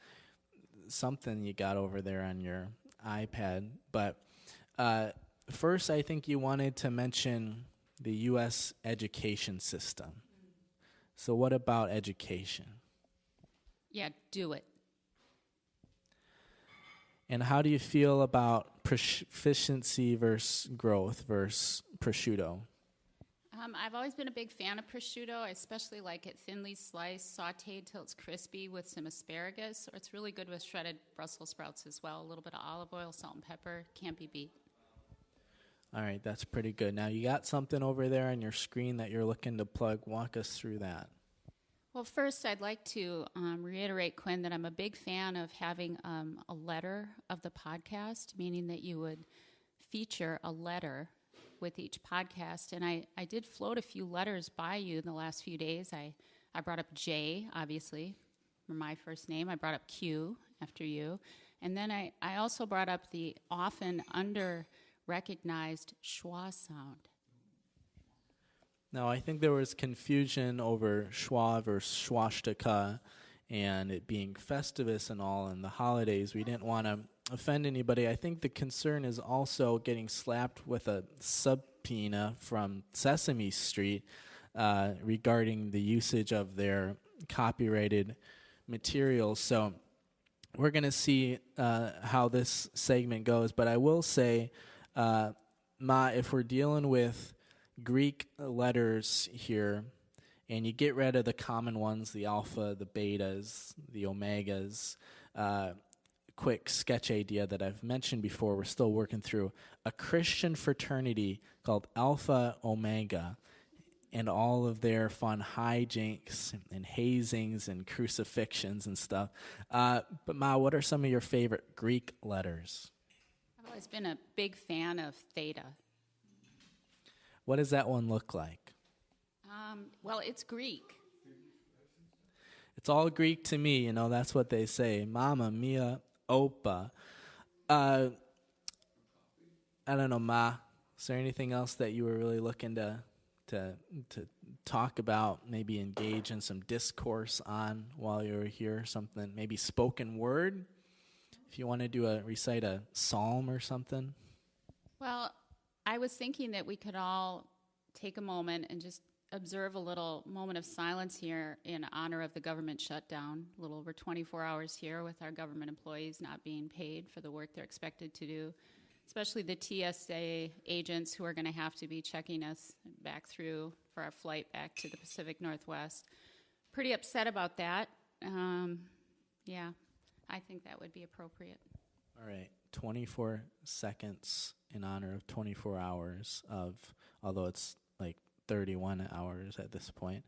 something you got over there on your iPad. But first, I think you wanted to mention the U.S. education system. So what about education? Yeah, do it. And how do you feel about proficiency versus growth versus prosciutto? I've always been a big fan of prosciutto. I especially like it thinly sliced, sauteed till it's crispy with some asparagus, or it's really good with shredded Brussels sprouts as well. A little bit of olive oil, salt and pepper, can't be beat. All right, that's pretty good. Now, you got something over there on your screen that you're looking to plug. Walk us through that. Well, first, I'd like to reiterate, Quinn, that I'm a big fan of having a letter of the podcast, meaning that you would feature a letter with each podcast. And I did float a few letters by you in the last few days. I brought up J, obviously, for my first name. I brought up Q after you. And then I also brought up the often under-recognized schwa sound. Now, I think there was confusion over schwa versus swastika and it being Festivus and all in the holidays. We didn't want to offend anybody. I think the concern is also getting slapped with a subpoena from Sesame Street regarding the usage of their copyrighted materials. So we're going to see how this segment goes. But I will say, Ma, if we're dealing with Greek letters here, and you get rid of the common ones, the alpha, the betas, the omegas, quick sketch idea that I've mentioned before, we're still working through, a Christian fraternity called Alpha Omega, and all of their fun hijinks and hazings and crucifixions and stuff. But Ma, what are some of your favorite Greek letters? I've always been a big fan of theta. What does that one look like? Well, it's Greek. It's all Greek to me, you know, that's what they say. Mamma mia, opa. I don't know, Ma, is there anything else that you were really looking to talk about, maybe engage in some discourse on while you were here? Something, maybe spoken word? If you want to recite a psalm or something? Well, I was thinking that we could all take a moment and just observe a little moment of silence here in honor of the government shutdown, a little over 24 hours here with our government employees not being paid for the work they're expected to do, especially the TSA agents who are going to have to be checking us back through for our flight back to the Pacific Northwest. Pretty upset about that. Yeah, I think that would be appropriate. All right, 24 seconds in honor of 24 hours of, although it's like 31 hours at this point,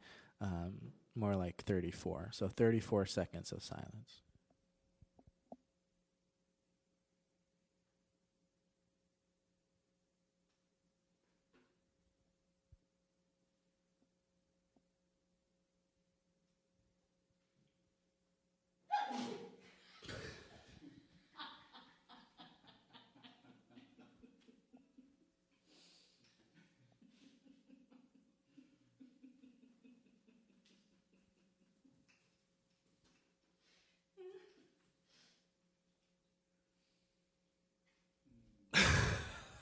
more like 34. So 34 seconds of silence.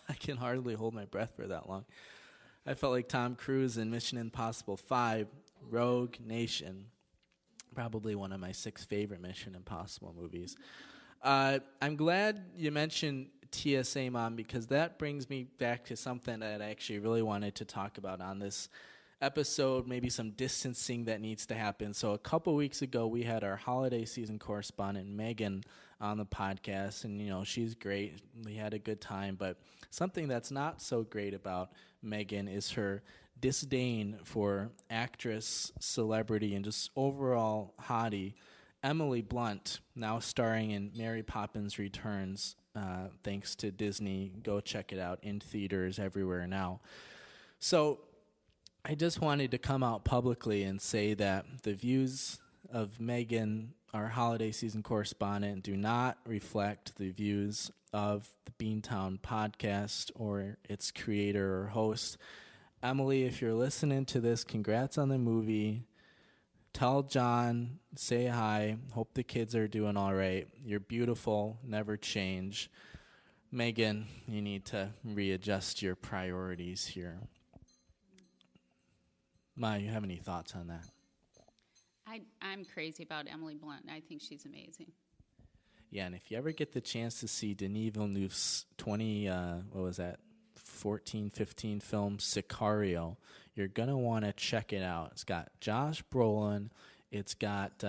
I can hardly hold my breath for that long. I felt like Tom Cruise in Mission Impossible 5, Rogue Nation. Probably one of my 6 favorite Mission Impossible movies. I'm glad you mentioned TSA, Mom, because that brings me back to something that I actually really wanted to talk about on this episode, maybe some distancing that needs to happen. So a couple weeks ago, we had our holiday season correspondent, Megan, on the podcast, and, she's great. We had a good time, but something that's not so great about Megan is her disdain for actress, celebrity, and just overall hottie Emily Blunt, now starring in Mary Poppins Returns, thanks to Disney. Go check it out in theaters everywhere now. So I just wanted to come out publicly and say that the views of Megan, our holiday season correspondent, do not reflect the views of the Beantown podcast or its creator or host. Emily, if you're listening to this, congrats on the movie. Tell John, say hi. Hope the kids are doing all right. You're beautiful, never change. Megan, you need to readjust your priorities here. Ma, you have any thoughts on that? I'm crazy about Emily Blunt. I think she's amazing. Yeah, and if you ever get the chance to see Denis Villeneuve's 15 film Sicario, you're going to want to check it out. It's got Josh Brolin, it's got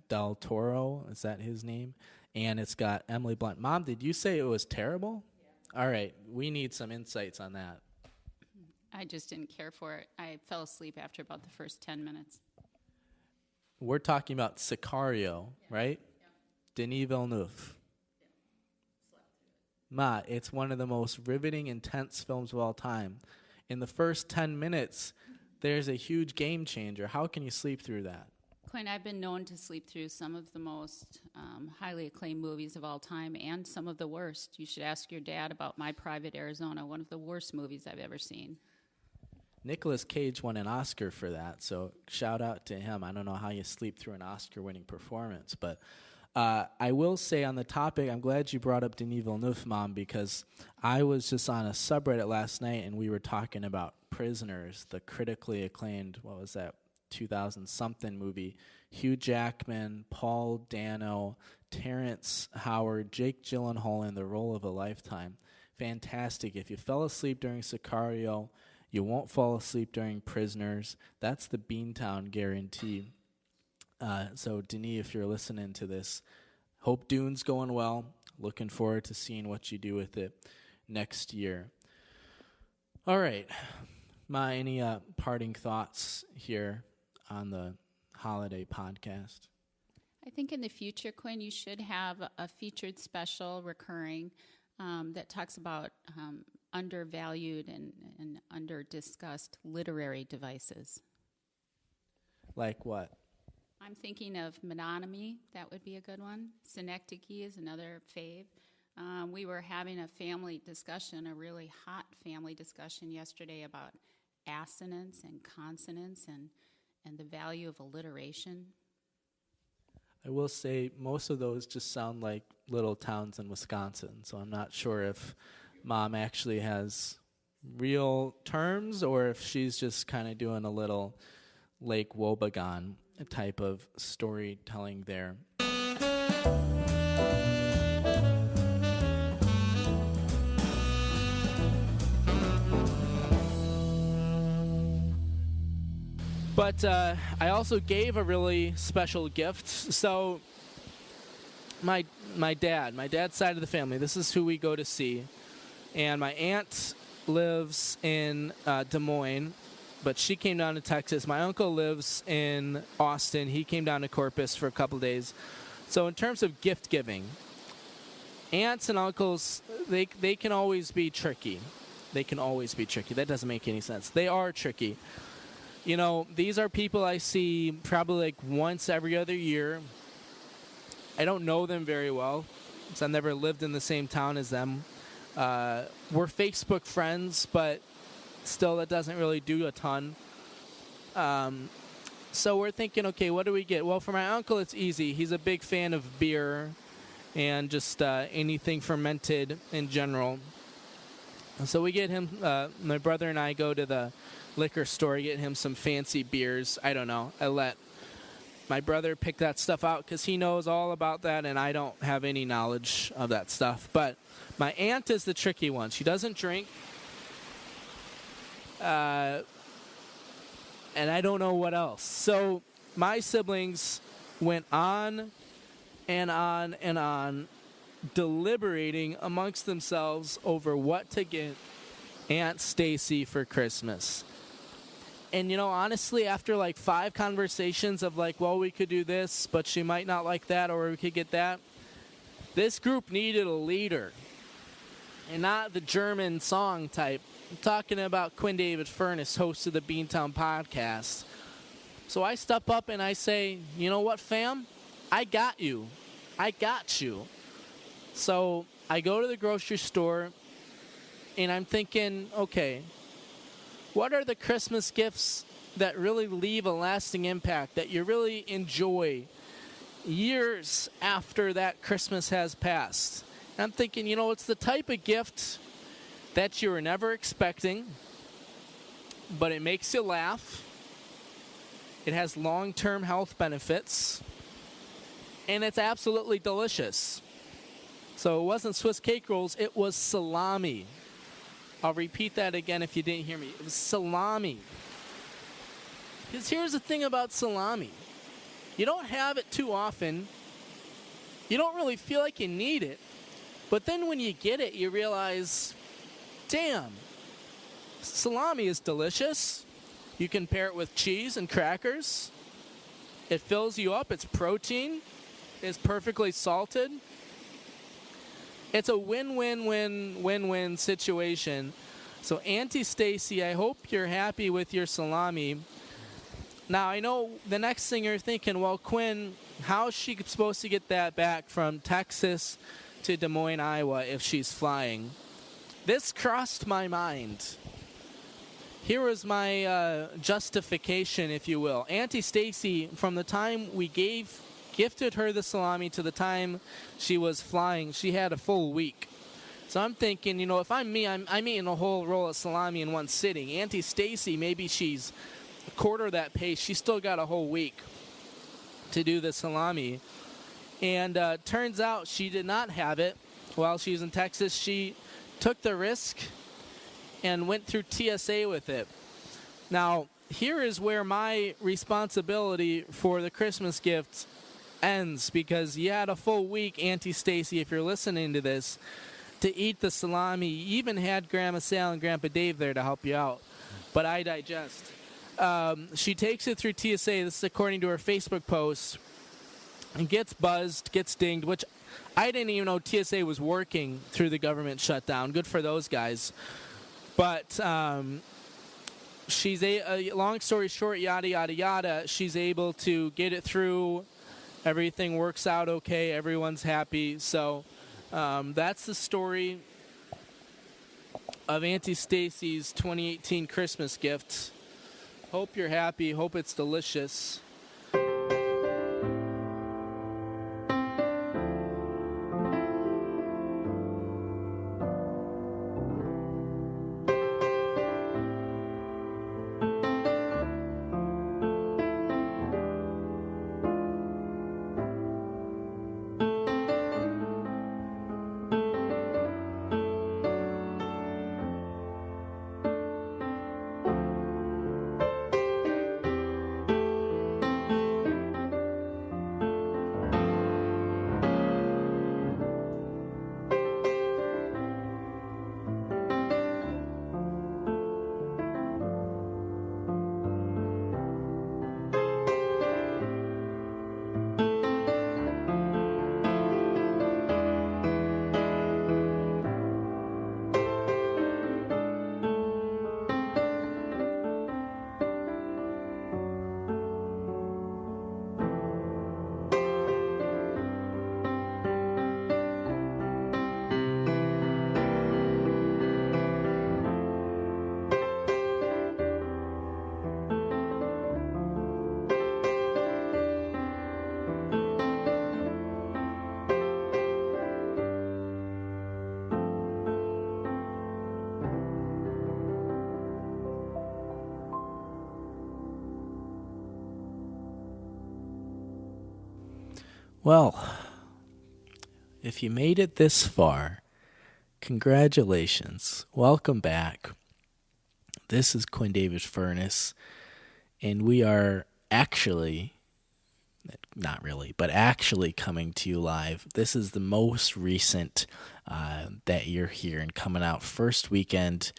Del Toro, is that his name? And it's got Emily Blunt. Mom, did you say it was terrible? Yeah. All right, we need some insights on that. I just didn't care for it. I fell asleep after about the first 10 minutes. We're talking about Sicario, right? Yeah. Denis Villeneuve. Yeah. Ma, it's one of the most riveting, intense films of all time. In the first 10 minutes, there's a huge game changer. How can you sleep through that? Quinn, I've been known to sleep through some of the most highly acclaimed movies of all time and some of the worst. You should ask your dad about My Private Arizona, one of the worst movies I've ever seen. Nicolas Cage won an Oscar for that, so shout out to him. I don't know how you sleep through an Oscar-winning performance, but I will say on the topic, I'm glad you brought up Denis Villeneuve, Mom, because I was just on a subreddit last night, and we were talking about Prisoners, the critically acclaimed, 2000-something movie. Hugh Jackman, Paul Dano, Terrence Howard, Jake Gyllenhaal in the role of a lifetime. Fantastic. If you fell asleep during Sicario, you won't fall asleep during Prisoners. That's the Beantown guarantee. So, Denis, if you're listening to this, hope Dune's going well. Looking forward to seeing what you do with it next year. All right. Ma, any parting thoughts here on the holiday podcast? I think in the future, Quinn, you should have a featured special recurring that talks about undervalued and under-discussed literary devices. Like what? I'm thinking of mononymy. That would be a good one. Synecdoche is another fave. We were having a family discussion, a really hot family discussion yesterday about assonance and consonants and the value of alliteration. I will say most of those just sound like little towns in Wisconsin, so I'm not sure if Mom actually has real terms or if she's just kind of doing a little Lake Wobegon type of storytelling there. But I also gave a really special gift. So my dad's side of the family, this is who we go to see. And my aunt lives in Des Moines, but she came down to Texas. My uncle lives in Austin. He came down to Corpus for a couple days. So in terms of gift giving, aunts and uncles, they can always be tricky. They can always be tricky. That doesn't make any sense. They are tricky. You know, these are people I see probably like once every other year. I don't know them very well, because I've never lived in the same town as them. We're Facebook friends, but still that doesn't really do a ton. So we're thinking, okay, what do we get? Well, for my uncle, it's easy. He's a big fan of beer and just anything fermented in general. So we get him, my brother and I go to the liquor store, get him some fancy beers. I don't know. I let my brother pick that stuff out because he knows all about that, and I don't have any knowledge of that stuff. But my aunt is the tricky one. She doesn't drink. and I don't know what else. So my siblings went on and on and on, deliberating amongst themselves over what to get Aunt Stacy for Christmas. And, you know, honestly, after like 5 conversations of like, well, we could do this, but she might not like that, or we could get that, this group needed a leader. And not the German song type. I'm talking about Quinn David Furness, host of the Beantown podcast. So I step up and I say, you know what, fam? I got you. I got you. So I go to the grocery store, and I'm thinking, okay, what are the Christmas gifts that really leave a lasting impact, that you really enjoy years after that Christmas has passed? And I'm thinking, you know, it's the type of gift that you were never expecting, but it makes you laugh. It has long-term health benefits, and it's absolutely delicious. So it wasn't Swiss cake rolls, it was salami. I'll repeat that again if you didn't hear me. It was salami. Because here's the thing about salami. You don't have it too often. You don't really feel like you need it. But then when you get it, you realize, damn, salami is delicious. You can pair it with cheese and crackers. It fills you up. It's protein. It's perfectly salted. It's a win-win-win-win-win situation. So Auntie Stacy, I hope you're happy with your salami. Now, I know the next thing you're thinking, well, Quinn, how is she supposed to get that back from Texas to Des Moines, Iowa, if she's flying? This crossed my mind. Here was my justification, if you will. Auntie Stacy, from the time we gifted her the salami to the time she was flying, she had a full week. So I'm thinking, you know, if I'm me, I'm eating a whole roll of salami in one sitting. Auntie Stacy, maybe she's a quarter of that pace. She still got a whole week to do the salami. And turns out she did not have it while she was in Texas. She took the risk and went through TSA with it. Now, here is where my responsibility for the Christmas gift ends, because you had a full week, Auntie Stacy, if you're listening to this, to eat the salami. You even had Grandma Sal and Grandpa Dave there to help you out. But I digest. She takes it through TSA, this is according to her Facebook post, and gets buzzed, gets dinged, which I didn't even know TSA was working through the government shutdown. Good for those guys. But she's long story short, yada, yada, yada, she's able to get it through. Everything works out okay. Everyone's happy. So that's the story of Auntie Stacy's 2018 Christmas gift. Hope you're happy. Hope it's delicious. Well, if you made it this far, congratulations. Welcome back. This is Quinn David Furness, And we are actually, not really, but actually coming to you live. This is the most recent that you're here and coming out first weekend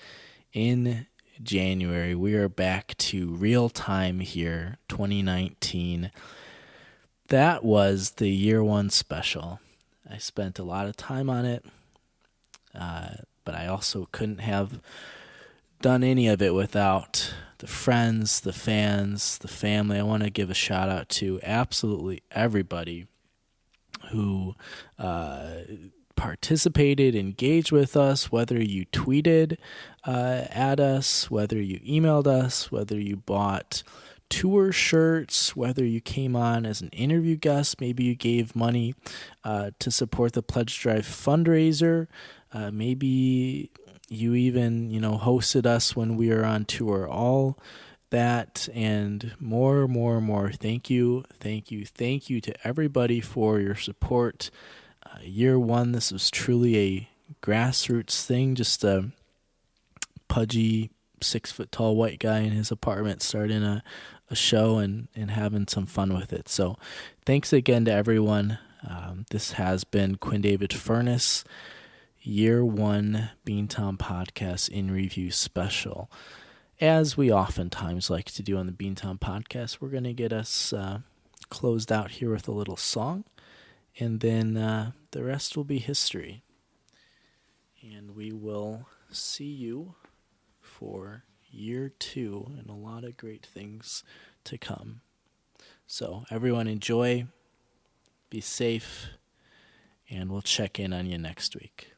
in January. We are back to real time here, 2019. That was the year one special. I spent a lot of time on it, but I also couldn't have done any of it without the friends, the fans, the family. I want to give a shout out to absolutely everybody who participated, engaged with us, whether you tweeted at us, whether you emailed us, whether you bought tour shirts, whether you came on as an interview guest, maybe you gave money to support the Pledge Drive fundraiser, maybe you even, hosted us when we were on tour. All that and more. Thank you to everybody for your support. Year one, this was truly a grassroots thing, just a pudgy 6-foot-tall white guy in his apartment starting a show and having some fun with it. So thanks again to everyone. This has been Quinn David Furness, Year 1 Beantown Podcast in Review Special. As we oftentimes like to do on the Beantown Podcast, we're going to get us closed out here with a little song, and then the rest will be history. And we will see you for year 2 and a lot of great things to come. So everyone enjoy, be safe, and we'll check in on you next week.